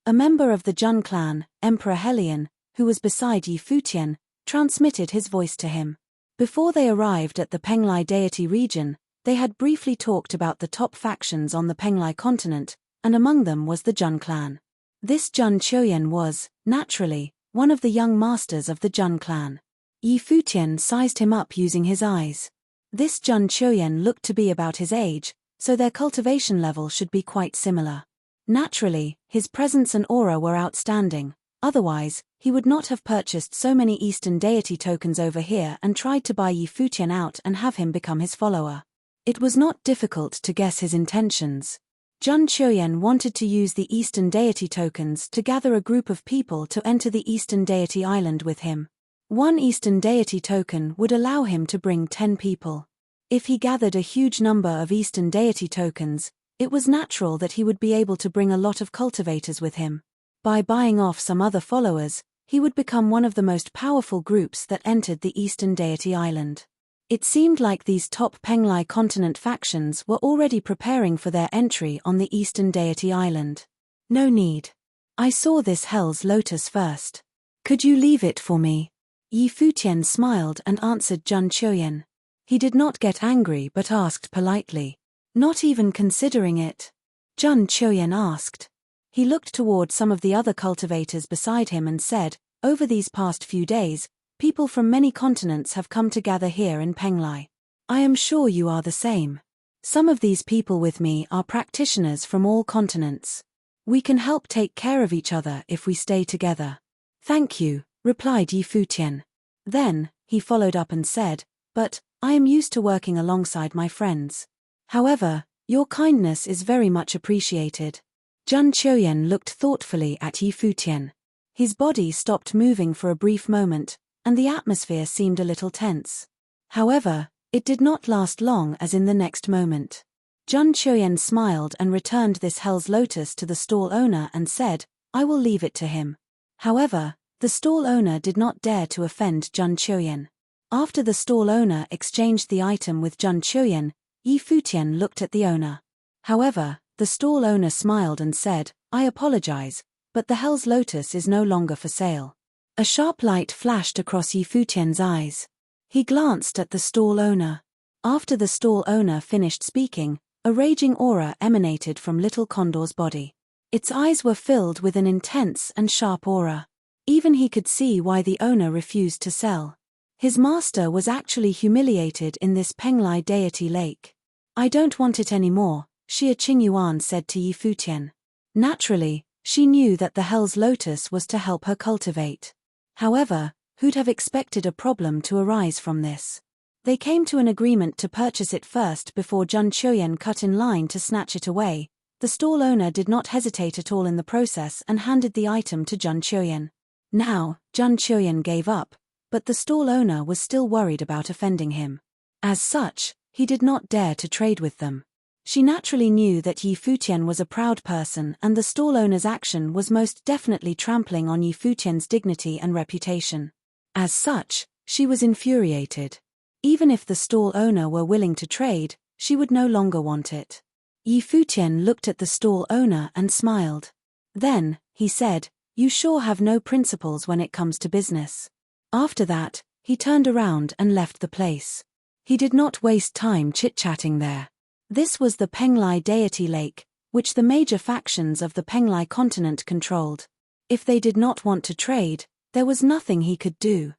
A member of the Jun clan, Emperor Helion, who was beside Yi Futian, transmitted his voice to him. Before they arrived at the Penglai deity region, they had briefly talked about the top factions on the Penglai continent, and among them was the Jun clan. This Jun Choyen was, naturally, one of the young masters of the Jun clan. Yi Futian sized him up using his eyes. This Jun Choyen looked to be about his age, so their cultivation level should be quite similar. Naturally, his presence and aura were outstanding, otherwise, he would not have purchased so many Eastern deity tokens over here and tried to buy Yi Futian out and have him become his follower. It was not difficult to guess his intentions. Jun Choyen wanted to use the Eastern deity tokens to gather a group of people to enter the Eastern deity island with him. One Eastern deity token would allow him to bring 10 people. If he gathered a huge number of Eastern deity tokens, it was natural that he would be able to bring a lot of cultivators with him. By buying off some other followers, he would become one of the most powerful groups that entered the Eastern deity island. It seemed like these top Penglai continent factions were already preparing for their entry on the Eastern deity island. No need. I saw this Hell's Lotus first. Could you leave it for me? Yi Futian smiled and answered Jun Choyen. He did not get angry but asked politely. Not even considering it? Jun Choyen asked. He looked toward some of the other cultivators beside him and said, over these past few days, people from many continents have come to gather here in Penglai. I am sure you are the same. Some of these people with me are practitioners from all continents. We can help take care of each other if we stay together. Thank you, replied Yi Futian. Then, he followed up and said, but, I am used to working alongside my friends. However, your kindness is very much appreciated. Jun Choyen looked thoughtfully at Yi Futian. His body stopped moving for a brief moment, and the atmosphere seemed a little tense. However, it did not last long as in the next moment. Jun Choyen smiled and returned this Hell's Lotus to the stall owner and said, I will leave it to him. However, the stall owner did not dare to offend Jun Choyen. After the stall owner exchanged the item with Jun Choyen, Yi Futian looked at the owner. However, the stall owner smiled and said, I apologize, but the Hell's Lotus is no longer for sale. A sharp light flashed across Yi Futian's eyes. He glanced at the stall owner. After the stall owner finished speaking, a raging aura emanated from Little Condor's body. Its eyes were filled with an intense and sharp aura. Even he could see why the owner refused to sell. His master was actually humiliated in this Penglai deity lake. I don't want it anymore, Xia Qingyuan said to Yi Futian. Naturally, she knew that the Hell's Lotus was to help her cultivate. However, who'd have expected a problem to arise from this? They came to an agreement to purchase it first before Jun Choyen cut in line to snatch it away. The stall owner did not hesitate at all in the process and handed the item to Jun Choyen. Now, Jun Choyen gave up, but the stall owner was still worried about offending him. As such, he did not dare to trade with them. She naturally knew that Yi Futian was a proud person and the stall owner's action was most definitely trampling on Yi Futian's dignity and reputation. As such, she was infuriated. Even if the stall owner were willing to trade, she would no longer want it. Yi Futian looked at the stall owner and smiled. Then, he said, you sure have no principles when it comes to business. After that, he turned around and left the place. He did not waste time chit-chatting there. This was the Penglai deity lake, which the major factions of the Penglai continent controlled. If they did not want to trade, there was nothing he could do.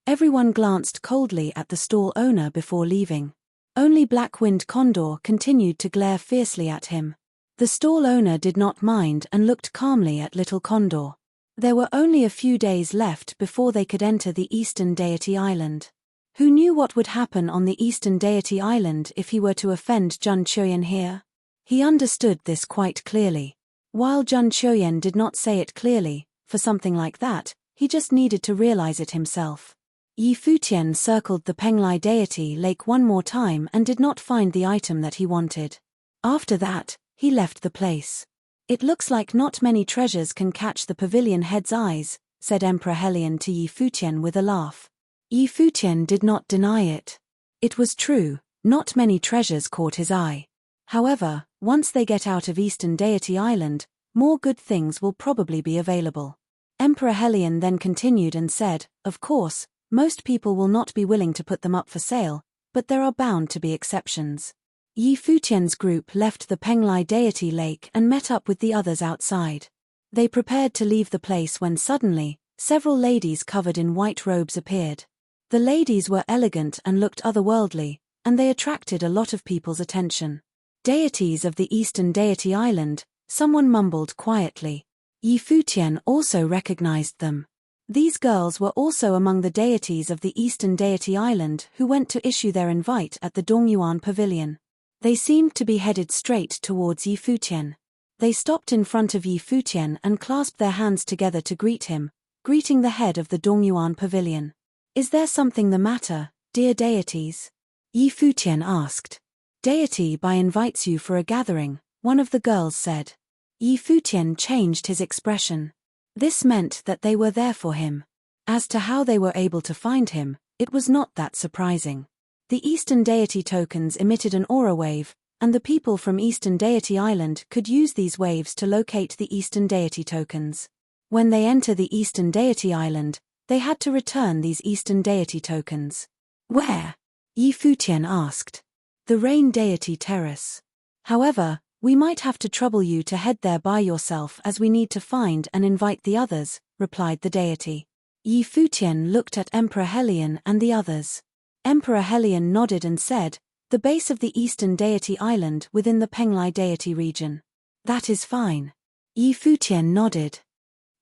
Everyone glanced coldly at the stall owner before leaving. Only Black-Winged Condor continued to glare fiercely at him. The stall owner did not mind and looked calmly at Little Condor. There were only a few days left before they could enter the Eastern Deity Island. Who knew what would happen on the Eastern Deity Island if he were to offend Jun Choyen here? He understood this quite clearly. While Jun Choyen did not say it clearly, for something like that, he just needed to realize it himself. Yi Futian circled the Penglai deity lake one more time and did not find the item that he wanted. After that, he left the place. It looks like not many treasures can catch the pavilion head's eyes, said Emperor Helion to Yi Futian with a laugh. Yi Futian did not deny it. It was true, not many treasures caught his eye. However, once they get out of Eastern Deity Island, more good things will probably be available. Emperor Helion then continued and said, of course, most people will not be willing to put them up for sale, but there are bound to be exceptions. Yi Futian's group left the Penglai deity lake and met up with the others outside. They prepared to leave the place when suddenly, several ladies covered in white robes appeared. The ladies were elegant and looked otherworldly, and they attracted a lot of people's attention. Deities of the Eastern Deity Island, someone mumbled quietly. Yi Futian also recognized them. These girls were also among the deities of the Eastern Deity Island who went to issue their invite at the Dongyuan Pavilion. They seemed to be headed straight towards Yi Futian. They stopped in front of Yi Futian and clasped their hands together to greet him, greeting the head of the Dongyuan Pavilion. Is there something the matter, dear deities? Yi Futian asked. Deity Bai invites you for a gathering, one of the girls said. Yi Futian changed his expression. This meant that they were there for him. As to how they were able to find him, it was not that surprising. The Eastern Deity tokens emitted an aura wave, and the people from Eastern Deity Island could use these waves to locate the Eastern Deity tokens. When they enter the Eastern Deity Island, they had to return these Eastern Deity tokens. Where? Yi Futian asked. The Rain Deity Terrace. However, we might have to trouble you to head there by yourself as we need to find and invite the others, replied the deity. Yi Futian looked at Emperor Helion and the others. Emperor Helion nodded and said, the base of the Eastern Deity Island within the Penglai deity region. That is fine. Yi Futian nodded.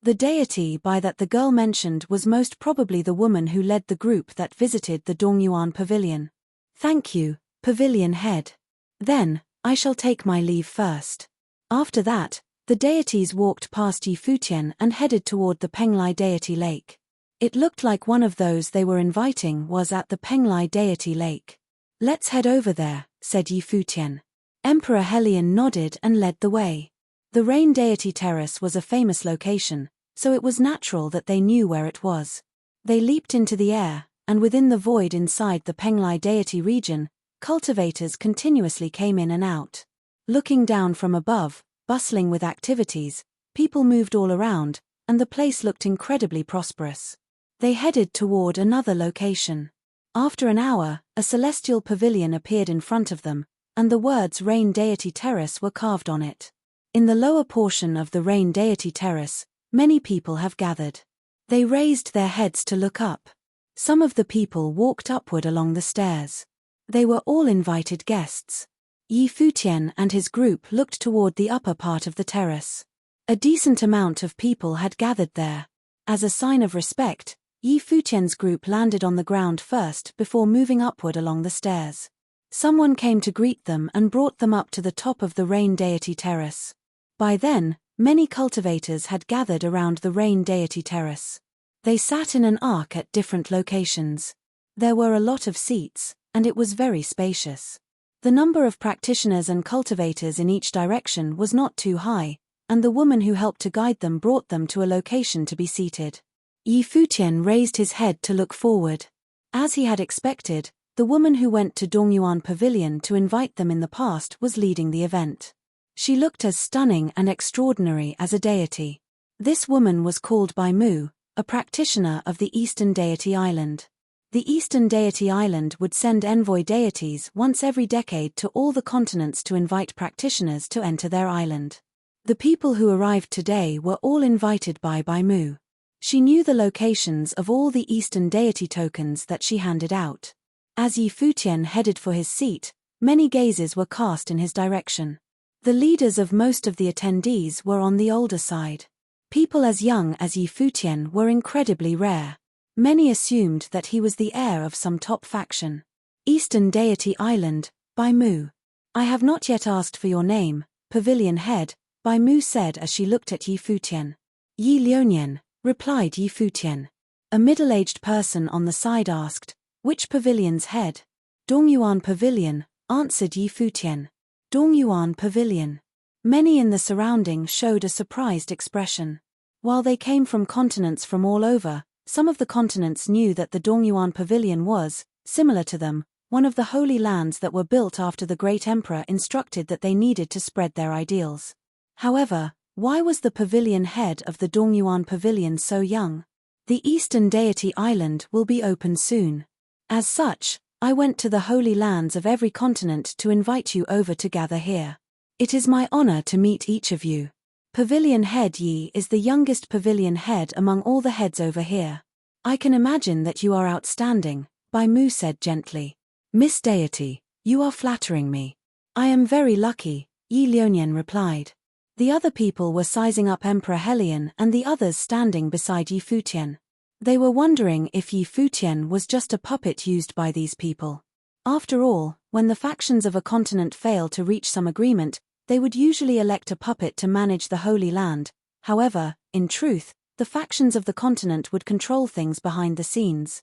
The deity Bai that the girl mentioned was most probably the woman who led the group that visited the Dongyuan Pavilion. Thank you, Pavilion Head. Then, I shall take my leave first. After that, the deities walked past Yi Futian and headed toward the Penglai deity lake. It looked like one of those they were inviting was at the Penglai deity lake. Let's head over there, said Yi Futian. Emperor Helion nodded and led the way. The Rain Deity Terrace was a famous location, so it was natural that they knew where it was. They leaped into the air, and within the void inside the Penglai deity region, cultivators continuously came in and out. Looking down from above, bustling with activities, people moved all around, and the place looked incredibly prosperous. They headed toward another location. After an hour, a celestial pavilion appeared in front of them, and the words Rain Deity Terrace were carved on it. In the lower portion of the Rain Deity Terrace, many people have gathered. They raised their heads to look up. Some of the people walked upward along the stairs. They were all invited guests. Yi Futian and his group looked toward the upper part of the terrace. A decent amount of people had gathered there. As a sign of respect, Yi Futian's group landed on the ground first before moving upward along the stairs. Someone came to greet them and brought them up to the top of the Rain Deity Terrace. By then, many cultivators had gathered around the Rain Deity Terrace. They sat in an arc at different locations. There were a lot of seats, and it was very spacious. The number of practitioners and cultivators in each direction was not too high, and the woman who helped to guide them brought them to a location to be seated. Yi Futian raised his head to look forward. As he had expected, the woman who went to Dongyuan Pavilion to invite them in the past was leading the event. She looked as stunning and extraordinary as a deity. This woman was called Bai Mu, a practitioner of the Eastern Deity Island. The Eastern Deity Island would send envoy deities once every decade to all the continents to invite practitioners to enter their island. The people who arrived today were all invited by Bai Mu. She knew the locations of all the Eastern Deity tokens that she handed out. As Yi Futian headed for his seat, many gazes were cast in his direction. The leaders of most of the attendees were on the older side. People as young as Yi Futian were incredibly rare. Many assumed that he was the heir of some top faction. Eastern Deity Island, Bai Mu. I have not yet asked for your name, Pavilion Head, Bai Mu said as she looked at Yi Futian. Yi Lionian, replied Yi Futian. A middle-aged person on the side asked, which pavilion's head? Dongyuan Pavilion, answered Yi Futian. Dongyuan Pavilion. Many in the surrounding showed a surprised expression. While they came from continents from all over, some of the continents knew that the Dongyuan Pavilion was, similar to them, one of the holy lands that were built after the great emperor instructed that they needed to spread their ideals. However, Why was the pavilion head of the Dongyuan pavilion so young? The Eastern Deity Island will be open soon. As such, I went to the holy lands of every continent to invite you over to gather here. It is my honor to meet each of you. Pavilion head Yi is the youngest pavilion head among all the heads over here. I can imagine that you are outstanding, Bai Mu said gently. Miss Deity, you are flattering me. I am very lucky, Yi Lionian replied. The other people were sizing up Emperor Helion and the others standing beside Yi Futian. They were wondering if Yi Futian was just a puppet used by these people. After all, when the factions of a continent fail to reach some agreement, they would usually elect a puppet to manage the Holy Land. However, in truth, the factions of the continent would control things behind the scenes.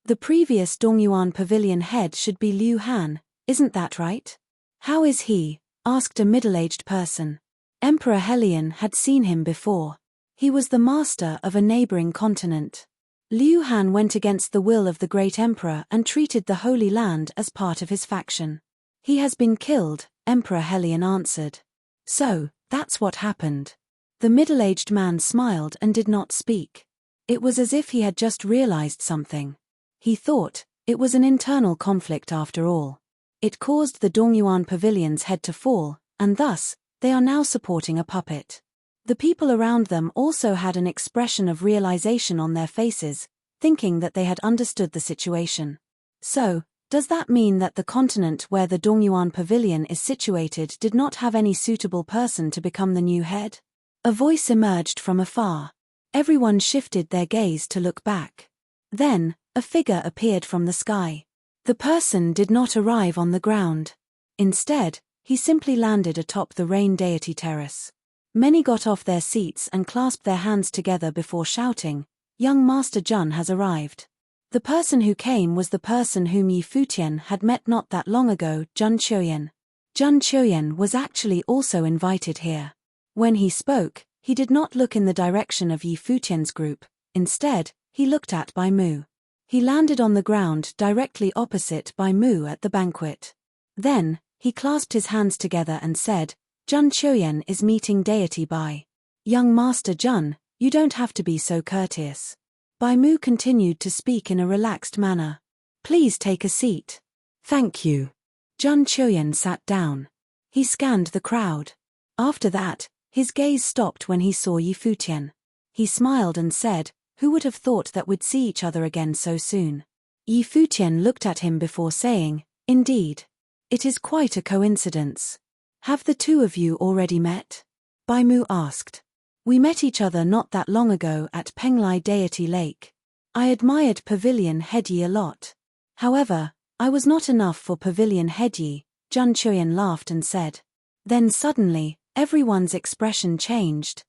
The previous Dongyuan pavilion head should be Liu Han, isn't that right? How is he? Asked a middle-aged person. Emperor Helion had seen him before. He was the master of a neighboring continent. Liu Han went against the will of the great emperor and treated the Holy Land as part of his faction. He has been killed, Emperor Helion answered. So, that's what happened. The middle-aged man smiled and did not speak. It was as if he had just realized something. He thought, it was an internal conflict after all. It caused the Dongyuan pavilion's head to fall, and thus, they are now supporting a puppet. The people around them also had an expression of realization on their faces, thinking that they had understood the situation. So, does that mean that the continent where the Dongyuan pavilion is situated did not have any suitable person to become the new head? A voice emerged from afar. Everyone shifted their gaze to look back. Then, a figure appeared from the sky. The person did not arrive on the ground. Instead, he simply landed atop the rain deity terrace. Many got off their seats and clasped their hands together before shouting, "Young Master Jun has arrived." The person who came was the person whom Yi Futian had met not that long ago, Jun Chuyen. Jun Chuyen was actually also invited here. When he spoke, he did not look in the direction of Yi Futian's group. Instead, he looked at Bai Mu. He landed on the ground directly opposite Bai Mu at the banquet. Then, he clasped his hands together and said, "Jun Chuyen is meeting deity Bai. Young Master Jun, you don't have to be so courteous." Bai Mu continued to speak in a relaxed manner. "Please take a seat." "Thank you." Jun Chuyen sat down. He scanned the crowd. After that, his gaze stopped when he saw Yi Futian. He smiled and said, "Who would have thought that we'd see each other again so soon?" Yi Futian looked at him before saying, "Indeed. It is quite a coincidence. Have the two of you already met?" Bai Mu asked. "We met each other not that long ago at Penglai Deity Lake. I admired Pavilion Head Yi a lot. However, I was not enough for Pavilion Head Yi," Jun Chuyen laughed and said. Then suddenly, everyone's expression changed.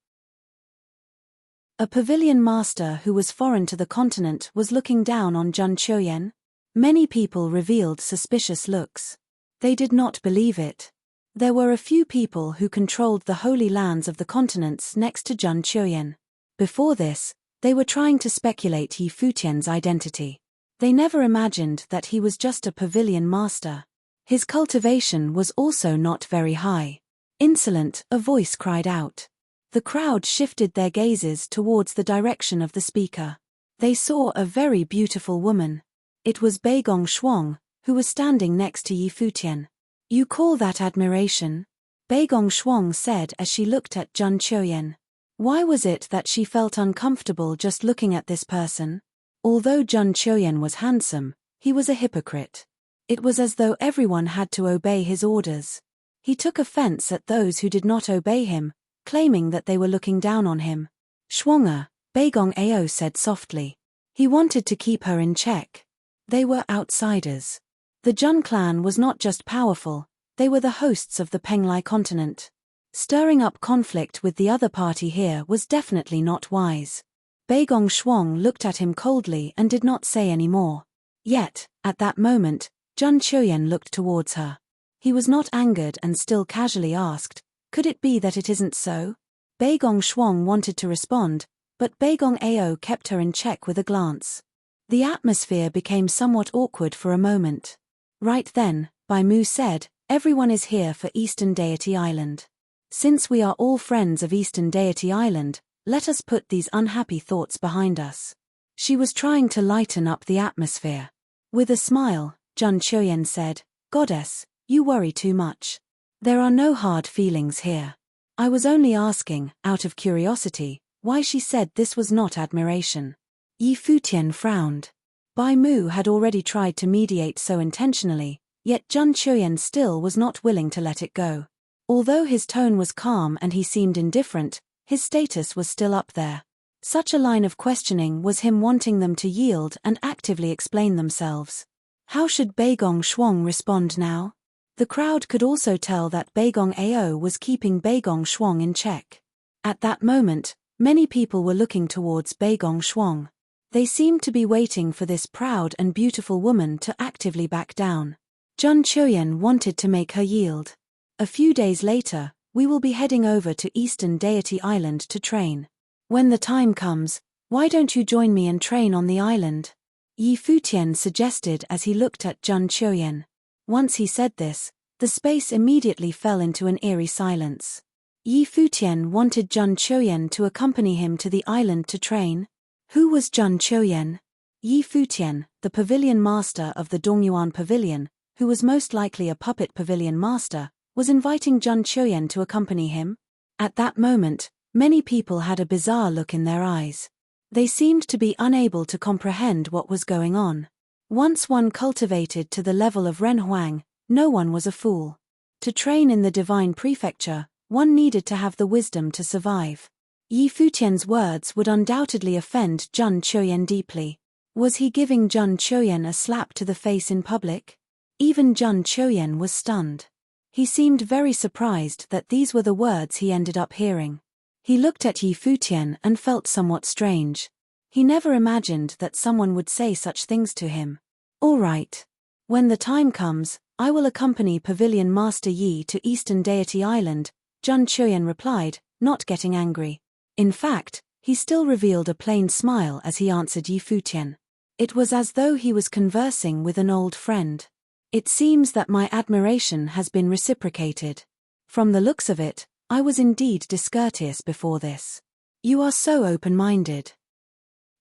A pavilion master who was foreign to the continent was looking down on Jun Chuyen. Many people revealed suspicious looks. They did not believe it. There were a few people who controlled the holy lands of the continents next to Jun Chuyen. Before this, they were trying to speculate Yi Futian's identity. They never imagined that he was just a pavilion master. His cultivation was also not very high. "Insolent," a voice cried out. The crowd shifted their gazes towards the direction of the speaker. They saw a very beautiful woman. It was Beigong Shuang, who was standing next to Yi Futian. "You call that admiration?" Beigong Shuang said as she looked at Jun Chuyen. Why was it that she felt uncomfortable just looking at this person? Although Jun Chuyen was handsome, he was a hypocrite. It was as though everyone had to obey his orders. He took offense at those who did not obey him, claiming that they were looking down on him. "Shuanga," Beigong Ao said softly. He wanted to keep her in check. They were outsiders. The Jun clan was not just powerful, they were the hosts of the Penglai continent. Stirring up conflict with the other party here was definitely not wise. Beigong Shuang looked at him coldly and did not say any more. Yet, at that moment, Jun Chuyen looked towards her. He was not angered and still casually asked, "Could it be that it isn't so?" Beigong Shuang wanted to respond, but Beigong Ao kept her in check with a glance. The atmosphere became somewhat awkward for a moment. Right then, Bai Mu said, "Everyone is here for Eastern Deity Island. Since we are all friends of Eastern Deity Island, let us put these unhappy thoughts behind us. She was trying to lighten up the atmosphere. With a smile, Jun Choyen said, Goddess, you worry too much. There are no hard feelings here. I was only asking, out of curiosity, why she said this was not admiration. Yi Futian frowned. Bai Mu had already tried to mediate so intentionally, yet Jun Choyen still was not willing to let it go. Although his tone was calm and he seemed indifferent, his status was still up there. Such a line of questioning was him wanting them to yield and actively explain themselves. How should Beigong Shuang respond now? The crowd could also tell that Beigong Ao was keeping Beigong Shuang in check. At that moment, many people were looking towards Beigong Shuang. They seemed to be waiting for this proud and beautiful woman to actively back down. Jun Choyen wanted to make her yield. A few days later, we will be heading over to Eastern Deity Island to train. When the time comes, why don't you join me and train on the island? Yi Futian suggested as he looked at Jun Choyen. Once he said this, the space immediately fell into an eerie silence. Yi Futian wanted Jun Choyen to accompany him to the island to train. Who was Jun Choyen? Yi Futian, the pavilion master of the Dongyuan Pavilion, who was most likely a puppet pavilion master, was inviting Jun Choyen to accompany him. At that moment, many people had a bizarre look in their eyes. They seemed to be unable to comprehend what was going on. Once one cultivated to the level of Ren Huang, no one was a fool. To train in the divine prefecture, one needed to have the wisdom to survive. Yi Futian's words would undoubtedly offend Jun Choyen deeply. Was he giving Jun Choyen a slap to the face in public? Even Jun Choyen was stunned. He seemed very surprised that these were the words he ended up hearing. He looked at Yi Futian and felt somewhat strange. He never imagined that someone would say such things to him. All right. When the time comes, I will accompany Pavilion Master Yi to Eastern Deity Island, Jun Choyen replied, not getting angry. In fact, he still revealed a plain smile as he answered Yi Futian. It was as though he was conversing with an old friend. It seems that my admiration has been reciprocated. From the looks of it, I was indeed discourteous before this. You are so open-minded.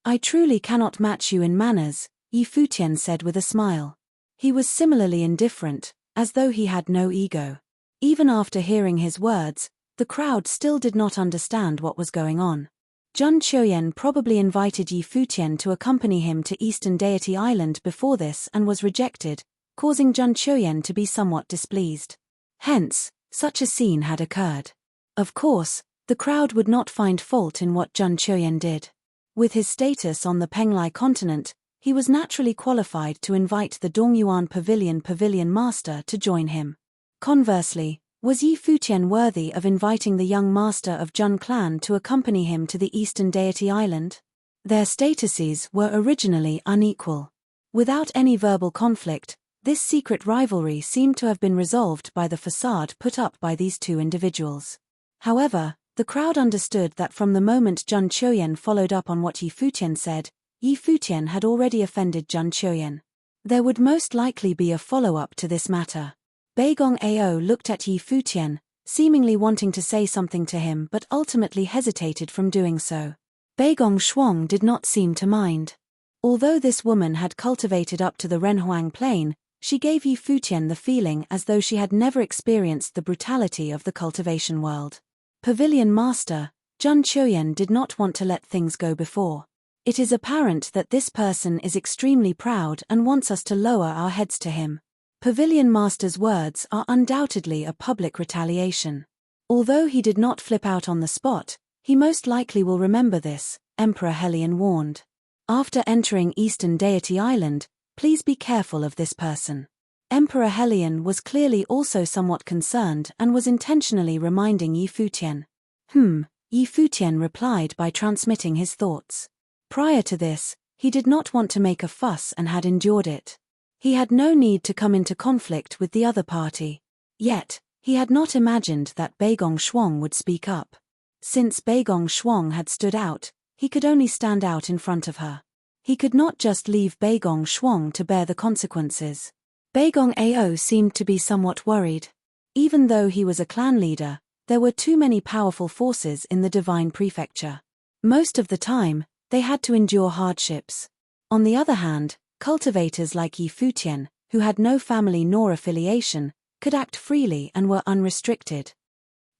I truly cannot match you in manners, Yi Futian said with a smile. He was similarly indifferent, as though he had no ego. Even after hearing his words, the crowd still did not understand what was going on. Jun Choyen probably invited Yi Futian to accompany him to Eastern Deity Island before this and was rejected, causing Jun Choyen to be somewhat displeased. Hence, such a scene had occurred. Of course, the crowd would not find fault in what Jun Choyen did. With his status on the Penglai continent, he was naturally qualified to invite the Dongyuan Pavilion Master to join him. Conversely, was Yi Futian worthy of inviting the young master of Jun clan to accompany him to the Eastern Deity Island? Their statuses were originally unequal. Without any verbal conflict, this secret rivalry seemed to have been resolved by the facade put up by these two individuals. However, the crowd understood that from the moment Jun Choyen followed up on what Yi Futian said, Yi Futian had already offended Jun Choyen. There would most likely be a follow-up to this matter. Beigong Ao looked at Yi Futian, seemingly wanting to say something to him but ultimately hesitated from doing so. Beigong Shuang did not seem to mind. Although this woman had cultivated up to the Renhuang plane, she gave Yi Futian the feeling as though she had never experienced the brutality of the cultivation world. Pavilion Master, Jun Choyen did not want to let things go before. It is apparent that this person is extremely proud and wants us to lower our heads to him. Pavilion Master's words are undoubtedly a public retaliation. Although he did not flip out on the spot, he most likely will remember this, Emperor Helion warned. After entering Eastern Deity Island, please be careful of this person. Emperor Helion was clearly also somewhat concerned and was intentionally reminding Yi Futian. Yi Futian replied by transmitting his thoughts. Prior to this, he did not want to make a fuss and had endured it. He had no need to come into conflict with the other party. Yet, he had not imagined that Beigong Shuang would speak up. Since Beigong Shuang had stood out, he could only stand out in front of her. He could not just leave Beigong Shuang to bear the consequences. Beigong Ao seemed to be somewhat worried. Even though he was a clan leader, There were too many powerful forces in the divine prefecture. Most of the time, they had to endure hardships. On the other hand, cultivators like Yi Futian, who had no family nor affiliation, could act freely and were unrestricted.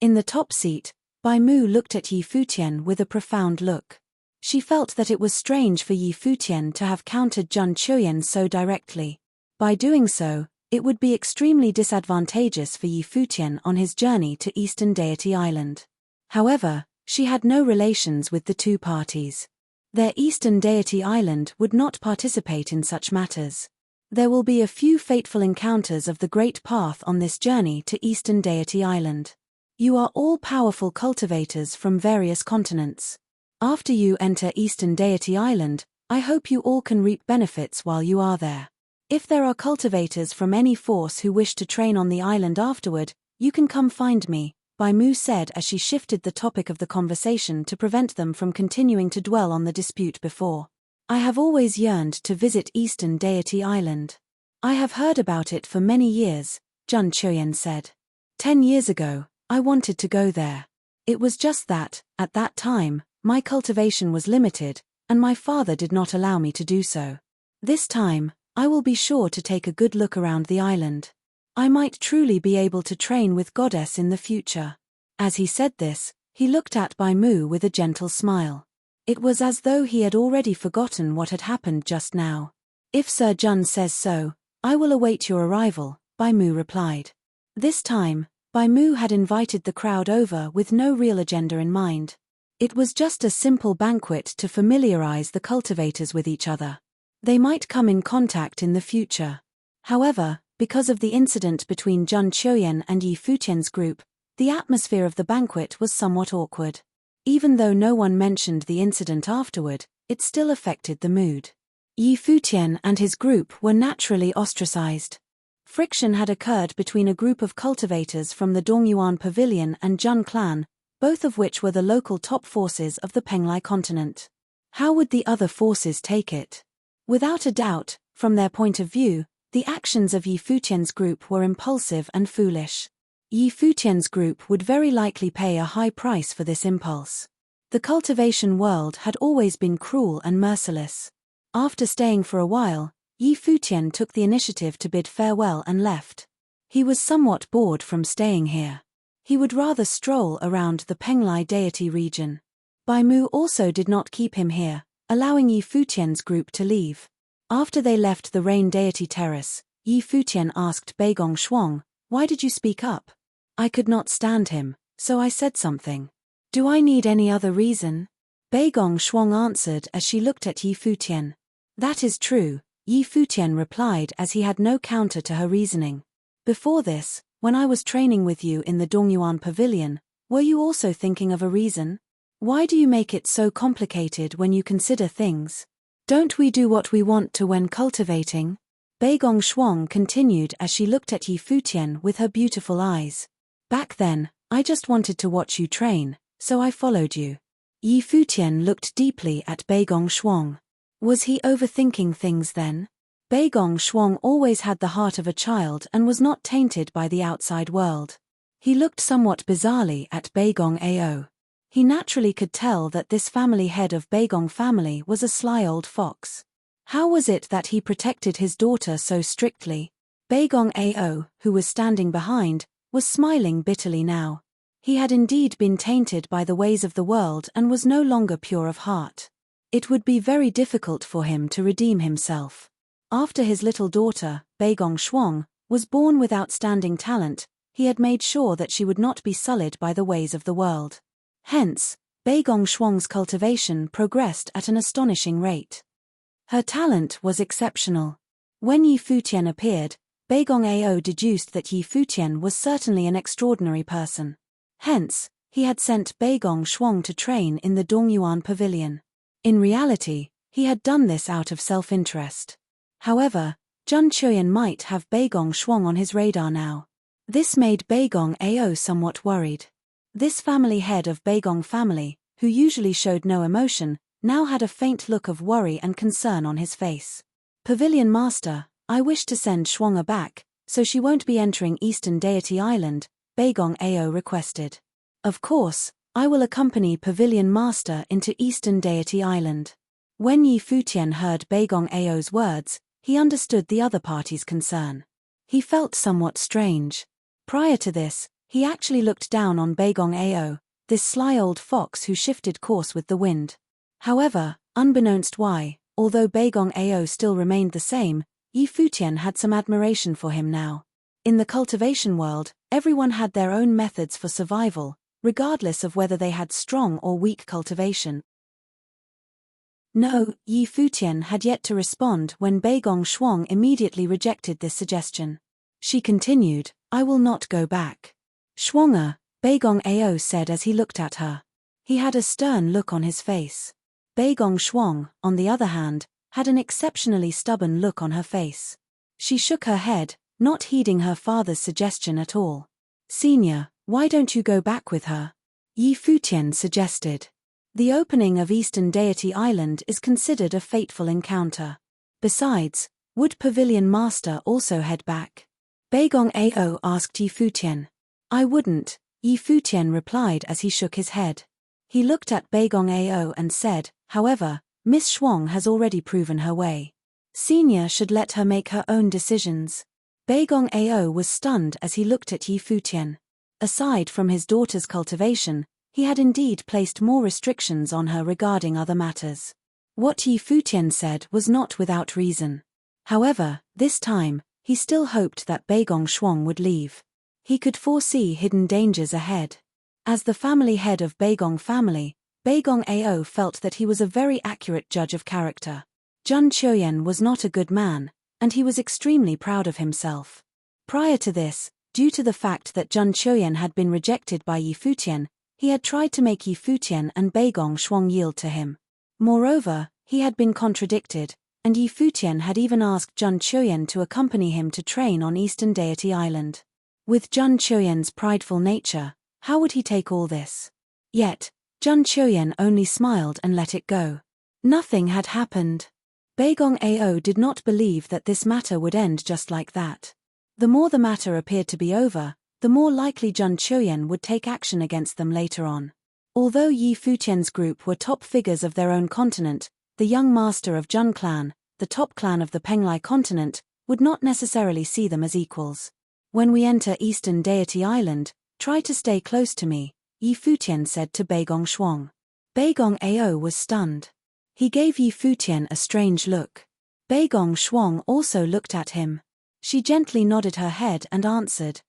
In the top seat, Bai Mu looked at Yi Futian with a profound look. She felt that it was strange for Yi Futian to have countered Zhun Chuyan so directly. By doing so, it would be extremely disadvantageous for Yi Futian on his journey to Eastern Deity Island. However, she had no relations with the two parties. Their Eastern Deity Island would not participate in such matters. There will be a few fateful encounters of the Great Path on this journey to Eastern Deity Island. You are all powerful cultivators from various continents. After you enter Eastern Deity Island, I hope you all can reap benefits while you are there. If there are cultivators from any force who wish to train on the island afterward, you can come find me, Bai Mu said as she shifted the topic of the conversation to prevent them from continuing to dwell on the dispute before. I have always yearned to visit Eastern Deity Island. I have heard about it for many years, Zhun Chuyan said. 10 years ago, I wanted to go there. It was just that, at that time, my cultivation was limited, and my father did not allow me to do so. This time, I will be sure to take a good look around the island. I might truly be able to train with Goddess in the future. As he said this, he looked at Bai Mu with a gentle smile. It was as though he had already forgotten what had happened just now. If Sir Zhun says so, I will await your arrival, Bai Mu replied. This time, Bai Mu had invited the crowd over with no real agenda in mind. It was just a simple banquet to familiarize the cultivators with each other. They might come in contact in the future. However, because of the incident between Zhun Chuyan and Yi Futian's group, the atmosphere of the banquet was somewhat awkward. Even though no one mentioned the incident afterward, it still affected the mood. Yi Futian and his group were naturally ostracized. Friction had occurred between a group of cultivators from the Dongyuan Pavilion and Zhun clan, both of which were the local top forces of the Penglai continent. How would the other forces take it? Without a doubt, from their point of view, the actions of Yi Futian's group were impulsive and foolish. Yi Futian's group would very likely pay a high price for this impulse. The cultivation world had always been cruel and merciless. After staying for a while, Yi Futian took the initiative to bid farewell and left. He was somewhat bored from staying here. He would rather stroll around the Penglai deity region. Bai Mu also did not keep him here, allowing Yi Futian's group to leave. After they left the Rain Deity Terrace, Yi Futian asked Beigong Shuang, "Why did you speak up?" "I could not stand him, so I said something." "Do I need any other reason?" Beigong Shuang answered as she looked at Yi Futian. "That is true," Yi Futian replied as he had no counter to her reasoning. "Before this, when I was training with you in the Dongyuan Pavilion, were you also thinking of a reason? Why do you make it so complicated when you consider things? Don't we do what we want to when cultivating?" Beigong Shuang continued as she looked at Yi Futian with her beautiful eyes. "Back then, I just wanted to watch you train, so I followed you." Yi Futian looked deeply at Beigong Shuang. Was he overthinking things then? Beigong Shuang always had the heart of a child and was not tainted by the outside world. He looked somewhat bizarrely at Beigong Ao. He naturally could tell that this family head of Beigong family was a sly old fox. How was it that he protected his daughter so strictly? Beigong Ao, who was standing behind, was smiling bitterly now. He had indeed been tainted by the ways of the world and was no longer pure of heart. It would be very difficult for him to redeem himself. After his little daughter, Beigong Shuang, was born with outstanding talent, he had made sure that she would not be sullied by the ways of the world. Hence, Beigong Shuang's cultivation progressed at an astonishing rate. Her talent was exceptional. When Yi Futian appeared, Beigong Ao deduced that Yi Futian was certainly an extraordinary person. Hence, he had sent Beigong Shuang to train in the Dongyuan Pavilion. In reality, he had done this out of self-interest. However, Zhun Chuyan might have Beigong Shuang on his radar now. This made Beigong Ao somewhat worried. This family head of Beigong family, who usually showed no emotion, now had a faint look of worry and concern on his face. "Pavilion Master, I wish to send Shuanga back, so she won't be entering Eastern Deity Island," Beigong Ao requested. Of course, I will accompany Pavilion Master into Eastern Deity Island. When Yi Futian heard Beigong Ao's words, he understood the other party's concern. He felt somewhat strange. Prior to this, he actually looked down on Beigong Ao, this sly old fox who shifted course with the wind. However, unbeknownst why, although Beigong Ao still remained the same, Yi Futian had some admiration for him now. In the cultivation world, everyone had their own methods for survival, regardless of whether they had strong or weak cultivation. No, Yi Futian had yet to respond when Beigong Shuang immediately rejected this suggestion. She continued, I will not go back. Shuanger, Beigong Ao said as he looked at her. He had a stern look on his face. Beigong Shuang, on the other hand, had an exceptionally stubborn look on her face. She shook her head, not heeding her father's suggestion at all. Senior, why don't you go back with her? Yi Futian suggested. The opening of Eastern Deity Island is considered a fateful encounter. Besides, would Pavilion Master also head back? Beigong Ao asked Yi Futian. I wouldn't, Yi Futian replied as he shook his head. He looked at Beigong Ao and said, however, Miss Shuang has already proven her way. Senior should let her make her own decisions. Beigong Ao was stunned as he looked at Yi Futian. Aside from his daughter's cultivation, he had indeed placed more restrictions on her regarding other matters. What Yi Futian said was not without reason. However, this time, he still hoped that Beigong Shuang would leave. He could foresee hidden dangers ahead. As the family head of Beigong family, Beigong Ao felt that he was a very accurate judge of character. Zhun Chuyen was not a good man, and he was extremely proud of himself. Prior to this, due to the fact that Zhun Chuyen had been rejected by Yi Futian, he had tried to make Yi Futian and Beigong Shuang yield to him. Moreover, he had been contradicted, and Yi Futian had even asked Zhun Chuyen to accompany him to train on Eastern Deity Island. With Zhun Chuyen's prideful nature, how would he take all this? Yet, Zhun Chuyen only smiled and let it go. Nothing had happened. Beigong Ao did not believe that this matter would end just like that. The more the matter appeared to be over, the more likely Zhun Chuyen would take action against them later on. Although Yi Futian's group were top figures of their own continent, the young master of Zhun clan, the top clan of the Penglai continent, would not necessarily see them as equals. When we enter Eastern Deity Island, try to stay close to me, Yi Futian said to Beigong Shuang. Beigong Ao was stunned. He gave Yi Futian a strange look. Beigong Shuang also looked at him. She gently nodded her head and answered,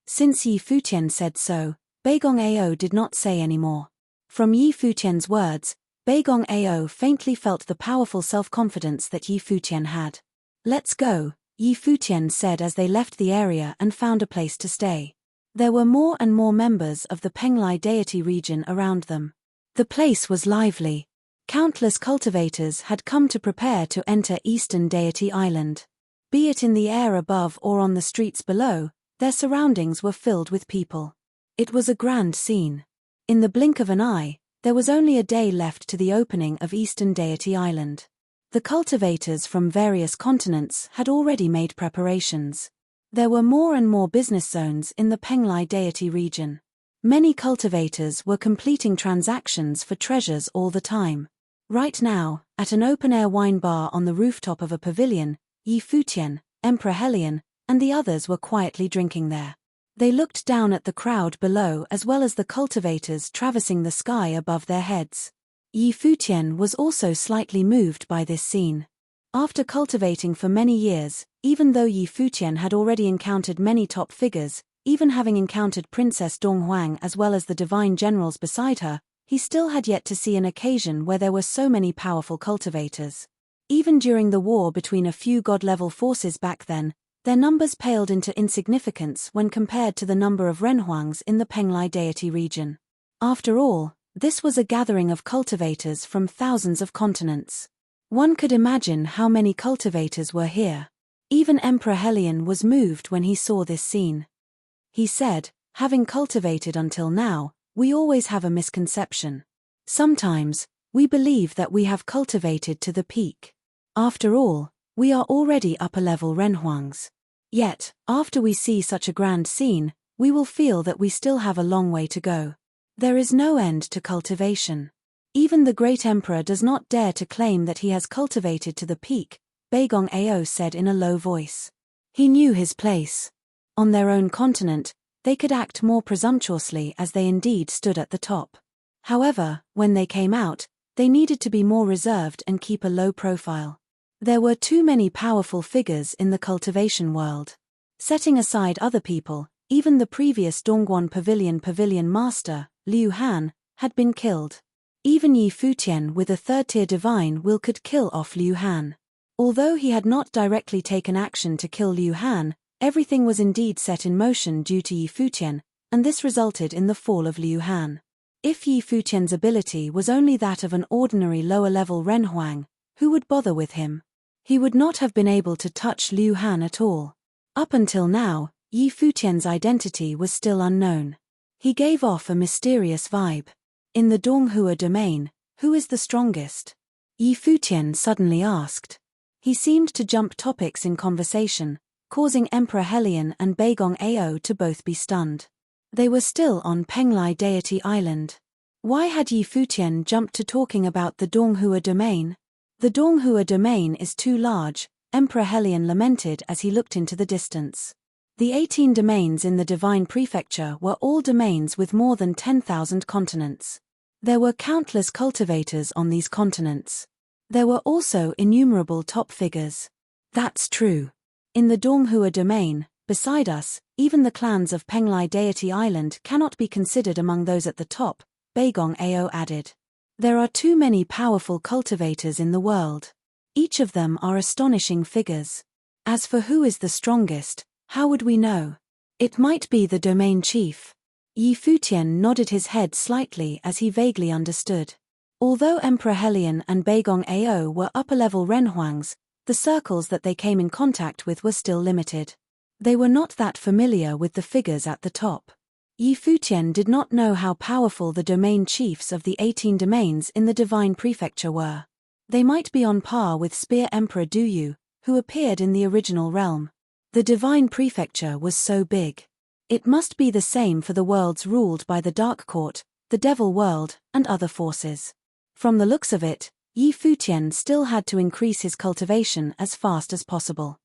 Since Yi Futian said so, Beigong Ao did not say any more. From Yi Futian's words, Beigong Ao faintly felt the powerful self-confidence that Yi Futian had. Let's go, Yi Futian said as they left the area and found a place to stay. There were more and more members of the Penglai deity region around them. The place was lively. Countless cultivators had come to prepare to enter Eastern Deity Island. Be it in the air above or on the streets below, their surroundings were filled with people. It was a grand scene. In the blink of an eye, there was only a day left to the opening of Eastern Deity Island. The cultivators from various continents had already made preparations. There were more and more business zones in the Penglai deity region. Many cultivators were completing transactions for treasures all the time. Right now, at an open-air wine bar on the rooftop of a pavilion, Yi Futian, Emperor Helion, and the others were quietly drinking there. They looked down at the crowd below as well as the cultivators traversing the sky above their heads. Yi Futian was also slightly moved by this scene. After cultivating for many years, even though Yi Futian had already encountered many top figures, even having encountered Princess Donghuang as well as the divine generals beside her, he still had yet to see an occasion where there were so many powerful cultivators. Even during the war between a few god-level forces back then, their numbers paled into insignificance when compared to the number of Renhuangs in the Penglai deity region. After all, this was a gathering of cultivators from thousands of continents. One could imagine how many cultivators were here. Even Emperor Helion was moved when he saw this scene. He said, having cultivated until now, we always have a misconception. Sometimes, we believe that we have cultivated to the peak. After all, we are already upper-level Renhuangs. Yet, after we see such a grand scene, we will feel that we still have a long way to go. There is no end to cultivation. Even the great emperor does not dare to claim that he has cultivated to the peak, Baigong Ao said in a low voice. He knew his place. On their own continent, they could act more presumptuously as they indeed stood at the top. However, when they came out, they needed to be more reserved and keep a low profile. There were too many powerful figures in the cultivation world. Setting aside other people, even the previous Dongguan Pavilion master, Liu Han, had been killed. Even Yi Futian with a third-tier divine will could kill off Liu Han. Although he had not directly taken action to kill Liu Han, everything was indeed set in motion due to Yi Futian, and this resulted in the fall of Liu Han. If Yi Futian's ability was only that of an ordinary lower-level Renhuang, who would bother with him? He would not have been able to touch Liu Han at all. Up until now, Yi Futian's identity was still unknown. He gave off a mysterious vibe. In the Donghua domain, who is the strongest? Yi Futian suddenly asked. He seemed to jump topics in conversation, causing Emperor Helion and Baigong Ao to both be stunned. They were still on Penglai Deity Island. Why had Yi Futian jumped to talking about the Donghua domain? The Donghua domain is too large, Emperor Helion lamented as he looked into the distance. The 18 domains in the Divine Prefecture were all domains with more than 10,000 continents. There were countless cultivators on these continents. There were also innumerable top figures. That's true. In the Donghua domain, beside us, even the clans of Penglai Deity Island cannot be considered among those at the top, Baigong Ao added. There are too many powerful cultivators in the world. Each of them are astonishing figures. As for who is the strongest, how would we know? It might be the domain chief. Yi Futian nodded his head slightly as he vaguely understood. Although Emperor Helion and Baigong Ao were upper-level Renhuangs, the circles that they came in contact with were still limited. They were not that familiar with the figures at the top. Yi Futian did not know how powerful the domain chiefs of the 18 domains in the Divine Prefecture were. They might be on par with Spear Emperor Duyu, who appeared in the original realm. The Divine Prefecture was so big. It must be the same for the worlds ruled by the Dark Court, the Devil World, and other forces. From the looks of it, Yi Futian still had to increase his cultivation as fast as possible.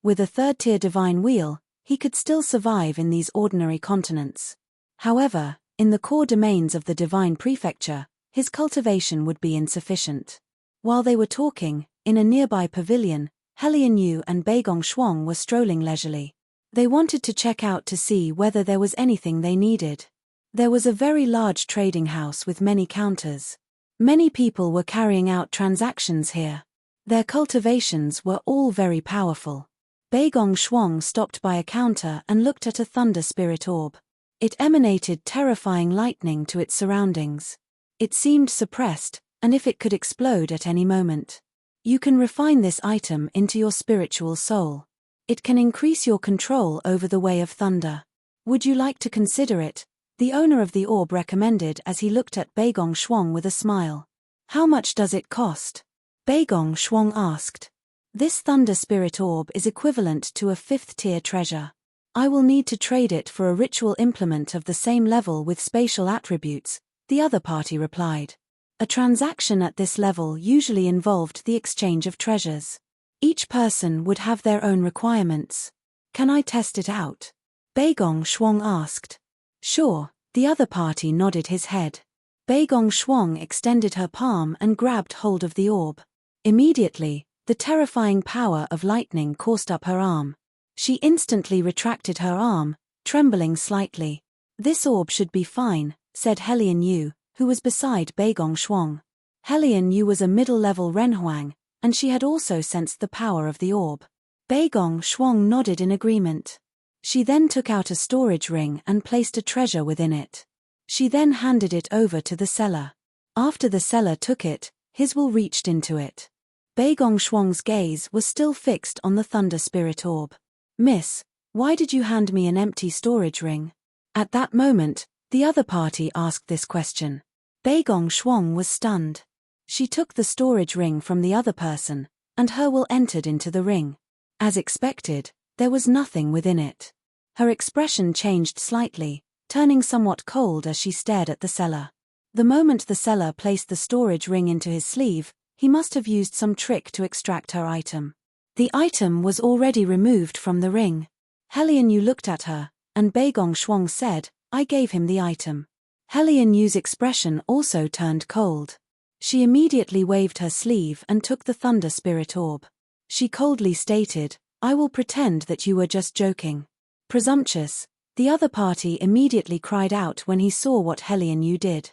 With a third-tier divine wheel, he could still survive in these ordinary continents. However, in the core domains of the Divine Prefecture, his cultivation would be insufficient. While they were talking, in a nearby pavilion, Helion Yu and Baigong Shuang were strolling leisurely. They wanted to check out to see whether there was anything they needed. There was a very large trading house with many counters. Many people were carrying out transactions here. Their cultivations were all very powerful. Baigong Shuang stopped by a counter and looked at a thunder spirit orb. It emanated terrifying lightning to its surroundings. It seemed suppressed, and if it could explode at any moment. You can refine this item into your spiritual soul. It can increase your control over the way of thunder. Would you like to consider it? The owner of the orb recommended as he looked at Baigong Shuang with a smile. How much does it cost? Baigong Shuang asked. This thunder spirit orb is equivalent to a 5th-tier treasure. I will need to trade it for a ritual implement of the same level with spatial attributes, the other party replied. A transaction at this level usually involved the exchange of treasures. Each person would have their own requirements. Can I test it out? Baigong Shuang asked. Sure, the other party nodded his head. Baigong Shuang extended her palm and grabbed hold of the orb. Immediately, the terrifying power of lightning coursed up her arm. She instantly retracted her arm, trembling slightly. This orb should be fine, said Helion Yu, who was beside Baigong Shuang. Helion Yu was a middle-level Renhuang, and she had also sensed the power of the orb. Baigong Shuang nodded in agreement. She then took out a storage ring and placed a treasure within it. She then handed it over to the seller. After the seller took it, his will reached into it. Baigong Shuang's gaze was still fixed on the thunder spirit orb. Miss, why did you hand me an empty storage ring? At that moment, the other party asked this question. Baigong Shuang was stunned. She took the storage ring from the other person, and her will entered into the ring. As expected, there was nothing within it. Her expression changed slightly, turning somewhat cold as she stared at the seller. The moment the seller placed the storage ring into his sleeve, he must have used some trick to extract her item. The item was already removed from the ring. Helian Yu looked at her, and Beigong Shuang said, "I gave him the item." Helian Yu's expression also turned cold. She immediately waved her sleeve and took the Thunder Spirit Orb. She coldly stated, "I will pretend that you were just joking." Presumptuous, the other party immediately cried out when he saw what Helian Yu did.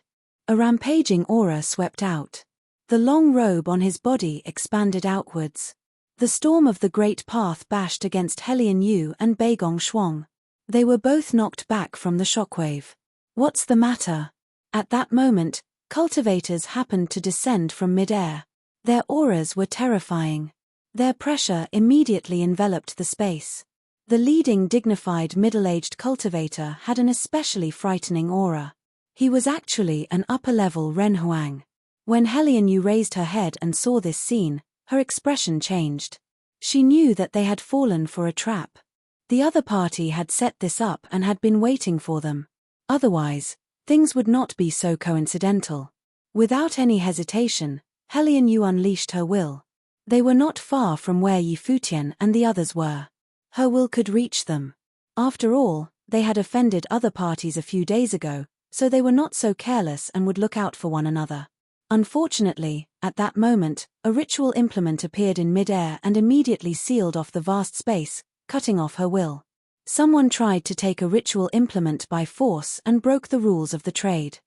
A rampaging aura swept out. The long robe on his body expanded outwards. The storm of the Great Path bashed against Helian Yu and Beigong Shuang. They were both knocked back from the shockwave. "What's the matter?" At that moment, cultivators happened to descend from mid-air. Their auras were terrifying. Their pressure immediately enveloped the space. The leading dignified middle-aged cultivator had an especially frightening aura. He was actually an upper-level Renhuang. When Helian Yu raised her head and saw this scene, her expression changed. She knew that they had fallen for a trap. The other party had set this up and had been waiting for them. Otherwise, things would not be so coincidental. Without any hesitation, Helian Yu unleashed her will. They were not far from where Futian and the others were. Her will could reach them. After all, they had offended other parties a few days ago, so they were not so careless and would look out for one another. Unfortunately, at that moment, a ritual implement appeared in mid-air and immediately sealed off the vast space, cutting off her will. Someone tried to take a ritual implement by force and broke the rules of the trade.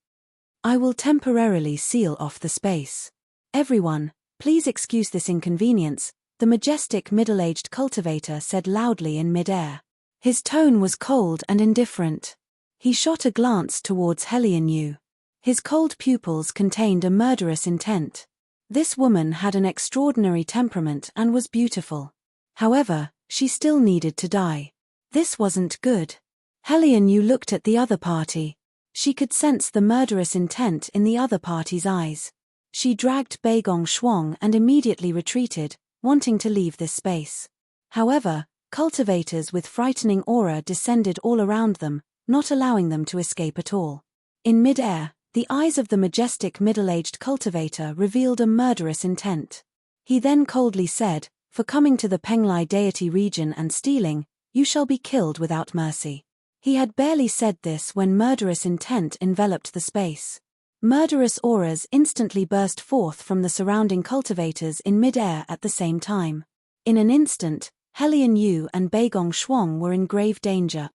"I will temporarily seal off the space. Everyone, please excuse this inconvenience," the majestic middle-aged cultivator said loudly in mid-air. His tone was cold and indifferent. He shot a glance towards Helian Yu. His cold pupils contained a murderous intent. This woman had an extraordinary temperament and was beautiful. However, she still needed to die. This wasn't good. Helian Yu looked at the other party. She could sense the murderous intent in the other party's eyes. She dragged Beigong Shuang and immediately retreated, wanting to leave this space. However, cultivators with frightening aura descended all around them, not allowing them to escape at all. In mid-air, the eyes of the majestic middle-aged cultivator revealed a murderous intent. He then coldly said, "For coming to the Penglai deity region and stealing, you shall be killed without mercy." He had barely said this when murderous intent enveloped the space. Murderous auras instantly burst forth from the surrounding cultivators in mid-air at the same time. In an instant, Helian Yu and Beigong Shuang were in grave danger.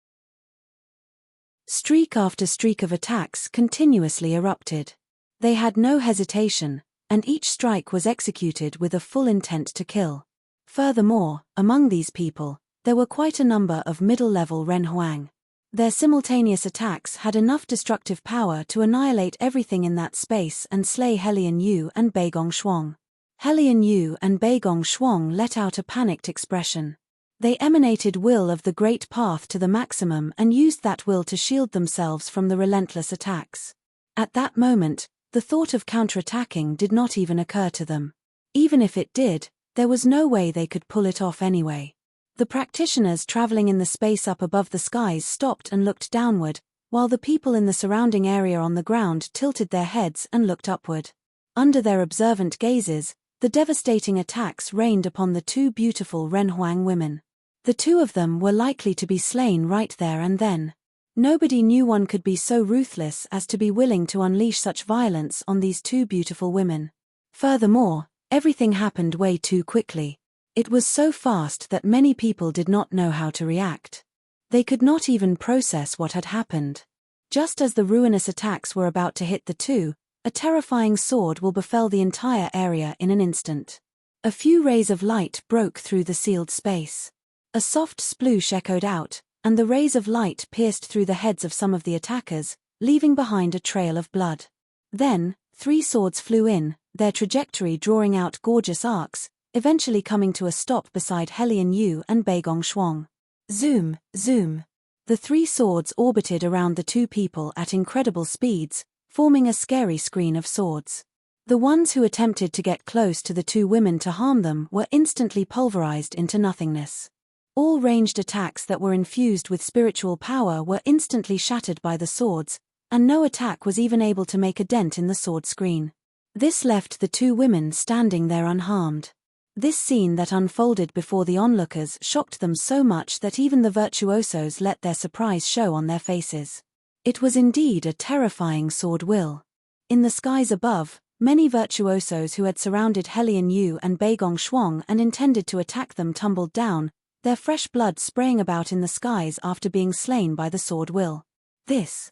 Streak after streak of attacks continuously erupted. They had no hesitation, and each strike was executed with a full intent to kill. Furthermore, among these people, there were quite a number of middle-level Renhuang. Their simultaneous attacks had enough destructive power to annihilate everything in that space and slay Helian Yu and Beigong Shuang. Helian Yu and Beigong Shuang let out a panicked expression. They emanated will of the Great Path to the maximum and used that will to shield themselves from the relentless attacks. At that moment, the thought of counterattacking did not even occur to them. Even if it did, there was no way they could pull it off anyway. The practitioners traveling in the space up above the skies stopped and looked downward, while the people in the surrounding area on the ground tilted their heads and looked upward. Under their observant gazes, the devastating attacks rained upon the two beautiful Renhuang women. The two of them were likely to be slain right there and then. Nobody knew one could be so ruthless as to be willing to unleash such violence on these two beautiful women. Furthermore, everything happened way too quickly. It was so fast that many people did not know how to react. They could not even process what had happened. Just as the ruinous attacks were about to hit the two, a terrifying sword will befell the entire area in an instant. A few rays of light broke through the sealed space. A soft sploosh echoed out, and the rays of light pierced through the heads of some of the attackers, leaving behind a trail of blood. Then, 3 swords flew in, their trajectory drawing out gorgeous arcs, eventually coming to a stop beside Helian Yu and Beigong Shuang. Zoom, zoom. The 3 swords orbited around the two people at incredible speeds, forming a scary screen of swords. The ones who attempted to get close to the two women to harm them were instantly pulverized into nothingness. All ranged attacks that were infused with spiritual power were instantly shattered by the swords, and no attack was even able to make a dent in the sword screen. This left the two women standing there unharmed. This scene that unfolded before the onlookers shocked them so much that even the virtuosos let their surprise show on their faces. It was indeed a terrifying sword will. In the skies above, many virtuosos who had surrounded Helian Yu and Beigong Shuang and intended to attack them tumbled down, their fresh blood spraying about in the skies after being slain by the sword will. This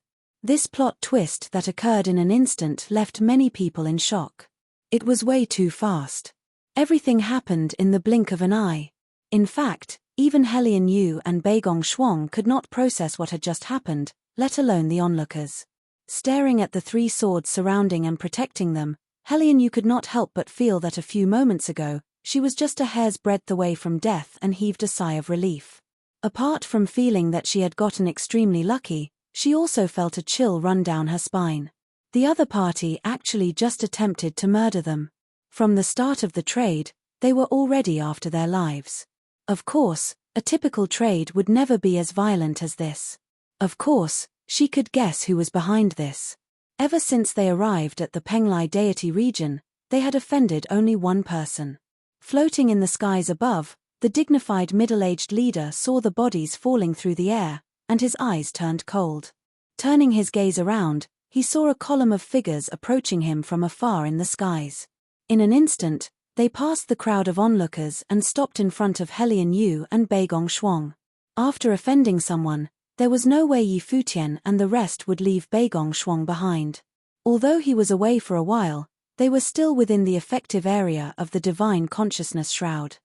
plot twist that occurred in an instant left many people in shock. It was way too fast. Everything happened in the blink of an eye. In fact, even Helian Yu and Beigong Shuang could not process what had just happened, let alone the onlookers. Staring at the three swords surrounding and protecting them, Helian Yu could not help but feel that a few moments ago, she was just a hair's breadth away from death and heaved a sigh of relief. Apart from feeling that she had gotten extremely lucky, she also felt a chill run down her spine. The other party actually just attempted to murder them. From the start of the trade, they were already after their lives. Of course, a typical trade would never be as violent as this. Of course, she could guess who was behind this. Ever since they arrived at the Penglai deity region, they had offended only one person. Floating in the skies above, the dignified middle-aged leader saw the bodies falling through the air, and his eyes turned cold. Turning his gaze around, he saw a column of figures approaching him from afar in the skies. In an instant, they passed the crowd of onlookers and stopped in front of Helian Yu and Beigong Shuang. After offending someone, there was no way Futian and the rest would leave Beigong Shuang behind. Although he was away for a while, they were still within the effective area of the divine consciousness shroud.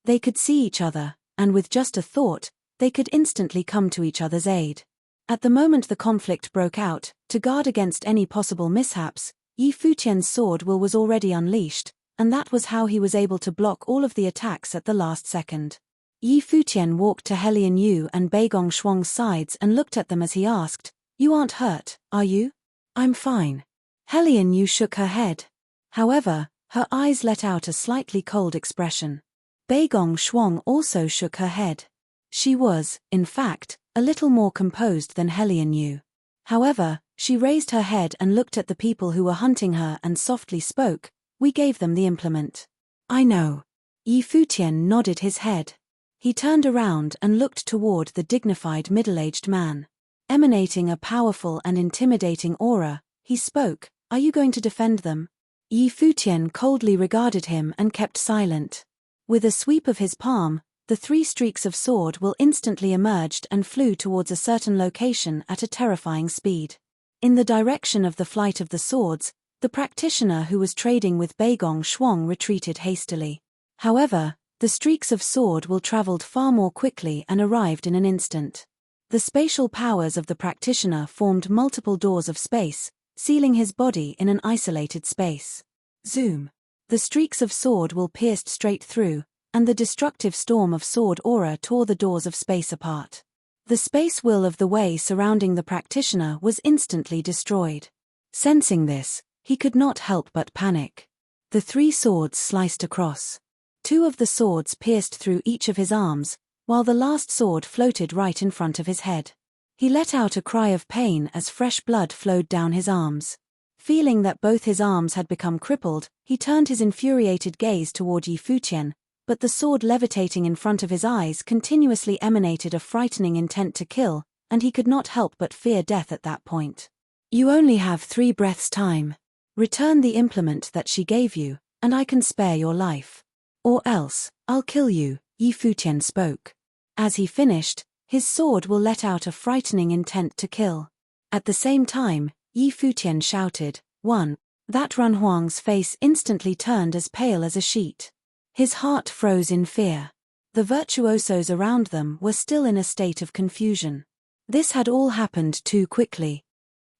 They could see each other, and with just a thought, they could instantly come to each other's aid. At the moment the conflict broke out, to guard against any possible mishaps, Futian's sword will was already unleashed, and that was how he was able to block all of the attacks at the last second. Futian walked to Helian Yu and Beigong Shuang's sides and looked at them as he asked, "You aren't hurt, are you?" "I'm fine." Helian Yu shook her head. However, her eyes let out a slightly cold expression. Beigong Shuang also shook her head. She was, in fact, a little more composed than Helian Yu. However, she raised her head and looked at the people who were hunting her and softly spoke, "We gave them the implement." "I know." Futian nodded his head. He turned around and looked toward the dignified middle-aged man. Emanating a powerful and intimidating aura, he spoke, "Are you going to defend them?" Futian coldly regarded him and kept silent. With a sweep of his palm, the three streaks of sword will instantly emerged and flew towards a certain location at a terrifying speed. In the direction of the flight of the swords, the practitioner who was trading with Beigong Shuang retreated hastily. However, the streaks of sword will traveled far more quickly and arrived in an instant. The spatial powers of the practitioner formed multiple doors of space, sealing his body in an isolated space. Zoom. The streaks of sword will pierced straight through, and the destructive storm of sword aura tore the doors of space apart. The space will of the way surrounding the practitioner was instantly destroyed. Sensing this, he could not help but panic. The three swords sliced across. Two of the swords pierced through each of his arms, while the last sword floated right in front of his head. He let out a cry of pain as fresh blood flowed down his arms. Feeling that both his arms had become crippled, he turned his infuriated gaze toward Futian, but the sword levitating in front of his eyes continuously emanated a frightening intent to kill, and he could not help but fear death at that point. "You only have 3 breaths' time. Return the implement that she gave you, and I can spare your life. Or else, I'll kill you," Futian spoke. As he finished, his sword will let out a frightening intent to kill. At the same time, Futian shouted, "One." That Runhuang's face instantly turned as pale as a sheet. His heart froze in fear. The virtuosos around them were still in a state of confusion. This had all happened too quickly.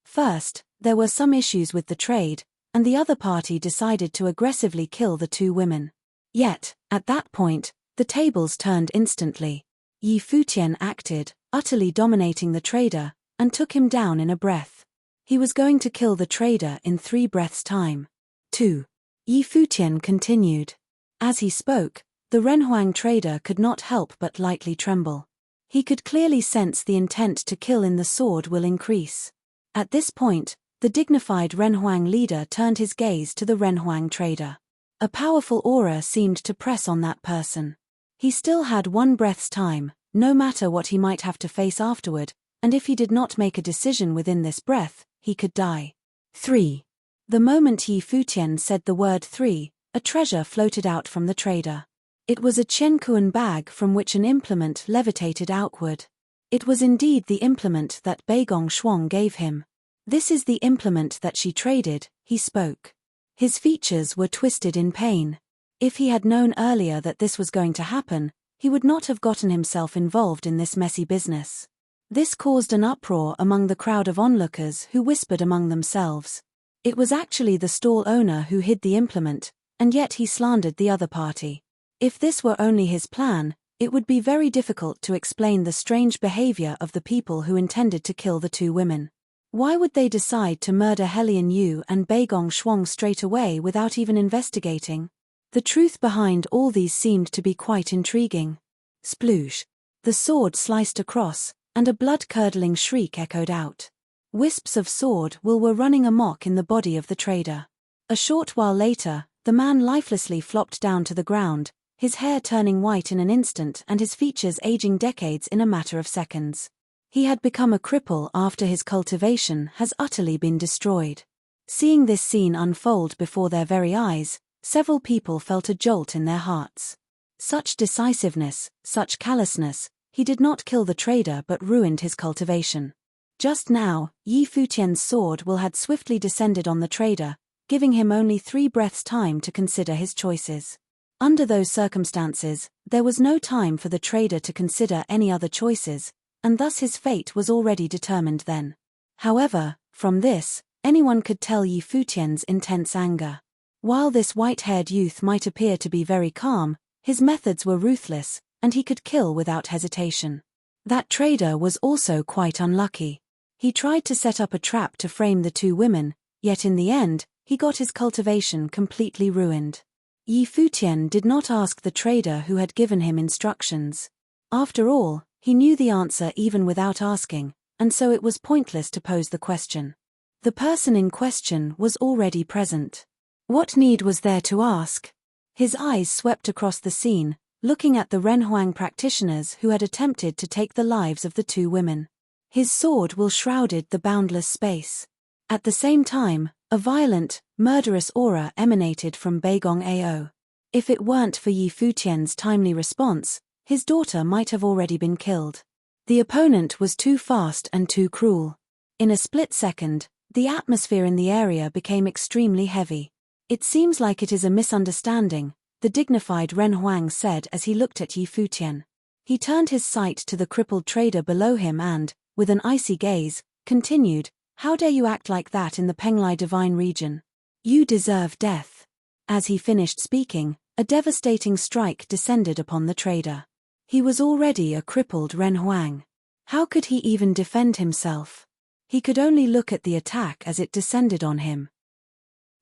First, there were some issues with the trade, and the other party decided to aggressively kill the 2 women. Yet, at that point, the tables turned instantly. Futian acted, utterly dominating the trader, and took him down in a breath. He was going to kill the trader in 3 breaths' time. 2. Futian continued. As he spoke, The Renhuang trader could not help but lightly tremble. He could clearly sense the intent to kill in the sword will increase. At this point, the dignified Renhuang leader turned his gaze to the Renhuang trader. A powerful aura seemed to press on that person. He still had one breath's time, no matter what he might have to face afterward, and if he did not make a decision within this breath, he could die. 3. The moment Yi Futian said the word 3, a treasure floated out from the trader. It was a Qiankuan bag from which an implement levitated outward. It was indeed the implement that Beigong Shuang gave him. This is the implement that she traded, he spoke. His features were twisted in pain. If he had known earlier that this was going to happen, he would not have gotten himself involved in this messy business. This caused an uproar among the crowd of onlookers who whispered among themselves. It was actually the stall owner who hid the implement, and yet he slandered the other party. If this were only his plan, it would be very difficult to explain the strange behavior of the people who intended to kill the two women. Why would they decide to murder Helian Yu and Beigong Shuang straight away without even investigating? The truth behind all these seemed to be quite intriguing. Sploosh! The sword sliced across, and a blood-curdling shriek echoed out. Wisps of sword will were running amok in the body of the trader. A short while later, the man lifelessly flopped down to the ground, his hair turning white in an instant and his features aging decades in a matter of seconds. He had become a cripple after his cultivation has utterly been destroyed. Seeing this scene unfold before their very eyes, several people felt a jolt in their hearts. Such decisiveness, such callousness, he did not kill the trader but ruined his cultivation. Just now, Yi Futian's sword will had swiftly descended on the trader, giving him only 3 breaths' time to consider his choices. Under those circumstances, there was no time for the trader to consider any other choices, and thus his fate was already determined then. However, from this, anyone could tell Yi Futian's intense anger. While this white-haired youth might appear to be very calm, his methods were ruthless, and he could kill without hesitation. That trader was also quite unlucky. He tried to set up a trap to frame the two women, yet in the end, he got his cultivation completely ruined. Yi Futian did not ask the trader who had given him instructions. After all, he knew the answer even without asking, and so it was pointless to pose the question. The person in question was already present. What need was there to ask? His eyes swept across the scene, looking at the Renhuang practitioners who had attempted to take the lives of the two women. His sword will shrouded the boundless space. At the same time, a violent, murderous aura emanated from Beigong Ao. If it weren't for Yi Futian's timely response, his daughter might have already been killed. The opponent was too fast and too cruel. In a split second, the atmosphere in the area became extremely heavy. It seems like it is a misunderstanding, the dignified Renhuang said as he looked at Yi Futian. He turned his sight to the crippled trader below him and, with an icy gaze, continued, "How dare you act like that in the Penglai divine region? You deserve death." As he finished speaking, a devastating strike descended upon the trader. He was already a crippled Renhuang. How could he even defend himself? He could only look at the attack as it descended on him.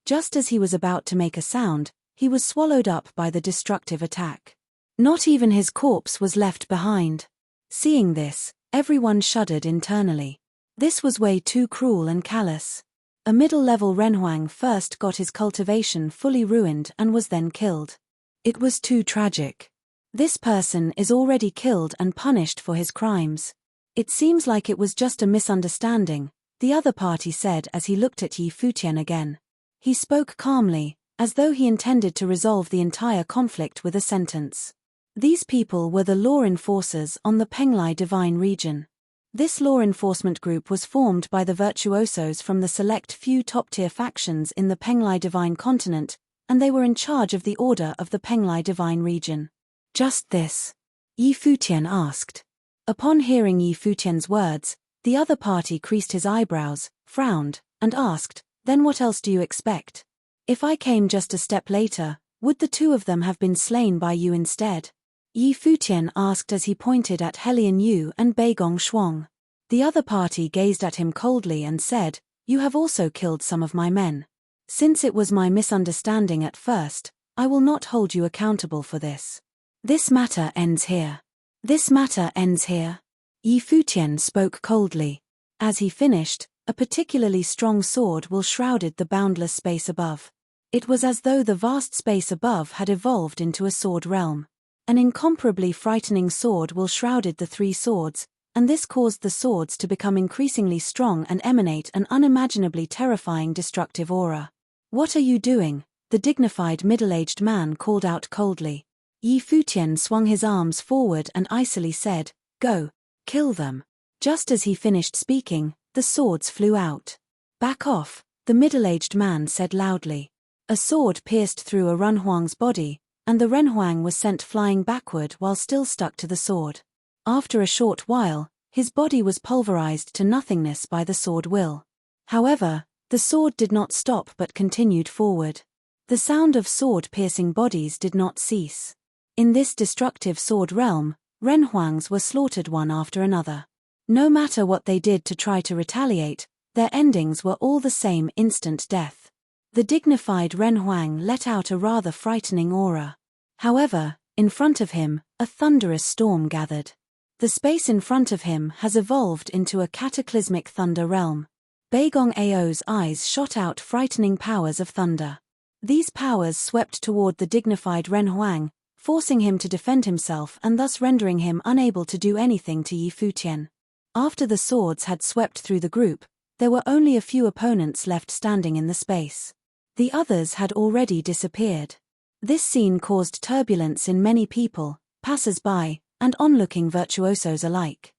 Just as he was about to make a sound, he was swallowed up by the destructive attack. Not even his corpse was left behind. Seeing this, everyone shuddered internally. This was way too cruel and callous. A middle-level Renhuang first got his cultivation fully ruined and was then killed. It was too tragic. This person is already killed and punished for his crimes. It seems like it was just a misunderstanding, the other party said as he looked at Yi Futian again. He spoke calmly, as though he intended to resolve the entire conflict with a sentence. These people were the law enforcers on the Penglai divine region. This law enforcement group was formed by the virtuosos from the select few top-tier factions in the Penglai divine continent, and they were in charge of the order of the Penglai divine region. Just this? Yi Futian asked. Upon hearing Yi Futian's words, the other party creased his eyebrows, frowned, and asked, "Then what else do you expect? If I came just a step later, would the two of them have been slain by you instead?" Yi Futian asked as he pointed at Helian Yu and Beigong Shuang. The other party gazed at him coldly and said, "You have also killed some of my men. Since it was my misunderstanding at first, I will not hold you accountable for this." This matter ends here. This matter ends here. Yi Futian spoke coldly. As he finished, a particularly strong sword will shrouded the boundless space above. It was as though the vast space above had evolved into a sword realm. An incomparably frightening sword will shrouded the three swords, and this caused the swords to become increasingly strong and emanate an unimaginably terrifying destructive aura. "What are you doing?" the dignified middle-aged man called out coldly. Yi Futian swung his arms forward and icily said, "Go, kill them." Just as he finished speaking, the swords flew out. "Back off," the middle-aged man said loudly. A sword pierced through a Renhuang's body, and the Renhuang was sent flying backward while still stuck to the sword. After a short while, his body was pulverized to nothingness by the sword will. However, the sword did not stop but continued forward. The sound of sword-piercing bodies did not cease. In this destructive sword realm, Renhuangs were slaughtered one after another. No matter what they did to try to retaliate, their endings were all the same: instant death. The dignified Renhuang let out a rather frightening aura. However, in front of him, a thunderous storm gathered. The space in front of him has evolved into a cataclysmic thunder realm. Beigong Ao's eyes shot out frightening powers of thunder. These powers swept toward the dignified Renhuang, forcing him to defend himself and thus rendering him unable to do anything to Yi Futian. After the swords had swept through the group, there were only a few opponents left standing in the space. The others had already disappeared. This scene caused turbulence in many people, passers-by, and onlooking virtuosos alike.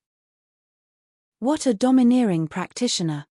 What a domineering practitioner!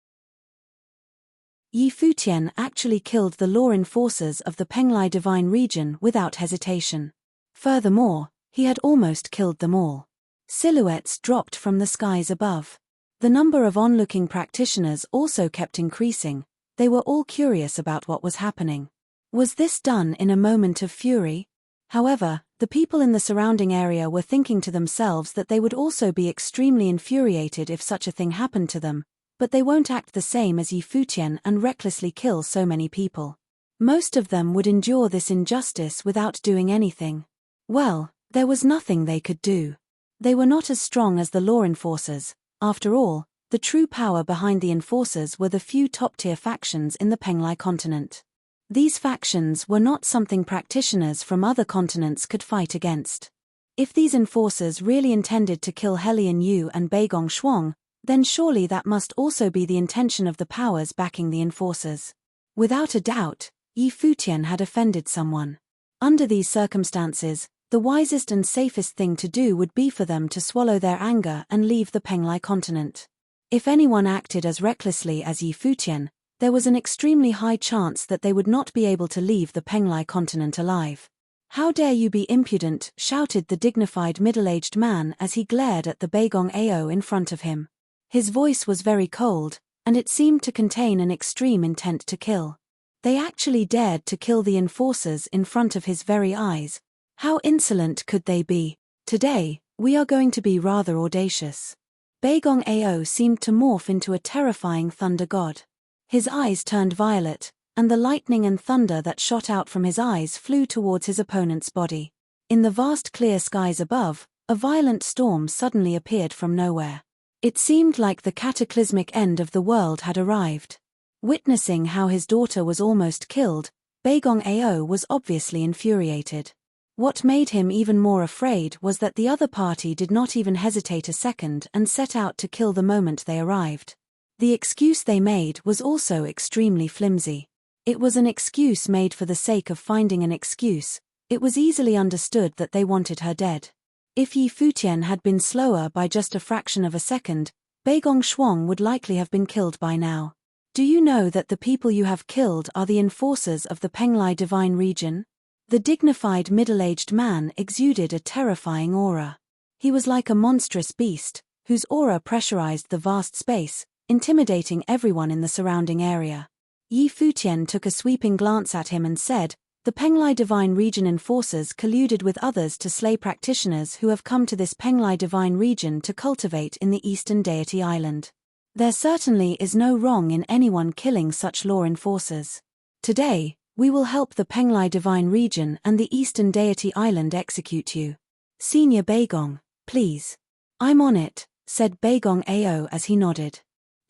Yi Futian actually killed the law enforcers of the Penglai divine region without hesitation. Furthermore, he had almost killed them all. Silhouettes dropped from the skies above. The number of onlooking practitioners also kept increasing. They were all curious about what was happening. Was this done in a moment of fury? However, the people in the surrounding area were thinking to themselves that they would also be extremely infuriated if such a thing happened to them, but they won't act the same as Yi Futian and recklessly kill so many people. Most of them would endure this injustice without doing anything. Well, there was nothing they could do. They were not as strong as the law enforcers. After all, the true power behind the enforcers were the few top-tier factions in the Penglai continent. These factions were not something practitioners from other continents could fight against. If these enforcers really intended to kill Helian Yu and Beigong Shuang, then surely that must also be the intention of the powers backing the enforcers. Without a doubt, Yi Futian had offended someone. Under these circumstances, the wisest and safest thing to do would be for them to swallow their anger and leave the Penglai continent. If anyone acted as recklessly as Yi Futian, there was an extremely high chance that they would not be able to leave the Penglai continent alive. "How dare you be impudent?" shouted the dignified middle-aged man as he glared at the Beigong Ao in front of him. His voice was very cold, and it seemed to contain an extreme intent to kill. They actually dared to kill the enforcers in front of his very eyes. How insolent could they be? "Today, we are going to be rather audacious." Beigong Ao seemed to morph into a terrifying thunder god. His eyes turned violet, and the lightning and thunder that shot out from his eyes flew towards his opponent's body. In the vast clear skies above, a violent storm suddenly appeared from nowhere. It seemed like the cataclysmic end of the world had arrived. Witnessing how his daughter was almost killed, Beigong Ao was obviously infuriated. What made him even more afraid was that the other party did not even hesitate a second and set out to kill the moment they arrived. The excuse they made was also extremely flimsy. It was an excuse made for the sake of finding an excuse. It was easily understood that they wanted her dead. If Yi Futian had been slower by just a fraction of a second, Beigong Shuang would likely have been killed by now. "Do you know that the people you have killed are the enforcers of the Penglai divine region?" The dignified middle-aged man exuded a terrifying aura. He was like a monstrous beast, whose aura pressurized the vast space, intimidating everyone in the surrounding area. Yi Futian took a sweeping glance at him and said, "The Penglai divine region enforcers colluded with others to slay practitioners who have come to this Penglai divine region to cultivate in the eastern deity island. There certainly is no wrong in anyone killing such law enforcers. Today, We will help the Penglai Divine Region and the Eastern Deity Island execute you. Senior Baegong, please. I'm on it, said Baegong Ao as he nodded.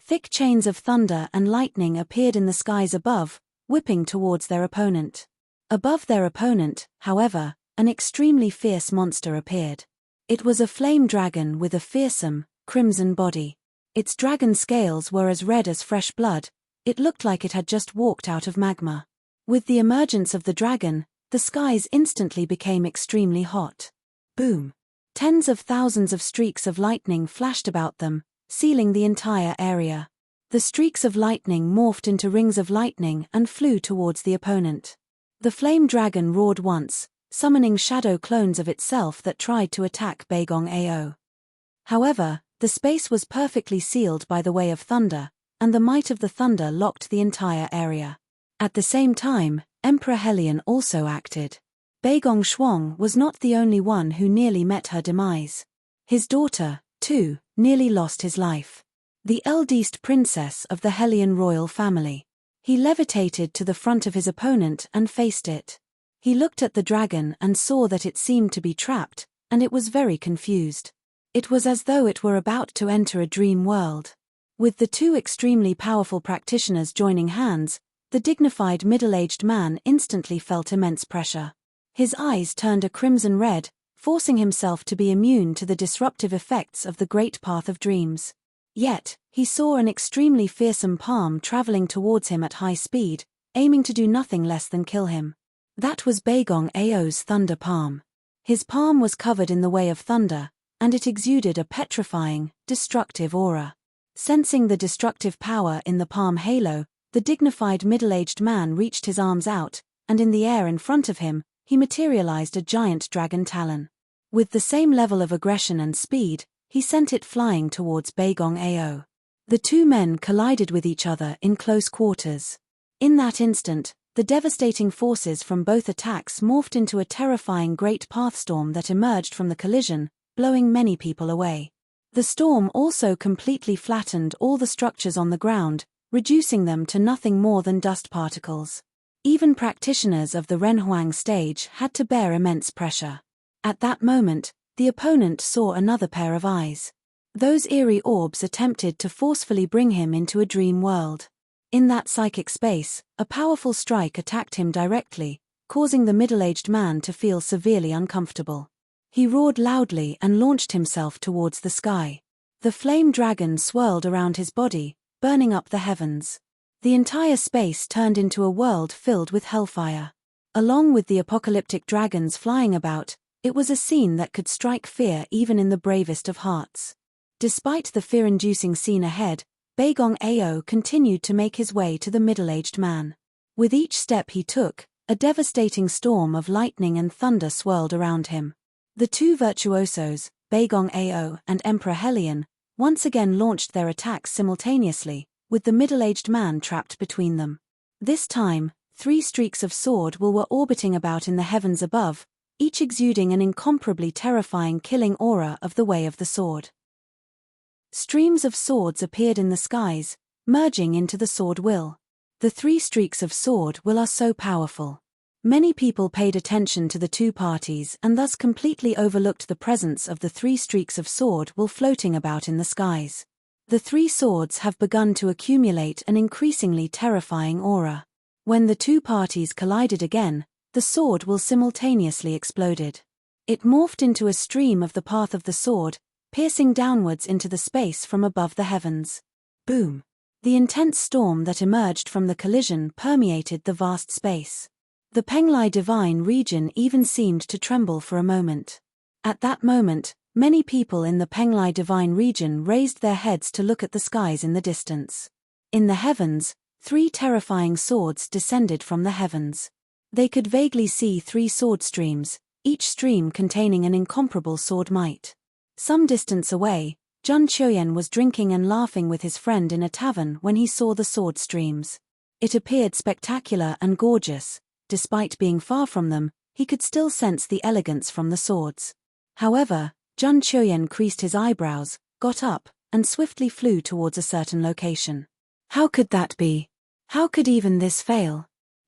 Thick chains of thunder and lightning appeared in the skies above, whipping towards their opponent. Above their opponent, however, an extremely fierce monster appeared. It was a flame dragon with a fearsome, crimson body. Its dragon scales were as red as fresh blood. It looked like it had just walked out of magma. With the emergence of the dragon, the skies instantly became extremely hot. Boom! Tens of thousands of streaks of lightning flashed about them, sealing the entire area. The streaks of lightning morphed into rings of lightning and flew towards the opponent. The flame dragon roared once, summoning shadow clones of itself that tried to attack Baegong Ao. However, the space was perfectly sealed by the way of thunder, and the might of the thunder locked the entire area. At the same time, Emperor Helion also acted. Baegong Shuang was not the only one who nearly met her demise. His daughter, too, nearly lost his life. The eldest princess of the Helion royal family. He levitated to the front of his opponent and faced it. He looked at the dragon and saw that it seemed to be trapped, and it was very confused. It was as though it were about to enter a dream world. With the two extremely powerful practitioners joining hands, the dignified middle-aged man instantly felt immense pressure. His eyes turned a crimson red, forcing himself to be immune to the disruptive effects of the great path of dreams. Yet, he saw an extremely fearsome palm traveling towards him at high speed, aiming to do nothing less than kill him. That was Baegong Ao's thunder palm. His palm was covered in the way of thunder, and it exuded a petrifying, destructive aura. Sensing the destructive power in the palm halo, the dignified middle-aged man reached his arms out, and in the air in front of him, he materialized a giant dragon talon. With the same level of aggression and speed, he sent it flying towards Baegong Ao. The two men collided with each other in close quarters. In that instant, the devastating forces from both attacks morphed into a terrifying great pathstorm that emerged from the collision, blowing many people away. The storm also completely flattened all the structures on the ground, reducing them to nothing more than dust particles. Even practitioners of the Renhuang stage had to bear immense pressure. At that moment, the opponent saw another pair of eyes. Those eerie orbs attempted to forcefully bring him into a dream world. In that psychic space, a powerful strike attacked him directly, causing the middle-aged man to feel severely uncomfortable. He roared loudly and launched himself towards the sky. The flame dragon swirled around his body, burning up the heavens. The entire space turned into a world filled with hellfire. Along with the apocalyptic dragons flying about, it was a scene that could strike fear even in the bravest of hearts. Despite the fear-inducing scene ahead, Baegong Ao continued to make his way to the middle-aged man. With each step he took, a devastating storm of lightning and thunder swirled around him. The two virtuosos, Baegong Ao and Emperor Helion, once again launched their attacks simultaneously, with the middle-aged man trapped between them. This time, 3 streaks of sword were orbiting about in the heavens above, each exuding an incomparably terrifying killing aura of the way of the sword. Streams of swords appeared in the skies, merging into the sword will. The 3 streaks of sword will are so powerful. Many people paid attention to the two parties and thus completely overlooked the presence of the 3 streaks of sword will floating about in the skies. The 3 swords have begun to accumulate an increasingly terrifying aura. When the two parties collided again, the sword will simultaneously exploded. It morphed into a stream of the path of the sword, piercing downwards into the space from above the heavens. Boom! The intense storm that emerged from the collision permeated the vast space. The Penglai Divine Region even seemed to tremble for a moment. At that moment, many people in the Penglai Divine Region raised their heads to look at the skies in the distance. In the heavens, 3 terrifying swords descended from the heavens. They could vaguely see 3 sword streams, each stream containing an incomparable sword might. Some distance away, Jun Chuyen was drinking and laughing with his friend in a tavern when he saw the sword streams. It appeared spectacular and gorgeous. Despite being far from them, he could still sense the elegance from the swords. However, Jun Chuyen creased his eyebrows, got up, and swiftly flew towards a certain location. How could that be? How could even this fail?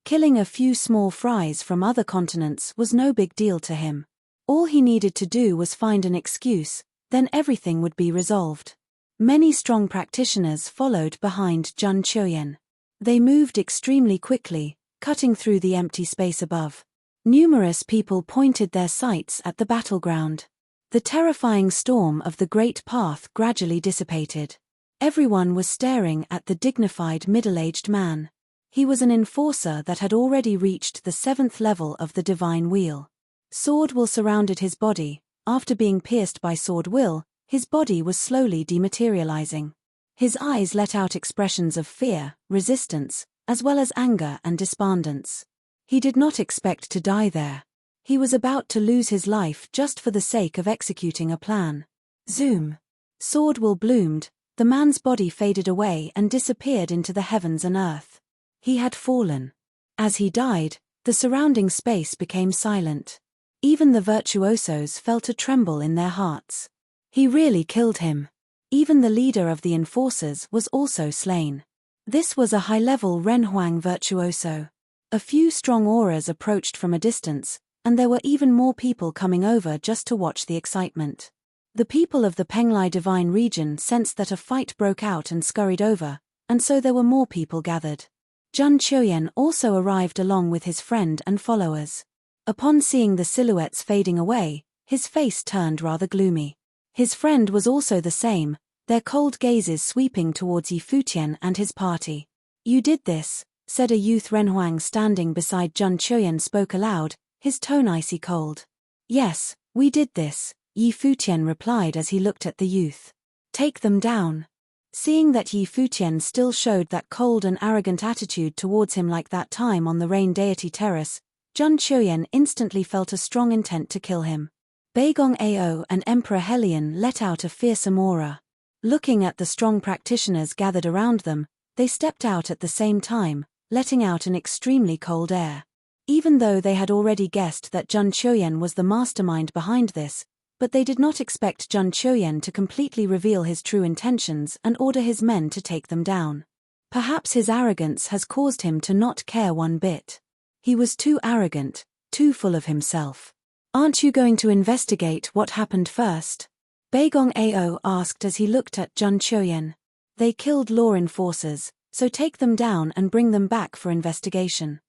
Killing a few small fries from other continents was no big deal to him. All he needed to do was find an excuse, then everything would be resolved. Many strong practitioners followed behind Jun Chuyen. They moved extremely quickly, cutting through the empty space above. Numerous people pointed their sights at the battleground. The terrifying storm of the Great Path gradually dissipated. Everyone was staring at the dignified middle-aged man. He was an enforcer that had already reached the 7th level of the Divine Wheel. Sword will surrounded his body. After being pierced by sword will, his body was slowly dematerializing. His eyes let out expressions of fear, resistance, as well as anger and despondence. He did not expect to die there. He was about to lose his life just for the sake of executing a plan. Zoom. Sword will bloomed, the man's body faded away and disappeared into the heavens and earth. He had fallen. As he died, the surrounding space became silent. Even the virtuosos felt a tremble in their hearts. He really killed him. Even the leader of the enforcers was also slain. This was a high-level Renhuang virtuoso. A few strong auras approached from a distance, and there were even more people coming over just to watch the excitement. The people of the Penglai Divine region sensed that a fight broke out and scurried over, and so there were more people gathered. Jun Chuyen also arrived along with his friend and followers. Upon seeing the silhouettes fading away, his face turned rather gloomy. His friend was also the same, their cold gazes sweeping towards Futian and his party. "You did this," said a youth. Renhuang standing beside Jun Chuyen spoke aloud, his tone icy cold. "Yes, we did this," Futian replied as he looked at the youth. "Take them down." Seeing that Futian still showed that cold and arrogant attitude towards him like that time on the Rain Deity Terrace, Jun Chuyen instantly felt a strong intent to kill him. Beigong Ao and Emperor Helion let out a fearsome aura. Looking at the strong practitioners gathered around them, they stepped out at the same time, letting out an extremely cold air. Even though they had already guessed that Jun Chuyen was the mastermind behind this, but they did not expect Jun Chuyen to completely reveal his true intentions and order his men to take them down. Perhaps his arrogance has caused him to not care one bit. He was too arrogant, too full of himself. "Aren't you going to investigate what happened first?" Beigong Ao asked as he looked at Jun Chuyen. "They killed law enforcers, so take them down and bring them back for investigation.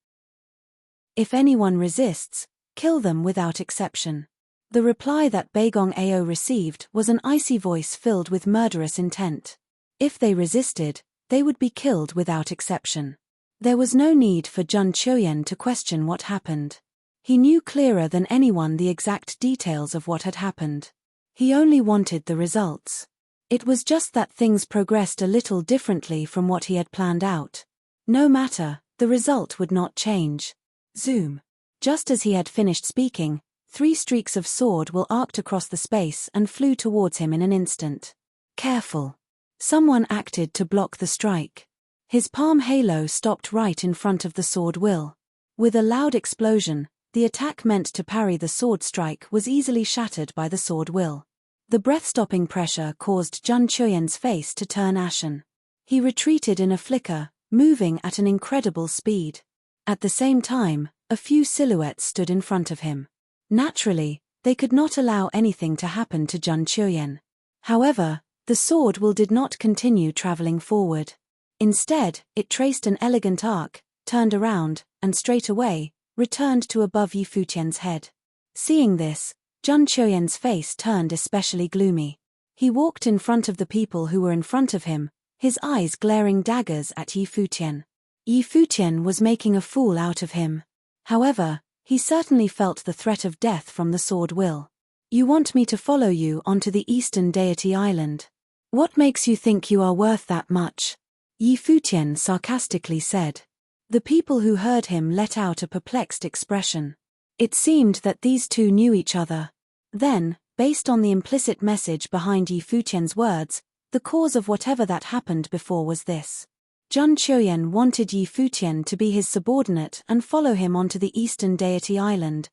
If anyone resists, kill them without exception." The reply that Beigong Ao received was an icy voice filled with murderous intent. If they resisted, they would be killed without exception. There was no need for Jun Chuyen to question what happened. He knew clearer than anyone the exact details of what had happened. He only wanted the results. It was just that things progressed a little differently from what he had planned out. No matter, the result would not change. Zoom. Just as he had finished speaking, 3 streaks of sword will arced across the space and flew towards him in an instant. Careful. Someone acted to block the strike. His palm halo stopped right in front of the sword will. With a loud explosion, the attack meant to parry the sword strike was easily shattered by the sword will. The breath-stopping pressure caused Jun Chuyen's face to turn ashen. He retreated in a flicker, moving at an incredible speed. At the same time, a few silhouettes stood in front of him. Naturally, they could not allow anything to happen to Jun Chuyen. However, the sword will did not continue traveling forward. Instead, it traced an elegant arc, turned around, and straight away, returned to above Futian's head. Seeing this, Jun Chuyen's face turned especially gloomy. He walked in front of the people who were in front of him, his eyes glaring daggers at Futian. Futian was making a fool out of him. However, he certainly felt the threat of death from the sword will. "You want me to follow you onto the Eastern Deity Island? What makes you think you are worth that much?" Futian sarcastically said. The people who heard him let out a perplexed expression. It seemed that these two knew each other. Then, based on the implicit message behind Futian's words, the cause of whatever that happened before was this. Jun Chuyen wanted Futian to be his subordinate and follow him onto the Eastern Deity Island.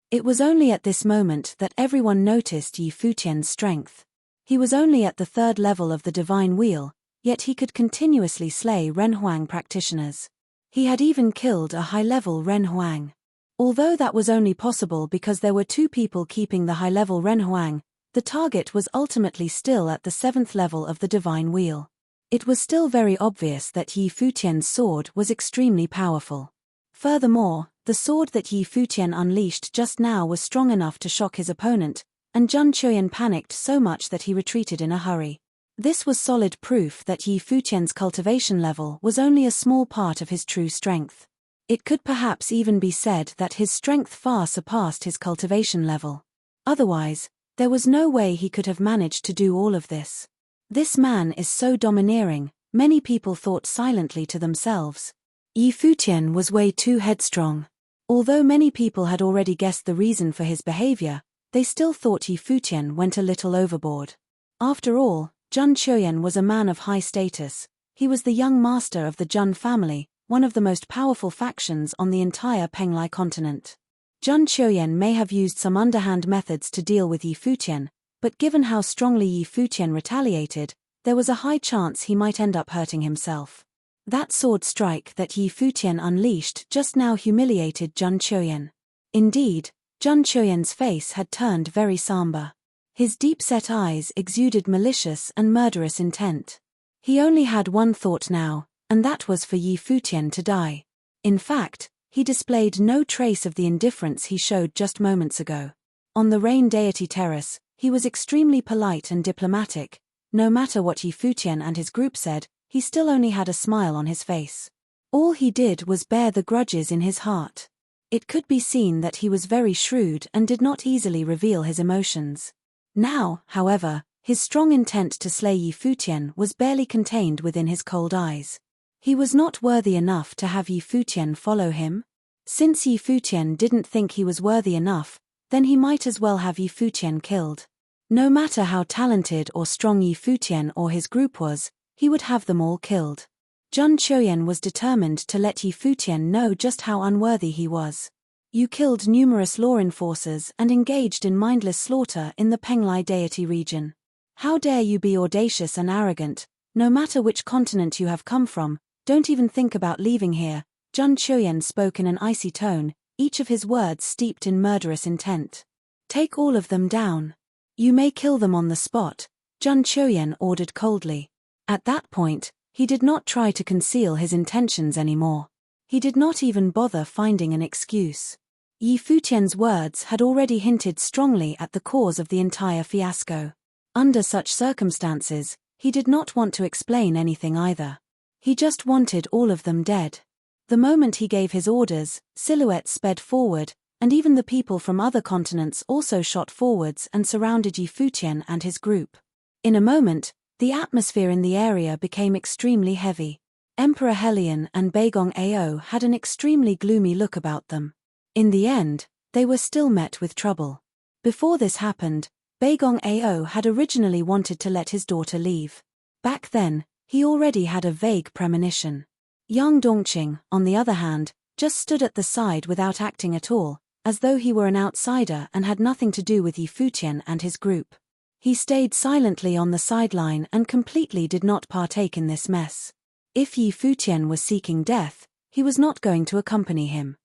It was only at this moment that everyone noticed Futian's strength. He was only at the 3rd level of the Divine Wheel, yet he could continuously slay Renhuang practitioners. He had even killed a high-level Ren Huang. Although that was only possible because there were 2 people keeping the high-level Ren Huang, the target was ultimately still at the 7th level of the divine wheel. It was still very obvious that Yi Futian's sword was extremely powerful. Furthermore, the sword that Yi Futian unleashed just now was strong enough to shock his opponent, and Zhang Chuyan panicked so much that he retreated in a hurry. This was solid proof that Yi Futian's cultivation level was only a small part of his true strength. It could perhaps even be said that his strength far surpassed his cultivation level. Otherwise, there was no way he could have managed to do all of this. This man is so domineering, many people thought silently to themselves. Yi Futian was way too headstrong. Although many people had already guessed the reason for his behavior, they still thought Yi Futian went a little overboard. After all, Zhang Chuyan was a man of high status. He was the young master of the Zhang family, one of the most powerful factions on the entire Penglai continent. Zhang Chuyan may have used some underhand methods to deal with Yi Futian, but given how strongly Yi Futian retaliated, there was a high chance he might end up hurting himself. That sword strike that Yi Futian unleashed just now humiliated Zhang Chuyan. Indeed, Zhang Chuyan's face had turned very somber. His deep-set eyes exuded malicious and murderous intent. He only had one thought now, and that was for Yi Futian to die. In fact, he displayed no trace of the indifference he showed just moments ago. On the Rain Deity Terrace, he was extremely polite and diplomatic. No matter what Yi Futian and his group said, he still only had a smile on his face. All he did was bear the grudges in his heart. It could be seen that he was very shrewd and did not easily reveal his emotions. Now, however, his strong intent to slay Yi Futian was barely contained within his cold eyes. He was not worthy enough to have Yi Futian follow him. Since Yi Futian didn't think he was worthy enough, then he might as well have Yi Futian killed. No matter how talented or strong Yi Futian or his group was, he would have them all killed. Zhang Chuyan was determined to let Yi Futian know just how unworthy he was. You killed numerous law enforcers and engaged in mindless slaughter in the Penglai deity region. How dare you be audacious and arrogant? No matter which continent you have come from, don't even think about leaving here. Zhang Chuyan spoke in an icy tone, each of his words steeped in murderous intent. Take all of them down. You may kill them on the spot, Zhang Chuyan ordered coldly. At that point, he did not try to conceal his intentions anymore. He did not even bother finding an excuse. Yi Futian's words had already hinted strongly at the cause of the entire fiasco. Under such circumstances, he did not want to explain anything either. He just wanted all of them dead. The moment he gave his orders, silhouettes sped forward, and even the people from other continents also shot forwards and surrounded Yi Futian and his group. In a moment, the atmosphere in the area became extremely heavy. Emperor Helion and Beigong Ao had an extremely gloomy look about them. In the end, they were still met with trouble. Before this happened, Beigong Ao had originally wanted to let his daughter leave. Back then, he already had a vague premonition. Yang Dongqing, on the other hand, just stood at the side without acting at all, as though he were an outsider and had nothing to do with Yi Futian and his group. He stayed silently on the sideline and completely did not partake in this mess. If Yi Futian was seeking death, he was not going to accompany him.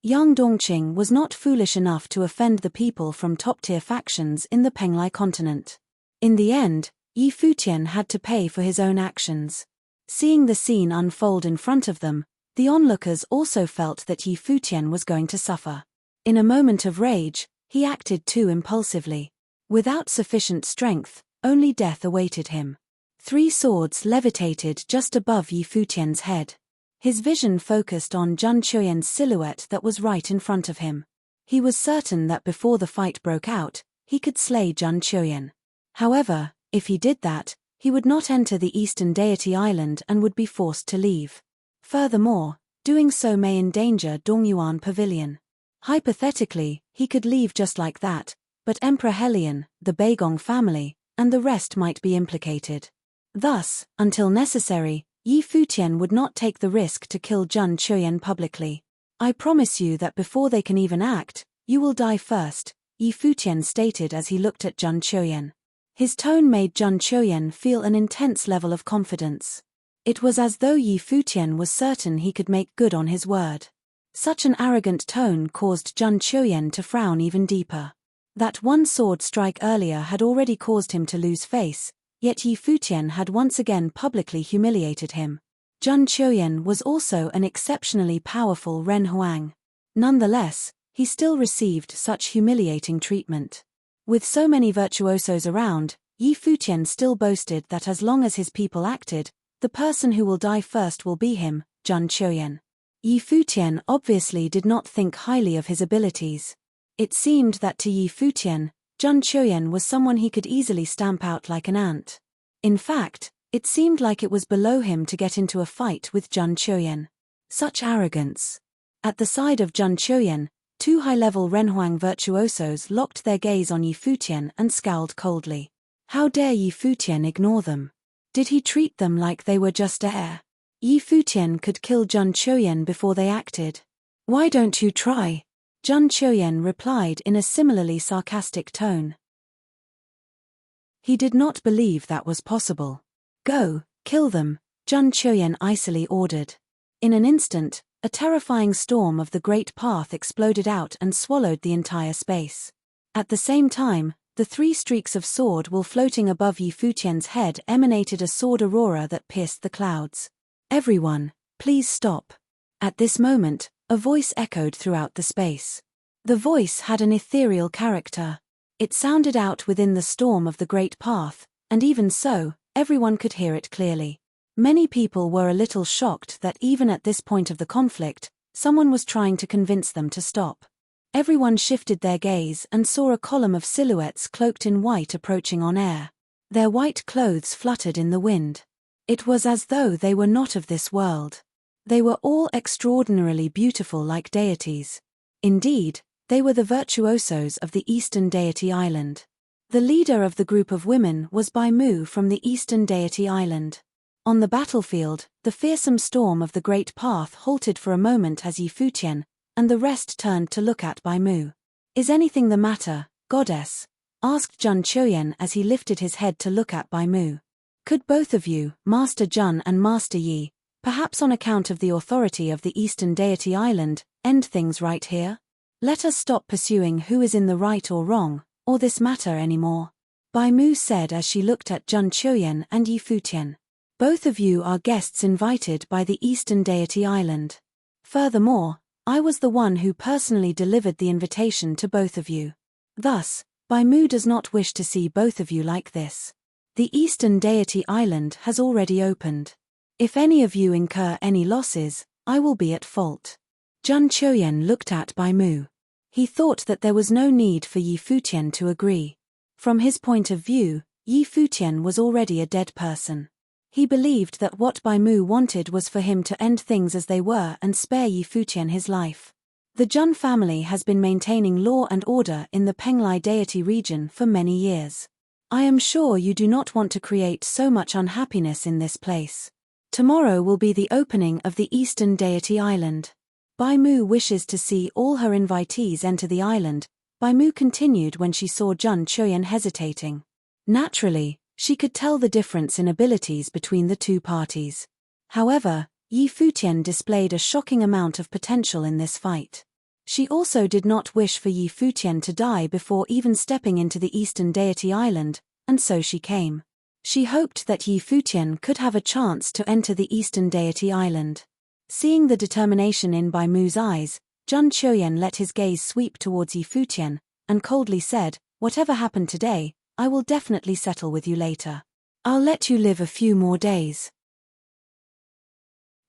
Yang Dongqing was not foolish enough to offend the people from top-tier factions in the Penglai continent. In the end, Yi Futian had to pay for his own actions. Seeing the scene unfold in front of them, the onlookers also felt that Yi Futian was going to suffer. In a moment of rage, he acted too impulsively. Without sufficient strength, only death awaited him. 3 swords levitated just above Yi Futian's head. His vision focused on Zhang Chuyan's silhouette that was right in front of him. He was certain that before the fight broke out, he could slay Zhang Chuyan. However, if he did that, he would not enter the Eastern Deity Island and would be forced to leave. Furthermore, doing so may endanger Dongyuan Pavilion. Hypothetically, he could leave just like that, but Emperor Helion, the Beigong family, and the rest might be implicated. Thus, until necessary, Yi Futian would not take the risk to kill Zhang Chuyan publicly. I promise you that before they can even act, you will die first, Yi Futian stated as he looked at Zhang Chuyan. His tone made Zhang Chuyan feel an intense level of confidence. It was as though Yi Futian was certain he could make good on his word. Such an arrogant tone caused Zhang Qiuyan to frown even deeper. That one sword strike earlier had already caused him to lose face, yet Yi Futian had once again publicly humiliated him. Zhang Qiuyan was also an exceptionally powerful Ren Huang. Nonetheless, he still received such humiliating treatment. With so many virtuosos around, Yi Futian still boasted that as long as his people acted, the person who will die first will be him, Zhang Qiuyan. Yi Futian obviously did not think highly of his abilities. It seemed that to Yi Futian, Zhang Qiuyan was someone he could easily stamp out like an ant. In fact, it seemed like it was below him to get into a fight with Zhang Qiuyan. Such arrogance. At the side of Zhang Qiuyan, two high-level Renhuang virtuosos locked their gaze on Yi Futian and scowled coldly. How dare Yi Futian ignore them? Did he treat them like they were just air? Yi Futian could kill Zhang Qiuyan before they acted. Why don't you try? Zhang Qiuyan replied in a similarly sarcastic tone. He did not believe that was possible. Go, kill them, Zhang Qiuyan icily ordered. In an instant, a terrifying storm of the great path exploded out and swallowed the entire space. At the same time, the three streaks of sword wool floating above Yi Futian's head emanated a sword aurora that pierced the clouds. Everyone, please stop. At this moment, a voice echoed throughout the space. The voice had an ethereal character. It sounded out within the storm of the great path, and even so, everyone could hear it clearly. Many people were a little shocked that even at this point of the conflict, someone was trying to convince them to stop. Everyone shifted their gaze and saw a column of silhouettes cloaked in white approaching on air. Their white clothes fluttered in the wind. It was as though they were not of this world. They were all extraordinarily beautiful like deities. Indeed, they were the virtuosos of the Eastern Deity Island. The leader of the group of women was Bai Mu from the Eastern Deity Island. On the battlefield, the fearsome storm of the Great Path halted for a moment as Yi Futian and the rest turned to look at Bai Mu. Is anything the matter, goddess? Asked Zhang Qiuyan as he lifted his head to look at Bai Mu. Could both of you, Master Zhang and Master Yi, perhaps on account of the authority of the Eastern Deity Island, end things right here? Let us stop pursuing who is in the right or wrong, or this matter anymore. Bai Mu said as she looked at Zhang Qiuyan and Yi Futian. Both of you are guests invited by the Eastern Deity Island. Furthermore, I was the one who personally delivered the invitation to both of you. Thus, Bai Mu does not wish to see both of you like this. The Eastern Deity Island has already opened. If any of you incur any losses, I will be at fault. Zhang Qiuyan looked at Bai Mu. He thought that there was no need for Yi Futian to agree. From his point of view, Yi Futian was already a dead person. He believed that what Bai Mu wanted was for him to end things as they were and spare Yi Futian his life. The Zhang family has been maintaining law and order in the Penglai deity region for many years. I am sure you do not want to create so much unhappiness in this place. Tomorrow will be the opening of the Eastern Deity Island. Bai Mu wishes to see all her invitees enter the island, Bai Mu continued when she saw Zhang Qiuyan hesitating. Naturally, she could tell the difference in abilities between the two parties. However, Yi Futian displayed a shocking amount of potential in this fight. She also did not wish for Yi Futian to die before even stepping into the Eastern Deity Island, and so she came. She hoped that Yi Futian could have a chance to enter the Eastern Deity Island. Seeing the determination in Bai Mu's eyes, Zhang Qiuyan let his gaze sweep towards Yi Futian, and coldly said, "Whatever happened today, I will definitely settle with you later. I'll let you live a few more days."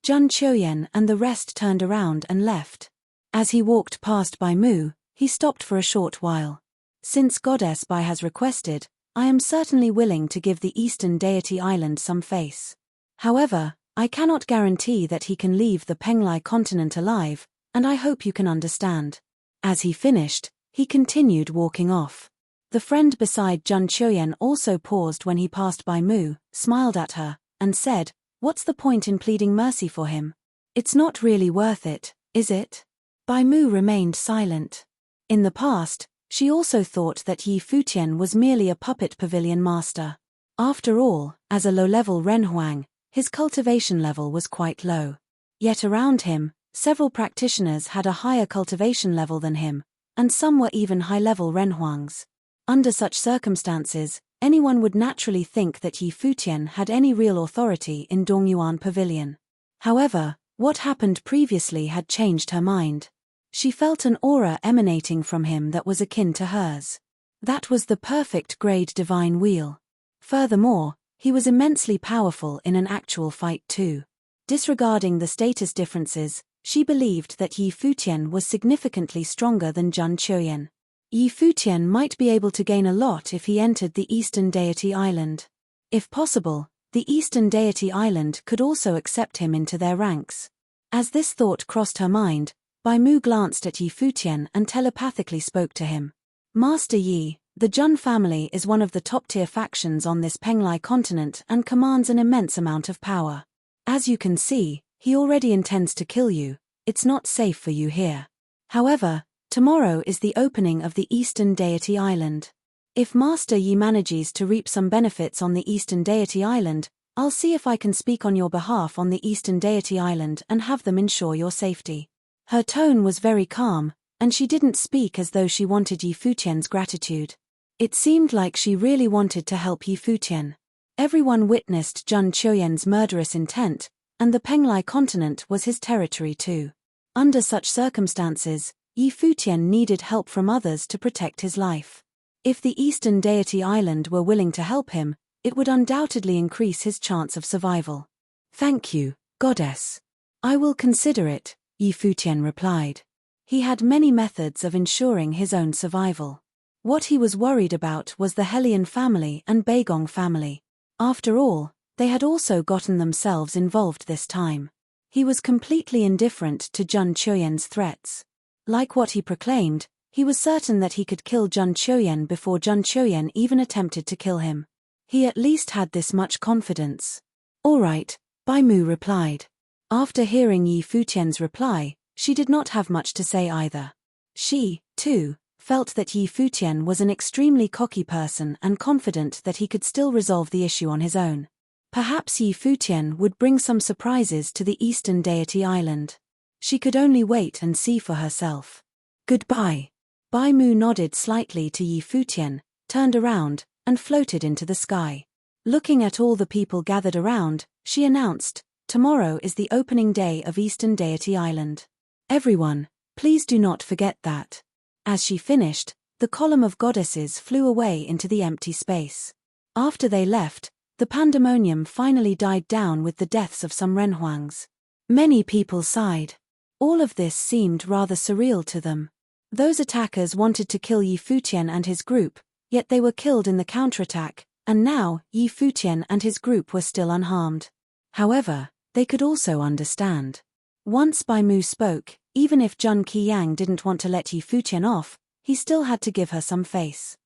Zhang Qiuyan and the rest turned around and left. As he walked past Bai Mu, he stopped for a short while. Since Goddess Bai has requested, I am certainly willing to give the Eastern Deity Island some face. However, I cannot guarantee that he can leave the Penglai continent alive, and I hope you can understand. As he finished, he continued walking off. The friend beside Zhang Qiuyan also paused when he passed Bai Mu, smiled at her, and said, "What's the point in pleading mercy for him? It's not really worth it, is it?" Bai Mu remained silent. In the past, she also thought that Yi Futian was merely a puppet pavilion master. After all, as a low-level Renhuang, his cultivation level was quite low. Yet around him, several practitioners had a higher cultivation level than him, and some were even high-level renhuangs. Under such circumstances, anyone would naturally think that Yi Futian had any real authority in Dongyuan Pavilion. However, what happened previously had changed her mind. She felt an aura emanating from him that was akin to hers. That was the perfect grade divine wheel. Furthermore, he was immensely powerful in an actual fight too. Disregarding the status differences, she believed that Yi Futian was significantly stronger than Zhun Chuyan. Yi Futian might be able to gain a lot if he entered the Eastern Deity Island. If possible, the Eastern Deity Island could also accept him into their ranks. As this thought crossed her mind, Bai Mu glanced at Yi Futian and telepathically spoke to him. Master Yi, the Zhun family is one of the top-tier factions on this Penglai continent and commands an immense amount of power. As you can see, he already intends to kill you. It's not safe for you here. However, tomorrow is the opening of the Eastern Deity Island. If Master Yi manages to reap some benefits on the Eastern Deity Island, I'll see if I can speak on your behalf on the Eastern Deity Island and have them ensure your safety. Her tone was very calm, and she didn't speak as though she wanted Yi Futian's gratitude. It seemed like she really wanted to help Yi Futian. Everyone witnessed Zhun Chuyan's murderous intent, and the Penglai continent was his territory too. Under such circumstances, Yi Futian needed help from others to protect his life. If the Eastern Deity Island were willing to help him, it would undoubtedly increase his chance of survival. Thank you, Goddess. I will consider it, Yi Futian replied. He had many methods of ensuring his own survival. What he was worried about was the Helian family and Beigong family. After all, they had also gotten themselves involved this time. He was completely indifferent to Zhun Chuyan's threats. Like what he proclaimed, he was certain that he could kill Zhun Chuyan before Zhun Chuyan even attempted to kill him. He at least had this much confidence. All right, Bai Mu replied. After hearing Yi Futian's reply, she did not have much to say either. She, too, felt that Yi Futian was an extremely cocky person and confident that he could still resolve the issue on his own. Perhaps Yi Futian would bring some surprises to the Eastern Deity Island. She could only wait and see for herself. Goodbye. Bai Mu nodded slightly to Yi Futian, turned around, and floated into the sky. Looking at all the people gathered around, she announced, "Tomorrow is the opening day of Eastern Deity Island. Everyone, please do not forget that." As she finished, the column of goddesses flew away into the empty space. After they left, the pandemonium finally died down with the deaths of some renhuangs. Many people sighed. All of this seemed rather surreal to them. Those attackers wanted to kill Yi Futian and his group, yet they were killed in the counterattack, and now Yi Futian and his group were still unharmed. However, they could also understand. Once Bai Mu spoke, even if Zhun Qiyang didn't want to let Yi Futian off, he still had to give her some face.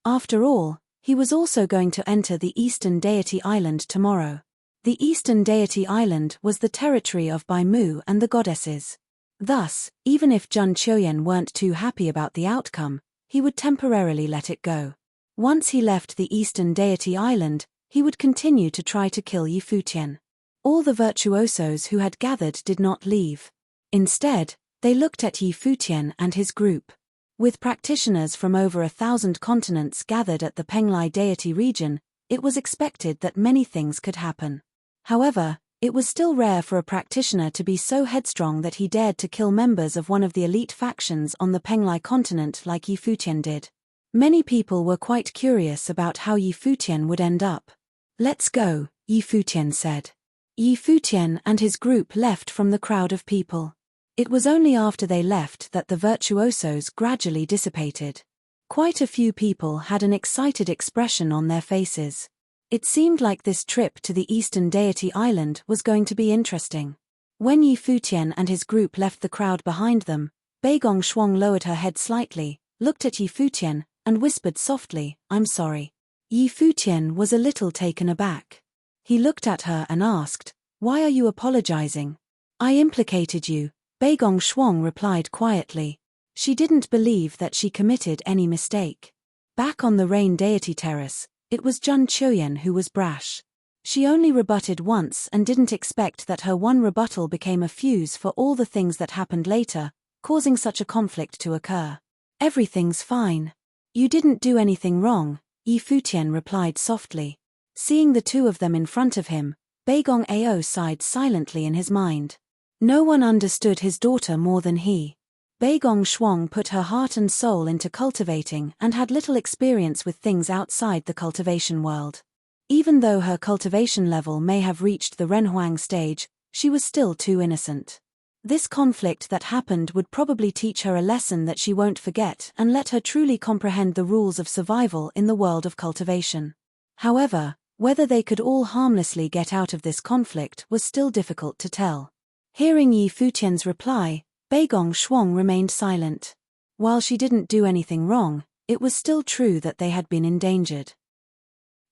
After all, he was also going to enter the Eastern Deity Island tomorrow. The Eastern Deity Island was the territory of Bai Mu and the goddesses. Thus, even if Zhun Chuyan weren't too happy about the outcome, he would temporarily let it go. Once he left the Eastern Deity Island, he would continue to try to kill Yi Futian. All the virtuosos who had gathered did not leave. Instead, they looked at Yi Futian and his group. With practitioners from over 1,000 continents gathered at the Penglai deity region, it was expected that many things could happen. However, it was still rare for a practitioner to be so headstrong that he dared to kill members of one of the elite factions on the Penglai continent like Yi Futian did. Many people were quite curious about how Yi Futian would end up. "Let's go," Yi Futian said. Yi Futian and his group left from the crowd of people. It was only after they left that the virtuosos gradually dissipated. Quite a few people had an excited expression on their faces. It seemed like this trip to the Eastern Deity Island was going to be interesting. When Yi Futian and his group left the crowd behind them, Beigong Shuang lowered her head slightly, looked at Yi Futian, and whispered softly, "I'm sorry." Yi Futian was a little taken aback. He looked at her and asked, "Why are you apologizing?" "I implicated you," Beigong Shuang replied quietly. She didn't believe that she committed any mistake. Back on the Rain Deity Terrace, it was Zhun Chuyan who was brash. She only rebutted once and didn't expect that her one rebuttal became a fuse for all the things that happened later, causing such a conflict to occur. Everything's fine. You didn't do anything wrong, Futian replied softly. Seeing the two of them in front of him, Beigong Ao sighed silently in his mind. No one understood his daughter more than he. Beigong Shuang put her heart and soul into cultivating and had little experience with things outside the cultivation world. Even though her cultivation level may have reached the Renhuang stage, she was still too innocent. This conflict that happened would probably teach her a lesson that she won't forget and let her truly comprehend the rules of survival in the world of cultivation. However, whether they could all harmlessly get out of this conflict was still difficult to tell. Hearing Futian's reply, Beigong Shuang remained silent. While she didn't do anything wrong, it was still true that they had been endangered.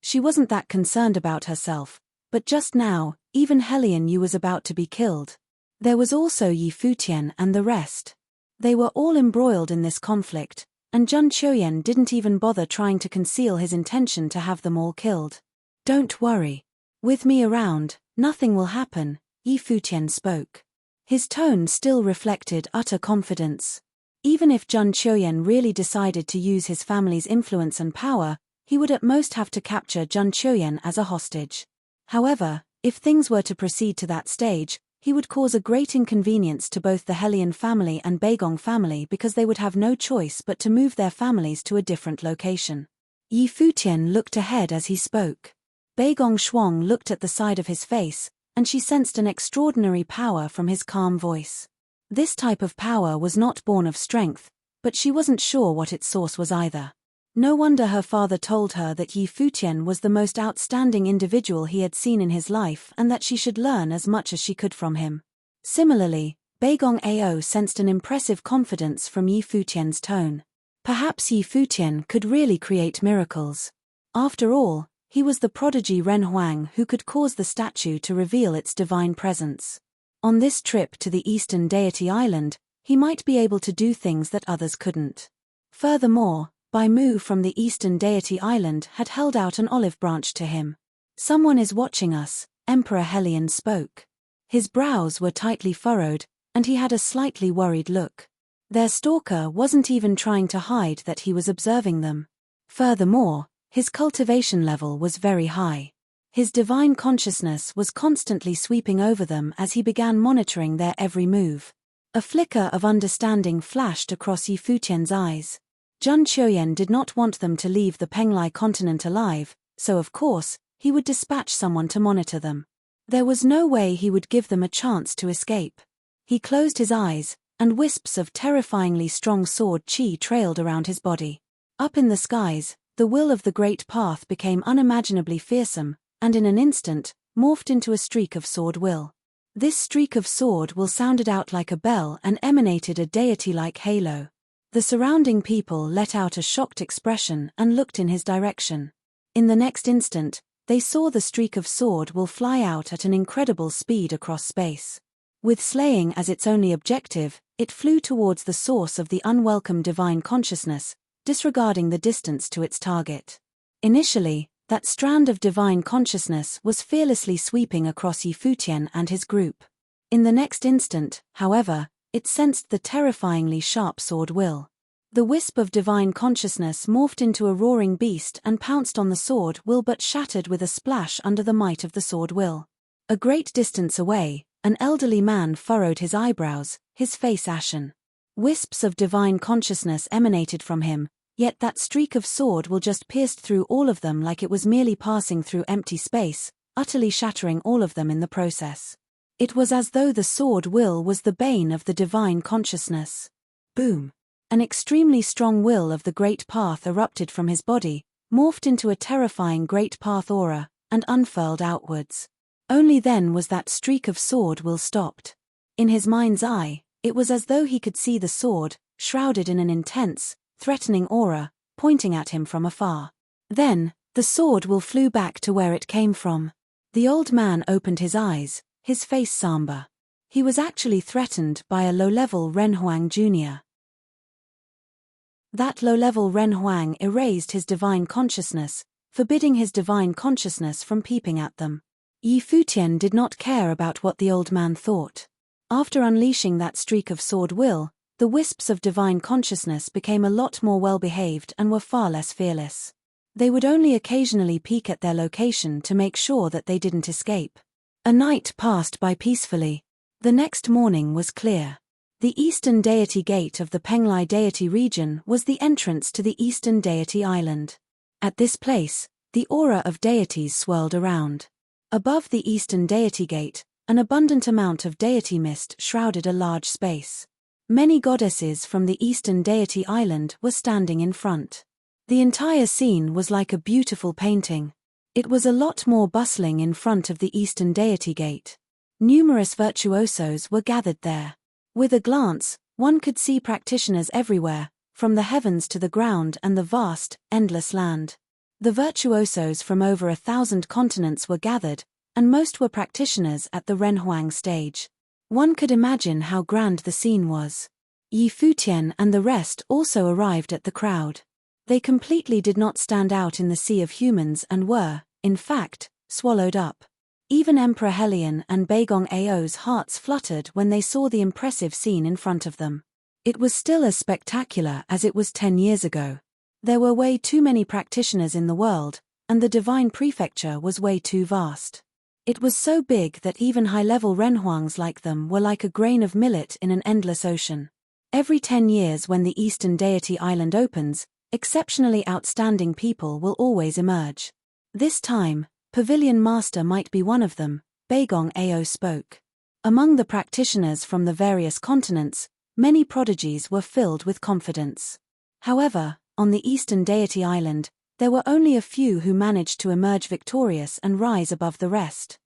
She wasn't that concerned about herself, but just now, even Helian Yu was about to be killed. There was also Futian and the rest. They were all embroiled in this conflict, and Zhun Qiuyan didn't even bother trying to conceal his intention to have them all killed. Don't worry. With me around, nothing will happen, Futian spoke. His tone still reflected utter confidence. Even if Zhun Qiuyan really decided to use his family's influence and power, he would at most have to capture Zhun Qiuyan as a hostage. However, if things were to proceed to that stage, he would cause a great inconvenience to both the Helian family and Beigong family because they would have no choice but to move their families to a different location. Futian looked ahead as he spoke. Beigong Shuang looked at the side of his face, and she sensed an extraordinary power from his calm voice. This type of power was not born of strength, but she wasn't sure what its source was either. No wonder her father told her that Futian was the most outstanding individual he had seen in his life and that she should learn as much as she could from him. Similarly, Beigong Ao sensed an impressive confidence from Futian's tone. Perhaps Futian could really create miracles. After all, he was the prodigy Renhuang who could cause the statue to reveal its divine presence. On this trip to the Eastern Deity Island, he might be able to do things that others couldn't. Furthermore, Bai Mu from the Eastern Deity Island had held out an olive branch to him. Someone is watching us, Emperor Helian spoke. His brows were tightly furrowed, and he had a slightly worried look. Their stalker wasn't even trying to hide that he was observing them. Furthermore, his cultivation level was very high. His divine consciousness was constantly sweeping over them as he began monitoring their every move. A flicker of understanding flashed across Futian's eyes. Zhun Qiuyan did not want them to leave the Penglai continent alive, so of course, he would dispatch someone to monitor them. There was no way he would give them a chance to escape. He closed his eyes, and wisps of terrifyingly strong sword chi trailed around his body. Up in the skies, the will of the Great Path became unimaginably fearsome, and in an instant, morphed into a streak of sword will. This streak of sword will sounded out like a bell and emanated a deity-like halo. The surrounding people let out a shocked expression and looked in his direction. In the next instant, they saw the streak of sword will fly out at an incredible speed across space. With slaying as its only objective, it flew towards the source of the unwelcome divine consciousness, disregarding the distance to its target. Initially, that strand of divine consciousness was fearlessly sweeping across Futian and his group. In the next instant, however, it sensed the terrifyingly sharp sword will. The wisp of divine consciousness morphed into a roaring beast and pounced on the sword will but shattered with a splash under the might of the sword will. A great distance away, an elderly man furrowed his eyebrows, his face ashen. Wisps of divine consciousness emanated from him, yet that streak of sword will just pierced through all of them like it was merely passing through empty space, utterly shattering all of them in the process. It was as though the sword will was the bane of the divine consciousness. Boom! An extremely strong will of the Great Path erupted from his body, morphed into a terrifying Great Path aura, and unfurled outwards. Only then was that streak of sword will stopped. In his mind's eye, it was as though he could see the sword, shrouded in an intense, threatening aura, pointing at him from afar. Then, the sword will flew back to where it came from. The old man opened his eyes, his face somber. He was actually threatened by a low-level Renhuang Jr. That low-level Renhuang erased his divine consciousness, forbidding his divine consciousness from peeping at them. Futian did not care about what the old man thought. After unleashing that streak of sword will, the wisps of divine consciousness became a lot more well-behaved and were far less fearless. They would only occasionally peek at their location to make sure that they didn't escape. A night passed by peacefully. The next morning was clear. The eastern deity gate of the Penglai deity region was the entrance to the eastern deity island. At this place, the aura of deities swirled around. Above the eastern deity gate, an abundant amount of deity mist shrouded a large space. Many goddesses from the eastern deity island were standing in front. The entire scene was like a beautiful painting. It was a lot more bustling in front of the eastern deity gate. Numerous virtuosos were gathered there. With a glance, one could see practitioners everywhere, from the heavens to the ground and the vast, endless land. The virtuosos from over 1,000 continents were gathered, and most were practitioners at the Renhuang stage. One could imagine how grand the scene was. Futian and the rest also arrived at the crowd. They completely did not stand out in the sea of humans and were, in fact, swallowed up. Even Emperor Helion and Beigong Ao's hearts fluttered when they saw the impressive scene in front of them. It was still as spectacular as it was 10 years ago. There were way too many practitioners in the world, and the divine prefecture was way too vast. It was so big that even high-level Renhuangs like them were like a grain of millet in an endless ocean. Every 10 years when the Eastern Deity Island opens, exceptionally outstanding people will always emerge. This time, Pavilion Master might be one of them, Beigong Ao spoke. Among the practitioners from the various continents, many prodigies were filled with confidence. However, on the Eastern Deity Island, there were only a few who managed to emerge victorious and rise above the rest.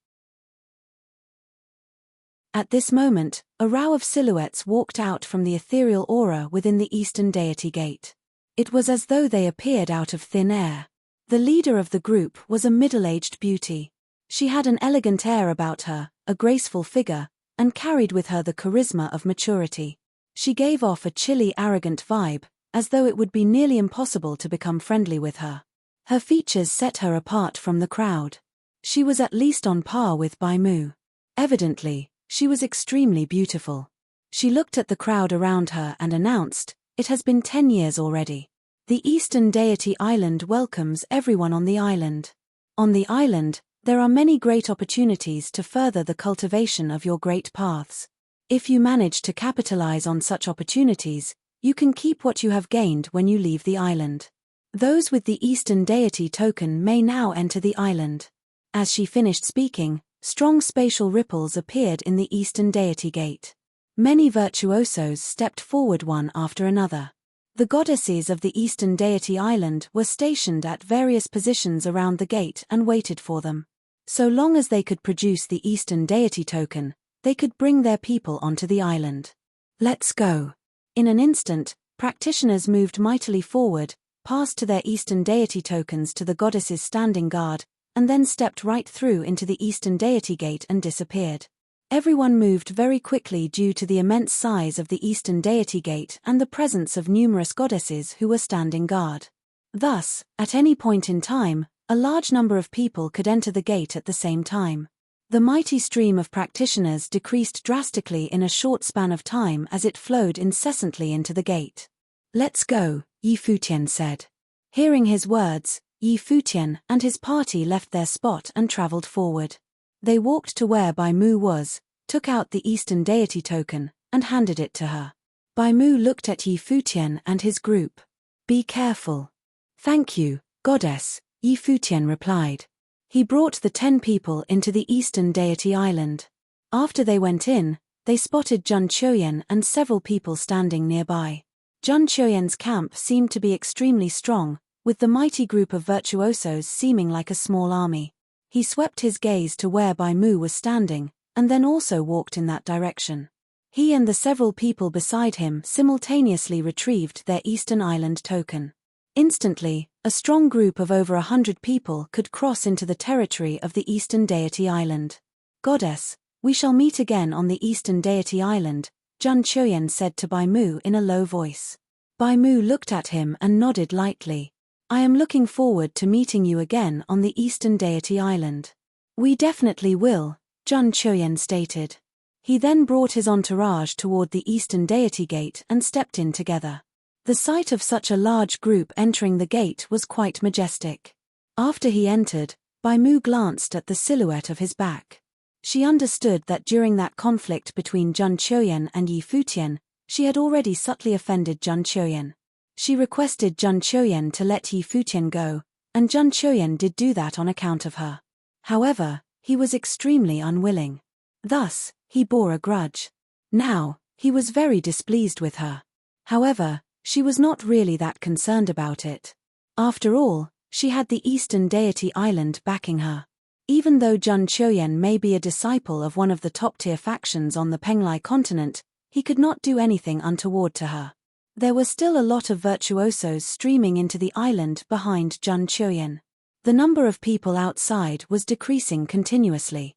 At this moment, a row of silhouettes walked out from the ethereal aura within the Eastern Deity Gate. It was as though they appeared out of thin air. The leader of the group was a middle-aged beauty. She had an elegant air about her, a graceful figure, and carried with her the charisma of maturity. She gave off a chilly, arrogant vibe, as though it would be nearly impossible to become friendly with her. Her features set her apart from the crowd. She was at least on par with Bai Mu. Evidently, she was extremely beautiful. She looked at the crowd around her and announced, "It has been 10 years already. The Eastern Deity Island welcomes everyone on the island. On the island, there are many great opportunities to further the cultivation of your great paths. If you manage to capitalize on such opportunities, you can keep what you have gained when you leave the island. Those with the Eastern Deity token may now enter the island." As she finished speaking, strong spatial ripples appeared in the Eastern Deity Gate. Many virtuosos stepped forward one after another. The goddesses of the Eastern Deity Island were stationed at various positions around the gate and waited for them. So long as they could produce the Eastern Deity token, they could bring their people onto the island. "Let's go." In an instant, practitioners moved mightily forward, passed to their Eastern Deity tokens to the goddesses standing guard, and then stepped right through into the Eastern Deity Gate and disappeared. Everyone moved very quickly due to the immense size of the Eastern Deity Gate and the presence of numerous goddesses who were standing guard. Thus, at any point in time, a large number of people could enter the gate at the same time. The mighty stream of practitioners decreased drastically in a short span of time as it flowed incessantly into the gate. "Let's go," Futian said. Hearing his words, Futian and his party left their spot and traveled forward. They walked to where Bai Mu was, took out the Eastern Deity token, and handed it to her. Bai Mu looked at Futian and his group. "Be careful." "Thank you, goddess," Futian replied. He brought the 10 people into the Eastern Deity Island. After they went in, they spotted Jun Choyan and several people standing nearby. Jun Choyan's camp seemed to be extremely strong, with the mighty group of virtuosos seeming like a small army. He swept his gaze to where Bai Mu was standing, and then also walked in that direction. He and the several people beside him simultaneously retrieved their Eastern Island token. Instantly, a strong group of over 100 people could cross into the territory of the Eastern Deity Island. "Goddess, we shall meet again on the Eastern Deity Island," Jun Choyan said to Bai Mu in a low voice. Bai Mu looked at him and nodded lightly. I am looking forward to meeting you again on the Eastern Deity Island. We definitely will, Jun Choyen stated. He then brought his entourage toward the Eastern Deity Gate and stepped in together. The sight of such a large group entering the gate was quite majestic. After he entered, Bai Mu glanced at the silhouette of his back. She understood that during that conflict between Jun Choyen and Yi Futian, she had already subtly offended Jun Choyen. She requested Jun Choyen to let Yi Futian go, and Jun Choyen did do that on account of her. However, he was extremely unwilling. Thus, he bore a grudge. Now, he was very displeased with her. However, she was not really that concerned about it. After all, she had the Eastern Deity Island backing her. Even though Jun Choyen may be a disciple of one of the top-tier factions on the Penglai continent, he could not do anything untoward to her. There were still a lot of virtuosos streaming into the island behind Jun Choyen. The number of people outside was decreasing continuously.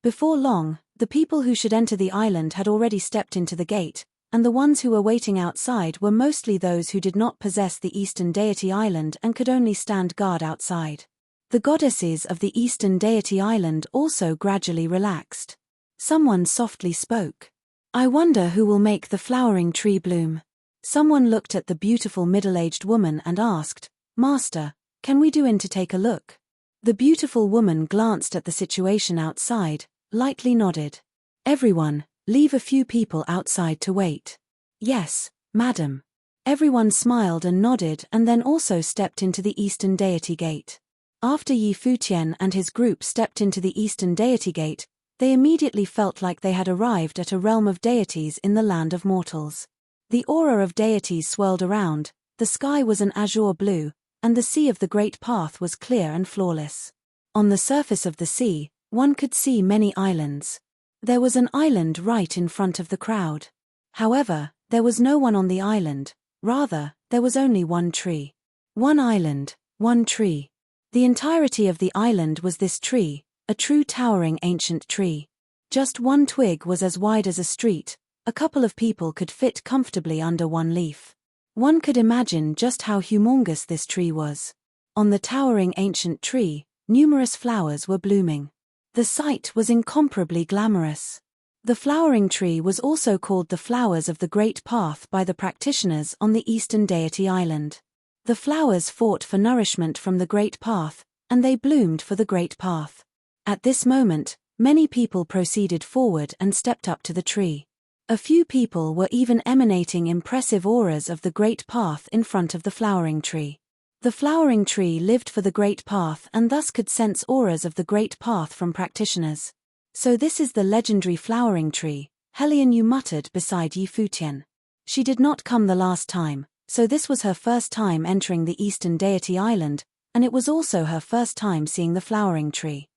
Before long, the people who should enter the island had already stepped into the gate, and the ones who were waiting outside were mostly those who did not possess the Eastern Deity Island and could only stand guard outside. The goddesses of the Eastern Deity Island also gradually relaxed. Someone softly spoke. I wonder who will make the flowering tree bloom. Someone looked at the beautiful middle-aged woman and asked, Master, can we do in to take a look? The beautiful woman glanced at the situation outside, lightly nodded. Everyone, leave a few people outside to wait. Yes, madam. Everyone smiled and nodded and then also stepped into the Eastern Deity Gate. After Yi Futian and his group stepped into the Eastern Deity Gate, they immediately felt like they had arrived at a realm of deities in the land of mortals. The aura of deities swirled around, the sky was an azure blue, and the sea of the Great Path was clear and flawless. On the surface of the sea, one could see many islands. There was an island right in front of the crowd. However, there was no one on the island, rather, there was only one tree. One island, one tree. The entirety of the island was this tree, a true towering ancient tree. Just one twig was as wide as a street, a couple of people could fit comfortably under one leaf. One could imagine just how humongous this tree was. On the towering ancient tree, numerous flowers were blooming. The sight was incomparably glamorous. The flowering tree was also called the flowers of the Great Path by the practitioners on the Eastern Deity Island. The flowers fought for nourishment from the Great Path, and they bloomed for the Great Path. At this moment, many people proceeded forward and stepped up to the tree. A few people were even emanating impressive auras of the Great Path in front of the flowering tree. The flowering tree lived for the Great Path and thus could sense auras of the Great Path from practitioners. So this is the legendary flowering tree, Helian Yu muttered beside Yi Futian. She did not come the last time, so this was her first time entering the Eastern Deity Island, and it was also her first time seeing the flowering tree.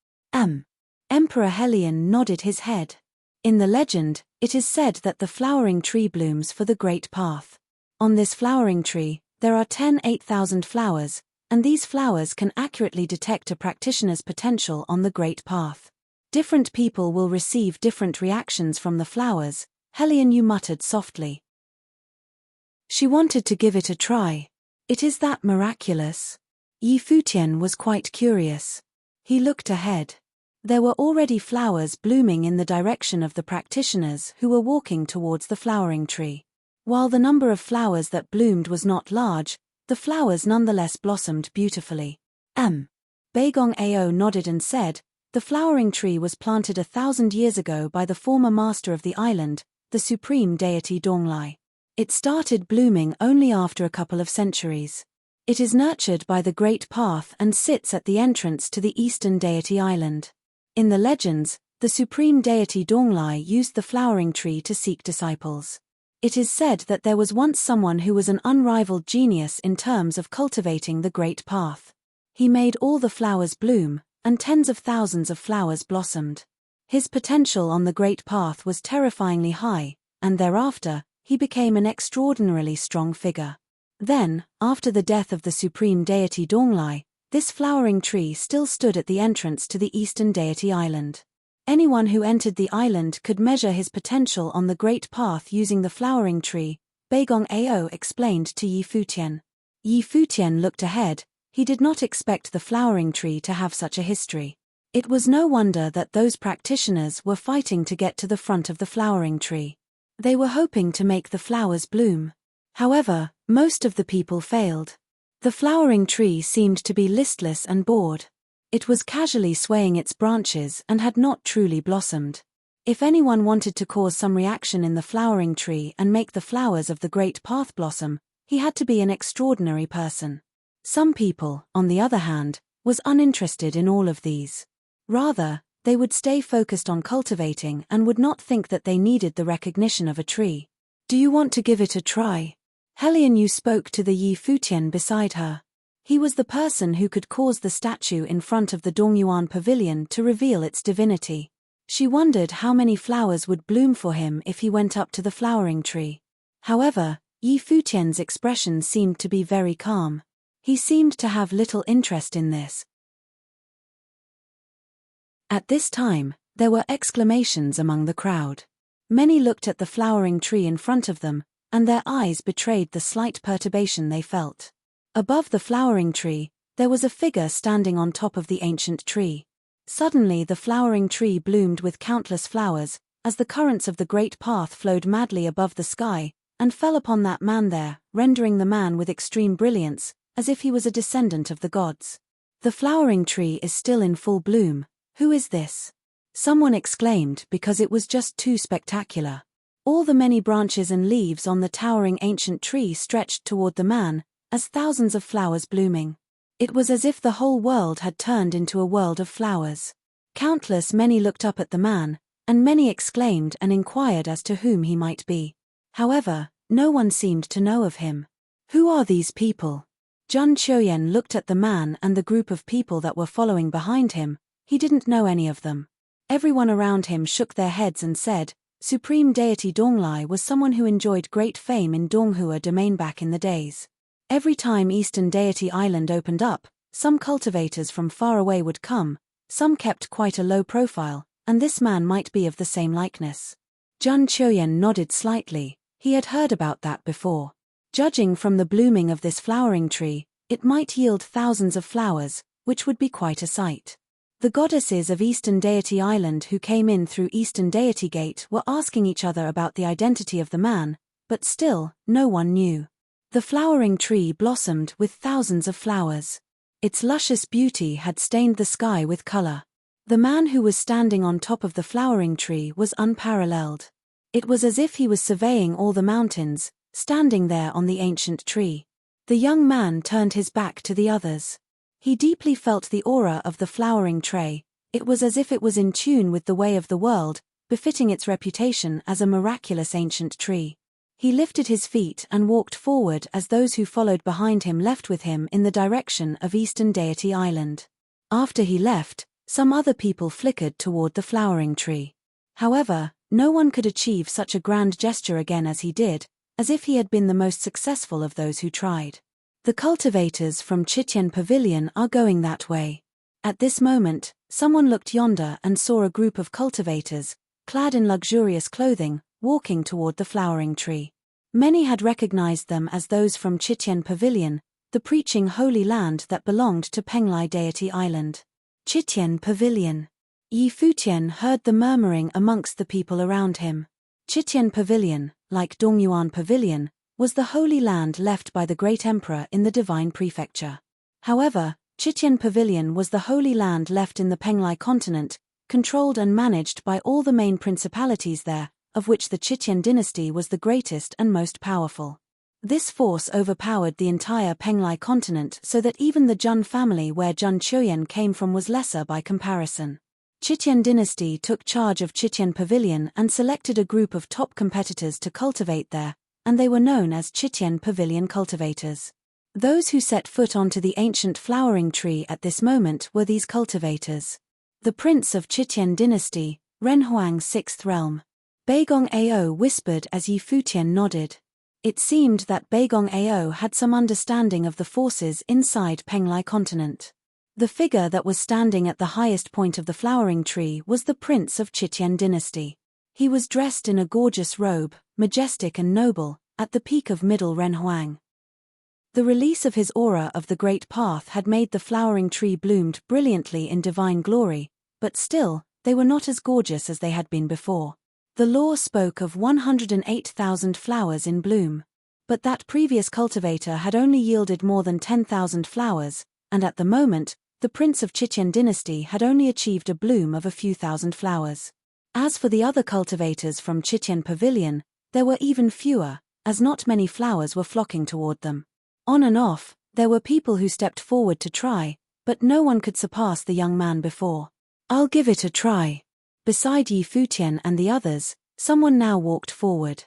Emperor Helian nodded his head. In the legend, it is said that the flowering tree blooms for the Great Path. On this flowering tree, there are 8,000 flowers, and these flowers can accurately detect a practitioner's potential on the Great Path. Different people will receive different reactions from the flowers, Helian Yu muttered softly. She wanted to give it a try. It is that miraculous? Yi Futian was quite curious. He looked ahead. There were already flowers blooming in the direction of the practitioners who were walking towards the flowering tree. While the number of flowers that bloomed was not large, the flowers nonetheless blossomed beautifully. Baigong Ao nodded and said, the flowering tree was planted 1,000 years ago by the former master of the island, the supreme deity Donglai. It started blooming only after a couple of centuries. It is nurtured by the Great Path and sits at the entrance to the Eastern Deity Island. In the legends, the supreme deity Donglai used the flowering tree to seek disciples. It is said that there was once someone who was an unrivaled genius in terms of cultivating the Great Path. He made all the flowers bloom, and tens of thousands of flowers blossomed. His potential on the Great Path was terrifyingly high, and thereafter, he became an extraordinarily strong figure. Then, after the death of the supreme deity Donglai, this flowering tree still stood at the entrance to the Eastern Deity Island. Anyone who entered the island could measure his potential on the Great Path using the flowering tree, Baigong Ao explained to Yi Futian. Yi Futian looked ahead. He did not expect the flowering tree to have such a history. It was no wonder that those practitioners were fighting to get to the front of the flowering tree. They were hoping to make the flowers bloom. However, most of the people failed. The flowering tree seemed to be listless and bored. It was casually swaying its branches and had not truly blossomed. If anyone wanted to cause some reaction in the flowering tree and make the flowers of the great path blossom, he had to be an extraordinary person. Some people, on the other hand, was uninterested in all of these. Rather, they would stay focused on cultivating and would not think that they needed the recognition of a tree. Do you want to give it a try? Helian Yu spoke to the Yi Futian beside her. He was the person who could cause the statue in front of the Dongyuan pavilion to reveal its divinity. She wondered how many flowers would bloom for him if he went up to the flowering tree. However, Yi Futian's expression seemed to be very calm. He seemed to have little interest in this. At this time, there were exclamations among the crowd. Many looked at the flowering tree in front of them, and their eyes betrayed the slight perturbation they felt. Above the flowering tree, there was a figure standing on top of the ancient tree. Suddenly the flowering tree bloomed with countless flowers, as the currents of the great path flowed madly above the sky, and fell upon that man there, rendering the man with extreme brilliance, as if he was a descendant of the gods. The flowering tree is still in full bloom. Who is this? Someone exclaimed because it was just too spectacular. All the many branches and leaves on the towering ancient tree stretched toward the man, as thousands of flowers blooming. It was as if the whole world had turned into a world of flowers. Countless many looked up at the man, and many exclaimed and inquired as to whom he might be. However, no one seemed to know of him. Who are these people? Jun Choyen looked at the man and the group of people that were following behind him. He didn't know any of them. Everyone around him shook their heads and said, Supreme Deity Donglai was someone who enjoyed great fame in Donghua domain back in the days. Every time Eastern Deity Island opened up, some cultivators from far away would come, some kept quite a low profile, and this man might be of the same likeness. Jun Choyen nodded slightly. He had heard about that before. Judging from the blooming of this flowering tree, it might yield thousands of flowers, which would be quite a sight. The goddesses of Eastern Deity Island who came in through Eastern Deity Gate were asking each other about the identity of the man, but still, no one knew. The flowering tree blossomed with thousands of flowers. Its luscious beauty had stained the sky with color. The man who was standing on top of the flowering tree was unparalleled. It was as if he was surveying all the mountains, standing there on the ancient tree. The young man turned his back to the others. He deeply felt the aura of the flowering tree. It was as if it was in tune with the way of the world, befitting its reputation as a miraculous ancient tree. He lifted his feet and walked forward as those who followed behind him left with him in the direction of Eastern Deity Island. After he left, some other people flickered toward the flowering tree. However, no one could achieve such a grand gesture again as he did, as if he had been the most successful of those who tried. The cultivators from Chitian Pavilion are going that way. At this moment, someone looked yonder and saw a group of cultivators, clad in luxurious clothing, walking toward the flowering tree. Many had recognized them as those from Chitian Pavilion, the preaching holy land that belonged to Penglai Deity Island. Chitian Pavilion. Yi Futian heard the murmuring amongst the people around him. Chitian Pavilion, like Dongyuan Pavilion, was the holy land left by the great emperor in the divine prefecture. However, Chitian Pavilion was the holy land left in the Penglai continent, controlled and managed by all the main principalities there, of which the Chitian dynasty was the greatest and most powerful. This force overpowered the entire Penglai continent so that even the Jun family where Jun Choyen came from was lesser by comparison. Chitian dynasty took charge of Chitian Pavilion and selected a group of top competitors to cultivate there, and they were known as Chitian Pavilion cultivators. Those who set foot onto the ancient flowering tree at this moment were these cultivators. The prince of Chitian dynasty, Renhuang's sixth realm. Beigong Ao whispered as Yi Futian nodded. It seemed that Beigong Ao had some understanding of the forces inside Penglai continent. The figure that was standing at the highest point of the flowering tree was the prince of Chitian dynasty. He was dressed in a gorgeous robe, majestic and noble, at the peak of middle Renhuang. The release of his aura of the great path had made the flowering tree bloomed brilliantly in divine glory, but still, they were not as gorgeous as they had been before. The law spoke of 108,000 flowers in bloom. But that previous cultivator had only yielded more than 10,000 flowers, and at the moment, the prince of Futian dynasty had only achieved a bloom of a few thousand flowers. As for the other cultivators from Futian Pavilion, there were even fewer, as not many flowers were flocking toward them. On and off, there were people who stepped forward to try, but no one could surpass the young man before. "I'll give it a try." Beside Yi Futian and the others, someone now walked forward.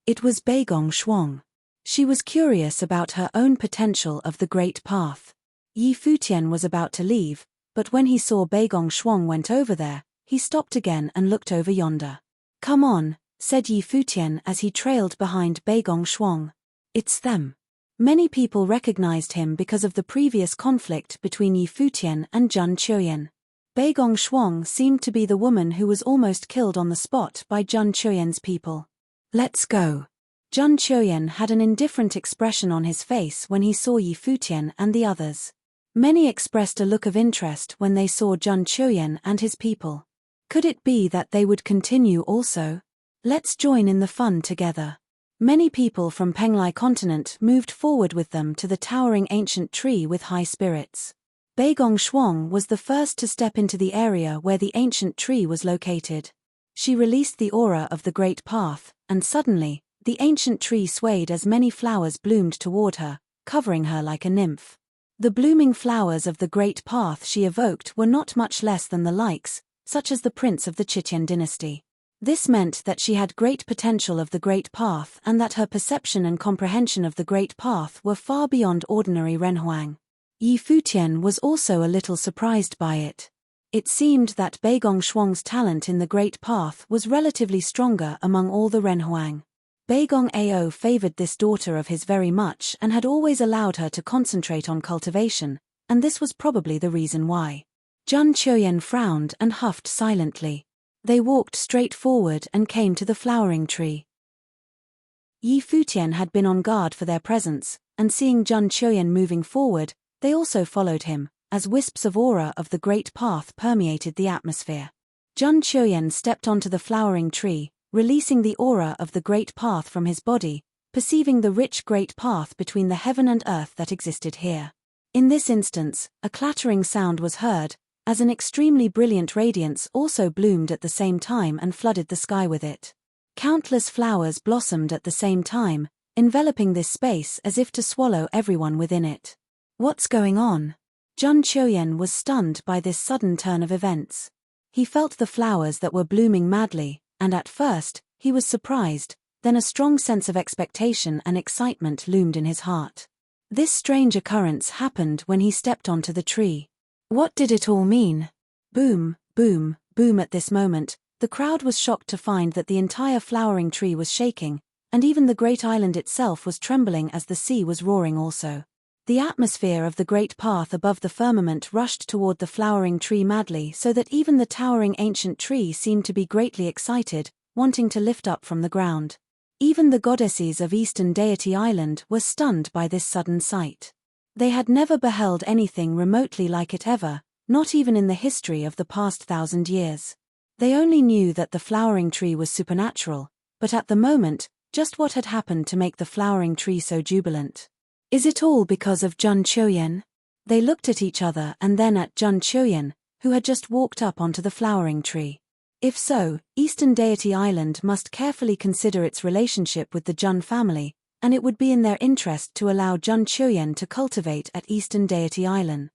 It was Beigong Shuang. She was curious about her own potential of the great path. Yi Futian was about to leave, but when he saw Beigong Shuang went over there, he stopped again and looked over yonder. "Come on," said Yi Futian as he trailed behind Beigong Shuang. "It's them." Many people recognized him because of the previous conflict between Yi Futian and Zhun Chuyan. Beigong Shuang seemed to be the woman who was almost killed on the spot by Zhun Chuyan's people. "Let's go." Zhun Chuyan had an indifferent expression on his face when he saw Yi Futian and the others. Many expressed a look of interest when they saw Zhun Chuyan and his people. Could it be that they would continue also? "Let's join in the fun together." Many people from Penglai continent moved forward with them to the towering ancient tree with high spirits. Beigong Shuang was the first to step into the area where the ancient tree was located. She released the aura of the great path, and suddenly, the ancient tree swayed as many flowers bloomed toward her, covering her like a nymph. The blooming flowers of the great path she evoked were not much less than the likes, such as the prince of the Futian dynasty. This meant that she had great potential of the great path and that her perception and comprehension of the great path were far beyond ordinary Renhuang. Yi Futian was also a little surprised by it. It seemed that Beigong Shuang's talent in the great path was relatively stronger among all the Renhuang. Beigong Ao favored this daughter of his very much and had always allowed her to concentrate on cultivation, and this was probably the reason why. Zhun Chuyan frowned and huffed silently. They walked straight forward and came to the flowering tree. Yi Futian had been on guard for their presence, and seeing Zhun Chuyan moving forward, they also followed him, as wisps of aura of the great path permeated the atmosphere. Zhun Chuyan stepped onto the flowering tree, releasing the aura of the great path from his body, perceiving the rich great path between the heaven and earth that existed here. In this instance, a clattering sound was heard, as an extremely brilliant radiance also bloomed at the same time and flooded the sky with it. Countless flowers blossomed at the same time, enveloping this space as if to swallow everyone within it. "What's going on?" Zhun Chuyan was stunned by this sudden turn of events. He felt the flowers that were blooming madly, and at first, he was surprised, then a strong sense of expectation and excitement loomed in his heart. This strange occurrence happened when he stepped onto the tree. What did it all mean? Boom, boom, boom. At this moment, the crowd was shocked to find that the entire flowering tree was shaking, and even the great island itself was trembling as the sea was roaring also. The atmosphere of the great path above the firmament rushed toward the flowering tree madly, so that even the towering ancient tree seemed to be greatly excited, wanting to lift up from the ground. Even the goddesses of Eastern Deity Island were stunned by this sudden sight. They had never beheld anything remotely like it ever, not even in the history of the past 1,000 years. They only knew that the flowering tree was supernatural, but at the moment, just what had happened to make the flowering tree so jubilant? Is it all because of Zhun Chuyan? They looked at each other and then at Zhun Chuyan, who had just walked up onto the flowering tree. If so, Eastern Deity Island must carefully consider its relationship with the Zhun family, and it would be in their interest to allow Zhun Chuyan to cultivate at Eastern Deity Island.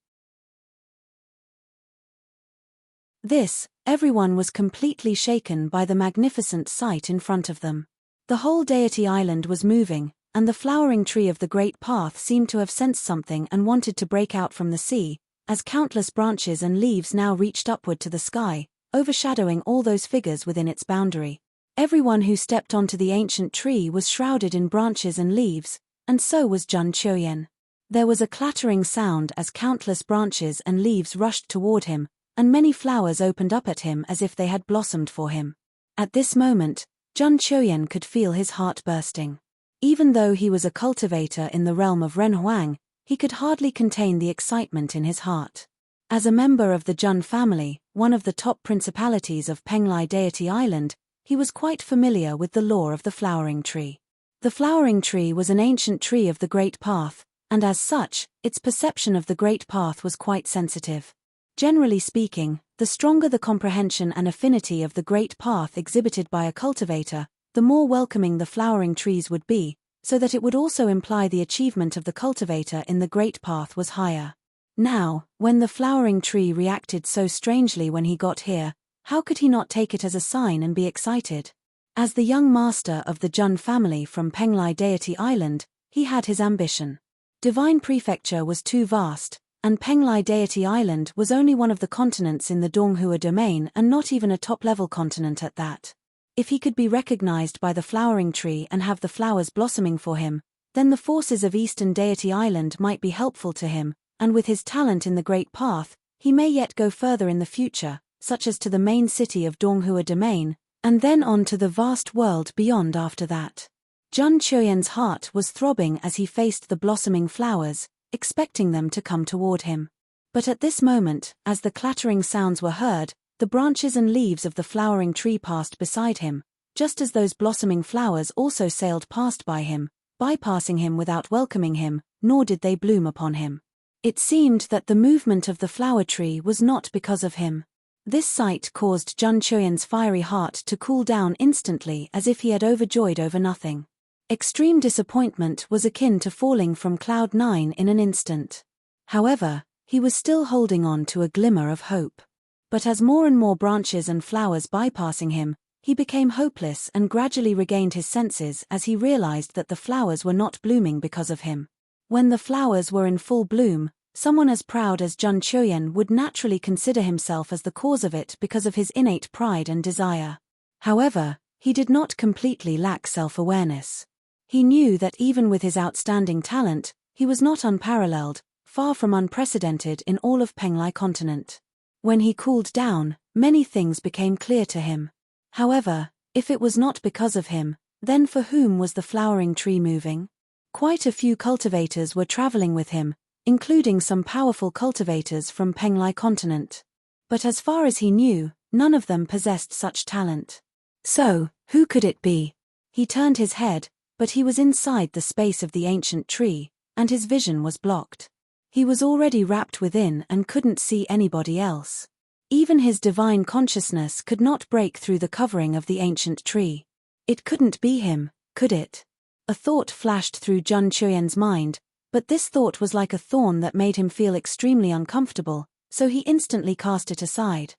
Everyone was completely shaken by the magnificent sight in front of them. The whole Deity Island was moving, and the flowering tree of the great path seemed to have sensed something and wanted to break out from the sea, as countless branches and leaves now reached upward to the sky, overshadowing all those figures within its boundary. Everyone who stepped onto the ancient tree was shrouded in branches and leaves, and so was Zhun Chuyan. There was a clattering sound as countless branches and leaves rushed toward him, and many flowers opened up at him as if they had blossomed for him. At this moment, Zhun Chuyan could feel his heart bursting. Even though he was a cultivator in the realm of Renhuang, he could hardly contain the excitement in his heart. As a member of the Jun family, one of the top principalities of Penglai Deity Island, he was quite familiar with the lore of the flowering tree. The flowering tree was an ancient tree of the Great Path, and as such, its perception of the Great Path was quite sensitive. Generally speaking, the stronger the comprehension and affinity of the Great Path exhibited by a cultivator, the more welcoming the flowering trees would be, so that it would also imply the achievement of the cultivator in the Great Path was higher. Now, when the flowering tree reacted so strangely when he got here, how could he not take it as a sign and be excited? As the young master of the Jun family from Penglai Deity Island, he had his ambition. Divine Prefecture was too vast, and Penglai Deity Island was only one of the continents in the Donghua domain and not even a top-level continent at that. If he could be recognized by the flowering tree and have the flowers blossoming for him, then the forces of Eastern Deity Island might be helpful to him, and with his talent in the Great Path, he may yet go further in the future, such as to the main city of Donghua domain, and then on to the vast world beyond after that. Jun Chuyen's heart was throbbing as he faced the blossoming flowers, expecting them to come toward him. But at this moment, as the clattering sounds were heard, the branches and leaves of the flowering tree passed beside him, just as those blossoming flowers also sailed past by him, bypassing him without welcoming him, nor did they bloom upon him. It seemed that the movement of the flower tree was not because of him. This sight caused Jun Chuyen's fiery heart to cool down instantly as if he had overjoyed over nothing. Extreme disappointment was akin to falling from cloud 9 in an instant. However, he was still holding on to a glimmer of hope. But as more and more branches and flowers bypassing him, he became hopeless and gradually regained his senses as he realized that the flowers were not blooming because of him. When the flowers were in full bloom, someone as proud as Jun Chuyen would naturally consider himself as the cause of it because of his innate pride and desire. However, he did not completely lack self-awareness. He knew that even with his outstanding talent, he was not unparalleled, far from unprecedented in all of Penglai continent. When he cooled down, many things became clear to him. However, if it was not because of him, then for whom was the flowering tree moving? Quite a few cultivators were traveling with him, including some powerful cultivators from Penglai continent. But as far as he knew, none of them possessed such talent. So, who could it be? He turned his head, but he was inside the space of the ancient tree, and his vision was blocked. He was already wrapped within and couldn't see anybody else. Even his divine consciousness could not break through the covering of the ancient tree. It couldn't be him, could it? A thought flashed through Jun Chuyen's mind, but this thought was like a thorn that made him feel extremely uncomfortable, so he instantly cast it aside.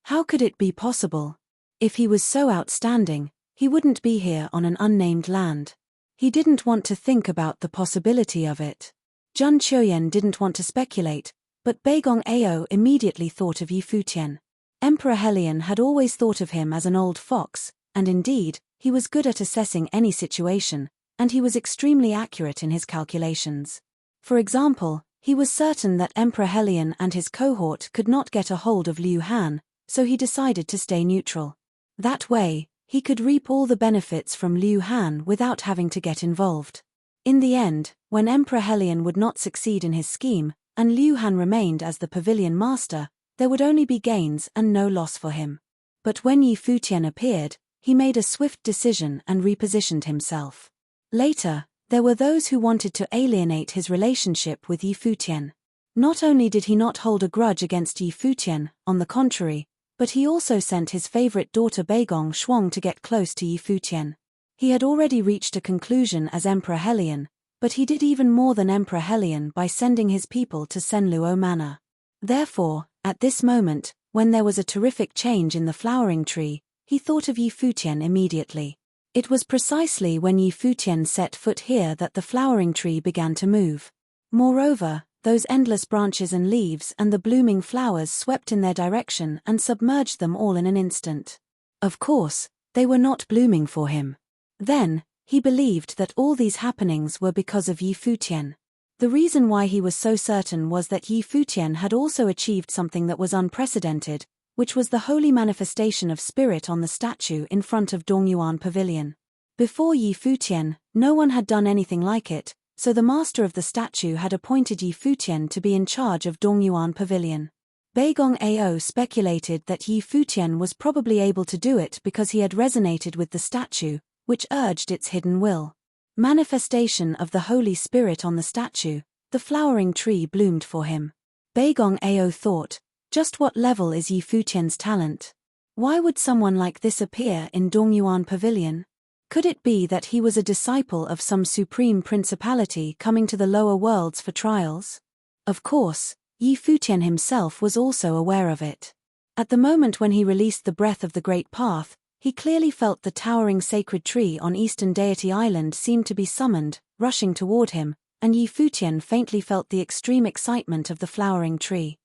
How could it be possible? If he was so outstanding, he wouldn't be here on an unnamed land. He didn't want to think about the possibility of it. Jun Chuyen didn't want to speculate, but Beigong Ao immediately thought of Yi Futian. Emperor Helion had always thought of him as an old fox, and indeed, he was good at assessing any situation, and he was extremely accurate in his calculations. For example, he was certain that Emperor Helion and his cohort could not get a hold of Liu Han, so he decided to stay neutral. That way, he could reap all the benefits from Liu Han without having to get involved. In the end, when Emperor Helion would not succeed in his scheme, and Liu Han remained as the pavilion master, there would only be gains and no loss for him. But when Yi Futian appeared, he made a swift decision and repositioned himself. Later, there were those who wanted to alienate his relationship with Yi Futian. Not only did he not hold a grudge against Yi Futian, on the contrary, but he also sent his favorite daughter Beigong Shuang to get close to Yi Futian. He had already reached a conclusion as Emperor Helion, but he did even more than Emperor Helion by sending his people to Senluo Manor. Therefore, at this moment, when there was a terrific change in the flowering tree, he thought of Yi Futian immediately. It was precisely when Yi Futian set foot here that the flowering tree began to move. Moreover, those endless branches and leaves and the blooming flowers swept in their direction and submerged them all in an instant. Of course, they were not blooming for him. Then, he believed that all these happenings were because of Yi Futian. The reason why he was so certain was that Yi Futian had also achieved something that was unprecedented, which was the holy manifestation of spirit on the statue in front of Dongyuan Pavilion. Before Yi Futian, no one had done anything like it, so the master of the statue had appointed Yi Futian to be in charge of Dongyuan Pavilion. Beigong Ao speculated that Yi Futian was probably able to do it because he had resonated with the statue, which urged its hidden will. Manifestation of the Holy Spirit on the statue, the flowering tree bloomed for him. Beigong Ao thought, just what level is Yi Futian's talent? Why would someone like this appear in Dongyuan Pavilion? Could it be that he was a disciple of some supreme principality coming to the lower worlds for trials? Of course, Yi Futian himself was also aware of it. At the moment when he released the breath of the Great Path, he clearly felt the towering sacred tree on Eastern Deity Island seemed to be summoned, rushing toward him, and Yi Futian faintly felt the extreme excitement of the flowering tree.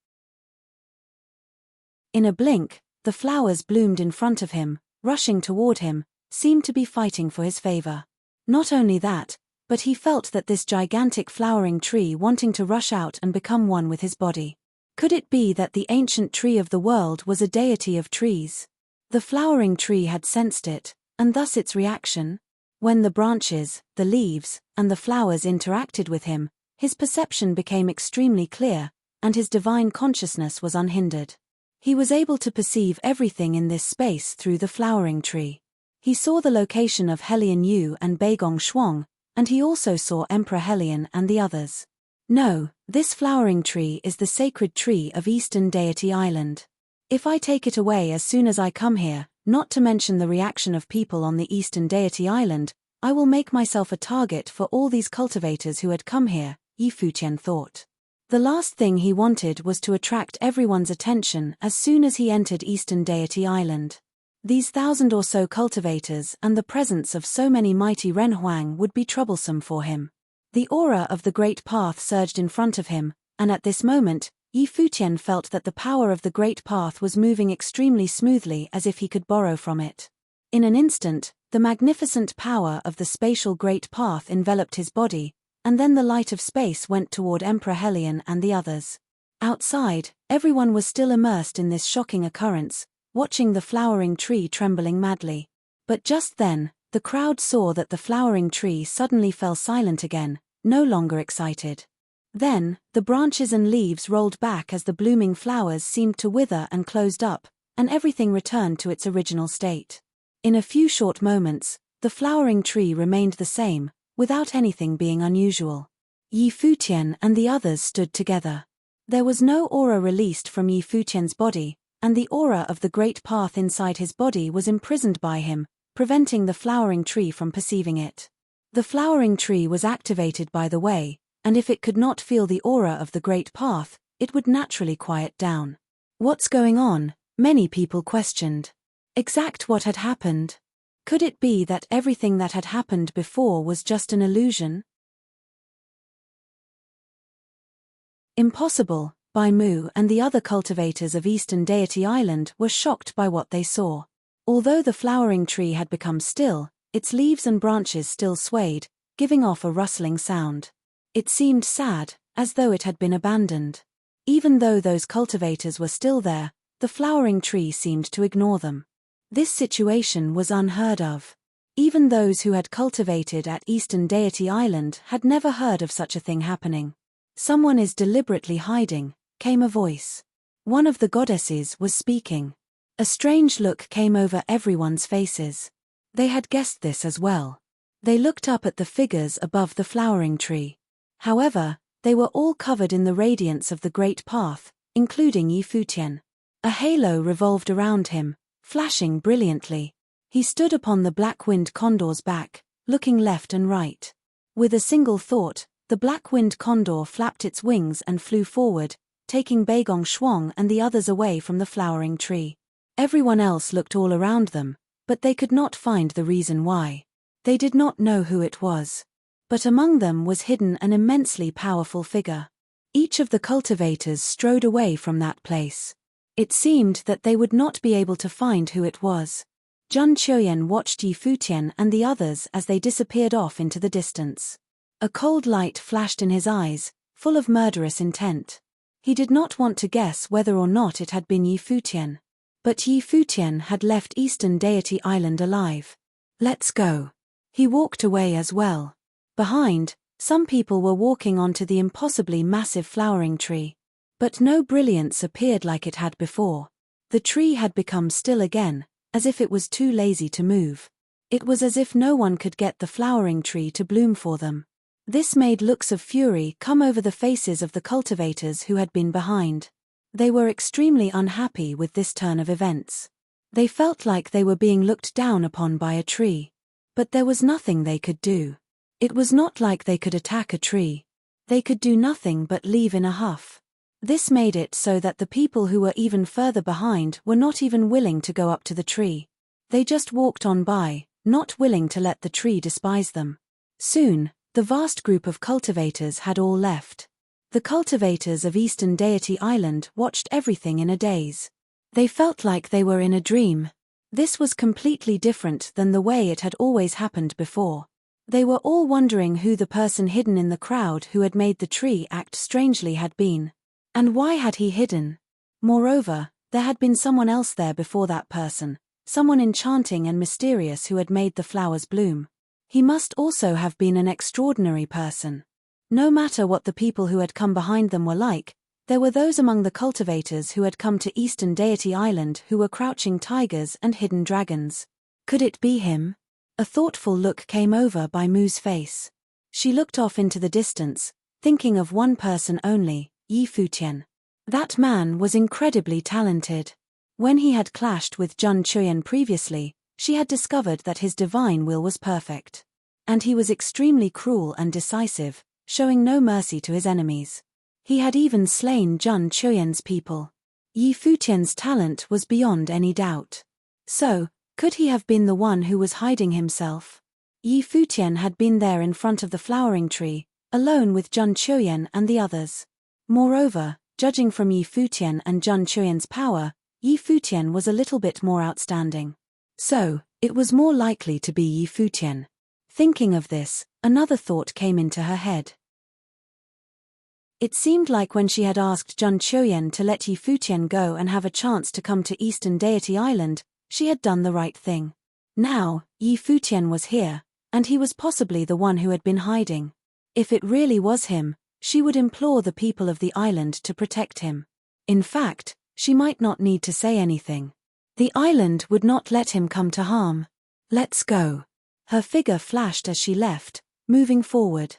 In a blink, the flowers bloomed in front of him, rushing toward him, seemed to be fighting for his favor. Not only that, but he felt that this gigantic flowering tree wanting to rush out and become one with his body. Could it be that the ancient tree of the world was a deity of trees? The flowering tree had sensed it, and thus its reaction. When the branches, the leaves, and the flowers interacted with him, his perception became extremely clear, and his divine consciousness was unhindered. He was able to perceive everything in this space through the flowering tree. He saw the location of Helian Yu and Beigong Shuang, and he also saw Emperor Helian and the others. No, this flowering tree is the sacred tree of Eastern Deity Island. If I take it away as soon as I come here, not to mention the reaction of people on the Eastern Deity Island, I will make myself a target for all these cultivators who had come here, Yi Futian thought. The last thing he wanted was to attract everyone's attention as soon as he entered Eastern Deity Island. These 1,000 or so cultivators and the presence of so many mighty Renhuang would be troublesome for him. The aura of the Great Path surged in front of him, and at this moment, Yi Futian felt that the power of the Great Path was moving extremely smoothly as if he could borrow from it. In an instant, the magnificent power of the spatial Great Path enveloped his body, and then the light of space went toward Emperor Helian and the others. Outside, everyone was still immersed in this shocking occurrence, watching the flowering tree trembling madly. But just then, the crowd saw that the flowering tree suddenly fell silent again, no longer excited. Then, the branches and leaves rolled back as the blooming flowers seemed to wither and closed up, and everything returned to its original state. In a few short moments, the flowering tree remained the same, without anything being unusual. Yi Futian and the others stood together. There was no aura released from Yi Futian's body, and the aura of the Great Path inside his body was imprisoned by him, preventing the flowering tree from perceiving it. The flowering tree was activated by the way, and if it could not feel the aura of the Great Path, it would naturally quiet down. What's going on? Many people questioned. Exact what had happened? Could it be that everything that had happened before was just an illusion? Impossible. Bai Mu and the other cultivators of Eastern Deity Island were shocked by what they saw. Although the flowering tree had become still, its leaves and branches still swayed, giving off a rustling sound. It seemed sad, as though it had been abandoned. Even though those cultivators were still there, the flowering tree seemed to ignore them. This situation was unheard of. Even those who had cultivated at Eastern Deity Island had never heard of such a thing happening. Someone is deliberately hiding, came a voice. One of the goddesses was speaking. A strange look came over everyone's faces. They had guessed this as well. They looked up at the figures above the flowering tree. However, they were all covered in the radiance of the Great Path, including Yi Futian. A halo revolved around him, flashing brilliantly. He stood upon the black-winged condor's back, looking left and right. With a single thought, the black-winged condor flapped its wings and flew forward, taking Beigong Shuang and the others away from the flowering tree. Everyone else looked all around them, but they could not find the reason why. They did not know who it was. But among them was hidden an immensely powerful figure. Each of the cultivators strode away from that place. It seemed that they would not be able to find who it was. Zhun Qiuyan watched Yi Futian and the others as they disappeared off into the distance. A cold light flashed in his eyes, full of murderous intent. He did not want to guess whether or not it had been Yi Futian. But Yi Futian had left Eastern Deity Island alive. Let's go. He walked away as well. Behind, some people were walking onto the impossibly massive flowering tree. But no brilliance appeared like it had before. The tree had become still again, as if it was too lazy to move. It was as if no one could get the flowering tree to bloom for them. This made looks of fury come over the faces of the cultivators who had been behind. They were extremely unhappy with this turn of events. They felt like they were being looked down upon by a tree. But there was nothing they could do. It was not like they could attack a tree. They could do nothing but leave in a huff. This made it so that the people who were even further behind were not even willing to go up to the tree. They just walked on by, not willing to let the tree despise them. Soon, the vast group of cultivators had all left. The cultivators of Eastern Deity Island watched everything in a daze. They felt like they were in a dream. This was completely different than the way it had always happened before. They were all wondering who the person hidden in the crowd who had made the tree act strangely had been. And why had he hidden? Moreover, there had been someone else there before that person, someone enchanting and mysterious who had made the flowers bloom. He must also have been an extraordinary person. No matter what the people who had come behind them were like, there were those among the cultivators who had come to Eastern Deity Island who were crouching tigers and hidden dragons. Could it be him? A thoughtful look came over by Mu's face. She looked off into the distance, thinking of one person only, Futian. That man was incredibly talented. When he had clashed with Jun Chuyan previously, she had discovered that his divine will was perfect. And he was extremely cruel and decisive, showing no mercy to his enemies. He had even slain Jun Chuyan's people. Futian's talent was beyond any doubt. So, could he have been the one who was hiding himself? Futian had been there in front of the flowering tree, alone with Jun Chuyan and the others. Moreover, judging from Futian and Jun Chuyan's power, Futian was a little bit more outstanding. So, it was more likely to be Futian. Thinking of this, another thought came into her head. It seemed like when she had asked Jun Chuyan to let Futian go and have a chance to come to Eastern Deity Island, she had done the right thing. Now, Futian was here, and he was possibly the one who had been hiding. If it really was him, she would implore the people of the island to protect him. In fact, she might not need to say anything. The island would not let him come to harm. Let's go. Her figure flashed as she left, moving forward.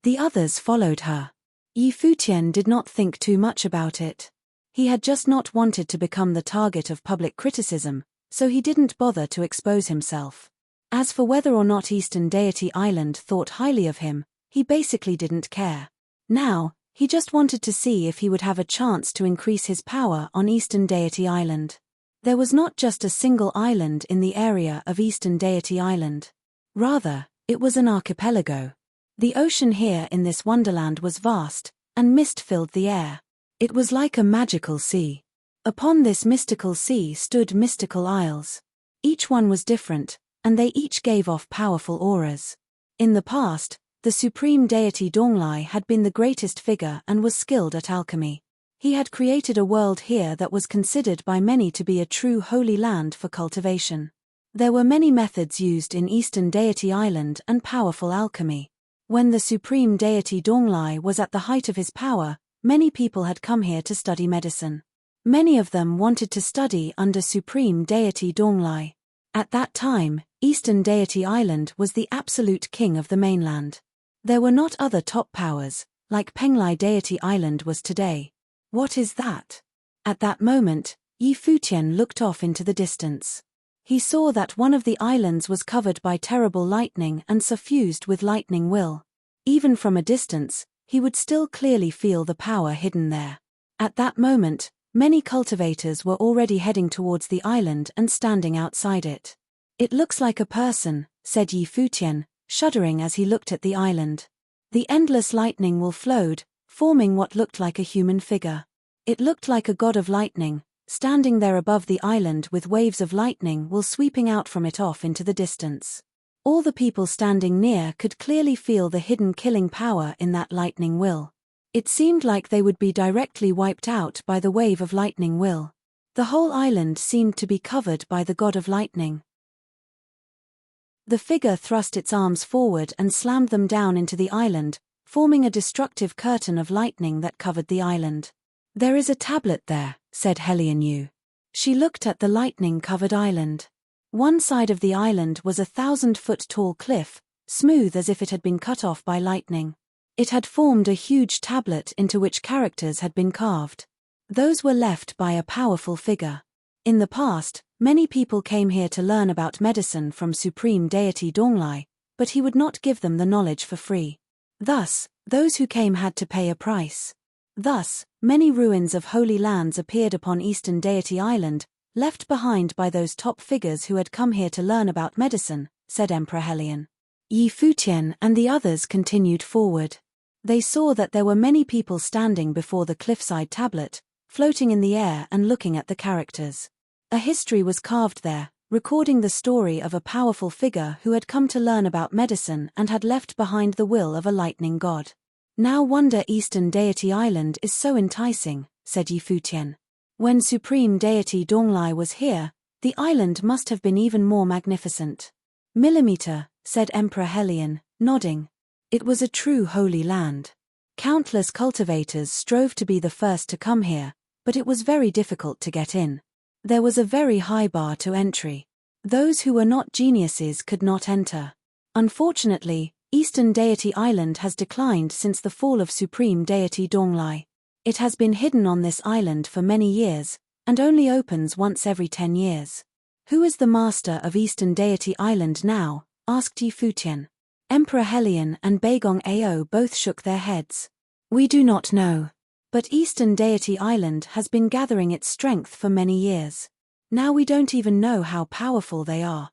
The others followed her. Futian did not think too much about it. He had just not wanted to become the target of public criticism, so he didn't bother to expose himself. As for whether or not Eastern Deity Island thought highly of him, he basically didn't care. Now, he just wanted to see if he would have a chance to increase his power on Eastern Deity Island. There was not just a single island in the area of Eastern Deity Island. Rather, it was an archipelago. The ocean here in this wonderland was vast, and mist filled the air. It was like a magical sea. Upon this mystical sea stood mystical isles. Each one was different, and they each gave off powerful auras. In the past, the supreme deity Donglai had been the greatest figure and was skilled at alchemy. He had created a world here that was considered by many to be a true holy land for cultivation. There were many methods used in Eastern Deity Island and powerful alchemy. When the supreme deity Donglai was at the height of his power, many people had come here to study medicine. Many of them wanted to study under supreme deity Donglai. At that time, Eastern Deity Island was the absolute king of the mainland. There were not other top powers, like Penglai Deity Island was today. What is that? At that moment, Futian looked off into the distance. He saw that one of the islands was covered by terrible lightning and suffused with lightning will. Even from a distance, he would still clearly feel the power hidden there. At that moment, many cultivators were already heading towards the island and standing outside it. It looks like a person, said Futian, shuddering as he looked at the island. The endless lightning will flowed, forming what looked like a human figure. It looked like a god of lightning, standing there above the island with waves of lightning will sweeping out from it off into the distance. All the people standing near could clearly feel the hidden killing power in that lightning will. It seemed like they would be directly wiped out by the wave of lightning will. The whole island seemed to be covered by the god of lightning. The figure thrust its arms forward and slammed them down into the island, forming a destructive curtain of lightning that covered the island. "There is a tablet there," said Hellion Yu. She looked at the lightning-covered island. One side of the island was a 1,000-foot-tall cliff, smooth as if it had been cut off by lightning. It had formed a huge tablet into which characters had been carved. Those were left by a powerful figure. In the past, many people came here to learn about medicine from supreme deity Donglai, but he would not give them the knowledge for free. Thus, those who came had to pay a price. Thus, many ruins of holy lands appeared upon Eastern Deity Island, left behind by those top figures who had come here to learn about medicine, said Emperor Hellion. Yi Futian and the others continued forward. They saw that there were many people standing before the cliffside tablet, floating in the air and looking at the characters. A history was carved there, recording the story of a powerful figure who had come to learn about medicine and had left behind the will of a lightning god. "Now wonder Eastern Deity Island is so enticing," said Yi Futian. "When Supreme Deity Donglai was here, the island must have been even more magnificent." "Millimeter," said Emperor Hellion, nodding. "It was a true holy land. Countless cultivators strove to be the first to come here, but it was very difficult to get in. There was a very high bar to entry. Those who were not geniuses could not enter. Unfortunately, Eastern Deity Island has declined since the fall of Supreme Deity Donglai. It has been hidden on this island for many years, and only opens once every 10 years. Who is the master of Eastern Deity Island now?" asked Yi Futian. Emperor Hellion and Beigong Ao both shook their heads. "We do not know. But Eastern Deity Island has been gathering its strength for many years. Now we don't even know how powerful they are."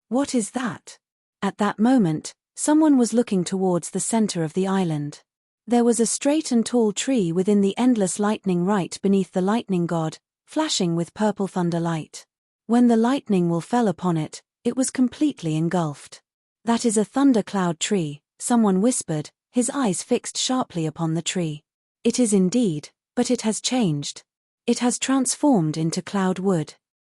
"What is that?" At that moment, someone was looking towards the center of the island. There was a straight and tall tree within the endless lightning right beneath the lightning god, flashing with purple thunder light. When the lightning will fell upon it, it was completely engulfed. "That is a thundercloud tree," someone whispered, his eyes fixed sharply upon the tree. "It is indeed, but it has changed. It has transformed into cloud wood."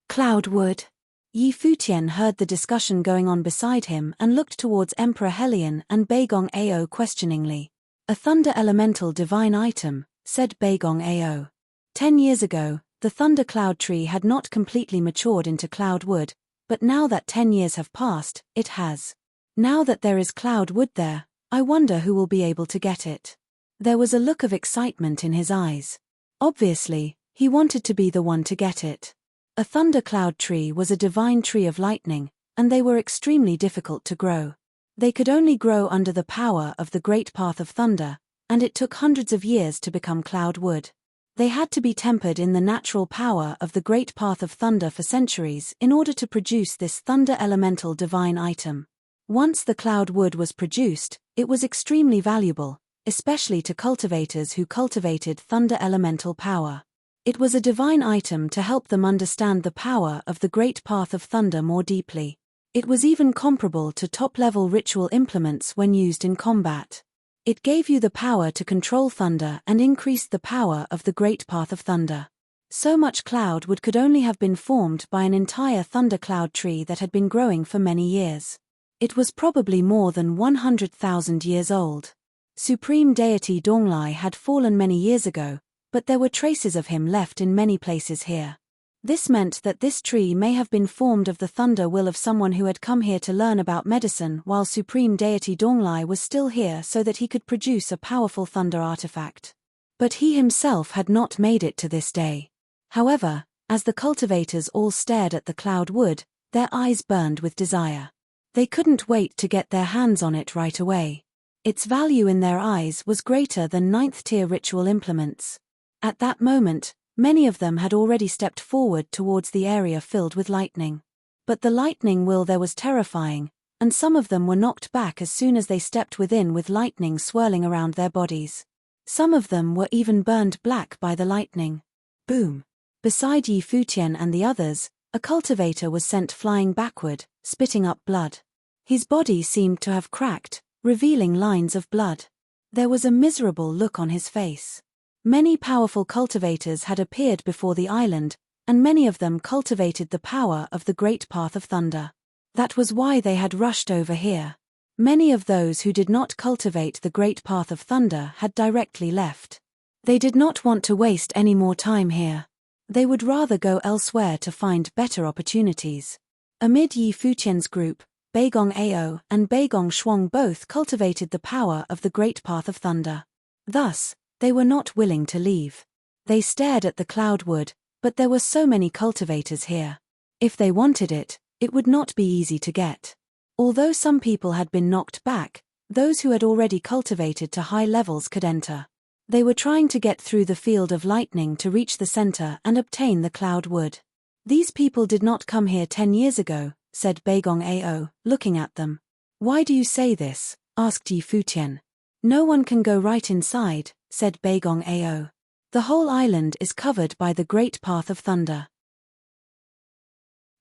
"Cloud wood?" Yi Futian heard the discussion going on beside him and looked towards Emperor Hellion and Beigong Ao questioningly. "A thunder elemental divine item," said Beigong Ao. 10 years ago, the thunder cloud tree had not completely matured into cloud wood, but now that 10 years have passed, it has. Now that there is cloud wood there, I wonder who will be able to get it. There was a look of excitement in his eyes. Obviously, he wanted to be the one to get it. A thundercloud tree was a divine tree of lightning, and they were extremely difficult to grow. They could only grow under the power of the great path of thunder, and it took hundreds of years to become cloud wood. They had to be tempered in the natural power of the great path of thunder for centuries in order to produce this thunder elemental divine item. Once the cloud wood was produced, it was extremely valuable, especially to cultivators who cultivated thunder elemental power. It was a divine item to help them understand the power of the great path of thunder more deeply. It was even comparable to top-level ritual implements when used in combat. It gave you the power to control thunder and increased the power of the great path of thunder. So much cloud wood could only have been formed by an entire thundercloud tree that had been growing for many years. It was probably more than 100,000 years old. Supreme Deity Donglai had fallen many years ago, but there were traces of him left in many places here. This meant that this tree may have been formed of the thunder will of someone who had come here to learn about medicine while Supreme Deity Donglai was still here so that he could produce a powerful thunder artifact. But he himself had not made it to this day. However, as the cultivators all stared at the cloud wood, their eyes burned with desire. They couldn't wait to get their hands on it right away. Its value in their eyes was greater than 9th-tier ritual implements. At that moment, many of them had already stepped forward towards the area filled with lightning. But the lightning will there was terrifying, and some of them were knocked back as soon as they stepped within with lightning swirling around their bodies. Some of them were even burned black by the lightning. Boom! Beside Yi Futian and the others, a cultivator was sent flying backward, spitting up blood. His body seemed to have cracked, revealing lines of blood. There was a miserable look on his face. Many powerful cultivators had appeared before the island, and many of them cultivated the power of the great path of thunder. That was why they had rushed over here. Many of those who did not cultivate the great path of thunder had directly left. They did not want to waste any more time here. They would rather go elsewhere to find better opportunities. Amid Yi Futian's group, Beigong Ao and Beigong Shuang both cultivated the power of the great path of thunder. Thus, they were not willing to leave. They stared at the cloud wood, but there were so many cultivators here. If they wanted it, it would not be easy to get. Although some people had been knocked back, those who had already cultivated to high levels could enter. They were trying to get through the field of lightning to reach the center and obtain the cloud wood. These people did not come here 10 years ago, said Beigong Ao, looking at them. Why do you say this? Asked Yi Futian. No one can go right inside, said Beigong Ao. The whole island is covered by the great path of thunder.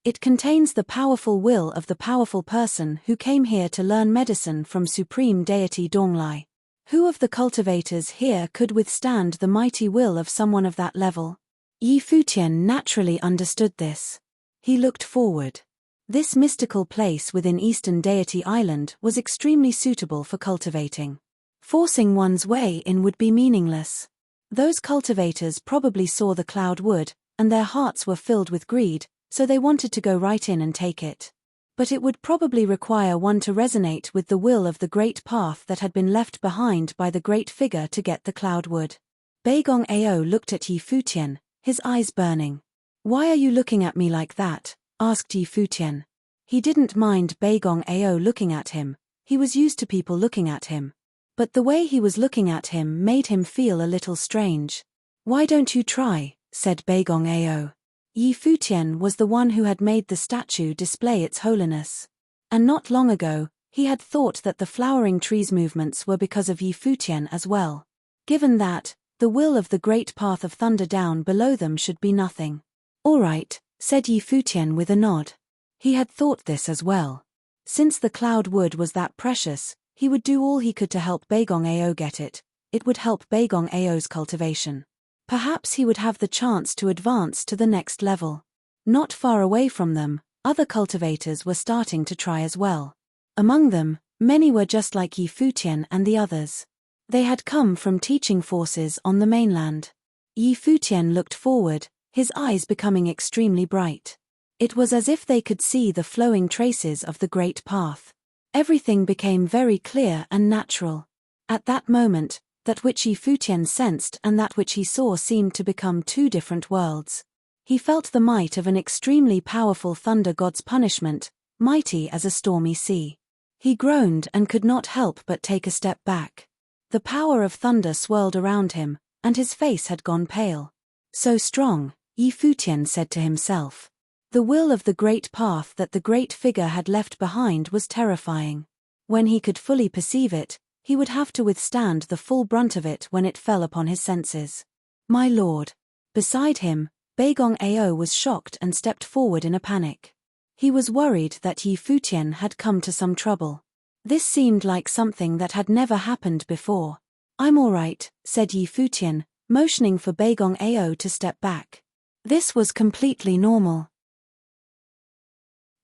It contains the powerful will of the powerful person who came here to learn medicine from supreme deity Donglai. Who of the cultivators here could withstand the mighty will of someone of that level? Yi Futian naturally understood this. He looked forward. This mystical place within Eastern Deity Island was extremely suitable for cultivating. Forcing one's way in would be meaningless. Those cultivators probably saw the cloud wood, and their hearts were filled with greed, so they wanted to go right in and take it. But it would probably require one to resonate with the will of the great path that had been left behind by the great figure to get the cloud wood. Beigong Ao looked at Yi Futian, his eyes burning. Why are you looking at me like that? Asked Yi Futian. He didn't mind Beigong Ao looking at him, he was used to people looking at him. But the way he was looking at him made him feel a little strange. Why don't you try? Said Beigong Ao. Yi Futian was the one who had made the statue display its holiness. And not long ago, he had thought that the flowering trees' movements were because of Yi Futian as well. Given that, the will of the great path of thunder down below them should be nothing. All right, said Yi Futian with a nod. He had thought this as well. Since the cloud wood was that precious, he would do all he could to help Beigong Ao get it. It would help Beigong Ao's cultivation. Perhaps he would have the chance to advance to the next level. Not far away from them, other cultivators were starting to try as well. Among them, many were just like Yi Futian and the others. They had come from teaching forces on the mainland. Yi Futian looked forward, his eyes becoming extremely bright. It was as if they could see the flowing traces of the great path. Everything became very clear and natural. At that moment, that which Yi Futian sensed and that which he saw seemed to become two different worlds. He felt the might of an extremely powerful thunder god's punishment, mighty as a stormy sea. He groaned and could not help but take a step back. The power of thunder swirled around him, and his face had gone pale. So strong, Yi Futian said to himself. The will of the great path that the great figure had left behind was terrifying. When he could fully perceive it, he would have to withstand the full brunt of it when it fell upon his senses. My lord. Beside him, Beigong Ao was shocked and stepped forward in a panic. He was worried that Yi Futian had come to some trouble. This seemed like something that had never happened before. I'm all right, said Yi Futian, motioning for Beigong Ao to step back. This was completely normal.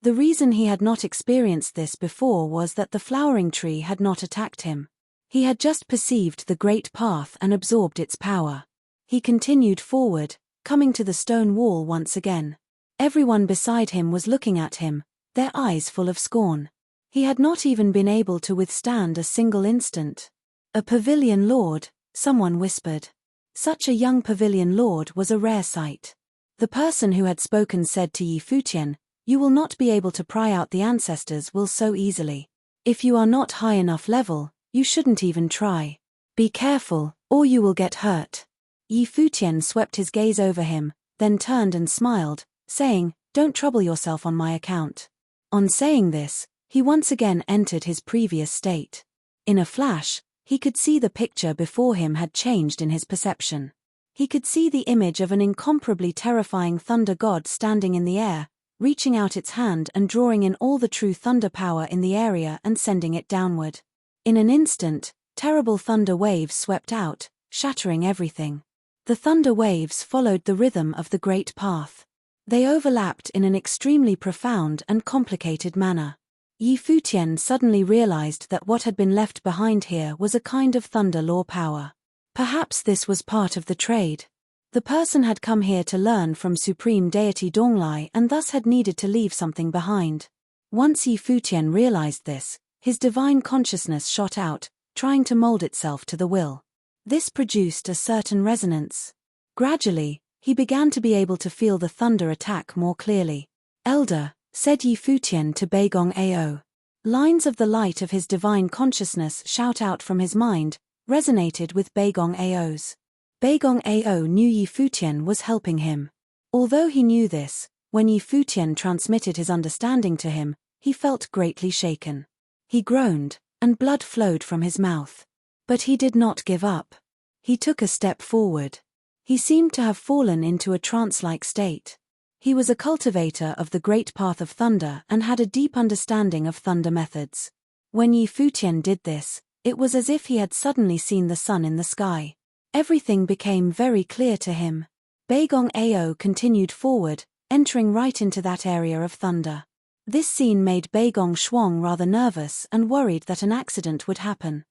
The reason he had not experienced this before was that the flowering tree had not attacked him. He had just perceived the great path and absorbed its power. He continued forward, coming to the stone wall once again. Everyone beside him was looking at him, their eyes full of scorn. He had not even been able to withstand a single instant. A pavilion lord, someone whispered. Such a young pavilion lord was a rare sight. The person who had spoken said to Yi Futian, "You will not be able to pry out the ancestors' will so easily. If you are not high enough level, you shouldn't even try. Be careful, or you will get hurt." Yi Futian swept his gaze over him, then turned and smiled, saying, "Don't trouble yourself on my account." On saying this, he once again entered his previous state. In a flash, he could see the picture before him had changed in his perception. He could see the image of an incomparably terrifying thunder god standing in the air, reaching out its hand and drawing in all the true thunder power in the area and sending it downward. In an instant, terrible thunder waves swept out, shattering everything. The thunder waves followed the rhythm of the great path. They overlapped in an extremely profound and complicated manner. Yi Futian suddenly realized that what had been left behind here was a kind of thunder law power. Perhaps this was part of the trade. The person had come here to learn from supreme deity Donglai and thus had needed to leave something behind. Once Yi Futian realized this, his divine consciousness shot out, trying to mold itself to the will. This produced a certain resonance. Gradually, he began to be able to feel the thunder attack more clearly. "Elder," said Yi Futian to Beigong Ao. Lines of the light of his divine consciousness shout out from his mind, resonated with Beigong Ao's. Beigong Ao knew Yi Futian was helping him. Although he knew this, when Yi Futian transmitted his understanding to him, he felt greatly shaken. He groaned, and blood flowed from his mouth. But he did not give up. He took a step forward. He seemed to have fallen into a trance-like state. He was a cultivator of the great path of thunder and had a deep understanding of thunder methods. When Yi Futian did this, it was as if he had suddenly seen the sun in the sky. Everything became very clear to him. Beigong Ao continued forward, entering right into that area of thunder. This scene made Beigong Shuang rather nervous and worried that an accident would happen.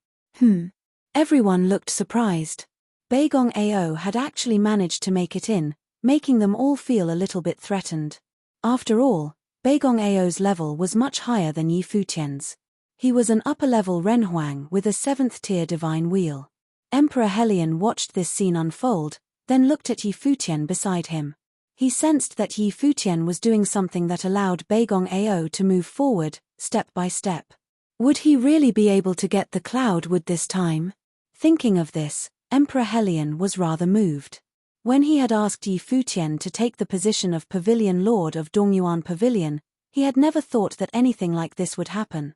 Everyone looked surprised. Beigong Ao had actually managed to make it in, making them all feel a little bit threatened. After all, Beigong Ao's level was much higher than Yi Futian's. He was an upper-level Renhuang with a 7th-tier divine wheel. Emperor Helion watched this scene unfold, then looked at Yi Futian beside him. He sensed that Yi Futian was doing something that allowed Beigong Ao to move forward, step by step. Would he really be able to get the cloud wood this time? Thinking of this, Emperor Helion was rather moved. When he had asked Yi Futian to take the position of Pavilion Lord of Dongyuan Pavilion, he had never thought that anything like this would happen.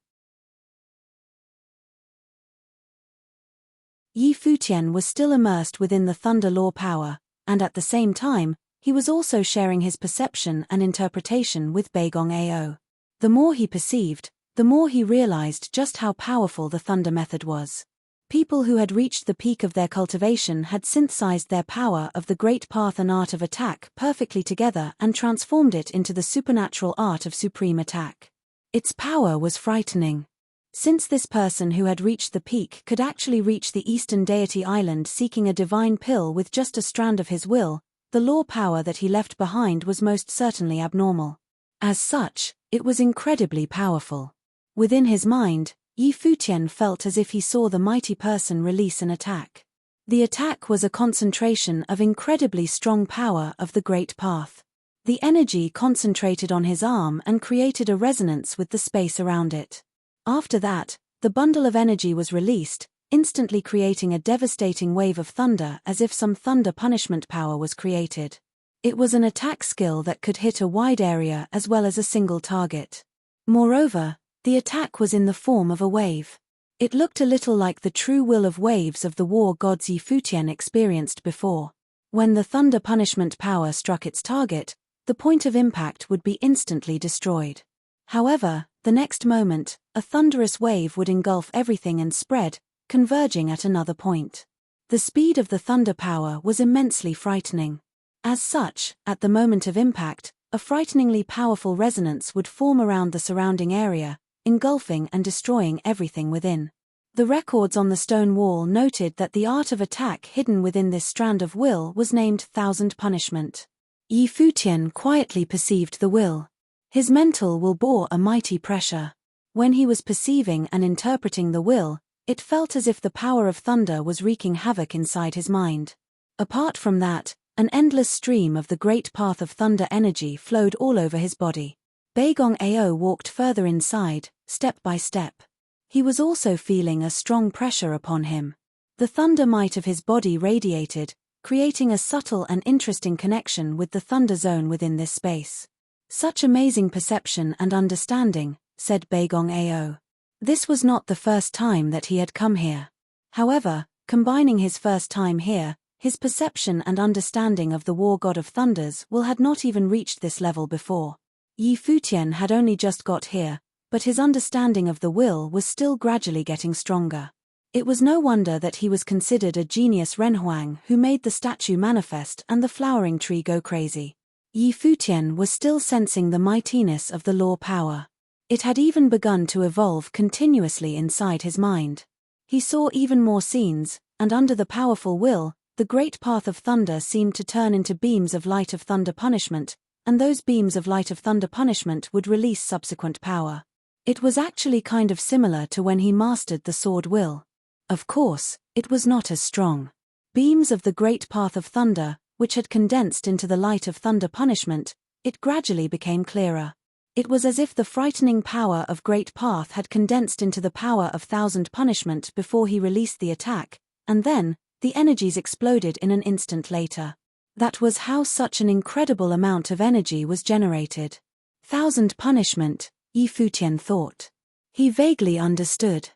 Yi Futian was still immersed within the thunder law power, and at the same time, he was also sharing his perception and interpretation with Beigong Ao. The more he perceived, the more he realized just how powerful the thunder method was. People who had reached the peak of their cultivation had synthesized their power of the great path and art of attack perfectly together and transformed it into the supernatural art of supreme attack. Its power was frightening. Since this person who had reached the peak could actually reach the eastern deity island seeking a divine pill with just a strand of his will, the law power that he left behind was most certainly abnormal. As such, it was incredibly powerful. Within his mind, Yi Futian felt as if he saw the mighty person release an attack. The attack was a concentration of incredibly strong power of the great path. The energy concentrated on his arm and created a resonance with the space around it. After that, the bundle of energy was released, instantly creating a devastating wave of thunder as if some thunder punishment power was created. It was an attack skill that could hit a wide area as well as a single target. Moreover, the attack was in the form of a wave. It looked a little like the true will of waves of the war gods Yi Futian experienced before. When the thunder punishment power struck its target, the point of impact would be instantly destroyed. However, the next moment, a thunderous wave would engulf everything and spread, converging at another point. The speed of the thunder power was immensely frightening. As such, at the moment of impact, a frighteningly powerful resonance would form around the surrounding area, engulfing and destroying everything within. The records on the stone wall noted that the art of attack hidden within this strand of will was named Thousand Punishment. Yi Futian quietly perceived the will. His mental will bore a mighty pressure. When he was perceiving and interpreting the will, it felt as if the power of thunder was wreaking havoc inside his mind. Apart from that, an endless stream of the great path of thunder energy flowed all over his body. Beigong Ao walked further inside, step by step. He was also feeling a strong pressure upon him. The thunder might of his body radiated, creating a subtle and interesting connection with the thunder zone within this space. Such amazing perception and understanding, said Beigong Ao. This was not the first time that he had come here. However, combining his first time here, his perception and understanding of the war god of thunders will had not even reached this level before. Yi Futian had only just got here, but his understanding of the will was still gradually getting stronger. It was no wonder that he was considered a genius Renhuang who made the statue manifest and the flowering tree go crazy. Yi Futian was still sensing the mightiness of the law power. It had even begun to evolve continuously inside his mind. He saw even more scenes, and under the powerful will, the great path of thunder seemed to turn into beams of light of thunder punishment, and those beams of light of thunder punishment would release subsequent power. It was actually kind of similar to when he mastered the sword will. Of course, it was not as strong. Beams of the great path of thunder, which had condensed into the light of thunder punishment, it gradually became clearer. It was as if the frightening power of great path had condensed into the power of thousand punishment before he released the attack, and then, the energies exploded in an instant later. That was how such an incredible amount of energy was generated. Thousand punishment, Yi Futian thought. He vaguely understood.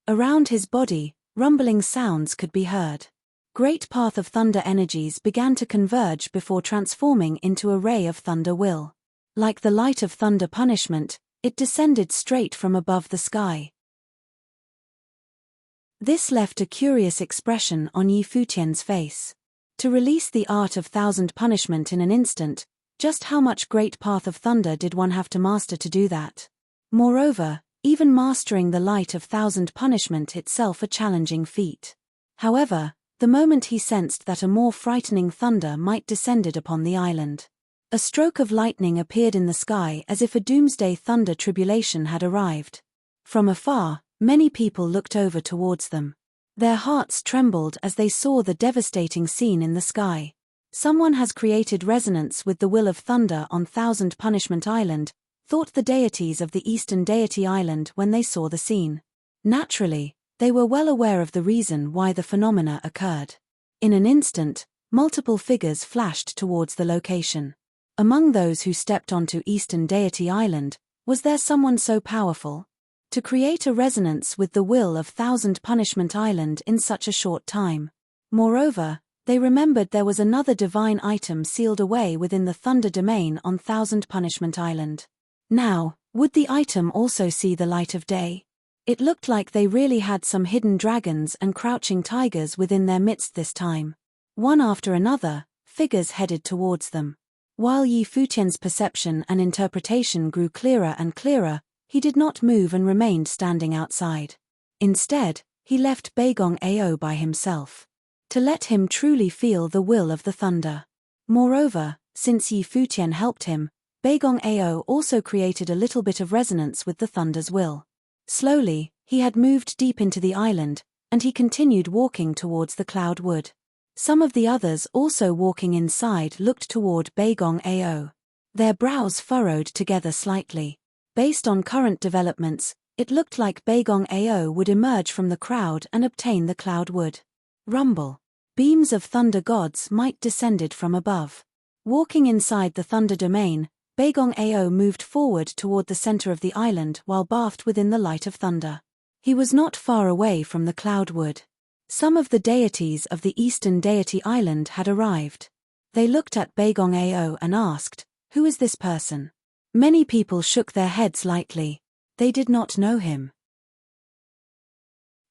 Around his body, rumbling sounds could be heard. Great path of thunder energies began to converge before transforming into a ray of thunder will. Like the light of thunder punishment, it descended straight from above the sky. This left a curious expression on Yi Futian's face. To release the art of thousand punishment in an instant, just how much great path of thunder did one have to master to do that? Moreover, even mastering the light of thousand punishment itself a challenging feat. However, the moment he sensed that a more frightening thunder might descended upon the island. A stroke of lightning appeared in the sky as if a doomsday thunder tribulation had arrived. From afar, many people looked over towards them. Their hearts trembled as they saw the devastating scene in the sky. Someone has created resonance with the will of thunder on Thousand Punishment Island, thought the deities of the Eastern Deity Island when they saw the scene. Naturally, they were well aware of the reason why the phenomena occurred. In an instant, multiple figures flashed towards the location. Among those who stepped onto Eastern Deity Island, was there someone so powerful? To create a resonance with the will of Thousand Punishment Island in such a short time. Moreover, they remembered there was another divine item sealed away within the Thunder Domain on Thousand Punishment Island. Now, would the item also see the light of day? It looked like they really had some hidden dragons and crouching tigers within their midst this time. One after another, figures headed towards them. While Yi Futian's perception and interpretation grew clearer and clearer, he did not move and remained standing outside. Instead, he left Beigong Ao by himself. To let him truly feel the will of the thunder. Moreover, since Yi Futian helped him, Beigong Ao also created a little bit of resonance with the thunder's will. Slowly, he had moved deep into the island, and he continued walking towards the cloud wood. Some of the others also walking inside looked toward Beigong Ao. Their brows furrowed together slightly. Based on current developments, it looked like Beigong Ao would emerge from the crowd and obtain the cloud wood. Rumble. Beams of thunder gods might descended from above. Walking inside the thunder domain, Beigong Ao moved forward toward the center of the island while bathed within the light of thunder. He was not far away from the cloud wood. Some of the deities of the Eastern Deity Island had arrived. They looked at Beigong Ao and asked, "Who is this person?" Many people shook their heads lightly. They did not know him.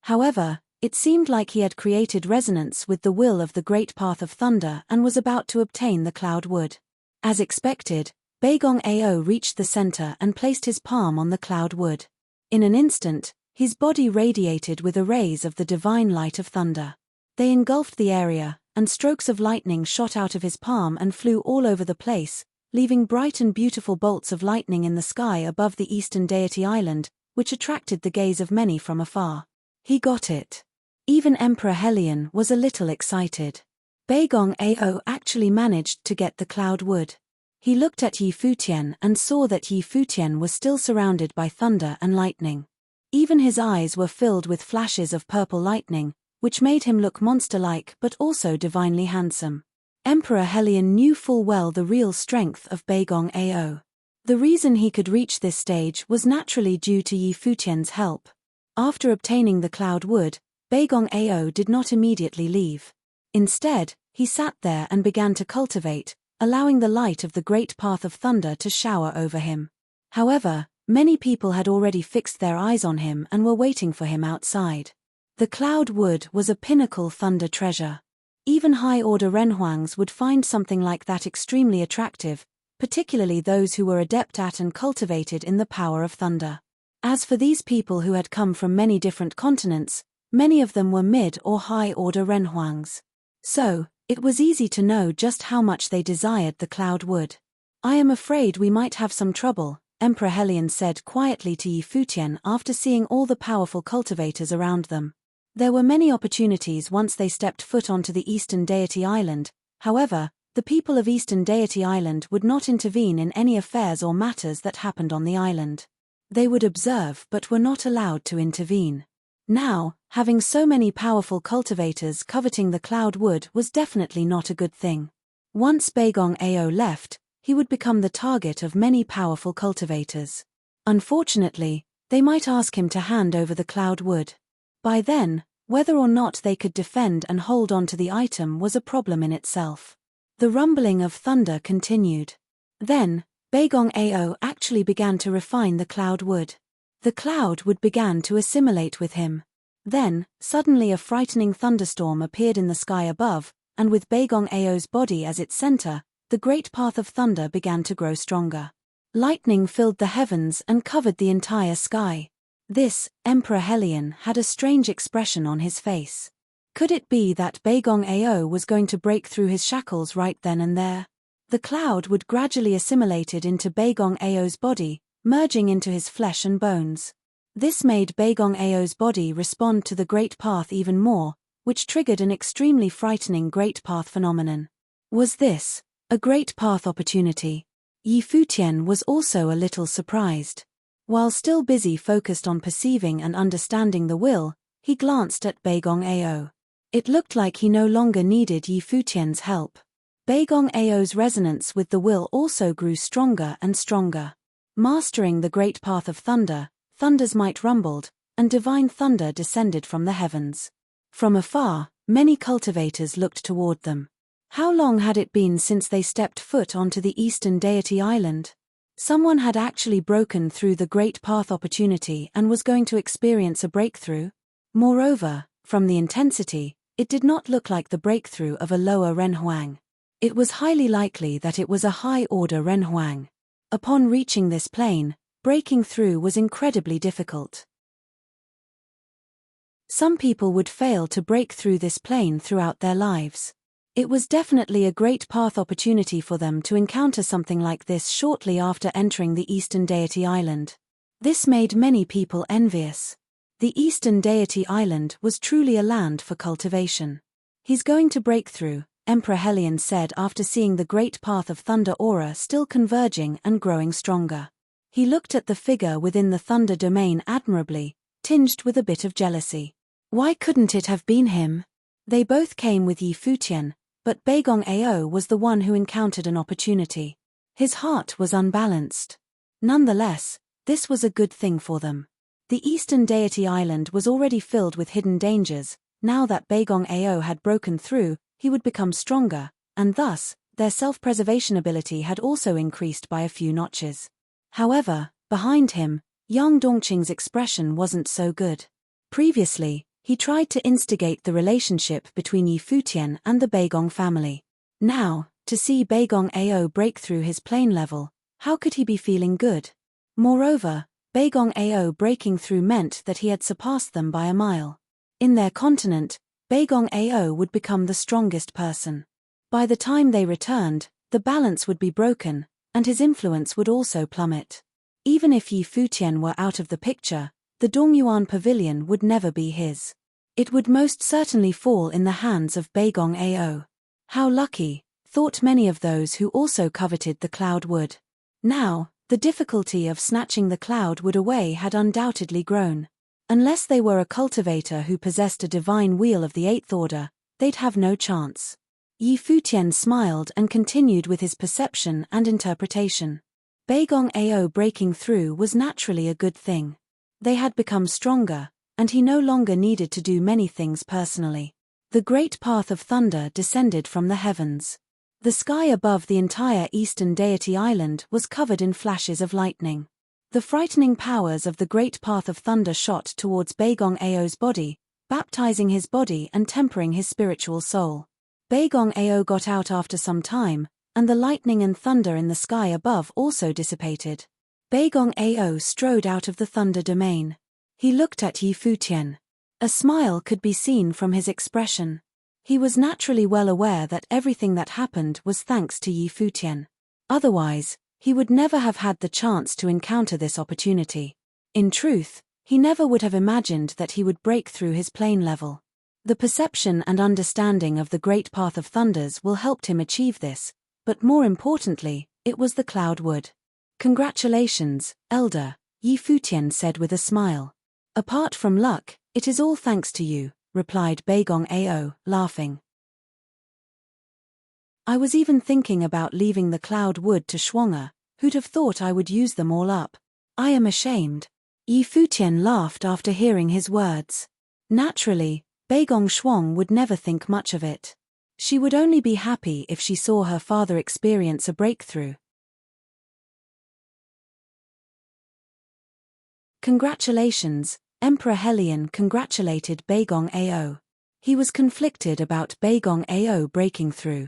However, it seemed like he had created resonance with the will of the great path of thunder and was about to obtain the cloud wood. As expected, Beigong Ao reached the center and placed his palm on the cloud wood. In an instant, his body radiated with rays of the divine light of thunder. They engulfed the area, and strokes of lightning shot out of his palm and flew all over the place, leaving bright and beautiful bolts of lightning in the sky above the Eastern Deity Island, which attracted the gaze of many from afar. He got it. Even Emperor Helion was a little excited. Beigong Ao actually managed to get the cloud wood. He looked at Yi Futian and saw that Yi Futian was still surrounded by thunder and lightning. Even his eyes were filled with flashes of purple lightning, which made him look monster-like but also divinely handsome. Emperor Helion knew full well the real strength of Beigong Ao. The reason he could reach this stage was naturally due to Yi Futian's help. After obtaining the cloud wood, Beigong Ao did not immediately leave. Instead, he sat there and began to cultivate, allowing the light of the great path of thunder to shower over him. However, many people had already fixed their eyes on him and were waiting for him outside. The cloud wood was a pinnacle thunder treasure. Even high-order renhuangs would find something like that extremely attractive, particularly those who were adept at and cultivated in the power of thunder. As for these people who had come from many different continents, many of them were mid- or high-order renhuangs. So, it was easy to know just how much they desired the cloud wood. "I am afraid we might have some trouble," Emperor Helion said quietly to Yi Futian after seeing all the powerful cultivators around them. There were many opportunities once they stepped foot onto the Eastern Deity Island. However, the people of Eastern Deity Island would not intervene in any affairs or matters that happened on the island. They would observe but were not allowed to intervene. Now, having so many powerful cultivators coveting the cloud wood was definitely not a good thing. Once Beigong Ao left, he would become the target of many powerful cultivators. Unfortunately, they might ask him to hand over the cloud wood. By then, whether or not they could defend and hold on to the item was a problem in itself. The rumbling of thunder continued. Then, Beigong Ao actually began to refine the cloud wood. The cloud wood began to assimilate with him. Then, suddenly a frightening thunderstorm appeared in the sky above, and with Beigong Ao's body as its center, the great path of thunder began to grow stronger. Lightning filled the heavens and covered the entire sky. This, Emperor Helion had a strange expression on his face. Could it be that Beigong Ao was going to break through his shackles right then and there? The cloud would gradually assimilated into Beigong Ao's body, merging into his flesh and bones. This made Beigong Ao's body respond to the Great Path even more, which triggered an extremely frightening Great Path phenomenon. Was this a Great Path opportunity? Yi Futian was also a little surprised. While still busy focused on perceiving and understanding the will, he glanced at Beigong Ao. It looked like he no longer needed Yi Futian's help. Beigong Ao's resonance with the will also grew stronger and stronger. Mastering the Great Path of Thunder, thunder's might rumbled, and divine thunder descended from the heavens. From afar, many cultivators looked toward them. How long had it been since they stepped foot onto the Eastern Deity Island? Someone had actually broken through the Great Path opportunity and was going to experience a breakthrough. Moreover, from the intensity, it did not look like the breakthrough of a lower renhuang. It was highly likely that it was a high-order renhuang. Upon reaching this plane, breaking through was incredibly difficult. Some people would fail to break through this plane throughout their lives. It was definitely a great path opportunity for them to encounter something like this shortly after entering the Eastern Deity Island. This made many people envious. The Eastern Deity Island was truly a land for cultivation. "He's going to break through," Emperor Helion said after seeing the great path of thunder aura still converging and growing stronger. He looked at the figure within the thunder domain admirably, tinged with a bit of jealousy. Why couldn't it have been him? They both came with Yi Futian, but Beigong Ao was the one who encountered an opportunity. His heart was unbalanced. Nonetheless, this was a good thing for them. The Eastern Deity Island was already filled with hidden dangers. Now that Beigong Ao had broken through, he would become stronger, and thus, their self-preservation ability had also increased by a few notches. However, behind him, Yang Dongqing's expression wasn't so good. Previously, he tried to instigate the relationship between Yi Futian and the Beigong family. Now, to see Beigong Ao break through his plane level, how could he be feeling good? Moreover, Beigong Ao breaking through meant that he had surpassed them by a mile. In their continent, Beigong Ao would become the strongest person. By the time they returned, the balance would be broken, and his influence would also plummet. Even if Yi Futian were out of the picture, the Dongyuan Pavilion would never be his. It would most certainly fall in the hands of Beigong Ao. How lucky, thought many of those who also coveted the cloud wood. Now, the difficulty of snatching the cloud wood away had undoubtedly grown. Unless they were a cultivator who possessed a divine wheel of the eighth order, they'd have no chance. Yi Futian smiled and continued with his perception and interpretation. Beigong Ao breaking through was naturally a good thing. They had become stronger, and he no longer needed to do many things personally. The great path of thunder descended from the heavens. The sky above the entire Eastern Deity Island was covered in flashes of lightning. The frightening powers of the great path of thunder shot towards Beigong Ao's body, baptizing his body and tempering his spiritual soul. Beigong Ao got out after some time, and the lightning and thunder in the sky above also dissipated. Beigong Ao strode out of the thunder domain. He looked at Yi Futian. A smile could be seen from his expression. He was naturally well aware that everything that happened was thanks to Yi Futian. Otherwise, he would never have had the chance to encounter this opportunity. In truth, he never would have imagined that he would break through his plane level. The perception and understanding of the great path of thunders will help him achieve this, but more importantly, it was the cloud wood. "Congratulations, Elder," Yi Futian said with a smile. "Apart from luck, it is all thanks to you," replied Beigong Ao, laughing. "I was even thinking about leaving the cloud wood to Schwanger. Who'd have thought I would use them all up? I am ashamed." Yi Futian laughed after hearing his words. Naturally, Beigong Shuang would never think much of it. She would only be happy if she saw her father experience a breakthrough. "Congratulations," Emperor Helion congratulated Beigong Ao. He was conflicted about Beigong Ao breaking through.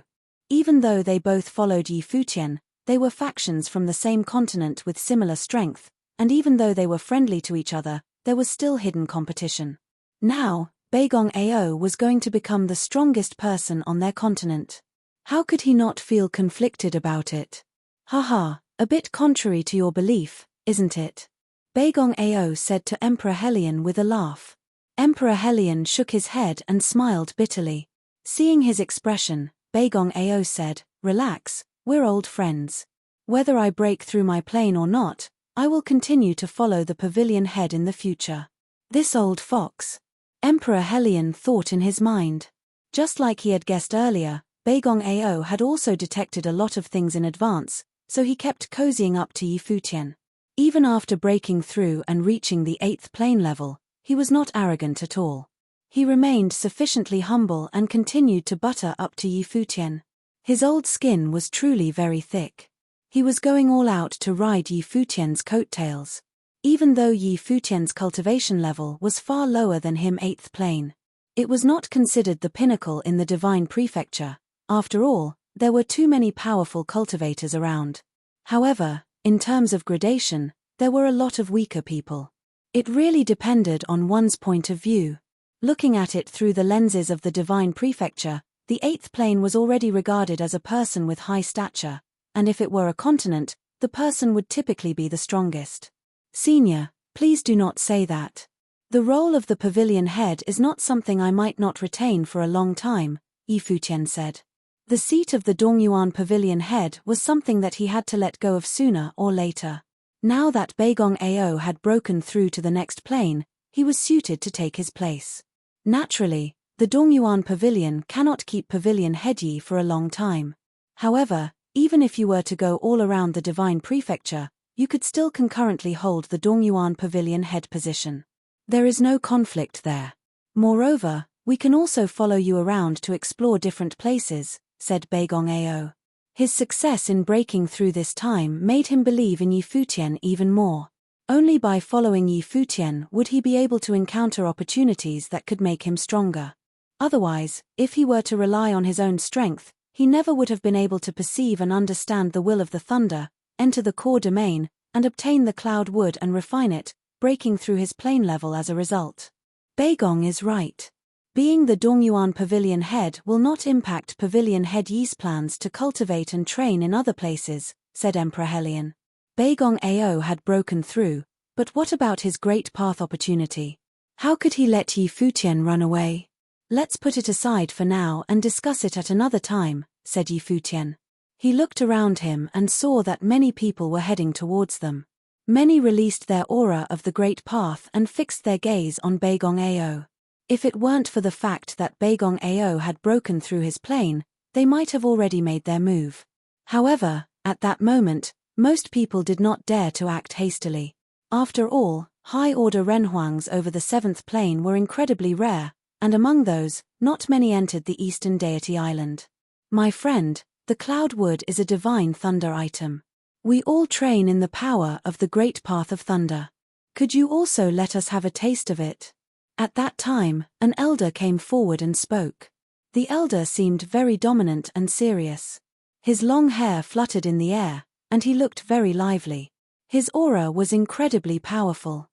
Even though they both followed Yi Futian, they were factions from the same continent with similar strength, and even though they were friendly to each other, there was still hidden competition. Now, Beigong Ao was going to become the strongest person on their continent. How could he not feel conflicted about it? Haha, a bit contrary to your belief, isn't it? Beigong Ao said to Emperor Helion with a laugh. Emperor Helion shook his head and smiled bitterly. Seeing his expression, Beigong Ao said, "Relax, we're old friends. Whether I break through my plane or not, I will continue to follow the pavilion head in the future." This old fox. Emperor Helion thought in his mind. Just like he had guessed earlier, Beigong Ao had also detected a lot of things in advance, so he kept cozying up to Yi Futian. Even after breaking through and reaching the 8th plane level, he was not arrogant at all. He remained sufficiently humble and continued to butter up to Yi Futian. His old skin was truly very thick. He was going all out to ride Yi Futian's coattails. Even though Yi Futian's cultivation level was far lower than him 8th plane. It was not considered the pinnacle in the divine prefecture. After all, there were too many powerful cultivators around. However, in terms of gradation, there were a lot of weaker people. It really depended on one's point of view. Looking at it through the lenses of the divine prefecture, the 8th plane was already regarded as a person with high stature, and if it were a continent, the person would typically be the strongest. "Senior, please do not say that. The role of the pavilion head is not something I might not retain for a long time," Yi Futian said. The seat of the Dongyuan pavilion head was something that he had to let go of sooner or later. Now that Beigong Ao had broken through to the next plane, he was suited to take his place. Naturally, the Dongyuan pavilion cannot keep pavilion head Yi for a long time. However, even if you were to go all around the divine prefecture, you could still concurrently hold the Dongyuan pavilion head position. There is no conflict there. Moreover, we can also follow you around to explore different places, said Beigong Ao. His success in breaking through this time made him believe in Yi Futian even more. Only by following Yi Futian would he be able to encounter opportunities that could make him stronger. Otherwise, if he were to rely on his own strength, he never would have been able to perceive and understand the will of the thunder, enter the core domain, and obtain the cloud wood and refine it, breaking through his plane level as a result. Beigong is right. Being the Dongyuan pavilion head will not impact pavilion head Yi's plans to cultivate and train in other places, said Emperor Helion. Beigong Ao had broken through, but what about his great path opportunity? How could he let Yi Futian run away? Let's put it aside for now and discuss it at another time, said Yi Futian. He looked around him and saw that many people were heading towards them. Many released their aura of the great path and fixed their gaze on Beigong Ao. If it weren't for the fact that Beigong Ao had broken through his plane, they might have already made their move. However, at that moment, most people did not dare to act hastily. After all, high-order Renhuangs over the 7th plane were incredibly rare, and among those, not many entered the Eastern Deity Island. My friend, the Cloud Wood is a divine thunder item. We all train in the power of the Great Path of Thunder. Could you also let us have a taste of it? At that time, an elder came forward and spoke. The elder seemed very dominant and serious. His long hair fluttered in the air, and he looked very lively. His aura was incredibly powerful.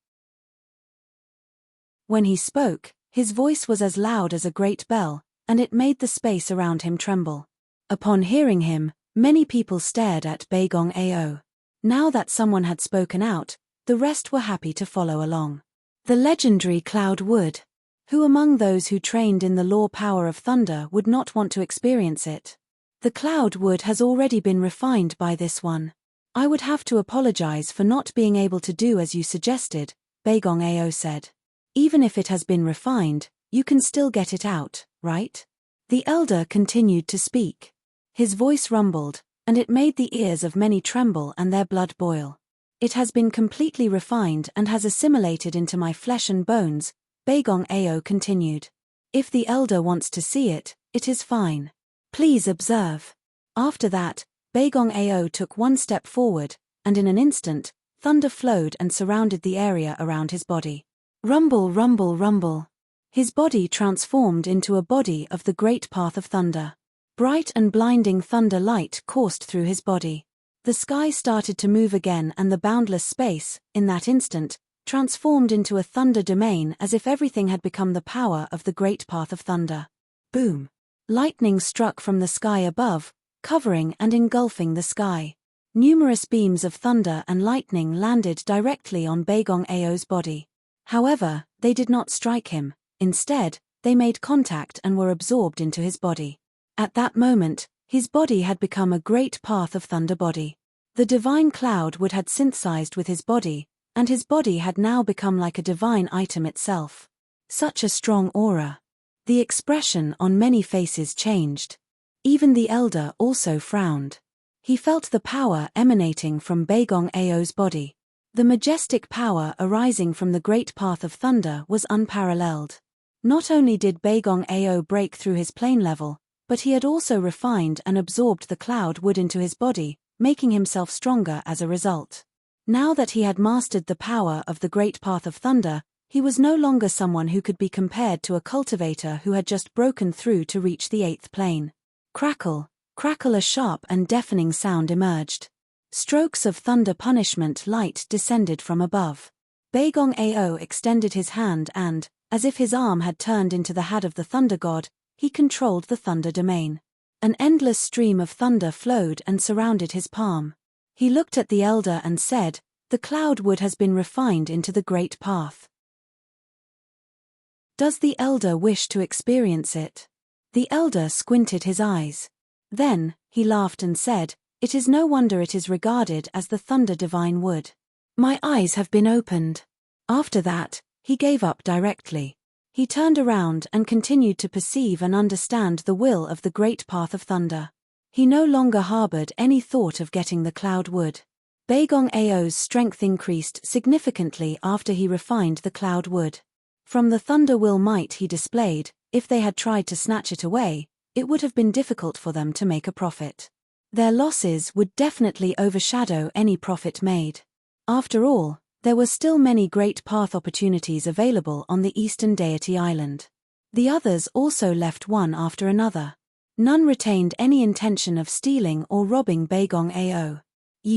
When he spoke, his voice was as loud as a great bell, and it made the space around him tremble. Upon hearing him, many people stared at Baigong Ao. Now that someone had spoken out, the rest were happy to follow along. The legendary Cloud Wood. Who among those who trained in the law power of thunder would not want to experience it? The Cloud Wood has already been refined by this one. I would have to apologize for not being able to do as you suggested, Baigong Ao said. Even if it has been refined, you can still get it out, right? The elder continued to speak. His voice rumbled, and it made the ears of many tremble and their blood boil. It has been completely refined and has assimilated into my flesh and bones, Baigong Ao continued. If the elder wants to see it, it is fine. Please observe. After that, Baigong Ao took one step forward, and in an instant, thunder flowed and surrounded the area around his body. Rumble, rumble, rumble. His body transformed into a body of the great path of thunder. Bright and blinding thunder light coursed through his body. The sky started to move again, and the boundless space, in that instant, transformed into a thunder domain as if everything had become the power of the great path of thunder. Boom! Lightning struck from the sky above, covering and engulfing the sky. Numerous beams of thunder and lightning landed directly on Baigong Ao's body. However, they did not strike him. Instead, they made contact and were absorbed into his body. At that moment, his body had become a great path of thunder body. The divine Cloud Wood had synthesized with his body, and his body had now become like a divine item itself. Such a strong aura. The expression on many faces changed. Even the elder also frowned. He felt the power emanating from Baigong Ao's body. The majestic power arising from the great path of thunder was unparalleled. Not only did Baigong Ao break through his plane level, but he had also refined and absorbed the Cloud Wood into his body, making himself stronger as a result. Now that he had mastered the power of the great path of thunder, he was no longer someone who could be compared to a cultivator who had just broken through to reach the 8th plane. Crackle, crackle, a sharp and deafening sound emerged. Strokes of thunder punishment light descended from above. Baigong Ao extended his hand and, as if his arm had turned into the hand of the thunder god, he controlled the thunder domain. An endless stream of thunder flowed and surrounded his palm. He looked at the elder and said, "The Cloud Wood has been refined into the great path. Does the elder wish to experience it?" The elder squinted his eyes. Then, he laughed and said, "It is no wonder it is regarded as the thunder divine wood. My eyes have been opened." After that, he gave up directly. He turned around and continued to perceive and understand the will of the great path of thunder. He no longer harbored any thought of getting the Cloud Wood. Baigong Ao's strength increased significantly after he refined the Cloud Wood. From the thunder will might he displayed, if they had tried to snatch it away, it would have been difficult for them to make a profit. Their losses would definitely overshadow any profit made. After all, there were still many great path opportunities available on the Eastern Deity Island. The others also left one after another. None retained any intention of stealing or robbing Baigong Ao.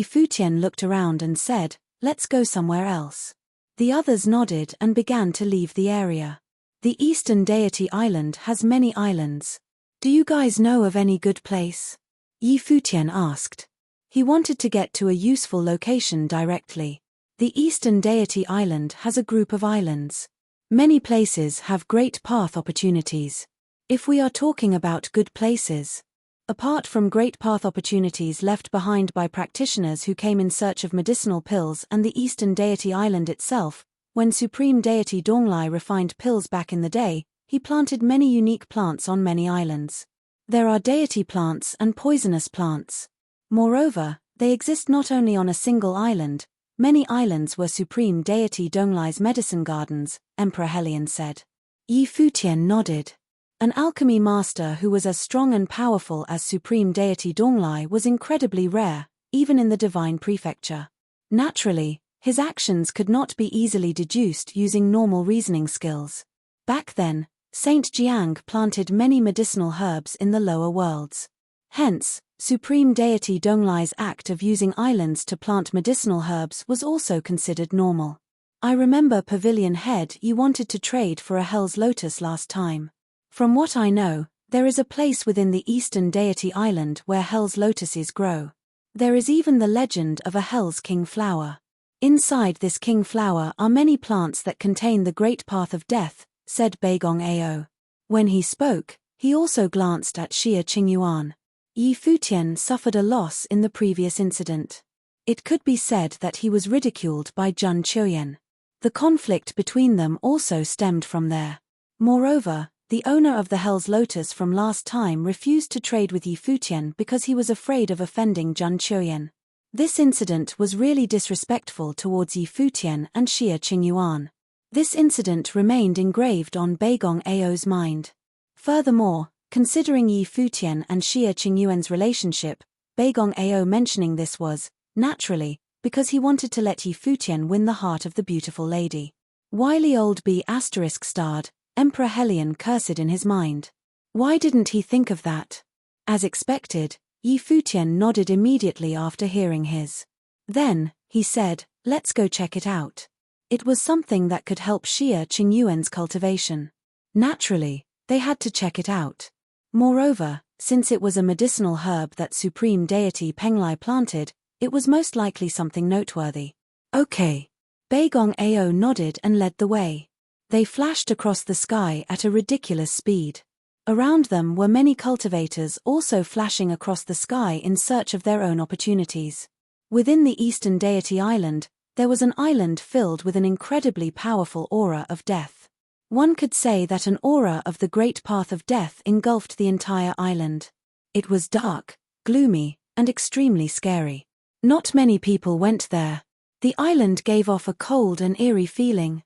Futian looked around and said, "Let's go somewhere else." The others nodded and began to leave the area. The Eastern Deity Island has many islands. "Do you guys know of any good place?" Futian asked. He wanted to get to a useful location directly. The Eastern Deity Island has a group of islands. Many places have great path opportunities. If we are talking about good places, apart from great path opportunities left behind by practitioners who came in search of medicinal pills and the Eastern Deity Island itself, when Supreme Deity Donglai refined pills back in the day, he planted many unique plants on many islands. There are deity plants and poisonous plants. Moreover, they exist not only on a single island. Many islands were Supreme Deity Donglai's medicine gardens, Emperor Helion said. Futian nodded. An alchemy master who was as strong and powerful as Supreme Deity Donglai was incredibly rare, even in the Divine Prefecture. Naturally, his actions could not be easily deduced using normal reasoning skills. Back then, Saint Jiang planted many medicinal herbs in the lower worlds. Hence, Supreme deity Donglai's act of using islands to plant medicinal herbs was also considered normal. I remember Pavilion Head, you wanted to trade for a Hell's Lotus last time. From what I know, there is a place within the Eastern Deity Island where Hell's Lotuses grow. There is even the legend of a Hell's King flower. Inside this king flower are many plants that contain the great path of death, said Beigong Ao. When he spoke, he also glanced at Xia Qingyuan. Yi Futian suffered a loss in the previous incident. It could be said that he was ridiculed by Zhun Chuyen. The conflict between them also stemmed from there. Moreover, the owner of the Hell's Lotus from last time refused to trade with Yi Futian because he was afraid of offending Zhun Chuyen. This incident was really disrespectful towards Yi Futian and Xia Qingyuan. This incident remained engraved on Beigong Ao's mind. Furthermore, considering Yi Futian and Xia Qingyuan's relationship, Beigong Ao mentioning this was, naturally, because he wanted to let Yi Futian win the heart of the beautiful lady. Wily old B** starred, Emperor Helion cursed in his mind. Why didn't he think of that? As expected, Yi Futian nodded immediately after hearing his. Then, he said, let's go check it out. It was something that could help Xia Qingyuan's cultivation. Naturally, they had to check it out. Moreover, since it was a medicinal herb that supreme deity Penglai planted, it was most likely something noteworthy. Okay. Beigong Ao nodded and led the way. They flashed across the sky at a ridiculous speed. Around them were many cultivators also flashing across the sky in search of their own opportunities. Within the Eastern Deity Island, there was an island filled with an incredibly powerful aura of death. One could say that an aura of the great path of death engulfed the entire island. It was dark, gloomy, and extremely scary. Not many people went there. The island gave off a cold and eerie feeling.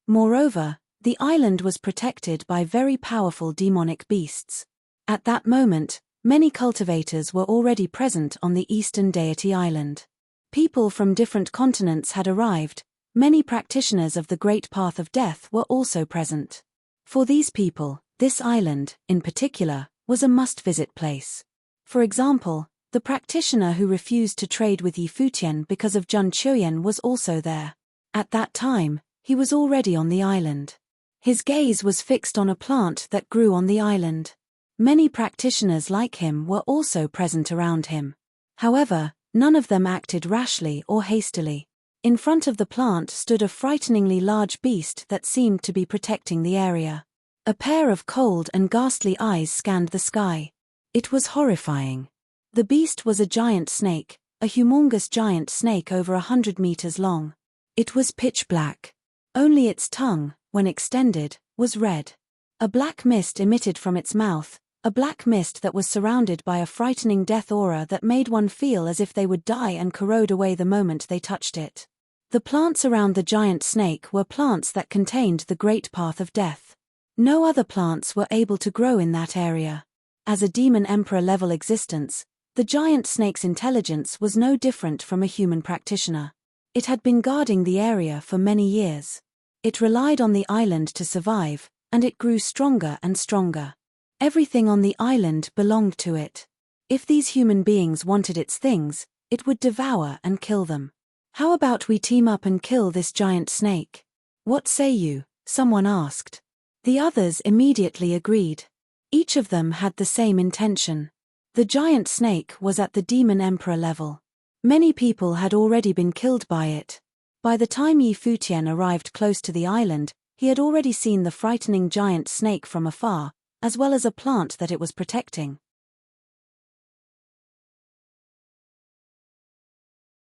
Moreover, the island was protected by very powerful demonic beasts. At that moment, many cultivators were already present on the Eastern Deity Island. People from different continents had arrived. Many practitioners of the Great Path of Death were also present. For these people, this island, in particular, was a must-visit place. For example, the practitioner who refused to trade with Yi Futian because of Zhun Chuyen was also there. At that time, he was already on the island. His gaze was fixed on a plant that grew on the island. Many practitioners like him were also present around him. However, none of them acted rashly or hastily. In front of the plant stood a frighteningly large beast that seemed to be protecting the area. A pair of cold and ghastly eyes scanned the sky. It was horrifying. The beast was a giant snake, a humongous giant snake over 100 meters long. It was pitch black. Only its tongue, when extended, was red. A black mist emitted from its mouth, a black mist that was surrounded by a frightening death aura that made one feel as if they would die and corrode away the moment they touched it. The plants around the giant snake were plants that contained the great path of death. No other plants were able to grow in that area. As a demon emperor level existence, the giant snake's intelligence was no different from a human practitioner. It had been guarding the area for many years. It relied on the island to survive, and it grew stronger and stronger. Everything on the island belonged to it. If these human beings wanted its things, it would devour and kill them. How about we team up and kill this giant snake? What say you? Someone asked. The others immediately agreed. Each of them had the same intention. The giant snake was at the demon emperor level. Many people had already been killed by it. By the time Yi Futian arrived close to the island, he had already seen the frightening giant snake from afar, as well as a plant that it was protecting.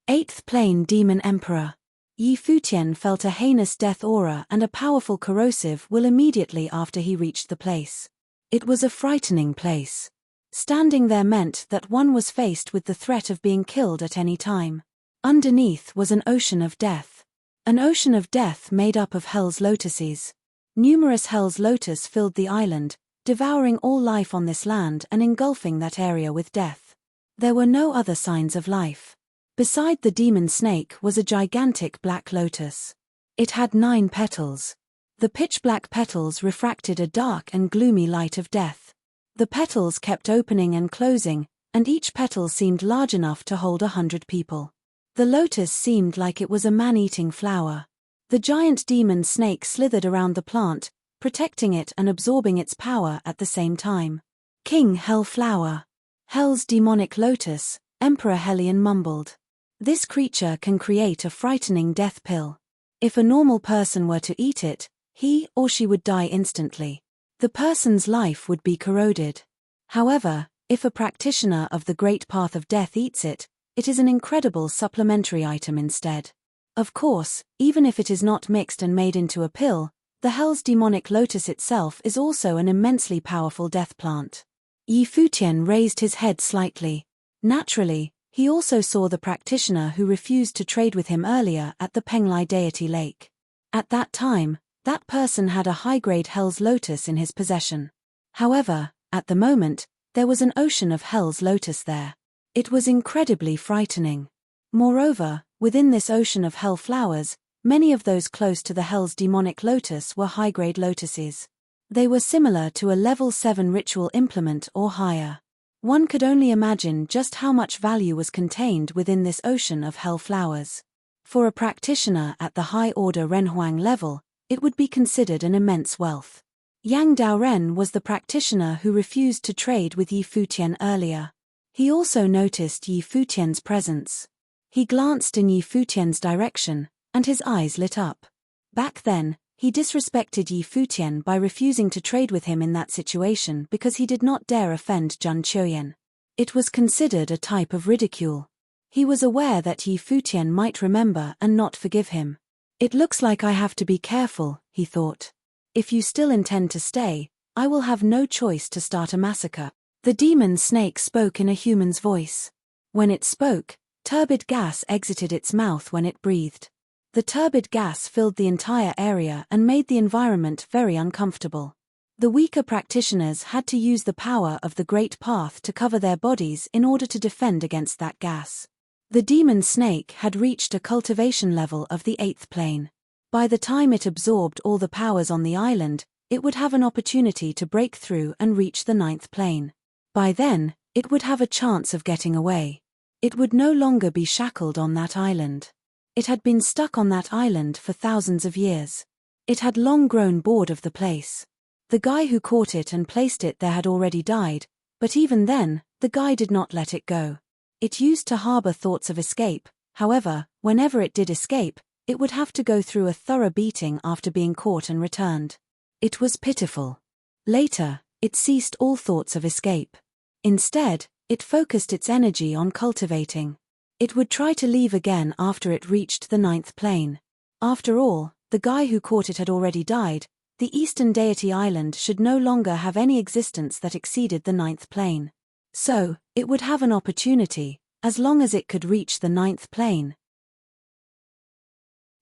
8th Plane Demon Emperor. Yi Futian felt a heinous death aura and a powerful corrosive will immediately after he reached the place. It was a frightening place. Standing there meant that one was faced with the threat of being killed at any time. Underneath was an ocean of death. An ocean of death made up of Hell's Lotuses. Numerous Hell's Lotus filled the island, devouring all life on this land and engulfing that area with death. There were no other signs of life. Beside the demon snake was a gigantic black lotus. It had 9 petals. The pitch-black petals refracted a dark and gloomy light of death. The petals kept opening and closing, and each petal seemed large enough to hold 100 people. The lotus seemed like it was a man-eating flower. The giant demon snake slithered around the plant, protecting it and absorbing its power at the same time. King Hell Flower. Hell's demonic lotus, Emperor Hellion mumbled. This creature can create a frightening death pill. If a normal person were to eat it, he or she would die instantly. The person's life would be corroded. However, if a practitioner of the Great Path of Death eats it, it is an incredible supplementary item instead. Of course, even if it is not mixed and made into a pill, the Hell's demonic lotus itself is also an immensely powerful death plant. Yi Futian raised his head slightly. Naturally, he also saw the practitioner who refused to trade with him earlier at the Penglai deity lake. At that time, that person had a high-grade Hell's lotus in his possession. However, at the moment, there was an ocean of Hell's lotus there. It was incredibly frightening. Moreover, within this ocean of Hell flowers, many of those close to the Hell's demonic lotus were high-grade lotuses. They were similar to a level 7 ritual implement or higher. One could only imagine just how much value was contained within this ocean of Hell flowers. For a practitioner at the high-order Renhuang level, it would be considered an immense wealth. Yang Daoren was the practitioner who refused to trade with Yi Futian earlier. He also noticed Yi Futian's presence. He glanced in Yi Futian's direction, and his eyes lit up. Back then, he disrespected Yi Futian by refusing to trade with him in that situation because he did not dare offend Jun Chuyen. It was considered a type of ridicule. He was aware that Yi Futian might remember and not forgive him. It looks like I have to be careful, he thought. If you still intend to stay, I will have no choice to start a massacre. The demon snake spoke in a human's voice. When it spoke, turbid gas exited its mouth when it breathed. The turbid gas filled the entire area and made the environment very uncomfortable. The weaker practitioners had to use the power of the Great Path to cover their bodies in order to defend against that gas. The demon snake had reached a cultivation level of the 8th plane. By the time it absorbed all the powers on the island, it would have an opportunity to break through and reach the 9th plane. By then, it would have a chance of getting away. It would no longer be shackled on that island. It had been stuck on that island for thousands of years. It had long grown bored of the place. The guy who caught it and placed it there had already died, but even then, the guy did not let it go. It used to harbor thoughts of escape. However, whenever it did escape, it would have to go through a thorough beating after being caught and returned. It was pitiful. Later, it ceased all thoughts of escape. Instead, it focused its energy on cultivating. It would try to leave again after it reached the 9th plane. After all, the guy who caught it had already died. The Eastern Deity Island should no longer have any existence that exceeded the 9th plane. So, it would have an opportunity, as long as it could reach the 9th plane.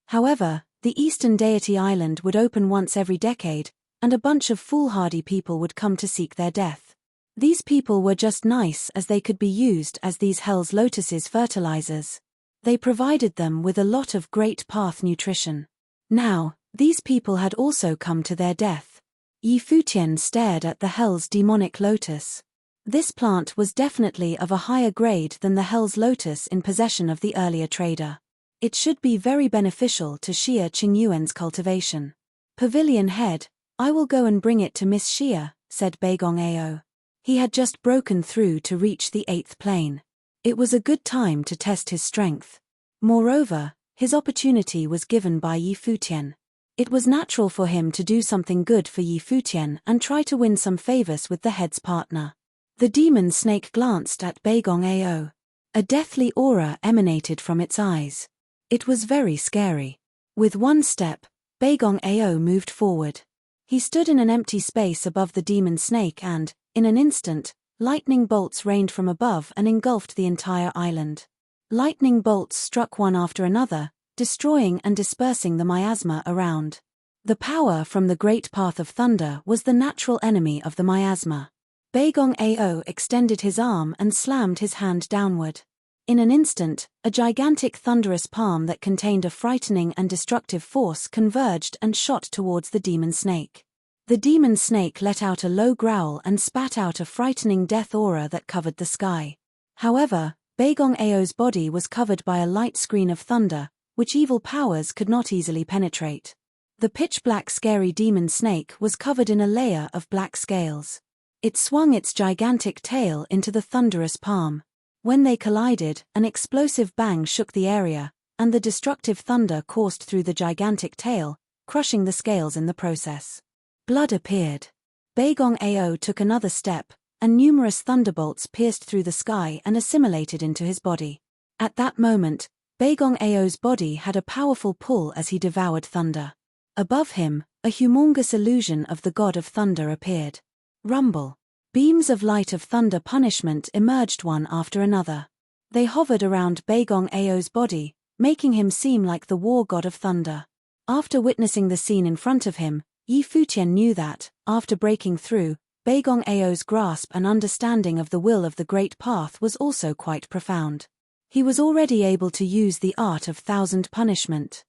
However, the Eastern Deity Island would open once every decade, and a bunch of foolhardy people would come to seek their death. These people were just nice as they could be used as these Hell's Lotuses fertilizers. They provided them with a lot of Great Path nutrition. Now, these people had also come to their death. Yi Futian stared at the Hell's demonic lotus. This plant was definitely of a higher grade than the Hell's lotus in possession of the earlier trader. It should be very beneficial to Xia Qingyuan's cultivation. Pavilion head, I will go and bring it to Miss Xia, said Beigong Ao. He had just broken through to reach the 8th plane. It was a good time to test his strength. Moreover, his opportunity was given by Yi Futian. It was natural for him to do something good for Yi Futian and try to win some favors with the head's partner. The demon snake glanced at Beigong Ao. A deathly aura emanated from its eyes. It was very scary. With one step, Beigong Ao moved forward. He stood in an empty space above the demon snake and, in an instant, lightning bolts rained from above and engulfed the entire island. Lightning bolts struck one after another, destroying and dispersing the miasma around. The power from the Great Path of Thunder was the natural enemy of the miasma. Beigong Ao extended his arm and slammed his hand downward. In an instant, a gigantic thunderous palm that contained a frightening and destructive force converged and shot towards the demon snake. The demon snake let out a low growl and spat out a frightening death aura that covered the sky. However, Baegong Ao's body was covered by a light screen of thunder, which evil powers could not easily penetrate. The pitch-black scary demon snake was covered in a layer of black scales. It swung its gigantic tail into the thunderous palm. When they collided, an explosive bang shook the area, and the destructive thunder coursed through the gigantic tail, crushing the scales in the process. Blood appeared. Baegong Ao took another step, and numerous thunderbolts pierced through the sky and assimilated into his body. At that moment, Baegong Ao's body had a powerful pull as he devoured thunder. Above him, a humongous illusion of the god of thunder appeared. Rumble. Beams of light of thunder punishment emerged one after another. They hovered around Baegong Ao's body, making him seem like the war god of thunder. After witnessing the scene in front of him, Futian knew that, after breaking through, Baegong Ao's grasp and understanding of the will of the Great Path was also quite profound. He was already able to use the art of thousand punishment.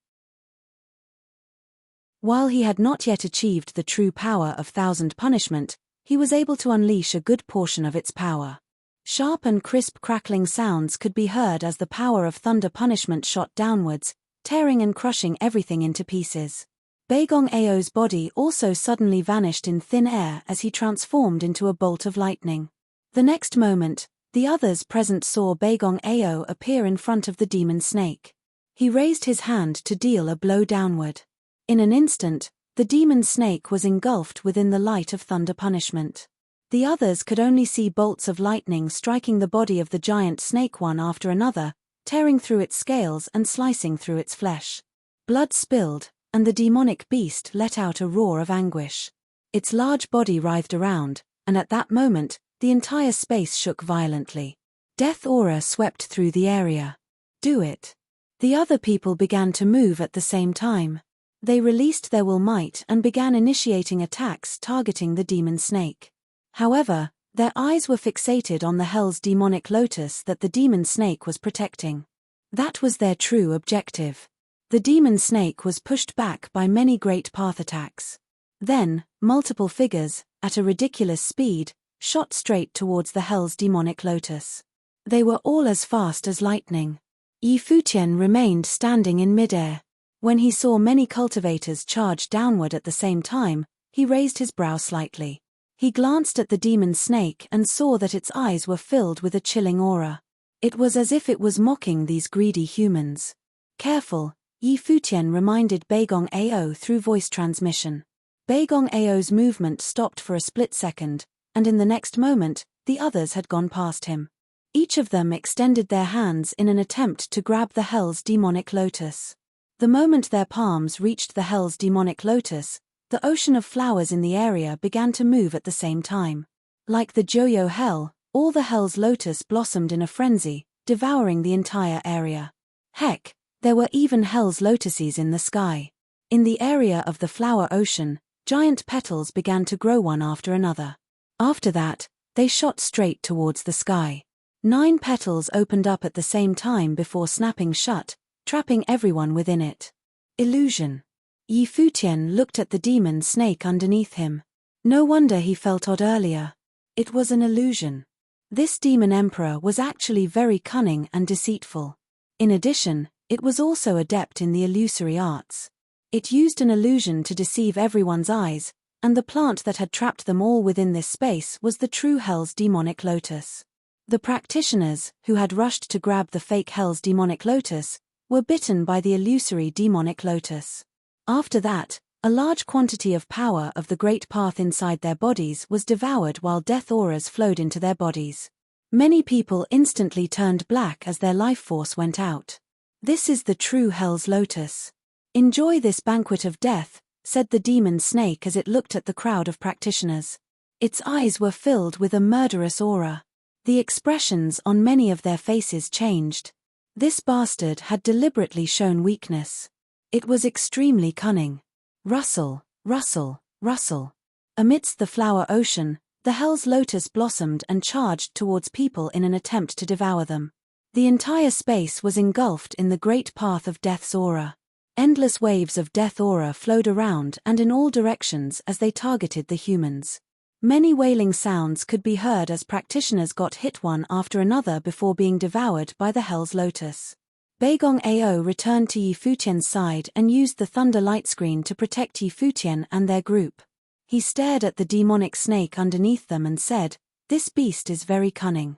While he had not yet achieved the true power of thousand punishment, he was able to unleash a good portion of its power. Sharp and crisp crackling sounds could be heard as the power of thunder punishment shot downwards, tearing and crushing everything into pieces. Baegong Ao's body also suddenly vanished in thin air as he transformed into a bolt of lightning. The next moment, the others present saw Baegong Ao appear in front of the demon snake. He raised his hand to deal a blow downward. In an instant, the demon snake was engulfed within the light of thunder punishment. The others could only see bolts of lightning striking the body of the giant snake one after another, tearing through its scales and slicing through its flesh. Blood spilled, and the demonic beast let out a roar of anguish. Its large body writhed around, and at that moment, the entire space shook violently. Death aura swept through the area. Do it. The other people began to move at the same time. They released their will might and began initiating attacks targeting the demon snake. However, their eyes were fixated on the hell's demonic lotus that the demon snake was protecting. That was their true objective. The demon snake was pushed back by many great path attacks. Then, multiple figures, at a ridiculous speed, shot straight towards the hell's demonic lotus. They were all as fast as lightning. Futian remained standing in midair. When he saw many cultivators charge downward at the same time, he raised his brow slightly. He glanced at the demon snake and saw that its eyes were filled with a chilling aura. It was as if it was mocking these greedy humans. Careful, Futian reminded Baegong Ao through voice transmission. Baegong Ao's movement stopped for a split second, and in the next moment, the others had gone past him. Each of them extended their hands in an attempt to grab the hell's demonic lotus. The moment their palms reached the hell's demonic lotus, the ocean of flowers in the area began to move at the same time. Like the Joyo hell, all the hell's lotus blossomed in a frenzy, devouring the entire area. Heck, there were even hell's lotuses in the sky. In the area of the flower ocean, giant petals began to grow one after another. After that, they shot straight towards the sky. 9 petals opened up at the same time before snapping shut, trapping everyone within it. Illusion. Futian looked at the demon snake underneath him. No wonder he felt odd earlier. It was an illusion. This demon emperor was actually very cunning and deceitful. In addition, it was also adept in the illusory arts. It used an illusion to deceive everyone's eyes, and the plant that had trapped them all within this space was the true hell's demonic lotus. The practitioners, who had rushed to grab the fake hell's demonic lotus, were bitten by the illusory demonic lotus. After that, a large quantity of power of the great path inside their bodies was devoured while death auras flowed into their bodies. Many people instantly turned black as their life force went out. This is the true hell's lotus. Enjoy this banquet of death, said the demon snake as it looked at the crowd of practitioners. Its eyes were filled with a murderous aura. The expressions on many of their faces changed. This bastard had deliberately shown weakness. It was extremely cunning. Rustle, rustle, rustle. Amidst the flower ocean, the hell's lotus blossomed and charged towards people in an attempt to devour them. The entire space was engulfed in the great path of death's aura. Endless waves of death aura flowed around and in all directions as they targeted the humans. Many wailing sounds could be heard as practitioners got hit one after another before being devoured by the Hell's Lotus. Beigong Ao returned to Yi Futian's side and used the thunder light screen to protect Yi Futian and their group. He stared at the demonic snake underneath them and said, "This beast is very cunning."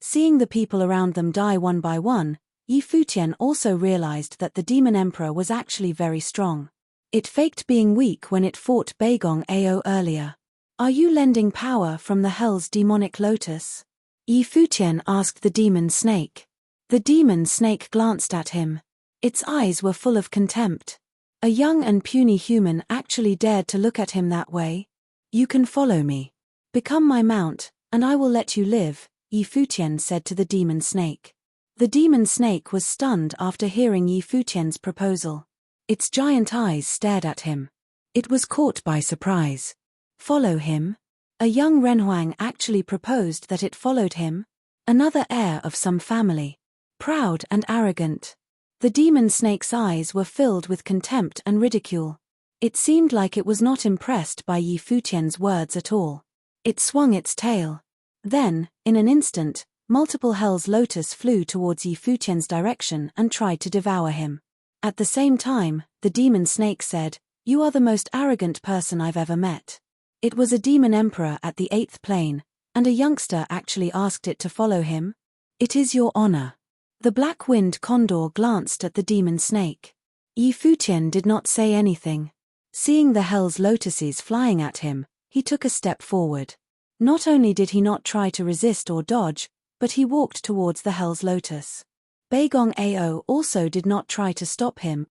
Seeing the people around them die one by one, Yi Futian also realized that the demon emperor was actually very strong. It faked being weak when it fought Beigong Ao earlier. "Are you lending power from the Hell's demonic lotus?" Yi Futian asked the demon snake. The demon snake glanced at him. Its eyes were full of contempt. A young and puny human actually dared to look at him that way. "You can follow me. Become my mount, and I will let you live," Yi Futian said to the demon snake. The demon snake was stunned after hearing Yi Futian's proposal. Its giant eyes stared at him. It was caught by surprise. "Follow him?" A young Renhuang actually proposed that it followed him. Another heir of some family. Proud and arrogant. The demon snake's eyes were filled with contempt and ridicule. It seemed like it was not impressed by Yi Futian's words at all. It swung its tail. Then, in an instant, multiple Hell's Lotus flew towards Yi Futian's direction and tried to devour him. At the same time, the demon snake said, "You are the most arrogant person I've ever met." It was a demon emperor at the 8th plane, and a youngster actually asked it to follow him. "It is your honor." The black-winged condor glanced at the demon snake. Yi Futian did not say anything. Seeing the Hell's Lotuses flying at him, he took a step forward. Not only did he not try to resist or dodge, but he walked towards the Hell's Lotus. Beigong Ao also did not try to stop him.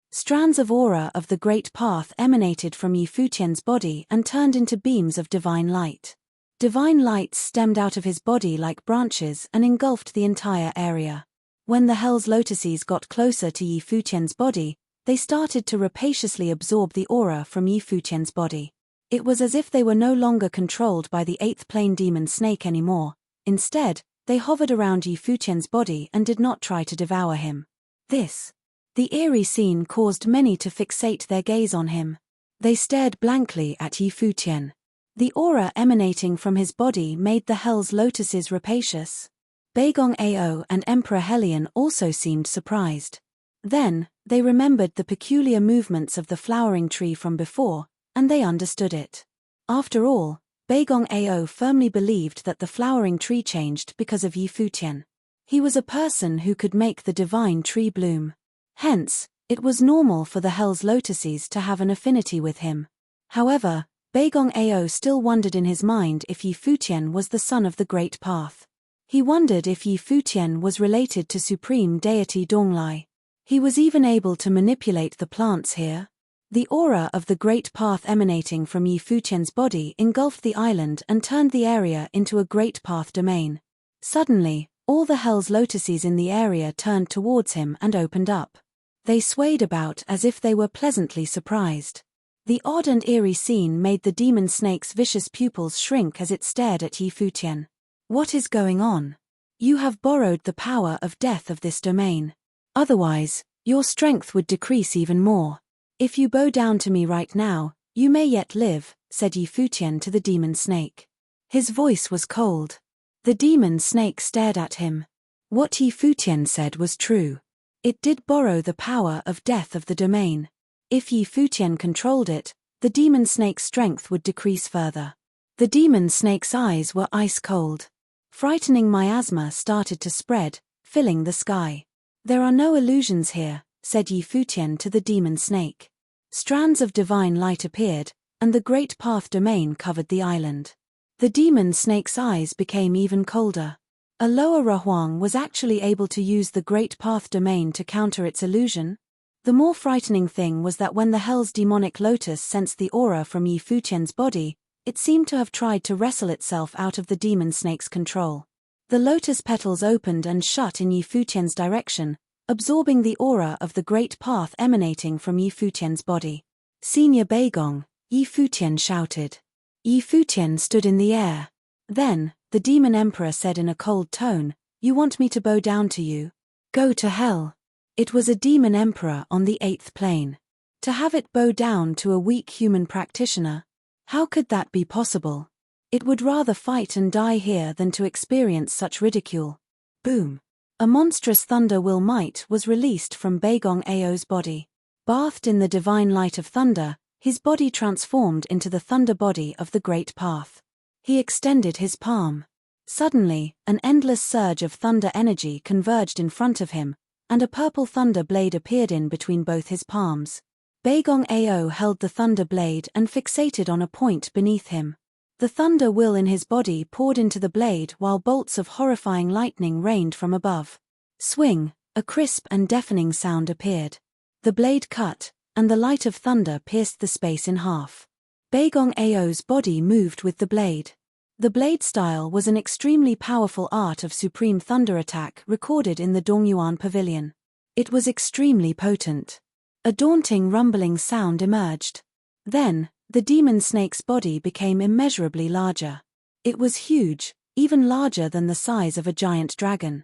Strands of aura of the Great Path emanated from Yi Futian's body and turned into beams of divine light. Divine lights stemmed out of his body like branches and engulfed the entire area. When the Hell's Lotuses got closer to Yi Futian's body, they started to rapaciously absorb the aura from Yi Futian's body. It was as if they were no longer controlled by the 8th plane demon snake anymore. Instead, they hovered around Yi Futian's body and did not try to devour him. The eerie scene caused many to fixate their gaze on him. They stared blankly at Yi Futian. The aura emanating from his body made the Hell's Lotuses rapacious. Beigong Ao and Emperor Helion also seemed surprised. Then, they remembered the peculiar movements of the flowering tree from before, and they understood it. After all, Beigong Ao firmly believed that the flowering tree changed because of Yi Futian. He was a person who could make the divine tree bloom. Hence, it was normal for the Hell's Lotuses to have an affinity with him. However, Beigong Ao still wondered in his mind if Yi Futian was the son of the Great Path. He wondered if Yi Futian was related to Supreme Deity Donglai. He was even able to manipulate the plants here. The aura of the Great Path emanating from Yi Futian's body engulfed the island and turned the area into a Great Path domain. Suddenly, all the Hell's Lotuses in the area turned towards him and opened up. They swayed about as if they were pleasantly surprised. The odd and eerie scene made the demon snake's vicious pupils shrink as it stared at Yi Futian. "What is going on? You have borrowed the power of death of this domain. Otherwise, your strength would decrease even more. If you bow down to me right now, you may yet live," said Yi Futian to the demon snake. His voice was cold. The demon snake stared at him. What Yi Futian said was true. It did borrow the power of death of the domain. If Yi Futian controlled it, the demon snake's strength would decrease further. The demon snake's eyes were ice cold. Frightening miasma started to spread, filling the sky. "There are no illusions here," said Yi Futian to the demon snake. Strands of divine light appeared, and the Great Path domain covered the island. The demon snake's eyes became even colder. A lower Rahuang was actually able to use the Great Path domain to counter its illusion. The more frightening thing was that when the Hell's demonic lotus sensed the aura from Yi Futian's body, it seemed to have tried to wrestle itself out of the demon snake's control. The lotus petals opened and shut in Yi Futian's direction, absorbing the aura of the Great Path emanating from Yi Futian's body. "Senior Beigong," Yi Futian shouted. Yi Futian stood in the air. Then, the demon emperor said in a cold tone. You want me to bow down to you? Go to hell. It was a demon emperor on the 8th plane. To have it bow down to a weak human practitioner? How could that be possible? It would rather fight and die here than to experience such ridicule. Boom. A monstrous thunder will might was released from Baigong Ao's body. Bathed in the divine light of thunder, his body transformed into the thunder body of the great path. He extended his palm. Suddenly, an endless surge of thunder energy converged in front of him, and a purple thunder blade appeared in between both his palms. Baigong Ao held the thunder blade and fixated on a point beneath him. The thunder will in his body poured into the blade while bolts of horrifying lightning rained from above. Swing, a crisp and deafening sound appeared. The blade cut, and the light of thunder pierced the space in half. Baigong Ao's body moved with the blade. The blade style was an extremely powerful art of supreme thunder attack recorded in the Dongyuan Pavilion. It was extremely potent. A daunting rumbling sound emerged. Then, the demon snake's body became immeasurably larger. It was huge, even larger than the size of a giant dragon.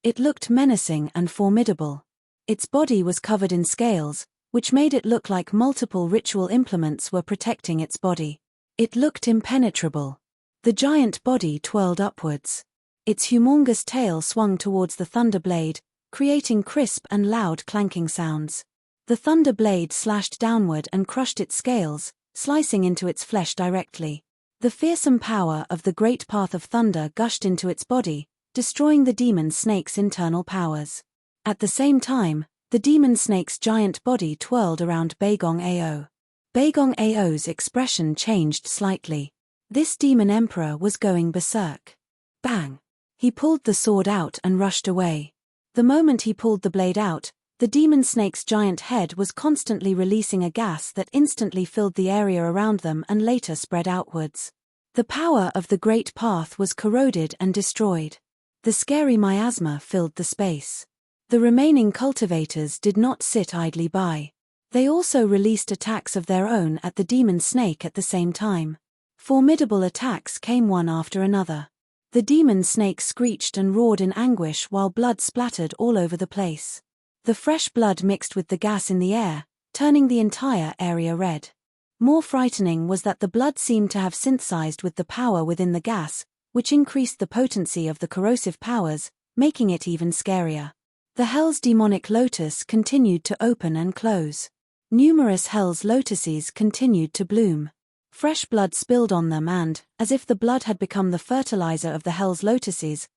It looked menacing and formidable. Its body was covered in scales, which made it look like multiple ritual implements were protecting its body. It looked impenetrable. The giant body twirled upwards. Its humongous tail swung towards the thunder blade, creating crisp and loud clanking sounds. The thunder blade slashed downward and crushed its scales, slicing into its flesh directly. The fearsome power of the great path of thunder gushed into its body, destroying the demon snake's internal powers. At the same time, the demon snake's giant body twirled around Baigong Ao. Baigong Ao's expression changed slightly. This demon emperor was going berserk. Bang! He pulled the sword out and rushed away. The moment he pulled the blade out, the demon snake's giant head was constantly releasing a gas that instantly filled the area around them and later spread outwards. The power of the great path was corroded and destroyed. The scary miasma filled the space. The remaining cultivators did not sit idly by. They also released attacks of their own at the demon snake at the same time. Formidable attacks came one after another. The demon snake screeched and roared in anguish while blood splattered all over the place. The fresh blood mixed with the gas in the air, turning the entire area red. More frightening was that the blood seemed to have synthesized with the power within the gas, which increased the potency of the corrosive powers, making it even scarier. The Hell's demonic lotus continued to open and close. Numerous Hell's lotuses continued to bloom. Fresh blood spilled on them and, as if the blood had become the fertilizer of the Hell's lotuses,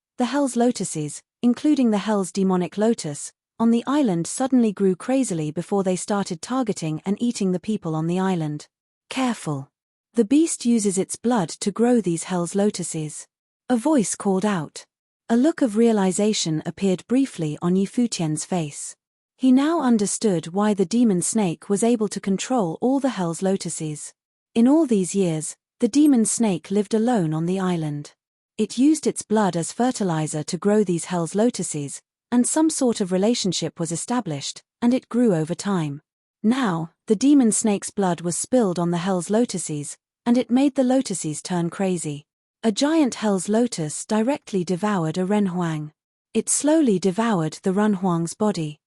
including the Hell's demonic lotus, on the island suddenly grew crazily before they started targeting and eating the people on the island. Careful. The beast uses its blood to grow these Hell's lotuses. A voice called out. A look of realization appeared briefly on Futian's face. He now understood why the demon snake was able to control all the Hell's lotuses. In all these years, the demon snake lived alone on the island. It used its blood as fertilizer to grow these Hell's lotuses, and some sort of relationship was established, and it grew over time. Now, the demon snake's blood was spilled on the Hell's lotuses, and it made the lotuses turn crazy. A giant Hell's lotus directly devoured a renhuang. It slowly devoured the renhuang's body.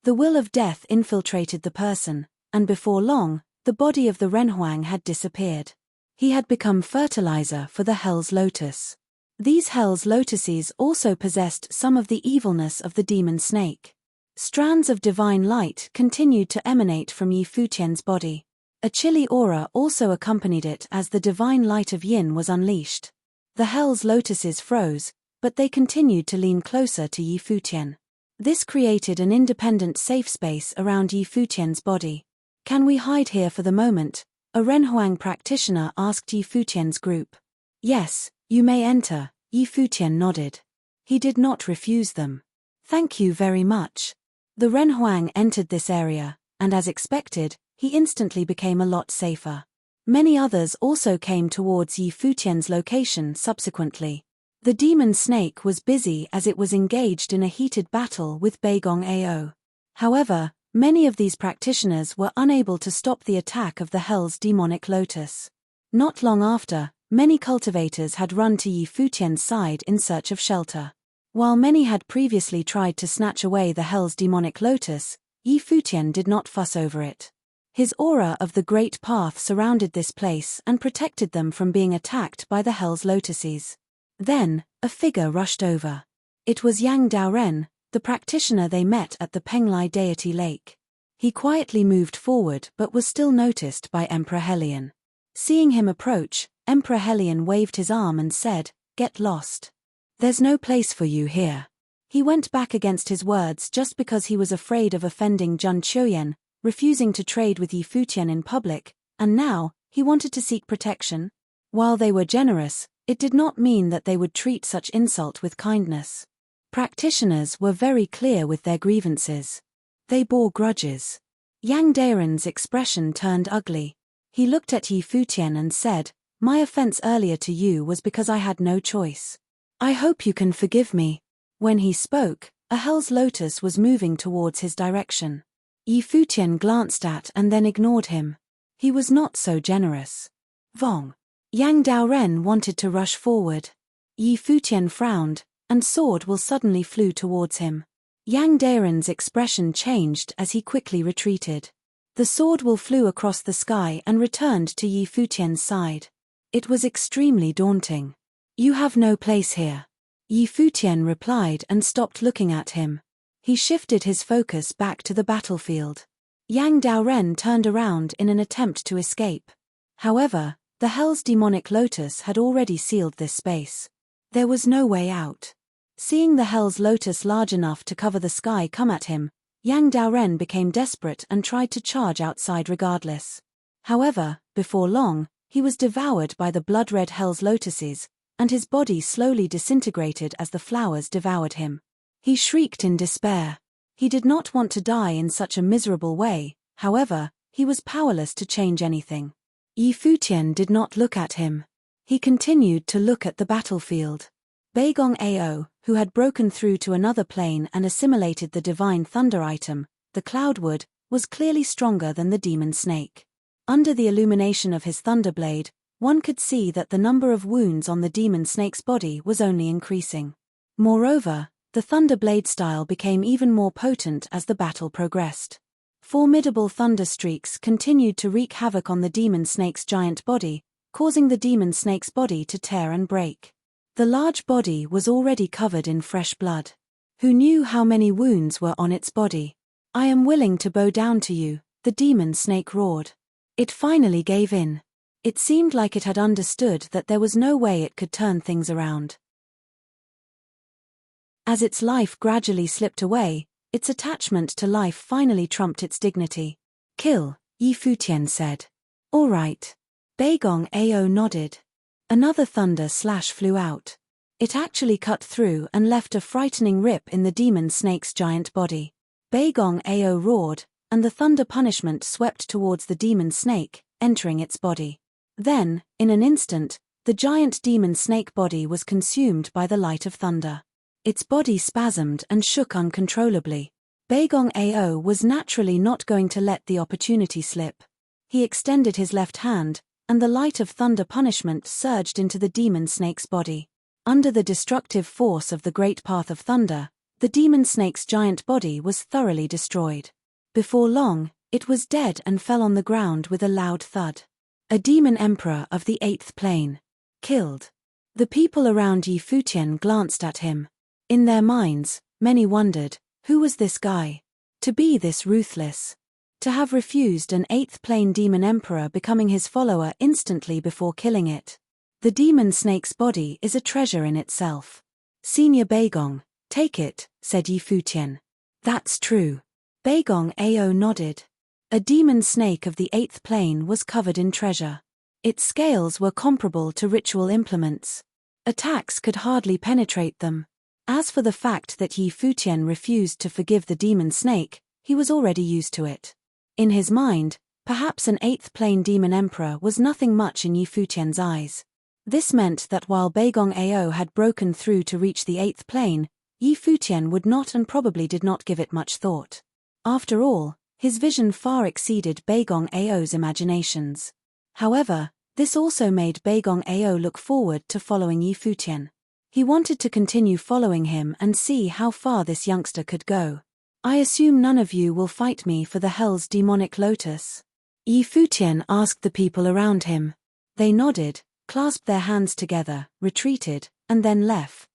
The will of death infiltrated the person, and before long, the body of the renhuang had disappeared. He had become fertilizer for the Hell's lotus. These Hell's lotuses also possessed some of the evilness of the demon snake. Strands of divine light continued to emanate from Futian's body. A chilly aura also accompanied it as the divine light of yin was unleashed. The Hell's lotuses froze, but they continued to lean closer to Futian. This created an independent safe space around Futian's body. Can we hide here for the moment? A renhuang practitioner asked Futian's group. Yes, you may enter, Futian nodded. He did not refuse them. Thank you very much. The renhuang entered this area, and as expected, he instantly became a lot safer. Many others also came towards Futian's location subsequently. The demon snake was busy as it was engaged in a heated battle with Baigong Ao. However, many of these practitioners were unable to stop the attack of the Hell's demonic lotus. Not long after, many cultivators had run to Yi Futian's side in search of shelter. While many had previously tried to snatch away the Hell's demonic lotus, Yi Futian did not fuss over it. His aura of the Great Path surrounded this place and protected them from being attacked by the Hell's lotuses. Then, a figure rushed over. It was Yang Daoren, the practitioner they met at the Penglai deity lake. He quietly moved forward but was still noticed by Emperor Helion. Seeing him approach, Emperor Helion waved his arm and said, "Get lost. There's no place for you here." He went back against his words just because he was afraid of offending Jun Chuyen, refusing to trade with Yi Futian in public, and now, he wanted to seek protection. While they were generous, it did not mean that they would treat such insult with kindness. Practitioners were very clear with their grievances. They bore grudges. Yang Daoren's expression turned ugly. He looked at Yi Futian and said, "My offense earlier to you was because I had no choice. I hope you can forgive me." When he spoke, a Hell's lotus was moving towards his direction. Yi Futian glanced at and then ignored him. He was not so generous. Vong. Yang Daoren wanted to rush forward. Yi Futian frowned, and sword will suddenly flew towards him. Yang Daoren's expression changed as he quickly retreated. The sword will flew across the sky and returned to Yi Futian's side. It was extremely daunting. "You have no place here." Yi Futian replied and stopped looking at him. He shifted his focus back to the battlefield. Yang Daoren turned around in an attempt to escape. However, the Hell's demonic lotus had already sealed this space. There was no way out. Seeing the Hell's lotus large enough to cover the sky come at him, Yang Daoren became desperate and tried to charge outside regardless. However, before long, he was devoured by the blood-red Hell's lotuses, and his body slowly disintegrated as the flowers devoured him. He shrieked in despair. He did not want to die in such a miserable way, however, he was powerless to change anything. Yi Futian did not look at him. He continued to look at the battlefield. Beigong Ao, who had broken through to another plane and assimilated the divine thunder item, the Cloudwood, was clearly stronger than the demon snake. Under the illumination of his thunderblade, one could see that the number of wounds on the demon snake's body was only increasing. Moreover, the thunderblade style became even more potent as the battle progressed. Formidable thunder streaks continued to wreak havoc on the demon snake's giant body, causing the demon snake's body to tear and break. The large body was already covered in fresh blood. Who knew how many wounds were on its body? "I am willing to bow down to you," the demon snake roared. It finally gave in. It seemed like it had understood that there was no way it could turn things around. As its life gradually slipped away, its attachment to life finally trumped its dignity. "Kill," Yi Futian said. "All right." Beigong Ao nodded. Another thunder slash flew out. It actually cut through and left a frightening rip in the demon snake's giant body. Beigong Ao roared, and the thunder punishment swept towards the demon snake, entering its body. Then, in an instant, the giant demon snake body was consumed by the light of thunder. Its body spasmed and shook uncontrollably. Beigong Ao was naturally not going to let the opportunity slip. He extended his left hand, and the light of thunder punishment surged into the demon snake's body. Under the destructive force of the great path of thunder, the demon snake's giant body was thoroughly destroyed. Before long, it was dead and fell on the ground with a loud thud. A demon emperor of the 8th plane. Killed. The people around Yi Futian glanced at him. In their minds, many wondered, who was this guy? To be this ruthless. To have refused an 8th plane demon emperor becoming his follower instantly before killing it. The demon snake's body is a treasure in itself. "Senior Beigong, take it," said Yi Futian. "That's true." Beigong Ao nodded. A demon snake of the 8th plane was covered in treasure. Its scales were comparable to ritual implements. Attacks could hardly penetrate them. As for the fact that Yi Futian refused to forgive the demon snake, he was already used to it. In his mind, perhaps an 8th plane demon emperor was nothing much in Yi Futian's eyes. This meant that while Beigong Ao had broken through to reach the 8th plane, Yi Futian would not and probably did not give it much thought. After all, his vision far exceeded Beigong Ao's imaginations. However, This also made Baigong Ao look forward to following Yi Futian. He wanted to continue following him and see how far this youngster could go. I assume none of you will fight me for the Hell's demonic lotus? Yi Futian asked the people around him. They nodded, clasped their hands together, retreated, and then left.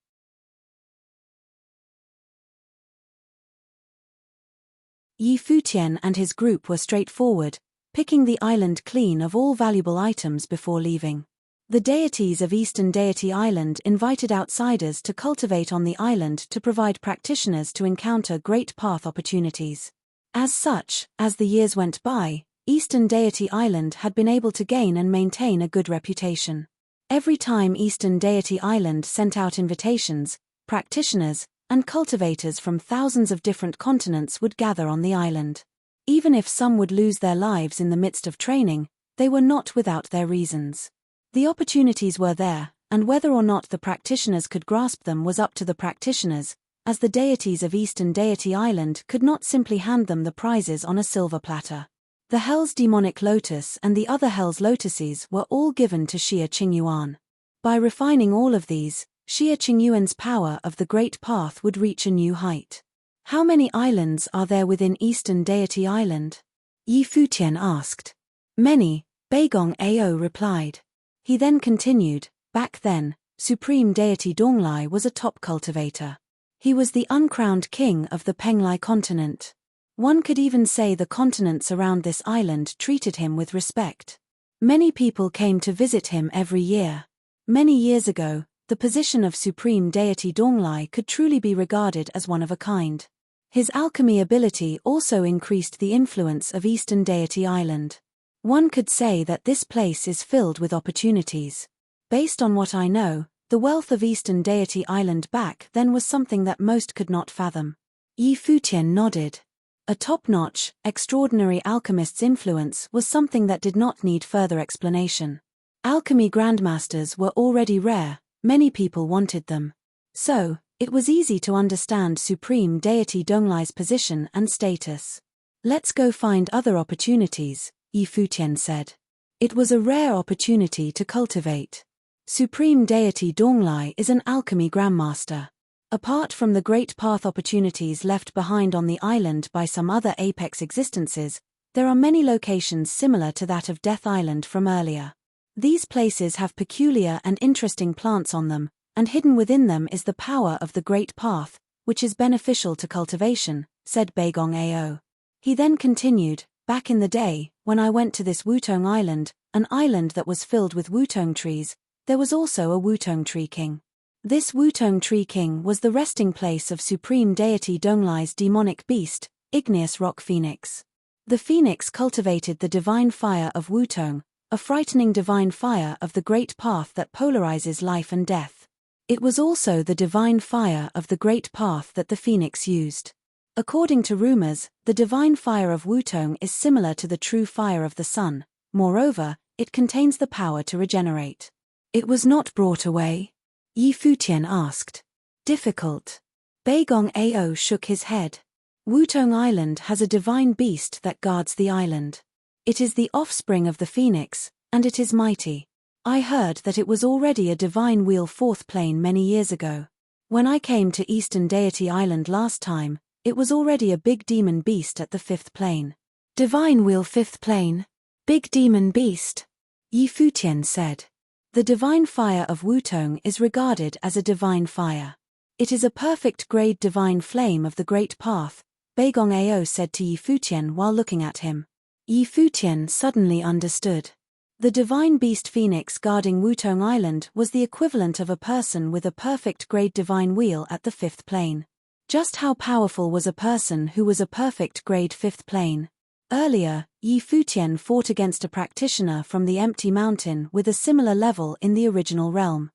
Yi Futian and his group were straightforward, picking the island clean of all valuable items before leaving. The deities of Eastern Deity Island invited outsiders to cultivate on the island to provide practitioners to encounter great path opportunities. As such, as the years went by, Eastern Deity Island had been able to gain and maintain a good reputation. Every time Eastern Deity Island sent out invitations, practitioners and cultivators from thousands of different continents would gather on the island. Even if some would lose their lives in the midst of training, they were not without their reasons. The opportunities were there, and whether or not the practitioners could grasp them was up to the practitioners, as the deities of Eastern Deity Island could not simply hand them the prizes on a silver platter. The Hell's demonic lotus and the other Hell's lotuses were all given to Xia Qingyuan. By refining all of these, Xia Qingyuan's power of the Great Path would reach a new height. How many islands are there within Eastern Deity Island? Yi Futian asked. Many, Baigong Ao replied. He then continued, back then, Supreme Deity Donglai was a top cultivator. He was the uncrowned king of the Penglai continent. One could even say the continents around this island treated him with respect. Many people came to visit him every year. Many years ago, the position of Supreme Deity Donglai could truly be regarded as one of a kind. His alchemy ability also increased the influence of Eastern Deity Island. One could say that this place is filled with opportunities. Based on what I know, the wealth of Eastern Deity Island back then was something that most could not fathom. Yi Futian nodded. A top-notch, extraordinary alchemist's influence was something that did not need further explanation. Alchemy grandmasters were already rare, many people wanted them. So, it was easy to understand Supreme Deity Donglai's position and status. Let's go find other opportunities, Yi Futian said. It was a rare opportunity to cultivate. Supreme Deity Donglai is an alchemy grandmaster. Apart from the great path opportunities left behind on the island by some other apex existences, there are many locations similar to that of Death Island from earlier. These places have peculiar and interesting plants on them, and hidden within them is the power of the great path, which is beneficial to cultivation, said Baigong Ao. He then continued, back in the day, when I went to this Wutong Island, an island that was filled with Wutong trees, there was also a Wutong Tree King. This Wutong Tree King was the resting place of Supreme Deity Donglai's demonic beast, Igneous Rock Phoenix. The phoenix cultivated the divine fire of Wutong, a frightening divine fire of the great path that polarizes life and death. It was also the divine fire of the great path that the phoenix used. According to rumors, the divine fire of Wutong is similar to the true fire of the sun. Moreover, it contains the power to regenerate. It was not brought away? Yi Futian asked. Difficult. Baigong Ao shook his head. Wutong Island has a divine beast that guards the island. It is the offspring of the phoenix, and it is mighty. I heard that it was already a divine wheel fourth plane many years ago. When I came to Eastern Deity Island last time, it was already a big demon beast at the fifth plane. Divine wheel fifth plane? Big demon beast? Yi Futian said. The divine fire of Wutong is regarded as a divine fire. It is a perfect grade divine flame of the great path, Baigong Ao said to Yi Futian while looking at him. Yi Futian suddenly understood. The divine beast phoenix guarding Wutong Island was the equivalent of a person with a perfect grade divine wheel at the fifth plane. Just how powerful was a person who was a perfect grade fifth plane? Earlier, Yi Futian fought against a practitioner from the Empty Mountain with a similar level in the original realm.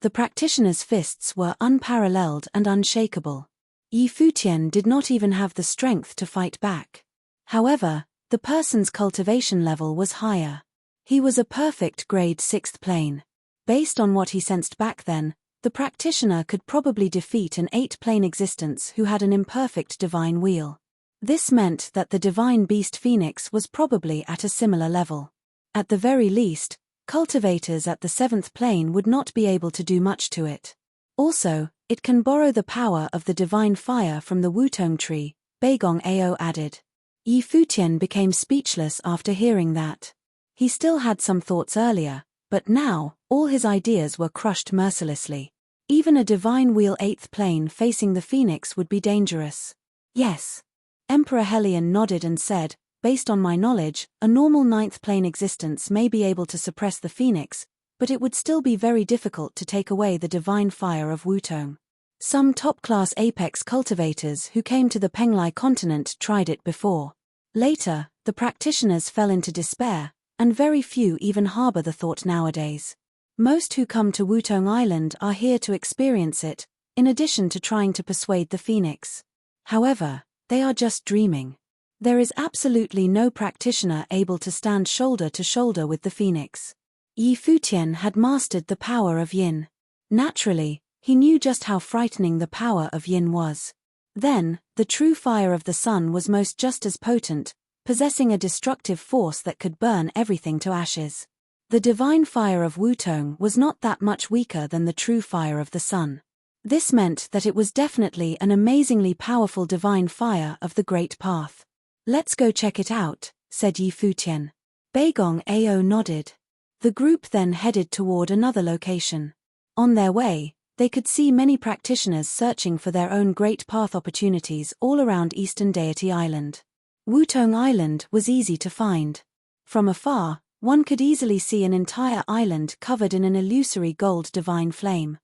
The practitioner's fists were unparalleled and unshakable. Yi Futian did not even have the strength to fight back. However, the person's cultivation level was higher. He was a perfect grade sixth plane. Based on what he sensed back then, the practitioner could probably defeat an eight-plane existence who had an imperfect divine wheel. This meant that the divine beast phoenix was probably at a similar level. At the very least, cultivators at the 7th plane would not be able to do much to it. Also, it can borrow the power of the divine fire from the Wutong tree, Beigong Ao added. Yi Futian became speechless after hearing that. He still had some thoughts earlier, but now, all his ideas were crushed mercilessly. Even a divine wheel 8th plane facing the phoenix would be dangerous. Yes. Emperor Helion nodded and said, based on my knowledge, a normal 9th plane existence may be able to suppress the phoenix, but it would still be very difficult to take away the divine fire of Wutong. Some top-class apex cultivators who came to the Penglai continent tried it before. Later, the practitioners fell into despair, and very few even harbor the thought nowadays. Most who come to Wutong Island are here to experience it, in addition to trying to persuade the phoenix. However, they are just dreaming. There is absolutely no practitioner able to stand shoulder to shoulder with the phoenix. Yi Futian had mastered the power of yin. Naturally, he knew just how frightening the power of yin was. Then, the true fire of the sun was most just as potent, possessing a destructive force that could burn everything to ashes. The divine fire of Wutong was not that much weaker than the true fire of the sun. This meant that it was definitely an amazingly powerful divine fire of the Great Path. Let's go check it out, said Yi Futian. Beigong Ao nodded. The group then headed toward another location. On their way, they could see many practitioners searching for their own Great Path opportunities all around Eastern Deity Island. Wutong Island was easy to find. From afar, one could easily see an entire island covered in an illusory gold divine flame.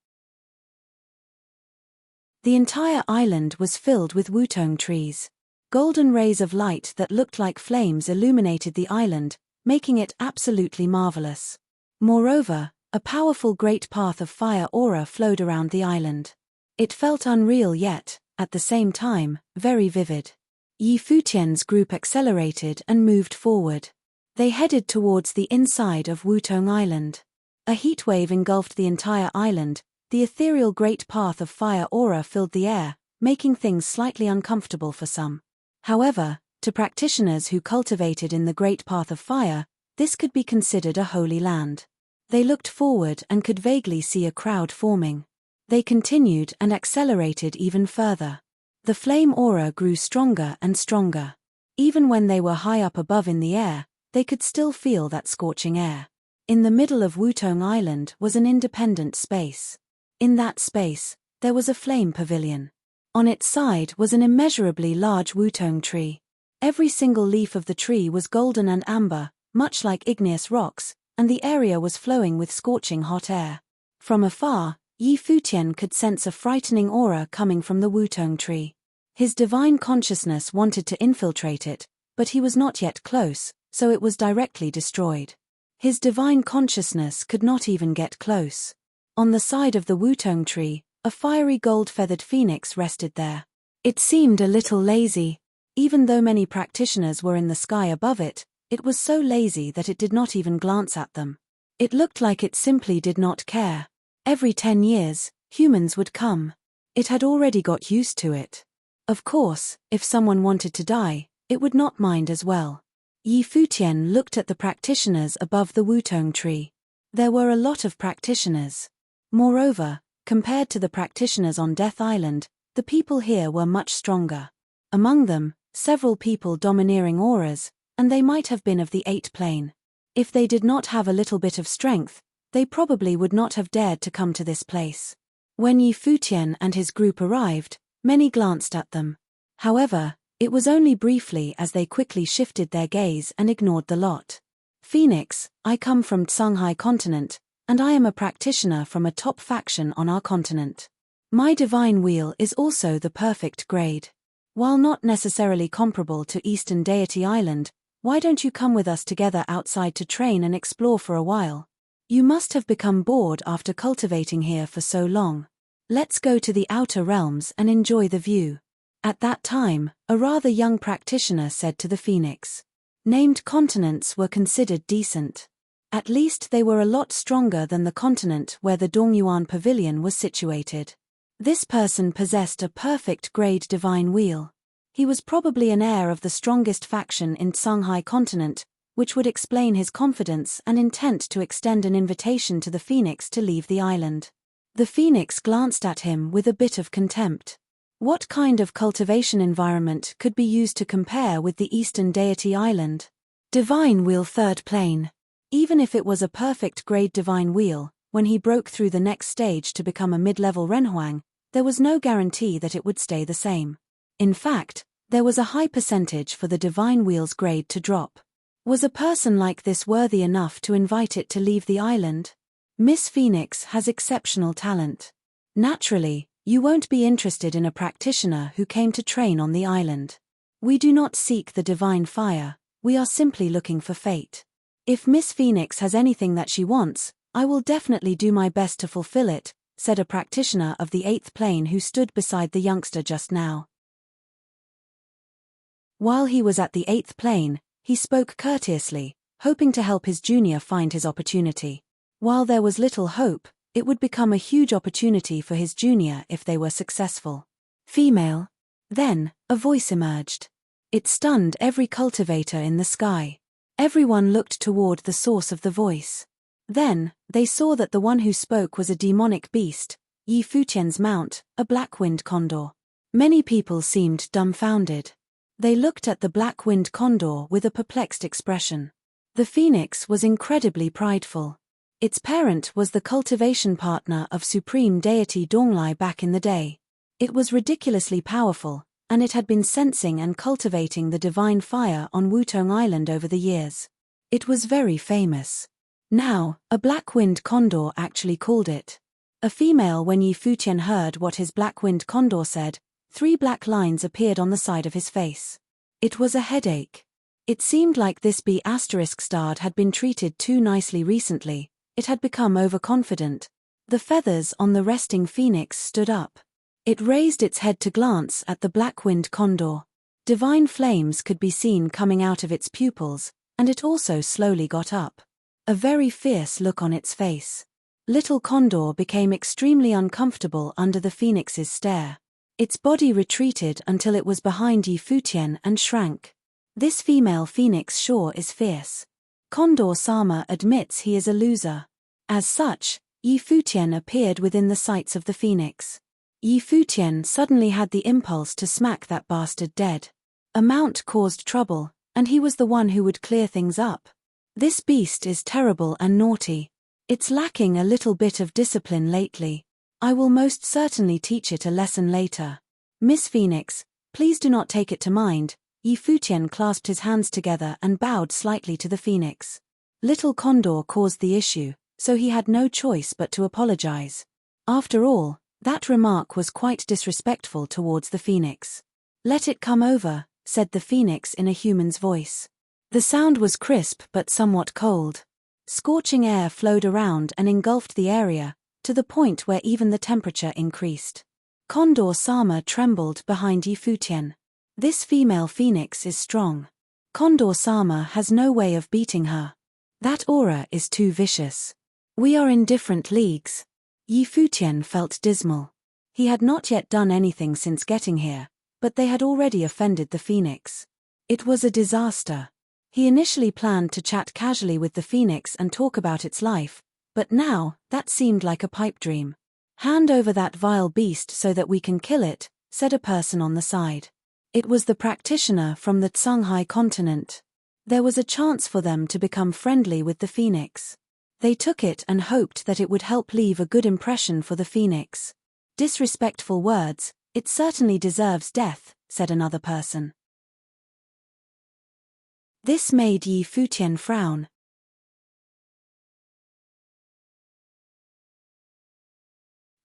The entire island was filled with Wutong trees. Golden rays of light that looked like flames illuminated the island, making it absolutely marvelous. Moreover, a powerful Great Path of fire aura flowed around the island. It felt unreal yet, at the same time, very vivid. Yi Futian's group accelerated and moved forward. They headed towards the inside of Wutong Island. A heatwave engulfed the entire island, the ethereal Great Path of fire aura filled the air, making things slightly uncomfortable for some. However, to practitioners who cultivated in the Great Path of fire, this could be considered a holy land. They looked forward and could vaguely see a crowd forming. They continued and accelerated even further. The flame aura grew stronger and stronger. Even when they were high up above in the air, they could still feel that scorching air. In the middle of Wutong Island was an independent space. In that space, there was a flame pavilion. On its side was an immeasurably large Wutong tree. Every single leaf of the tree was golden and amber, much like igneous rocks, and the area was flowing with scorching hot air. From afar, Yi Futian could sense a frightening aura coming from the Wutong tree. His divine consciousness wanted to infiltrate it, but he was not yet close, so it was directly destroyed. His divine consciousness could not even get close. On the side of the Wutong tree, a fiery gold-feathered phoenix rested there. It seemed a little lazy. Even though many practitioners were in the sky above it, it was so lazy that it did not even glance at them. It looked like it simply did not care. Every 10 years, humans would come. It had already got used to it. Of course, if someone wanted to die, it would not mind as well. Yi Futian looked at the practitioners above the Wutong tree. There were a lot of practitioners. Moreover, compared to the practitioners on Death Island, the people here were much stronger. Among them, several people domineering auras, and they might have been of the 8th plane. If they did not have a little bit of strength, they probably would not have dared to come to this place. When Yi Futian and his group arrived, many glanced at them. However, it was only briefly as they quickly shifted their gaze and ignored the lot. Phoenix, I come from Tsunghai continent, and I am a practitioner from a top faction on our continent. My divine wheel is also the perfect grade. While not necessarily comparable to Eastern Deity Island, why don't you come with us together outside to train and explore for a while? You must have become bored after cultivating here for so long. Let's go to the outer realms and enjoy the view. At that time, a rather young practitioner said to the Phoenix. Named continents were considered decent. At least they were a lot stronger than the continent where the Dongyuan Pavilion was situated. This person possessed a perfect grade divine wheel. He was probably an heir of the strongest faction in Tsunghai continent, which would explain his confidence and intent to extend an invitation to the phoenix to leave the island. The phoenix glanced at him with a bit of contempt. What kind of cultivation environment could be used to compare with the Eastern Deity Island? Divine Wheel Third Plane. Even if it was a perfect grade Divine Wheel, when he broke through the next stage to become a mid-level Renhuang, there was no guarantee that it would stay the same. In fact, there was a high percentage for the Divine Wheel's grade to drop. Was a person like this worthy enough to invite it to leave the island? Miss Phoenix has exceptional talent. Naturally, you won't be interested in a practitioner who came to train on the island. We do not seek the divine fire, we are simply looking for fate. If Miss Phoenix has anything that she wants, I will definitely do my best to fulfill it, said a practitioner of the 8th plane who stood beside the youngster just now. While he was at the 8th plane, he spoke courteously, hoping to help his junior find his opportunity. While there was little hope, it would become a huge opportunity for his junior if they were successful. Female. Then, a voice emerged. It stunned every cultivator in the sky. Everyone looked toward the source of the voice. Then, they saw that the one who spoke was a demonic beast, Yi Futian's mount, a black-winged condor. Many people seemed dumbfounded. They looked at the black-winged condor with a perplexed expression. The phoenix was incredibly prideful. Its parent was the cultivation partner of Supreme Deity Donglai back in the day. It was ridiculously powerful, and it had been sensing and cultivating the divine fire on Wutong Island over the years. It was very famous. Now, a black-winged condor actually called it. A female. When Yi Futian heard what his black-winged condor said, 3 black lines appeared on the side of his face. It was a headache. It seemed like this B** star had been treated too nicely recently. It had become overconfident. The feathers on the resting phoenix stood up. It raised its head to glance at the black-winged condor. Divine flames could be seen coming out of its pupils, and it also slowly got up. A very fierce look on its face. Little condor became extremely uncomfortable under the phoenix's stare. Its body retreated until it was behind Yi Futian and shrank. This female phoenix sure is fierce. Condor-sama admits he is a loser. As such, Yi Futian appeared within the sights of the phoenix. Yi Futian suddenly had the impulse to smack that bastard dead. A mount caused trouble, and he was the one who would clear things up. This beast is terrible and naughty. It's lacking a little bit of discipline lately. I will most certainly teach it a lesson later. Miss Phoenix, please do not take it to mind. Yi Futian clasped his hands together and bowed slightly to the phoenix. Little condor caused the issue, so he had no choice but to apologize. After all, that remark was quite disrespectful towards the phoenix. Let it come over, said the phoenix in a human's voice. The sound was crisp but somewhat cold. Scorching air flowed around and engulfed the area, to the point where even the temperature increased. Condor-sama trembled behind Yi Futian. This female phoenix is strong. Condor-sama has no way of beating her. That aura is too vicious. We are in different leagues. Yi Futian felt dismal. He had not yet done anything since getting here, but they had already offended the phoenix. It was a disaster. He initially planned to chat casually with the phoenix and talk about its life, but now, that seemed like a pipe dream. Hand over that vile beast so that we can kill it, said a person on the side. It was the practitioner from the Tsunghai continent. There was a chance for them to become friendly with the phoenix. They took it and hoped that it would help leave a good impression for the phoenix. Disrespectful words, it certainly deserves death, said another person. This made Yi Futian frown.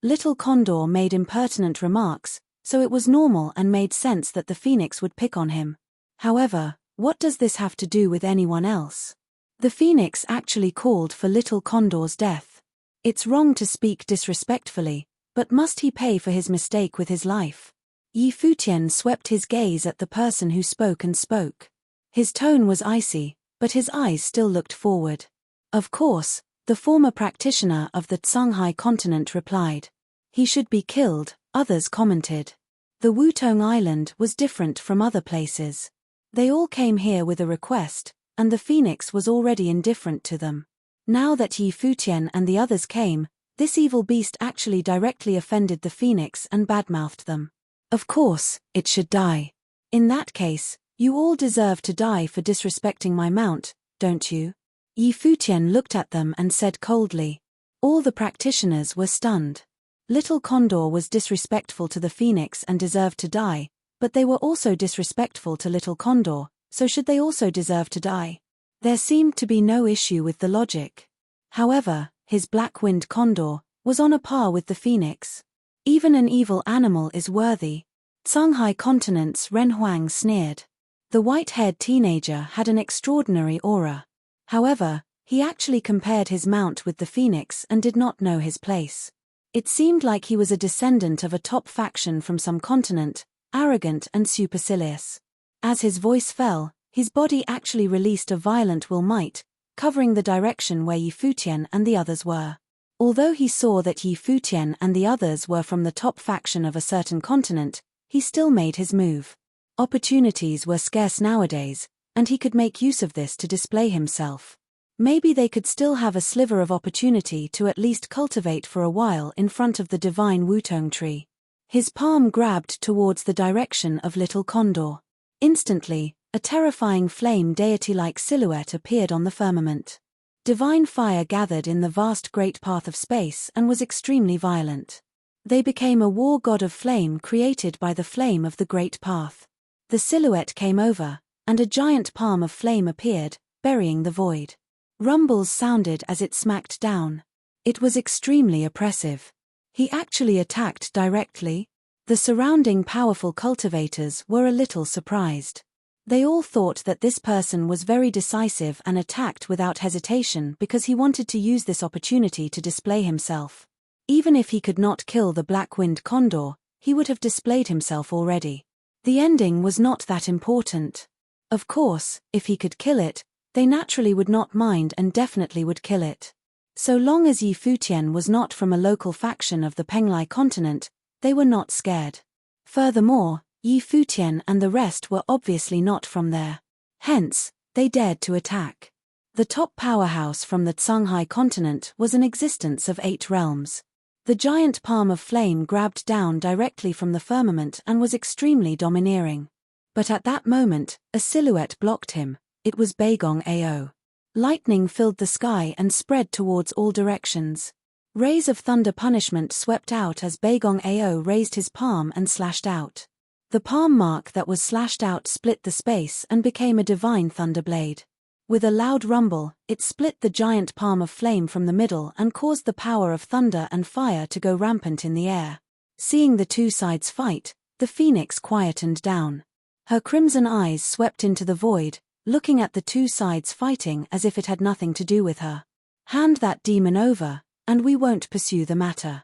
Little Condor made impertinent remarks, so it was normal and made sense that the phoenix would pick on him. However, what does this have to do with anyone else? The phoenix actually called for Little Condor's death. It's wrong to speak disrespectfully, but must he pay for his mistake with his life? Yi Futian swept his gaze at the person who spoke and spoke. His tone was icy, but his eyes still looked forward. Of course, the former practitioner of the Tsunghai continent replied. He should be killed, others commented. The Wutong Island was different from other places. They all came here with a request, and the phoenix was already indifferent to them. Now that Yi Futian and the others came, this evil beast actually directly offended the phoenix and badmouthed them. Of course, it should die. In that case, you all deserve to die for disrespecting my mount, don't you? Yi Futian looked at them and said coldly. All the practitioners were stunned. Little Condor was disrespectful to the phoenix and deserved to die, but they were also disrespectful to Little Condor, so should they also deserve to die? There seemed to be no issue with the logic. However, his black-winged condor was on a par with the phoenix. Even an evil animal is worthy. Shanghai Continent's Ren Huang sneered. The white-haired teenager had an extraordinary aura. However, he actually compared his mount with the phoenix and did not know his place. It seemed like he was a descendant of a top faction from some continent, arrogant and supercilious. As his voice fell, his body actually released a violent will might, covering the direction where Yi Futian and the others were. Although he saw that Yi Futian and the others were from the top faction of a certain continent, he still made his move. Opportunities were scarce nowadays, and he could make use of this to display himself. Maybe they could still have a sliver of opportunity to at least cultivate for a while in front of the divine Wutong tree. His palm grabbed towards the direction of Little Condor. Instantly, a terrifying flame deity-like silhouette appeared on the firmament. Divine fire gathered in the vast great path of space and was extremely violent. They became a war god of flame created by the flame of the great path. The silhouette came over, and a giant palm of flame appeared, burying the void. Rumbles sounded as it smacked down. It was extremely oppressive. He actually attacked directly. The surrounding powerful cultivators were a little surprised. They all thought that this person was very decisive and attacked without hesitation because he wanted to use this opportunity to display himself. Even if he could not kill the black-winged condor, he would have displayed himself already. The ending was not that important. Of course, if he could kill it, they naturally would not mind and definitely would kill it. So long as Yi Futian was not from a local faction of the Penglai continent, they were not scared. Furthermore, Yi Futian and the rest were obviously not from there. Hence, they dared to attack. The top powerhouse from the Shanghai continent was in existence of 8 realms. The giant palm of flame grabbed down directly from the firmament and was extremely domineering. But at that moment, a silhouette blocked him. It was Beigong Ao. Lightning filled the sky and spread towards all directions. Rays of thunder punishment swept out as Beigong Ao raised his palm and slashed out. The palm mark that was slashed out split the space and became a divine thunder blade. With a loud rumble, it split the giant palm of flame from the middle and caused the power of thunder and fire to go rampant in the air. Seeing the two sides fight, the phoenix quietened down. Her crimson eyes swept into the void, looking at the two sides fighting as if it had nothing to do with her. Hand that demon over, and we won't pursue the matter.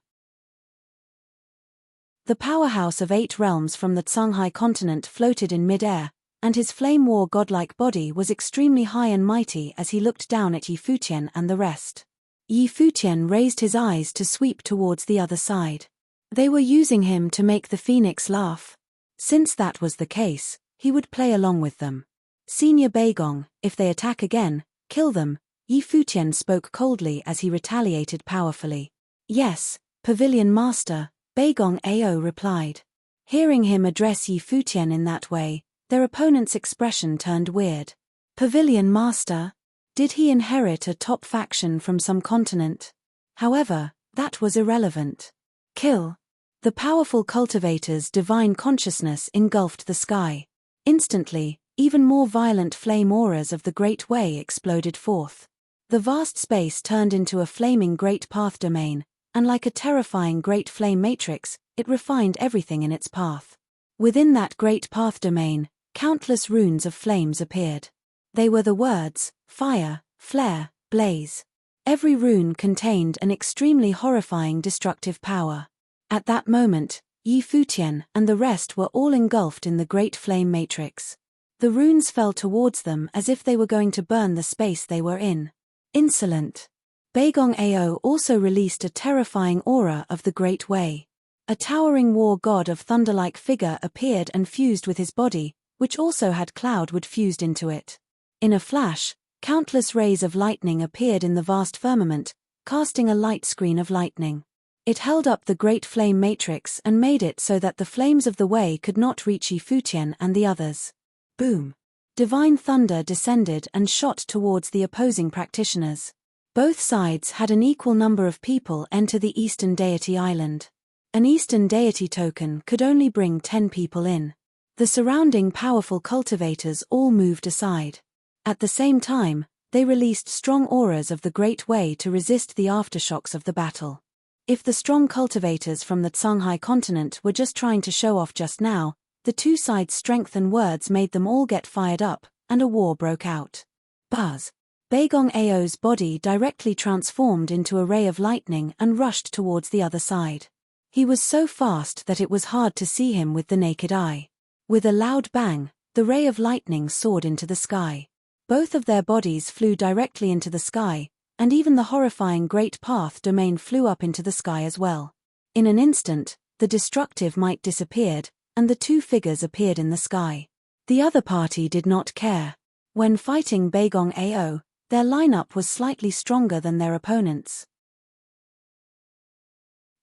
The powerhouse of 8 realms from the Shanghai continent floated in mid-air, and his flame war godlike body was extremely high and mighty as he looked down at Yi Futian and the rest. Yi Futian raised his eyes to sweep towards the other side. They were using him to make the phoenix laugh. Since that was the case, he would play along with them. Senior Beigong, if they attack again, kill them, Yi Futian spoke coldly as he retaliated powerfully. Yes, Pavilion Master, Beigong Ao replied. Hearing him address Yi Futian in that way, their opponent's expression turned weird. Pavilion Master? Did he inherit a top faction from some continent? However, that was irrelevant. Kill. The powerful cultivator's divine consciousness engulfed the sky. Instantly, even more violent flame auras of the Great Way exploded forth. The vast space turned into a flaming great path domain, and like a terrifying great flame matrix, it refined everything in its path. Within that great path domain, countless runes of flames appeared. They were the words, fire, flare, blaze. Every rune contained an extremely horrifying destructive power. At that moment, Yi Futian and the rest were all engulfed in the great flame matrix. The runes fell towards them as if they were going to burn the space they were in. Insolent. Beigong Ao also released a terrifying aura of the Great Way. A towering war god of thunder-like figure appeared and fused with his body, which also had cloudwood fused into it. In a flash, countless rays of lightning appeared in the vast firmament, casting a light screen of lightning. It held up the great flame matrix and made it so that the flames of the way could not reach Futian and the others. Boom! Divine thunder descended and shot towards the opposing practitioners. Both sides had an equal number of people enter the Eastern Deity Island. An Eastern Deity token could only bring 10 people in. The surrounding powerful cultivators all moved aside. At the same time, they released strong auras of the Great Way to resist the aftershocks of the battle. If the strong cultivators from the Tsunghai continent were just trying to show off just now, the two sides' strength and words made them all get fired up, and a war broke out. Buzz! Baigong Ao's body directly transformed into a ray of lightning and rushed towards the other side. He was so fast that it was hard to see him with the naked eye. With a loud bang, the ray of lightning soared into the sky. Both of their bodies flew directly into the sky, and even the horrifying Great Path domain flew up into the sky as well. In an instant, the destructive might disappeared, and the two figures appeared in the sky. The other party did not care. When fighting Baigong Ao, their lineup was slightly stronger than their opponents.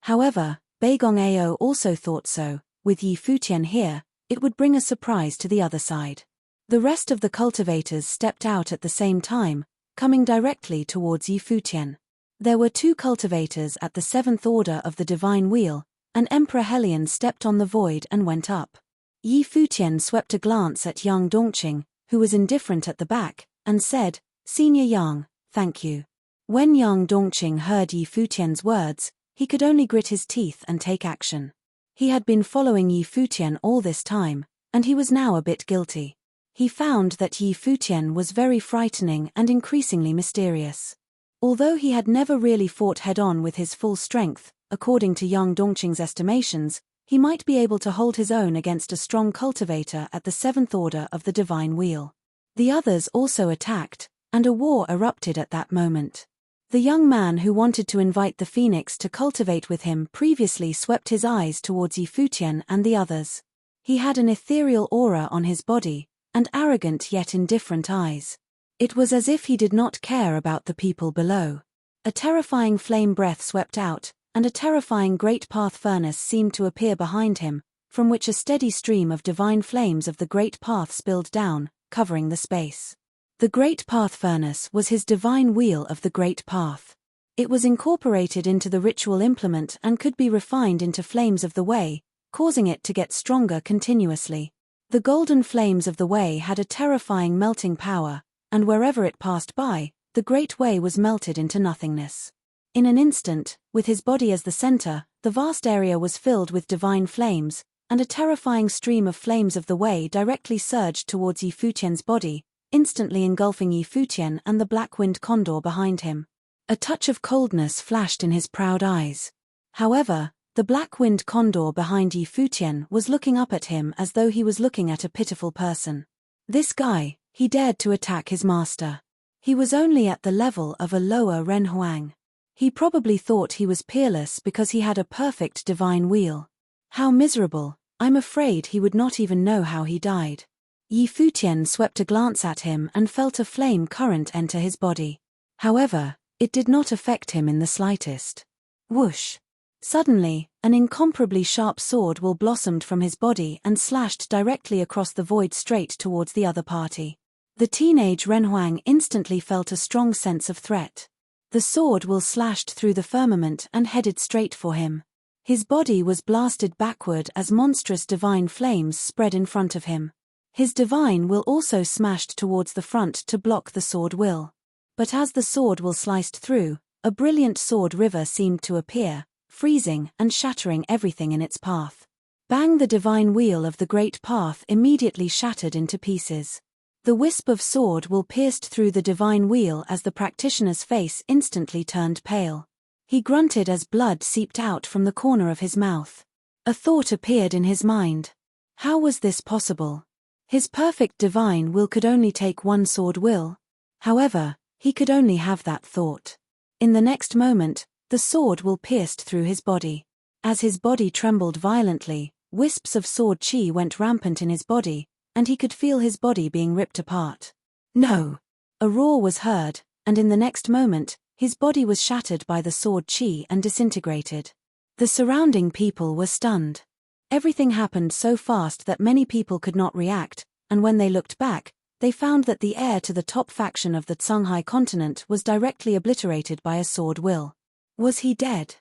However, Baigong Ao also thought so. With Futian here, it would bring a surprise to the other side. The rest of the cultivators stepped out at the same time, coming directly towards Futian. There were 2 cultivators at the 7th order of the Divine Wheel, and Emperor Helion stepped on the void and went up. Futian swept a glance at Yang Dongqing, who was indifferent at the back, and said, "Senior Yang, thank you." When Yang Dongqing heard Futian's words, he could only grit his teeth and take action. He had been following Futian all this time, and he was now a bit guilty. He found that Futian was very frightening and increasingly mysterious. Although he had never really fought head-on with his full strength, according to Yang Dongqing's estimations, he might be able to hold his own against a strong cultivator at the 7th order of the Divine Wheel. The others also attacked, and a war erupted at that moment. The young man who wanted to invite the Phoenix to cultivate with him previously swept his eyes towards Futian and the others. He had an ethereal aura on his body, and arrogant yet indifferent eyes. It was as if he did not care about the people below. A terrifying flame breath swept out, and a terrifying great path furnace seemed to appear behind him, from which a steady stream of divine flames of the great path spilled down, covering the space. The Great Path Furnace was his divine wheel of the Great Path. It was incorporated into the ritual implement and could be refined into flames of the way, causing it to get stronger continuously. The golden flames of the way had a terrifying melting power, and wherever it passed by, the Great Way was melted into nothingness. In an instant, with his body as the center, the vast area was filled with divine flames, and a terrifying stream of flames of the way directly surged towards Futian's body, instantly engulfing Futian and the black-winged condor behind him. A touch of coldness flashed in his proud eyes. However, the black-winged condor behind Futian was looking up at him as though he was looking at a pitiful person. This guy, he dared to attack his master. He was only at the level of a lower Ren Huang. He probably thought he was peerless because he had a perfect divine wheel. How miserable! I'm afraid he would not even know how he died. Futian swept a glance at him and felt a flame current enter his body. However, it did not affect him in the slightest. Whoosh! Suddenly, an incomparably sharp sword will blossomed from his body and slashed directly across the void straight towards the other party. The teenage Renhuang instantly felt a strong sense of threat. The sword will slashed through the firmament and headed straight for him. His body was blasted backward as monstrous divine flames spread in front of him. His divine will also smashed towards the front to block the sword will. But as the sword will sliced through, a brilliant sword river seemed to appear, freezing and shattering everything in its path. Bang! The divine wheel of the great path immediately shattered into pieces. The wisp of sword will pierced through the divine wheel as the practitioner's face instantly turned pale. He grunted as blood seeped out from the corner of his mouth. A thought appeared in his mind. How was this possible? His perfect divine will could only take one sword will. However, he could only have that thought. In the next moment, the sword will pierced through his body. As his body trembled violently, wisps of sword chi went rampant in his body, and he could feel his body being ripped apart. No! A roar was heard, and in the next moment, his body was shattered by the sword chi and disintegrated. The surrounding people were stunned. Everything happened so fast that many people could not react, and when they looked back, they found that the heir to the top faction of the Songhai continent was directly obliterated by a sword will. Was he dead?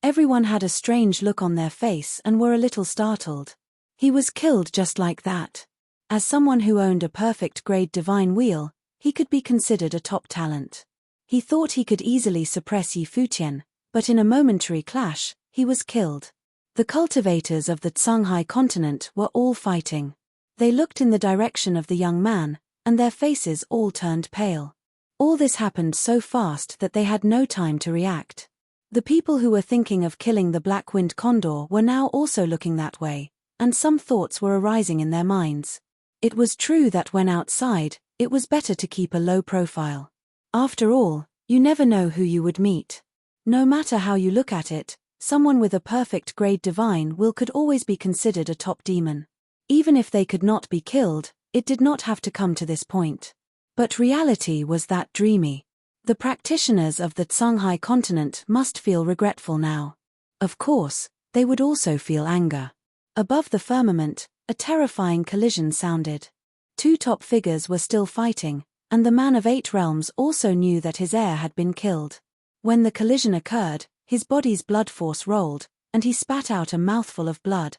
Everyone had a strange look on their face and were a little startled. He was killed just like that. As someone who owned a perfect grade divine wheel, he could be considered a top talent. He thought he could easily suppress Yi Futian, but in a momentary clash, he was killed. The cultivators of the Songhai continent were all fighting. They looked in the direction of the young man, and their faces all turned pale. All this happened so fast that they had no time to react. The people who were thinking of killing the black-winged condor were now also looking that way, and some thoughts were arising in their minds. It was true that when outside, it was better to keep a low profile. After all, you never know who you would meet. No matter how you look at it, someone with a perfect grade divine will could always be considered a top demon. Even if they could not be killed, it did not have to come to this point. But reality was that dreamy. The practitioners of the Songhai continent must feel regretful now. Of course, they would also feel anger. Above the firmament, a terrifying collision sounded. Two top figures were still fighting, and the man of 8 realms also knew that his heir had been killed. When the collision occurred, his body's blood force rolled, and he spat out a mouthful of blood.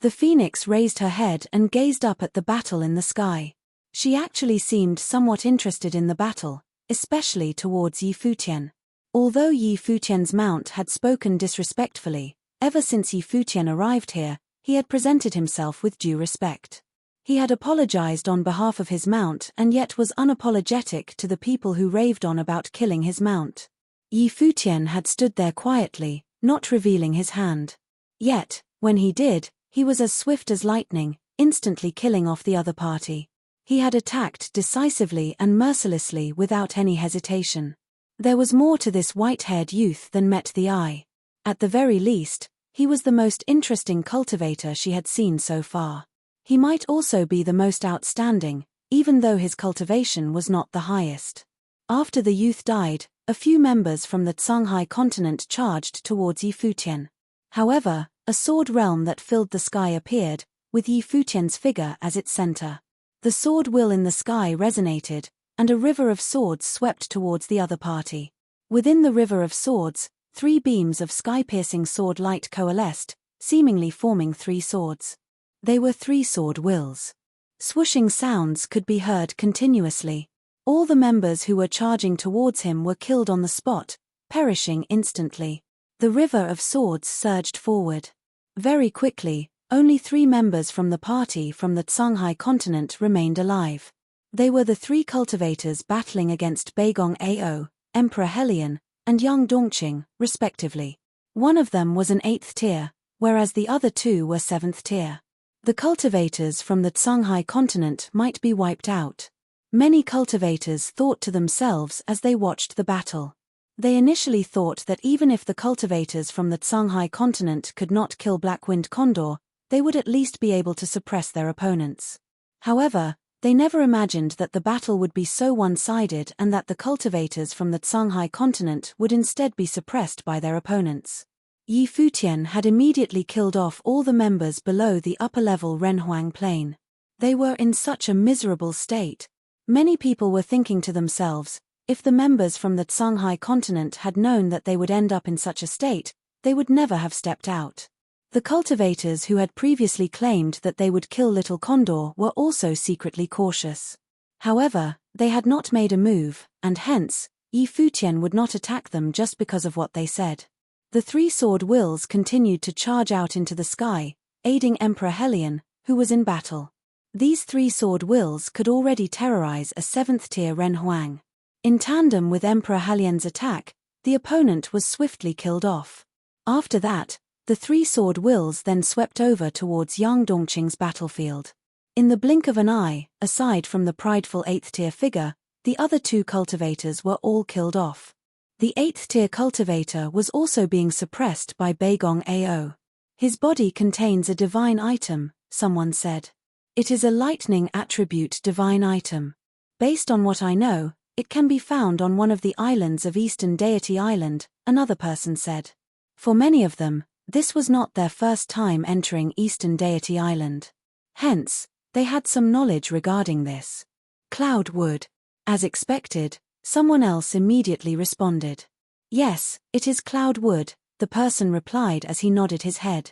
The phoenix raised her head and gazed up at the battle in the sky. She actually seemed somewhat interested in the battle, especially towards Yi Futian. Although Yi Futian's mount had spoken disrespectfully, ever since Yi Futian arrived here, he had presented himself with due respect. He had apologized on behalf of his mount and yet was unapologetic to the people who raved on about killing his mount. Yi Futian had stood there quietly, not revealing his hand. Yet, when he did, he was as swift as lightning, instantly killing off the other party. He had attacked decisively and mercilessly without any hesitation. There was more to this white-haired youth than met the eye. At the very least, he was the most interesting cultivator she had seen so far. He might also be the most outstanding, even though his cultivation was not the highest. After the youth died, a few members from the Songhai continent charged towards Yi Futian. However, a sword realm that filled the sky appeared, with Yi Futian's figure as its center. The sword will in the sky resonated, and a river of swords swept towards the other party. Within the river of swords, 3 beams of sky-piercing sword light coalesced, seemingly forming 3 swords. They were 3 sword wills. Swooshing sounds could be heard continuously. All the members who were charging towards him were killed on the spot, perishing instantly. The river of swords surged forward. Very quickly, only 3 members from the party from the Songhai continent remained alive. They were the 3 cultivators battling against Beigong Ao, Emperor Helion, and Yang Dongqing, respectively. One of them was an 8th tier, whereas the other 2 were 7th tier. The cultivators from the Songhai continent might be wiped out. Many cultivators thought to themselves as they watched the battle. They initially thought that even if the cultivators from the Songhai continent could not kill black-winged condor, they would at least be able to suppress their opponents. However, they never imagined that the battle would be so one-sided and that the cultivators from the Songhai continent would instead be suppressed by their opponents. Yi Futian had immediately killed off all the members below the upper-level Renhuang plain. They were in such a miserable state. Many people were thinking to themselves, if the members from the Songhai continent had known that they would end up in such a state, they would never have stepped out. The cultivators who had previously claimed that they would kill Little Condor were also secretly cautious. However, they had not made a move, and hence, Yi Futian would not attack them just because of what they said. The 3 sword wills continued to charge out into the sky, aiding Emperor Helion, who was in battle. These 3 sword wills could already terrorize a 7th tier Renhuang. In tandem with Emperor Helion's attack, the opponent was swiftly killed off. After that, the 3 sword wills then swept over towards Yang Dongqing's battlefield. In the blink of an eye, aside from the prideful 8th tier figure, the other 2 cultivators were all killed off. The 8th tier cultivator was also being suppressed by Beigong Ao. His body contains a divine item, someone said. It is a lightning attribute divine item. Based on what I know, it can be found on one of the islands of Eastern Deity Island, another person said. For many of them, this was not their first time entering Eastern Deity Island. Hence, they had some knowledge regarding this. Cloud wood. As expected, someone else immediately responded. Yes, it is cloud wood, the person replied as he nodded his head.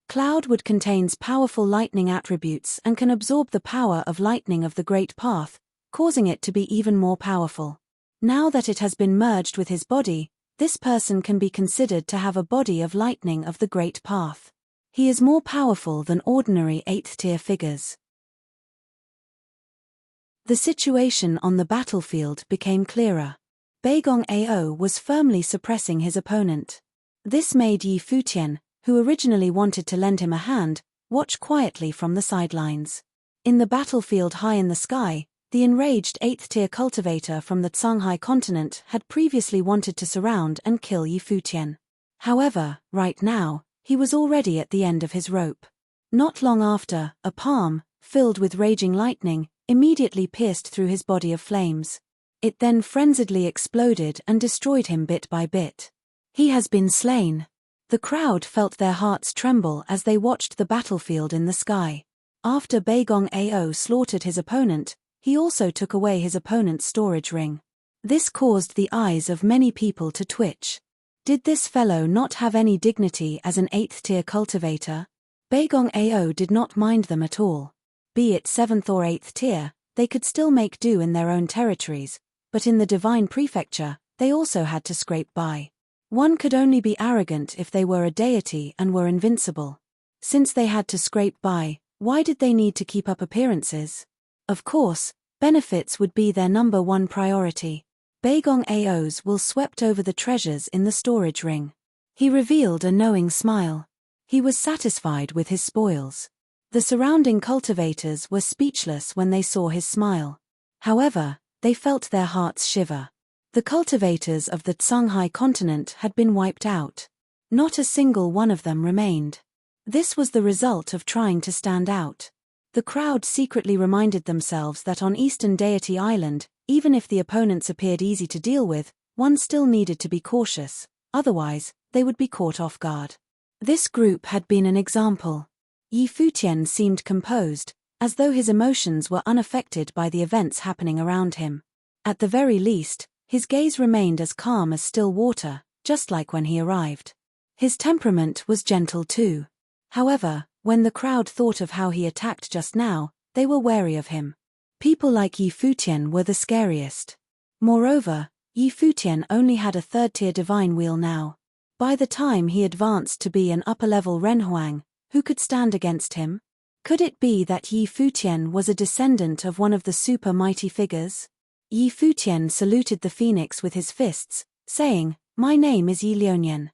Cloud wood contains powerful lightning attributes and can absorb the power of lightning of the Great Path, causing it to be even more powerful. Now that it has been merged with his body, this person can be considered to have a body of lightning of the Great Path. He is more powerful than ordinary 8th-tier figures. The situation on the battlefield became clearer. Beigong Ao was firmly suppressing his opponent. This made Yi Futian, who originally wanted to lend him a hand, watch quietly from the sidelines. In the battlefield high in the sky, the enraged 8th-tier cultivator from the Shanghai continent had previously wanted to surround and kill Yi Futian. However, right now, he was already at the end of his rope. Not long after, a palm, filled with raging lightning, immediately pierced through his body of flames. It then frenziedly exploded and destroyed him bit by bit. He has been slain. The crowd felt their hearts tremble as they watched the battlefield in the sky. After Beigong Ao slaughtered his opponent, he also took away his opponent's storage ring. This caused the eyes of many people to twitch. Did this fellow not have any dignity as an 8th-tier cultivator? Beigong Ao did not mind them at all. Be it 7th or 8th tier, they could still make do in their own territories, but in the divine prefecture, they also had to scrape by. One could only be arrogant if they were a deity and were invincible. Since they had to scrape by, why did they need to keep up appearances? Of course, benefits would be their number one priority. Beigong Ao's will swept over the treasures in the storage ring. He revealed a knowing smile. He was satisfied with his spoils. The surrounding cultivators were speechless when they saw his smile. However, they felt their hearts shiver. The cultivators of the Shanghai continent had been wiped out. Not a single one of them remained. This was the result of trying to stand out. The crowd secretly reminded themselves that on Eastern Deity Island, even if the opponents appeared easy to deal with, one still needed to be cautious, otherwise, they would be caught off guard. This group had been an example. Yi Futian seemed composed, as though his emotions were unaffected by the events happening around him. At the very least, his gaze remained as calm as still water, just like when he arrived. His temperament was gentle too. However, when the crowd thought of how he attacked just now, they were wary of him. People like Yi Futian were the scariest. Moreover, Yi Futian only had a third-tier divine wheel now. By the time he advanced to be an upper-level Renhuang, who could stand against him? Could it be that Yi Futian was a descendant of one of the super mighty figures? Yi Futian saluted the phoenix with his fists, saying, "My name is Yi Lionian.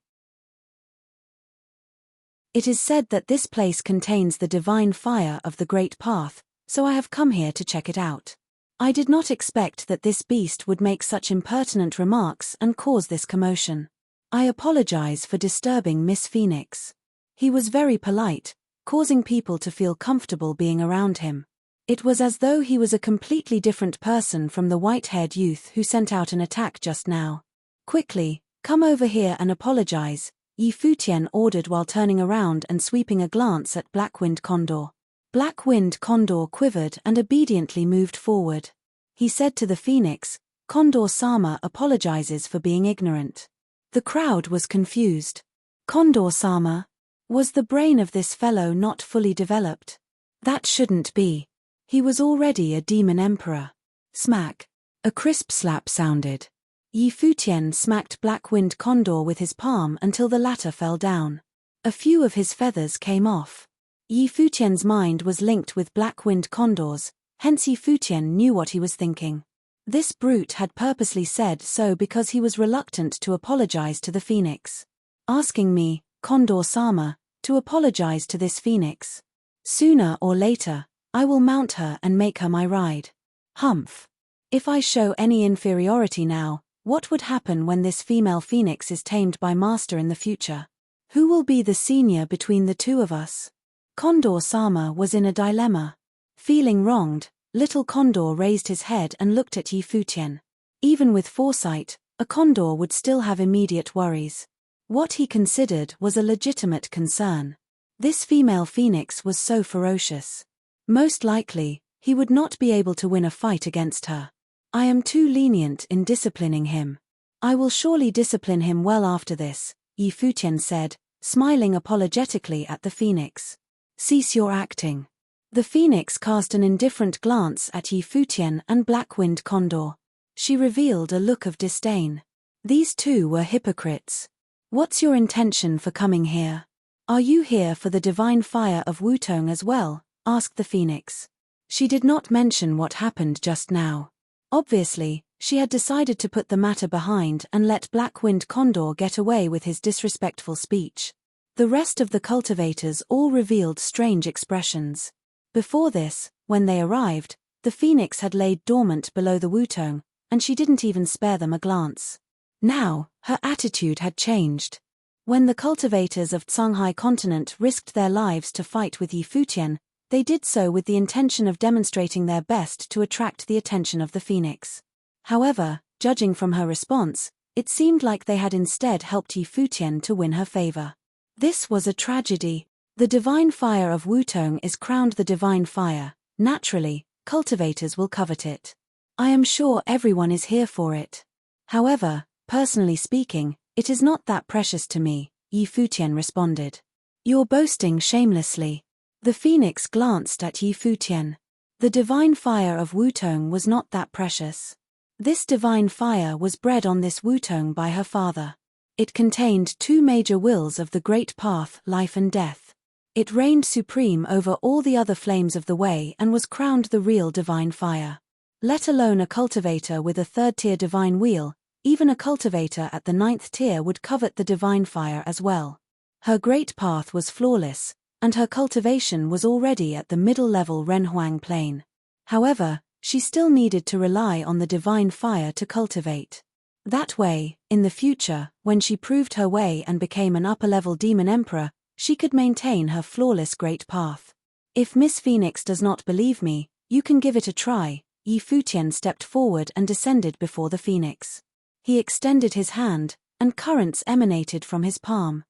It is said that this place contains the divine fire of the Great Path, so I have come here to check it out. I did not expect that this beast would make such impertinent remarks and cause this commotion. I apologize for disturbing Miss Phoenix." He was very polite, causing people to feel comfortable being around him. It was as though he was a completely different person from the white-haired youth who sent out an attack just now. "Quickly, come over here and apologize," Yi Futian ordered while turning around and sweeping a glance at Black-Winged Condor. Black-Winged Condor quivered and obediently moved forward. He said to the phoenix, "Condor-sama apologizes for being ignorant." The crowd was confused. Condor-sama? Was the brain of this fellow not fully developed? That shouldn't be. He was already a demon emperor. Smack. A crisp slap sounded. Yi Futian smacked Black-Winged Condor with his palm until the latter fell down. A few of his feathers came off. Yi Futian's mind was linked with Black-Winged Condor's, hence Yi Futian knew what he was thinking. This brute had purposely said so because he was reluctant to apologize to the phoenix. Asking me, Condor-sama, to apologize to this phoenix. Sooner or later, I will mount her and make her my ride. Humph. If I show any inferiority now, what would happen when this female phoenix is tamed by master in the future? Who will be the senior between the two of us? Condor-sama was in a dilemma. Feeling wronged, little Condor raised his head and looked at Yi Futian. Even with foresight, a condor would still have immediate worries. What he considered was a legitimate concern. This female phoenix was so ferocious. Most likely, he would not be able to win a fight against her. I am too lenient in disciplining him. I will surely discipline him well after this, Yi Futian said, smiling apologetically at the phoenix. Cease your acting. The phoenix cast an indifferent glance at Yi Futian and Black-winged Condor. She revealed a look of disdain. These two were hypocrites. What's your intention for coming here? Are you here for the divine fire of Wutong as well? Asked the phoenix. She did not mention what happened just now. Obviously, she had decided to put the matter behind and let Black-winged Condor get away with his disrespectful speech. The rest of the cultivators all revealed strange expressions. Before this, when they arrived, the phoenix had laid dormant below the Wutong, and she didn't even spare them a glance. Now, her attitude had changed. When the cultivators of Tsunghai continent risked their lives to fight with Yi Futian, they did so with the intention of demonstrating their best to attract the attention of the phoenix. However, judging from her response, it seemed like they had instead helped Yi Futian to win her favor. This was a tragedy. The divine fire of Wutong is crowned the divine fire. Naturally, cultivators will covet it. I am sure everyone is here for it. However, personally speaking, it is not that precious to me, Yi Futian responded. You're boasting shamelessly. The phoenix glanced at Yi Futian. The divine fire of Wutong was not that precious. This divine fire was bred on this Wutong by her father. It contained two major wills of the great path, life and death. It reigned supreme over all the other flames of the way and was crowned the real divine fire. Let alone a cultivator with a third-tier divine wheel, even a cultivator at the 9th tier would covet the divine fire as well. Her great path was flawless, and her cultivation was already at the middle-level Renhuang plane. However, she still needed to rely on the divine fire to cultivate. That way, in the future, when she proved her way and became an upper-level demon emperor, she could maintain her flawless great path. If Miss Phoenix does not believe me, you can give it a try. Yi Futian stepped forward and descended before the phoenix. He extended his hand, and currents emanated from his palm.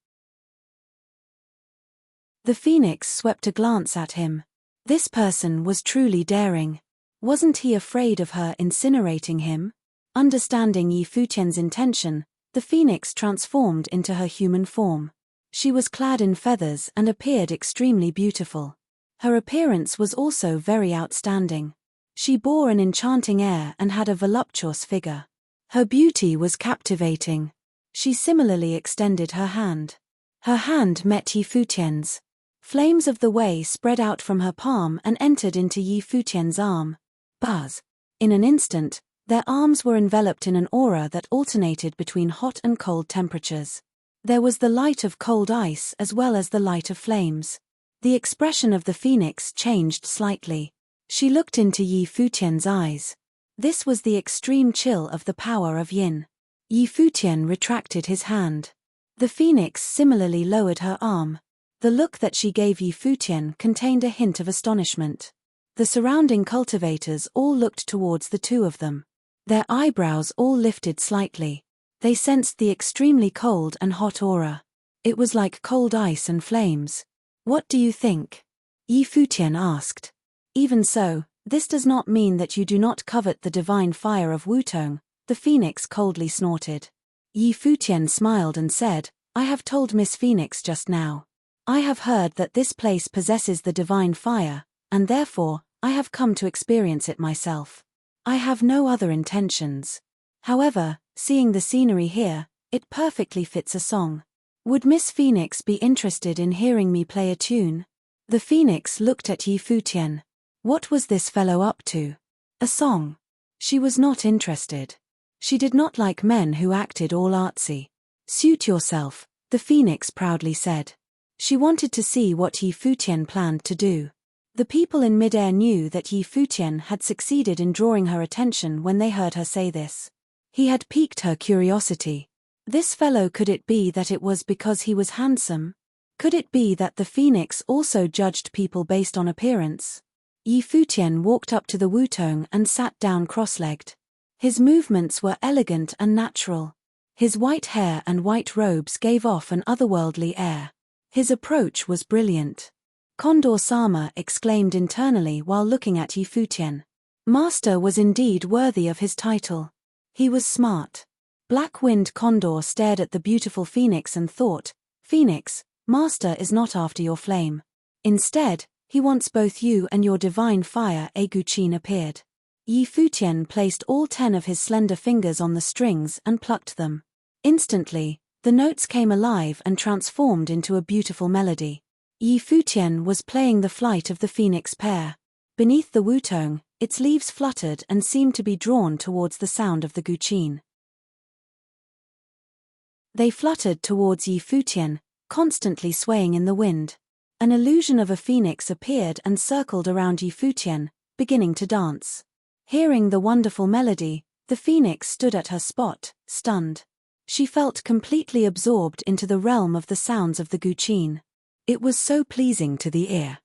The phoenix swept a glance at him. This person was truly daring. Wasn't he afraid of her incinerating him? Understanding Yi Futian's intention, the phoenix transformed into her human form. She was clad in feathers and appeared extremely beautiful. Her appearance was also very outstanding. She bore an enchanting air and had a voluptuous figure. Her beauty was captivating. She similarly extended her hand. Her hand met Yi Futian's. Flames of the way spread out from her palm and entered into Yi Futian's arm. Buzz! In an instant, their arms were enveloped in an aura that alternated between hot and cold temperatures. There was the light of cold ice as well as the light of flames. The expression of the phoenix changed slightly. She looked into Yi Futian's eyes. This was the extreme chill of the power of yin. Yi Futian retracted his hand. The phoenix similarly lowered her arm. The look that she gave Yi Futian contained a hint of astonishment. The surrounding cultivators all looked towards the two of them. Their eyebrows all lifted slightly. They sensed the extremely cold and hot aura. It was like cold ice and flames. What do you think? Yi Futian asked. Even so, this does not mean that you do not covet the divine fire of Wutong, the phoenix coldly snorted. Yi Futian smiled and said, I have told Miss Phoenix just now. I have heard that this place possesses the divine fire, and therefore, I have come to experience it myself. I have no other intentions. However, seeing the scenery here, it perfectly fits a song. Would Miss Phoenix be interested in hearing me play a tune? The phoenix looked at Yi Futian. What was this fellow up to? A song? She was not interested. She did not like men who acted all artsy. Suit yourself, the phoenix proudly said. She wanted to see what Yi Futian planned to do. The people in midair knew that Yi Futian had succeeded in drawing her attention when they heard her say this. He had piqued her curiosity. This fellow, could it be that it was because he was handsome? Could it be that the phoenix also judged people based on appearance? Yi Futian walked up to the wutong and sat down cross-legged. His movements were elegant and natural. His white hair and white robes gave off an otherworldly air. His approach was brilliant. Condor-sama exclaimed internally while looking at Yi Futian. Master was indeed worthy of his title. He was smart. Black-winged Condor stared at the beautiful phoenix and thought, "Phoenix, Master is not after your flame. Instead, he wants both you and your divine fire." A Guqin appeared. Yi Futian placed all 10 of his slender fingers on the strings and plucked them. Instantly, the notes came alive and transformed into a beautiful melody. Yi Futian was playing the flight of the phoenix pair. Beneath the wutong, its leaves fluttered and seemed to be drawn towards the sound of the Guqin. They fluttered towards Yi Futian, constantly swaying in the wind. An illusion of a phoenix appeared and circled around Yi Futian, beginning to dance. Hearing the wonderful melody, the phoenix stood at her spot, stunned. She felt completely absorbed into the realm of the sounds of the Guqin. It was so pleasing to the ear.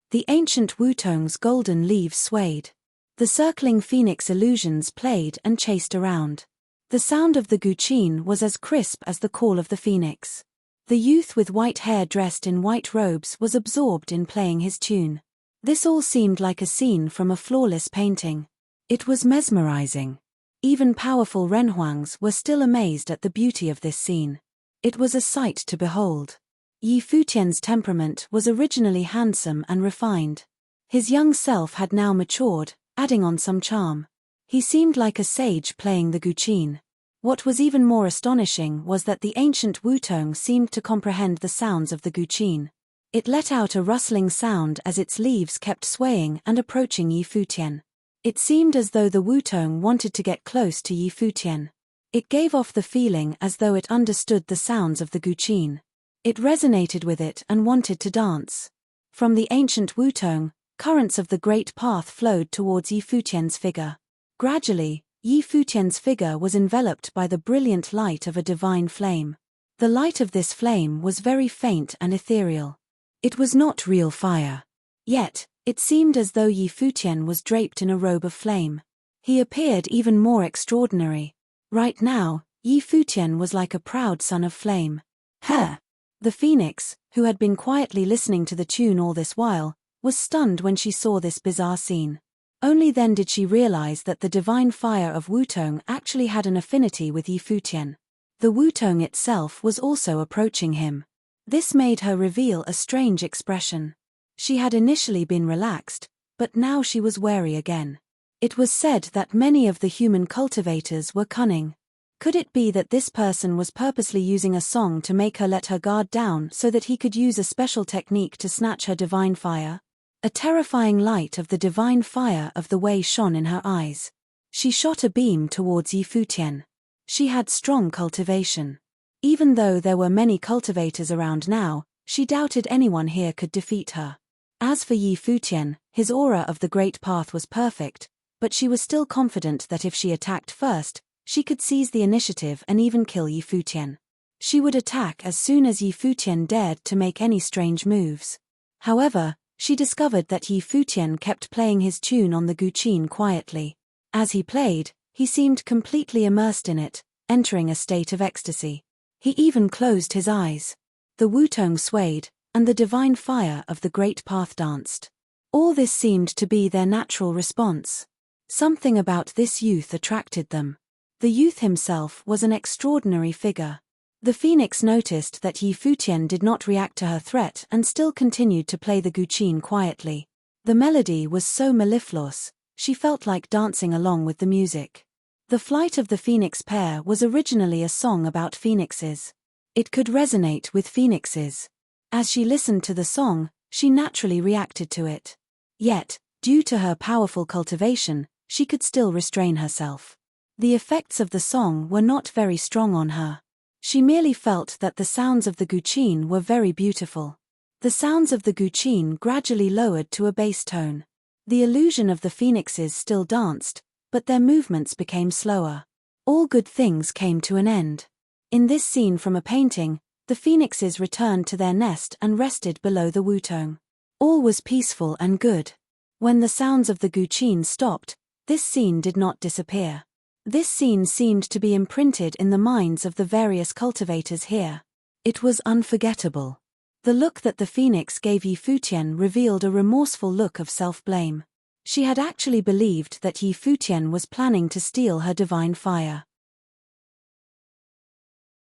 The ancient wutong's golden leaves swayed. The circling phoenix illusions played and chased around. The sound of the Guqin was as crisp as the call of the phoenix. The youth with white hair dressed in white robes was absorbed in playing his tune. This all seemed like a scene from a flawless painting. It was mesmerizing. Even powerful renhuangs were still amazed at the beauty of this scene. It was a sight to behold. Yi Futian's temperament was originally handsome and refined. His young self had now matured, adding on some charm. He seemed like a sage playing the Guqin. What was even more astonishing was that the ancient wutong seemed to comprehend the sounds of the Guqin. It let out a rustling sound as its leaves kept swaying and approaching Yi Futian. It seemed as though the wutong wanted to get close to Yi Futian. It gave off the feeling as though it understood the sounds of the Guqin. It resonated with it and wanted to dance. From the ancient wutong, currents of the great path flowed towards Yi Futian's figure. Gradually, Yi Futian's figure was enveloped by the brilliant light of a divine flame. The light of this flame was very faint and ethereal. It was not real fire. Yet, it seemed as though Yi Futian was draped in a robe of flame. He appeared even more extraordinary. Right now, Yi Futian was like a proud son of flame. "Huh!" The phoenix, who had been quietly listening to the tune all this while, was stunned when she saw this bizarre scene. Only then did she realize that the divine fire of wutong actually had an affinity with Yi Futian. The wutong itself was also approaching him. This made her reveal a strange expression. She had initially been relaxed, but now she was wary again. It was said that many of the human cultivators were cunning. Could it be that this person was purposely using a song to make her let her guard down so that he could use a special technique to snatch her divine fire? A terrifying light of the divine fire of the way shone in her eyes. She shot a beam towards Yi Futian. She had strong cultivation. Even though there were many cultivators around now, she doubted anyone here could defeat her. As for Yi Futian, his aura of the great path was perfect, but she was still confident that if she attacked first, she could seize the initiative and even kill Yi Futian. She would attack as soon as Yi Futian dared to make any strange moves. However, she discovered that Yi Futian kept playing his tune on the Guqin quietly. As he played, he seemed completely immersed in it, entering a state of ecstasy. He even closed his eyes. The wutong swayed, and the divine fire of the great path danced. All this seemed to be their natural response. Something about this youth attracted them. The youth himself was an extraordinary figure. The phoenix noticed that Yi Futian did not react to her threat and still continued to play the Guqin quietly. The melody was so mellifluous, she felt like dancing along with the music. The flight of the phoenix pair was originally a song about phoenixes. It could resonate with phoenixes. As she listened to the song, she naturally reacted to it. Yet, due to her powerful cultivation, she could still restrain herself. The effects of the song were not very strong on her. She merely felt that the sounds of the Guqin were very beautiful. The sounds of the Guqin gradually lowered to a bass tone. The illusion of the phoenixes still danced, but their movements became slower. All good things came to an end. In this scene from a painting, the phoenixes returned to their nest and rested below the wutong. All was peaceful and good. When the sounds of the guqin stopped, this scene did not disappear. This scene seemed to be imprinted in the minds of the various cultivators here. It was unforgettable. The look that the phoenix gave Yi Futian revealed a remorseful look of self-blame. She had actually believed that Yi Futian was planning to steal her divine fire.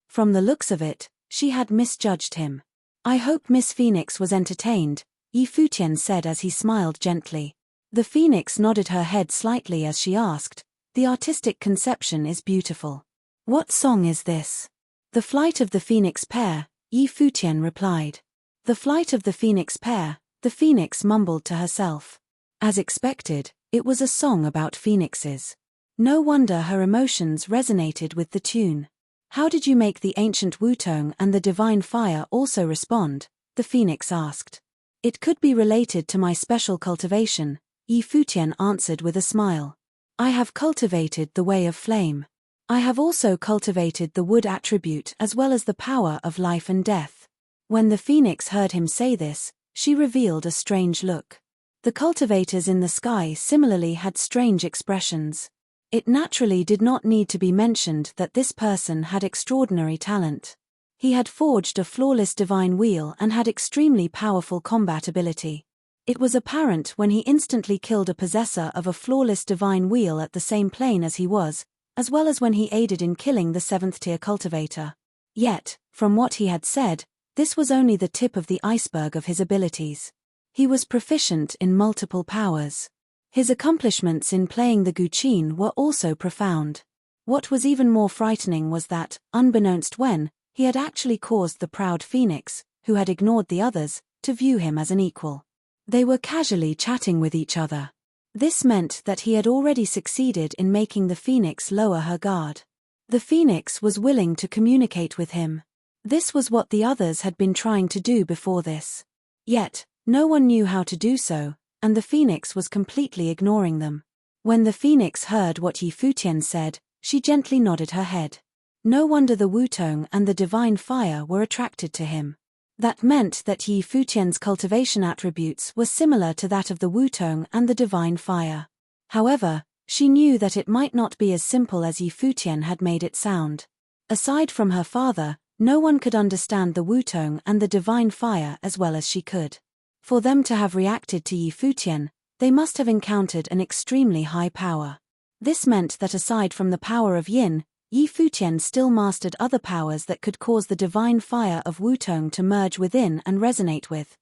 From the looks of it, she had misjudged him. "I hope Miss Phoenix was entertained," Yi Futian said as he smiled gently. The phoenix nodded her head slightly as she asked, "The artistic conception is beautiful. What song is this?" "The Flight of the Phoenix Pair," Yi Futian replied. "The Flight of the Phoenix Pair," the phoenix mumbled to herself. As expected, it was a song about phoenixes. No wonder her emotions resonated with the tune. "How did you make the ancient wutong and the divine fire also respond?" the phoenix asked. "It could be related to my special cultivation," Yi Futian answered with a smile. "I have cultivated the way of flame. I have also cultivated the wood attribute as well as the power of life and death." When the phoenix heard him say this, she revealed a strange look. The cultivators in the sky similarly had strange expressions. It naturally did not need to be mentioned that this person had extraordinary talent. He had forged a flawless divine wheel and had extremely powerful combat ability. It was apparent when he instantly killed a possessor of a flawless divine wheel at the same plane as he was, as well as when he aided in killing the 7th-tier cultivator. Yet, from what he had said, this was only the tip of the iceberg of his abilities. He was proficient in multiple powers. His accomplishments in playing the guqin were also profound. What was even more frightening was that, unbeknownst when, he had actually caused the proud phoenix, who had ignored the others, to view him as an equal. They were casually chatting with each other. This meant that he had already succeeded in making the phoenix lower her guard. The phoenix was willing to communicate with him. This was what the others had been trying to do before this. Yet, no one knew how to do so, and the phoenix was completely ignoring them. When the phoenix heard what Yi Futian said, she gently nodded her head. No wonder the wutong and the divine fire were attracted to him. That meant that Yi Futian's cultivation attributes were similar to that of the wutong and the divine fire. However, she knew that it might not be as simple as Yi Futian had made it sound. Aside from her father, no one could understand the wutong and the divine fire as well as she could. For them to have reacted to Yi Futian, they must have encountered an extremely high power. This meant that aside from the power of yin, Yi Futian still mastered other powers that could cause the divine fire of wutong to merge within and resonate with.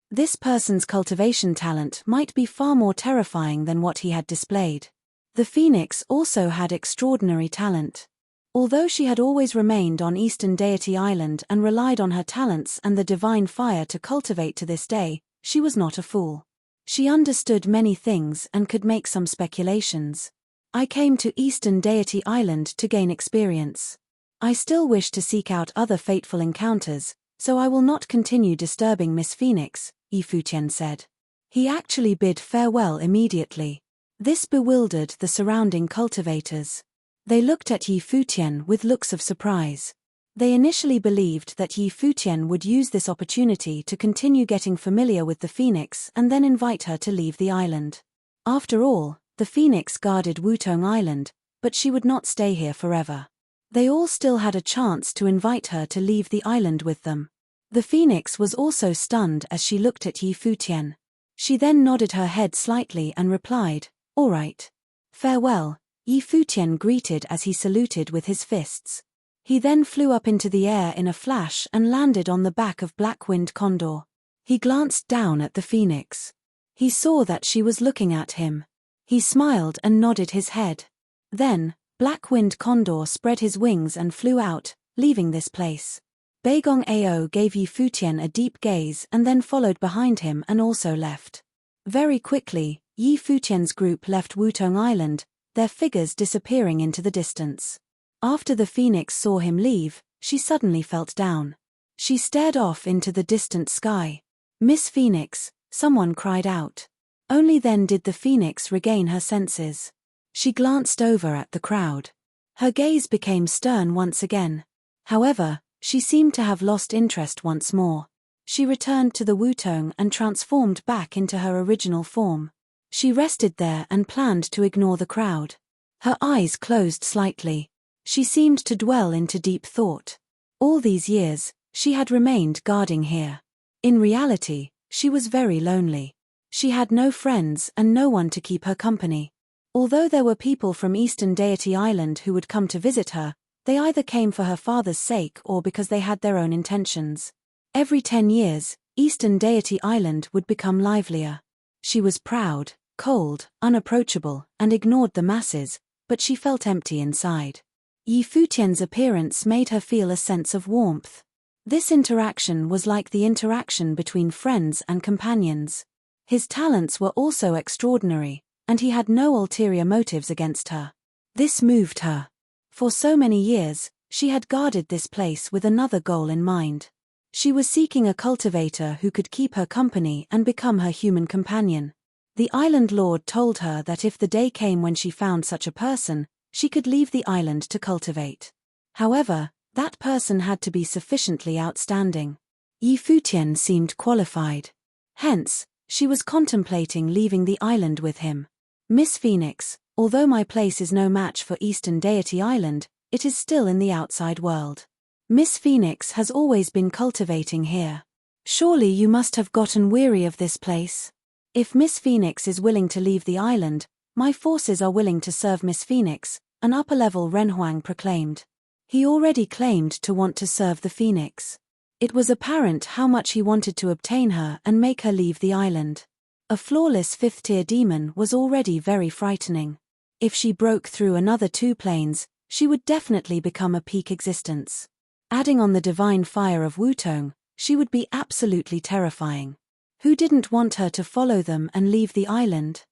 This person's cultivation talent might be far more terrifying than what he had displayed. The phoenix also had extraordinary talent. Although she had always remained on Eastern Deity Island and relied on her talents and the divine fire to cultivate to this day, she was not a fool. She understood many things and could make some speculations. "I came to Eastern Deity Island to gain experience. I still wish to seek out other fateful encounters, so I will not continue disturbing Miss Phoenix," Yi Futian said. He actually bid farewell immediately. This bewildered the surrounding cultivators. They looked at Yi Futian with looks of surprise. They initially believed that Yi Futian would use this opportunity to continue getting familiar with the phoenix and then invite her to leave the island. After all, the phoenix guarded Wutong Island, but she would not stay here forever. They all still had a chance to invite her to leave the island with them. The phoenix was also stunned as she looked at Yi Futian. She then nodded her head slightly and replied, "All right. Farewell," Yi Futian greeted as he saluted with his fists. He then flew up into the air in a flash and landed on the back of Black-winged Condor. He glanced down at the phoenix. He saw that she was looking at him. He smiled and nodded his head. Then, Black-winged Condor spread his wings and flew out, leaving this place. Baigong Ao gave Yi Futian a deep gaze and then followed behind him and also left. Very quickly, Yi Futian's group left Wutong Island, their figures disappearing into the distance. After the phoenix saw him leave, she suddenly felt down. She stared off into the distant sky. "Miss Phoenix," someone cried out. Only then did the phoenix regain her senses. She glanced over at the crowd. Her gaze became stern once again. However, she seemed to have lost interest once more. She returned to the wutong and transformed back into her original form. She rested there and planned to ignore the crowd. Her eyes closed slightly. She seemed to dwell into deep thought. All these years, she had remained guarding here. In reality, she was very lonely. She had no friends and no one to keep her company. Although there were people from Eastern Deity Island who would come to visit her, they either came for her father's sake or because they had their own intentions. Every 10 years, Eastern Deity Island would become livelier. She was proud, cold, unapproachable, and ignored the masses, but she felt empty inside. Futian's appearance made her feel a sense of warmth. This interaction was like the interaction between friends and companions. His talents were also extraordinary, and he had no ulterior motives against her. This moved her. For so many years, she had guarded this place with another goal in mind. She was seeking a cultivator who could keep her company and become her human companion. The island lord told her that if the day came when she found such a person, she could leave the island to cultivate. However, that person had to be sufficiently outstanding. Futian seemed qualified. Hence, she was contemplating leaving the island with him. Miss Phoenix, although my place is no match for Eastern Deity Island, it is still in the outside world. Miss Phoenix has always been cultivating here. Surely you must have gotten weary of this place. If Miss Phoenix is willing to leave the island, my forces are willing to serve Miss Phoenix, an upper-level Renhuang proclaimed. He already claimed to want to serve the Phoenix. It was apparent how much he wanted to obtain her and make her leave the island. A flawless 5th-tier demon was already very frightening. If she broke through another 2 planes, she would definitely become a peak existence. Adding on the divine fire of wutong, she would be absolutely terrifying. Who didn't want her to follow them and leave the island?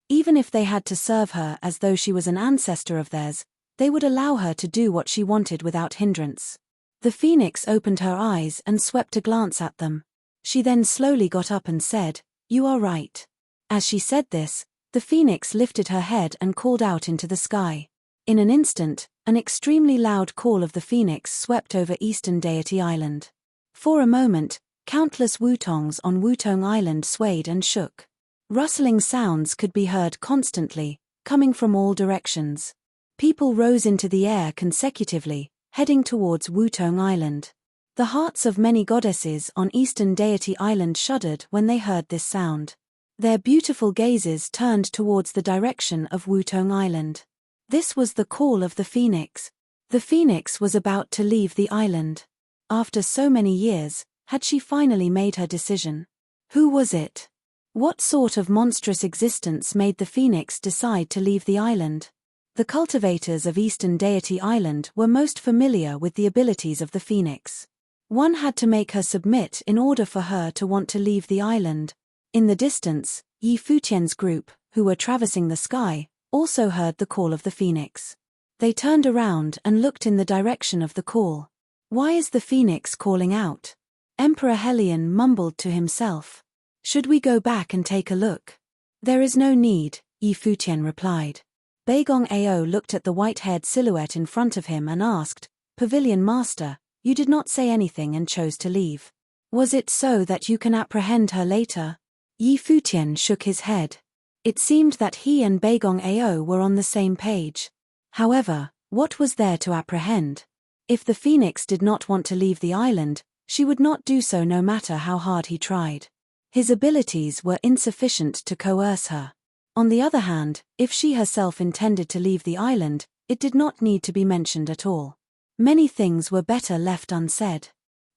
Even if they had to serve her as though she was an ancestor of theirs, they would allow her to do what she wanted without hindrance. The phoenix opened her eyes and swept a glance at them. She then slowly got up and said, "You are right." As she said this, the phoenix lifted her head and called out into the sky. In an instant, an extremely loud call of the phoenix swept over Eastern Deity Island. For a moment, countless wutongs on Wutong Island swayed and shook. Rustling sounds could be heard constantly, coming from all directions. People rose into the air consecutively, heading towards Wutong Island. The hearts of many goddesses on Eastern Deity Island shuddered when they heard this sound. Their beautiful gazes turned towards the direction of Wutong Island. This was the call of the phoenix. The phoenix was about to leave the island. After so many years, had she finally made her decision? Who was it? What sort of monstrous existence made the phoenix decide to leave the island? The cultivators of Eastern Deity Island were most familiar with the abilities of the phoenix. One had to make her submit in order for her to want to leave the island. In the distance, Futian's group, who were traversing the sky, also heard the call of the phoenix. They turned around and looked in the direction of the call. Why is the phoenix calling out? Emperor Helion mumbled to himself. Should we go back and take a look? There is no need, Futian replied. Beigong Ao looked at the white-haired silhouette in front of him and asked, "Pavilion Master, you did not say anything and chose to leave. Was it so that you can apprehend her later?" Futian shook his head. It seemed that he and Beigong Ao were on the same page. However, what was there to apprehend? If the phoenix did not want to leave the island, she would not do so no matter how hard he tried. His abilities were insufficient to coerce her. On the other hand, if she herself intended to leave the island, it did not need to be mentioned at all. Many things were better left unsaid.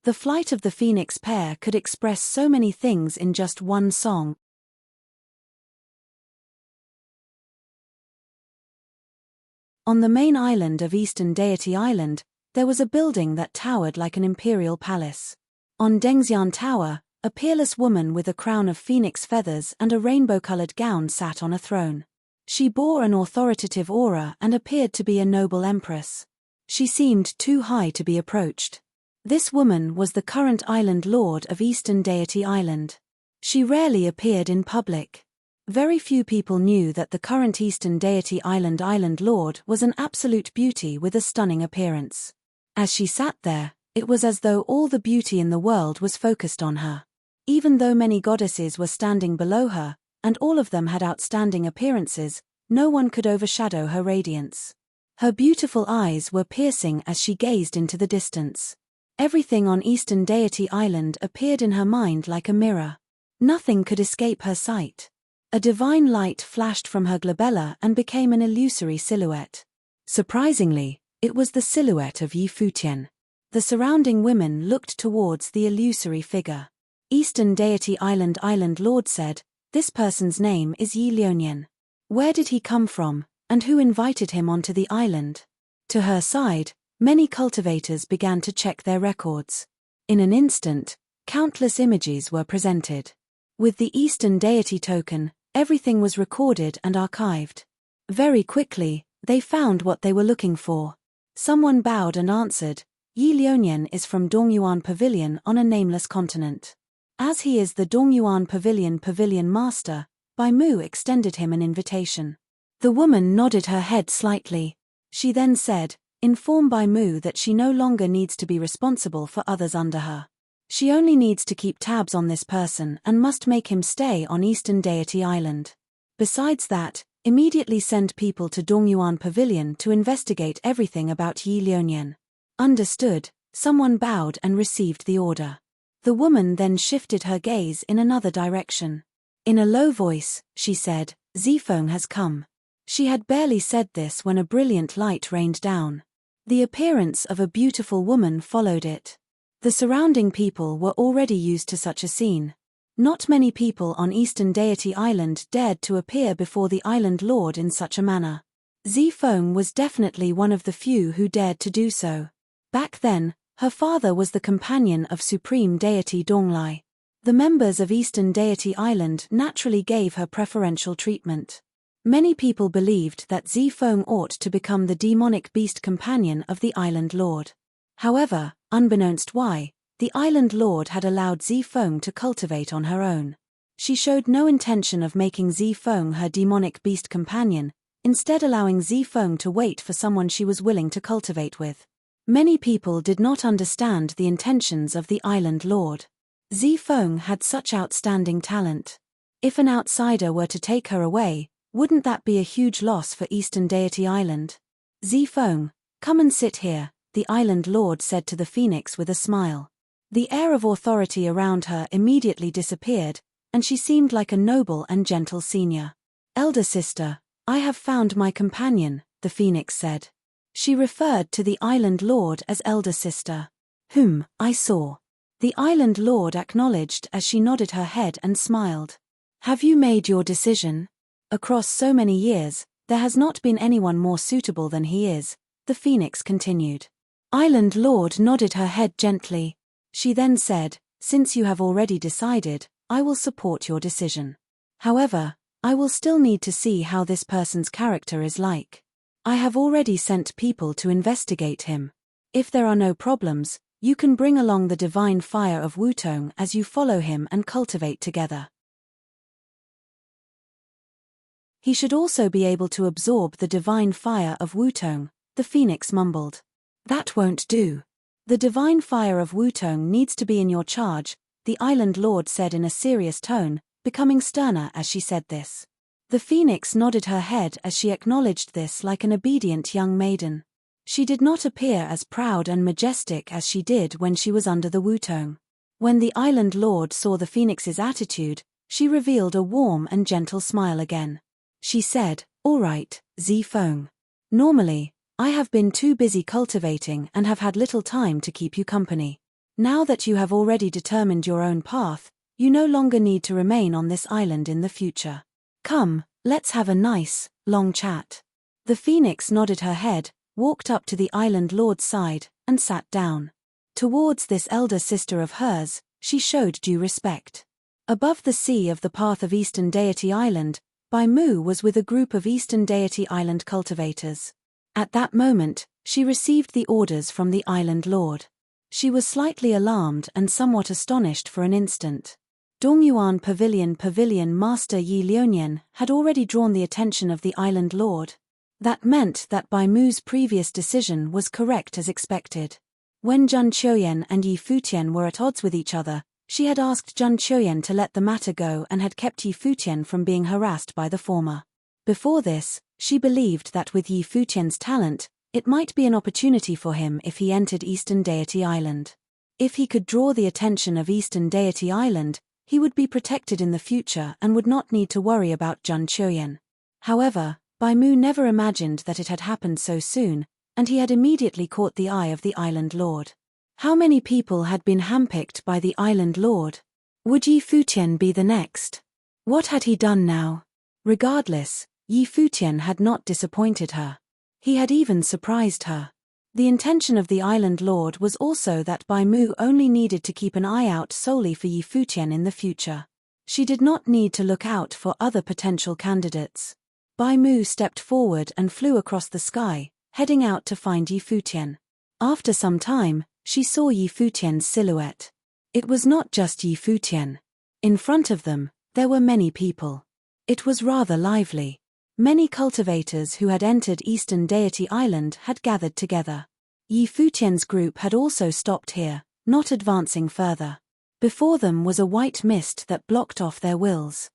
The flight of the phoenix pair could express so many things in just one song. On the main island of Eastern Deity Island, there was a building that towered like an imperial palace. On Dengxian Tower, a peerless woman with a crown of phoenix feathers and a rainbow-colored gown sat on a throne. She bore an authoritative aura and appeared to be a noble empress. She seemed too high to be approached. This woman was the current island lord of Eastern Deity Island. She rarely appeared in public. Very few people knew that the current Eastern Deity Island lord was an absolute beauty with a stunning appearance. As she sat there, it was as though all the beauty in the world was focused on her. Even though many goddesses were standing below her, and all of them had outstanding appearances, no one could overshadow her radiance. Her beautiful eyes were piercing as she gazed into the distance. Everything on Eastern Deity Island appeared in her mind like a mirror. Nothing could escape her sight. A divine light flashed from her glabella and became an illusory silhouette. Surprisingly, it was the silhouette of Futian. The surrounding women looked towards the illusory figure. Eastern Deity Island Lord said, "This person's name is Leonian. Where did he come from, and who invited him onto the island?" To her side, many cultivators began to check their records. In an instant, countless images were presented. With the Eastern Deity token, everything was recorded and archived. Very quickly, they found what they were looking for. Someone bowed and answered, "Leonian is from Dongyuan Pavilion on a nameless continent. As he is the Dongyuan Pavilion master, Bai Mu extended him an invitation." The woman nodded her head slightly. She then said, "Inform Bai Mu that she no longer needs to be responsible for others under her. She only needs to keep tabs on this person and must make him stay on Eastern Deity Island. Besides that, immediately send people to Dongyuan Pavilion to investigate everything about Leonian." Understood, someone bowed and received the order. The woman then shifted her gaze in another direction. In a low voice, she said, "Zifeng has come." She had barely said this when a brilliant light rained down. The appearance of a beautiful woman followed it. The surrounding people were already used to such a scene. Not many people on Eastern Deity Island dared to appear before the island lord in such a manner. Zifeng was definitely one of the few who dared to do so. Back then, her father was the companion of Supreme Deity Donglai. The members of Eastern Deity Island naturally gave her preferential treatment. Many people believed that Zifeng ought to become the demonic beast companion of the island lord. However, unbeknownst why, the island lord had allowed Zifeng to cultivate on her own. She showed no intention of making Zifeng her demonic beast companion, instead allowing Zifeng to wait for someone she was willing to cultivate with. Many people did not understand the intentions of the island lord. Zifeng had such outstanding talent. If an outsider were to take her away, wouldn't that be a huge loss for Eastern Deity Island? "Zifeng, come and sit here," the island lord said to the phoenix with a smile. The air of authority around her immediately disappeared, and she seemed like a noble and gentle senior. "Elder sister, I have found my companion," the phoenix said. She referred to the island lord as elder sister. I saw." The island lord acknowledged as she nodded her head and smiled. "Have you made your decision? Across so many years, there has not been anyone more suitable than he is," the phoenix continued. Island lord nodded her head gently. She then said, "Since you have already decided, I will support your decision. However, I will still need to see how this person's character is like. I have already sent people to investigate him. If there are no problems, you can bring along the divine fire of Wutong as you follow him and cultivate together. He should also be able to absorb the divine fire of Wutong," the phoenix mumbled. "That won't do. The divine fire of Wutong needs to be in your charge," the island lord said in a serious tone, becoming sterner as she said this. The phoenix nodded her head as she acknowledged this like an obedient young maiden. She did not appear as proud and majestic as she did when she was under the Wutong. When the island lord saw the phoenix's attitude, she revealed a warm and gentle smile again. She said, "All right, Zifeng. Normally, I have been too busy cultivating and have had little time to keep you company. Now that you have already determined your own path, you no longer need to remain on this island in the future. Come, let's have a nice, long chat." The phoenix nodded her head, walked up to the island lord's side, and sat down. Towards this elder sister of hers, she showed due respect. Above the sea of the path of Eastern Deity Island, Bai Mu was with a group of Eastern Deity Island cultivators. At that moment, she received the orders from the island lord. She was slightly alarmed and somewhat astonished for an instant. Dongyuan Pavilion Master Yi Lionian had already drawn the attention of the island lord. That meant that Bai Mu's previous decision was correct as expected. When Zhun Qiuyan and Yi Futian were at odds with each other, she had asked Zhun Qiuyan to let the matter go and had kept Yi Futian from being harassed by the former. Before this, she believed that with Yi Futian's talent, it might be an opportunity for him if he entered Eastern Deity Island. If he could draw the attention of Eastern Deity Island, he would be protected in the future and would not need to worry about Zhun Qiuyan. However, Bai Mu never imagined that it had happened so soon, and he had immediately caught the eye of the island lord. How many people had been handpicked by the island lord? Would Yi Futian be the next? What had he done now? Regardless, Yi Futian had not disappointed her. He had even surprised her. The intention of the island lord was also that Bai Mu only needed to keep an eye out solely for Yi Futian in the future. She did not need to look out for other potential candidates. Bai Mu stepped forward and flew across the sky, heading out to find Yi Futian. After some time, she saw Yi Futian's silhouette. It was not just Yi Futian. In front of them, there were many people. It was rather lively. Many cultivators who had entered Eastern Deity Island had gathered together. Yi Futian's group had also stopped here, not advancing further. Before them was a white mist that blocked off their wills.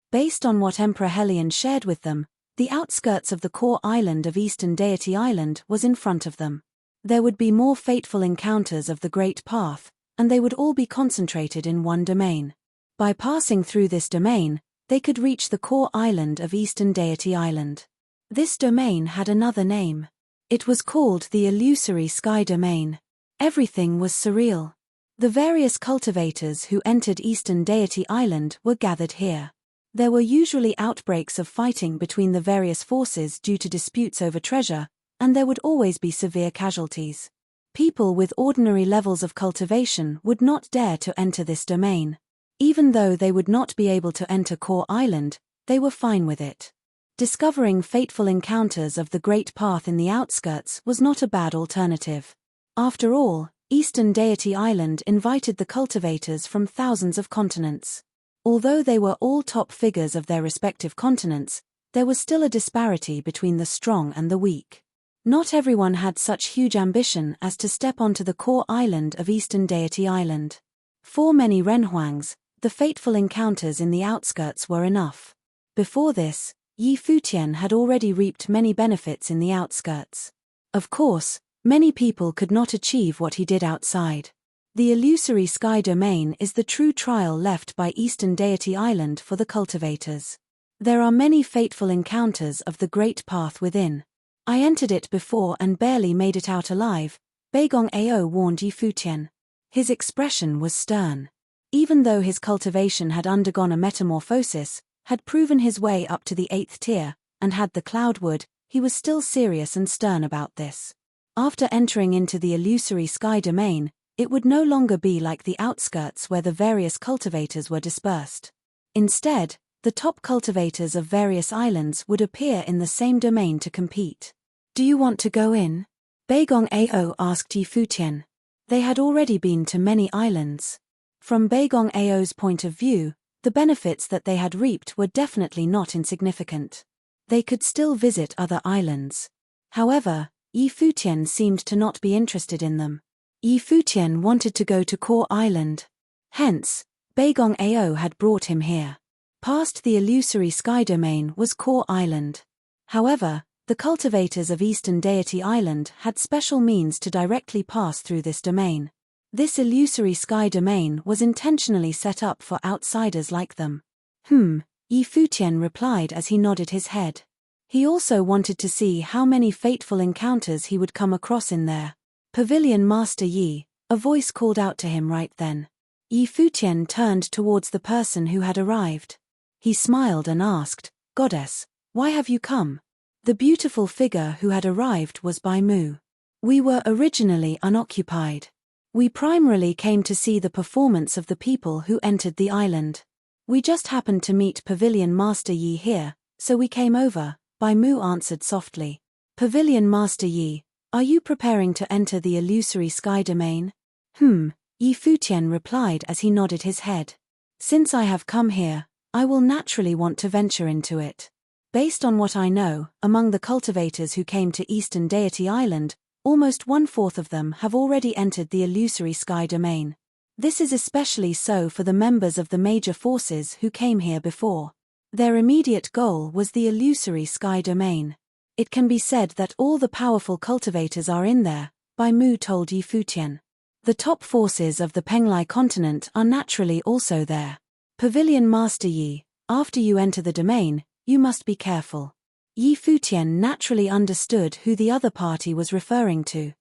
Based on what Emperor Helion shared with them, the outskirts of the core island of Eastern Deity Island was in front of them. There would be more fateful encounters of the Great Path, and they would all be concentrated in one domain. By passing through this domain, they could reach the core island of Eastern Deity Island. This domain had another name. It was called the Illusory Sky Domain. Everything was surreal. The various cultivators who entered Eastern Deity Island were gathered here. There were usually outbreaks of fighting between the various forces due to disputes over treasure, and there would always be severe casualties. People with ordinary levels of cultivation would not dare to enter this domain. Even though they would not be able to enter Core Island, they were fine with it. Discovering fateful encounters of the Great Path in the outskirts was not a bad alternative. After all, Eastern Deity Island invited the cultivators from thousands of continents. Although they were all top figures of their respective continents, there was still a disparity between the strong and the weak. Not everyone had such huge ambition as to step onto the core island of Eastern Deity Island. For many Renhuangs, the fateful encounters in the outskirts were enough. Before this, Yi Futian had already reaped many benefits in the outskirts. Of course, many people could not achieve what he did outside. The Illusory Sky Domain is the true trial left by Eastern Deity Island for the cultivators. There are many fateful encounters of the Great Path within. I entered it before and barely made it out alive, Beigong Ao warned Yi Futian. His expression was stern. Even though his cultivation had undergone a metamorphosis, had proven his way up to the 8th tier, and had the Cloudwood, he was still serious and stern about this. After entering into the Illusory Sky Domain, it would no longer be like the outskirts where the various cultivators were dispersed. Instead, the top cultivators of various islands would appear in the same domain to compete. Do you want to go in? Beigong Ao asked Yi Futian. They had already been to many islands. From Beigong Ao's point of view, the benefits that they had reaped were definitely not insignificant. They could still visit other islands. However, Yi Futian seemed to not be interested in them. Yi Futian wanted to go to Core Island. Hence, Beigong Ao had brought him here. Past the Illusory Sky Domain was Core Island. However, the cultivators of Eastern Deity Island had special means to directly pass through this domain. This Illusory Sky Domain was intentionally set up for outsiders like them. Yi Futian replied as he nodded his head. He also wanted to see how many fateful encounters he would come across in there. Pavilion Master Yi, a voice called out to him right then. Yi Futian turned towards the person who had arrived. He smiled and asked, "Goddess, why have you come?" The beautiful figure who had arrived was Bai Mu. We were originally unoccupied. We primarily came to see the performance of the people who entered the island. We just happened to meet Pavilion Master Yi here, so we came over, Bai Mu answered softly. Pavilion Master Yi, Are you preparing to enter the illusory sky domain? Yi Futian replied as he nodded his head. Since I have come here, I will naturally want to venture into it. Based on what I know, among the cultivators who came to Eastern Deity Island, almost 1/4 of them have already entered the illusory sky domain. This is especially so for the members of the major forces who came here before. Their immediate goal was the illusory sky domain. It can be said that all the powerful cultivators are in there, Bai Mu told Yi Futian. The top forces of the Penglai continent are naturally also there. Pavilion Master Yi, after you enter the domain, you must be careful. Yi Futian naturally understood who the other party was referring to.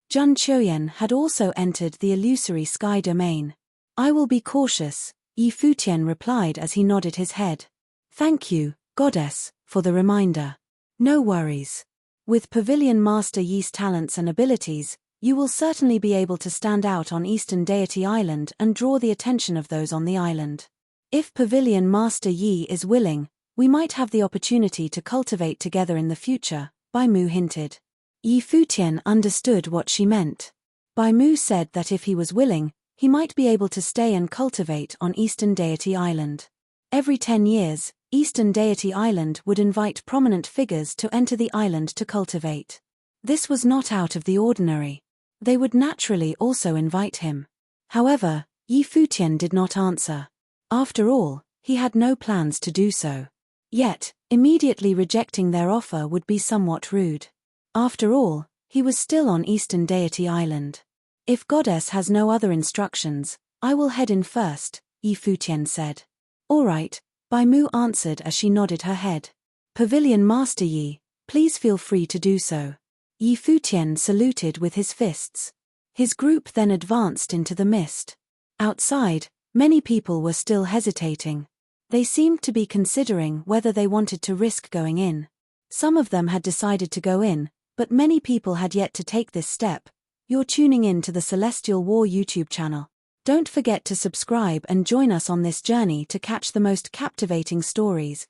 Jun Chuyen had also entered the illusory sky domain. I will be cautious, Yi Futian replied as he nodded his head. Thank you, Goddess, for the reminder. No worries. With Pavilion Master Yi's talents and abilities, you will certainly be able to stand out on Eastern Deity Island and draw the attention of those on the island. If Pavilion Master Yi is willing, we might have the opportunity to cultivate together in the future, Bai Mu hinted. Yi Futian understood what she meant. Bai Mu said that if he was willing, he might be able to stay and cultivate on Eastern Deity Island. Every 10 years, Eastern Deity Island would invite prominent figures to enter the island to cultivate. This was not out of the ordinary. They would naturally also invite him. However, Yi Futian did not answer. After all, he had no plans to do so. Yet, immediately rejecting their offer would be somewhat rude. After all, he was still on Eastern Deity Island. If Goddess has no other instructions, I will head in first, Yi Futian said. All right, Bai Mu answered as she nodded her head. Pavilion Master Yi, please feel free to do so. Yi Futian saluted with his fists. His group then advanced into the mist. Outside, many people were still hesitating. They seemed to be considering whether they wanted to risk going in. Some of them had decided to go in, but many people had yet to take this step. You're tuning in to the Celestial War YouTube channel. Don't forget to subscribe and join us on this journey to catch the most captivating stories,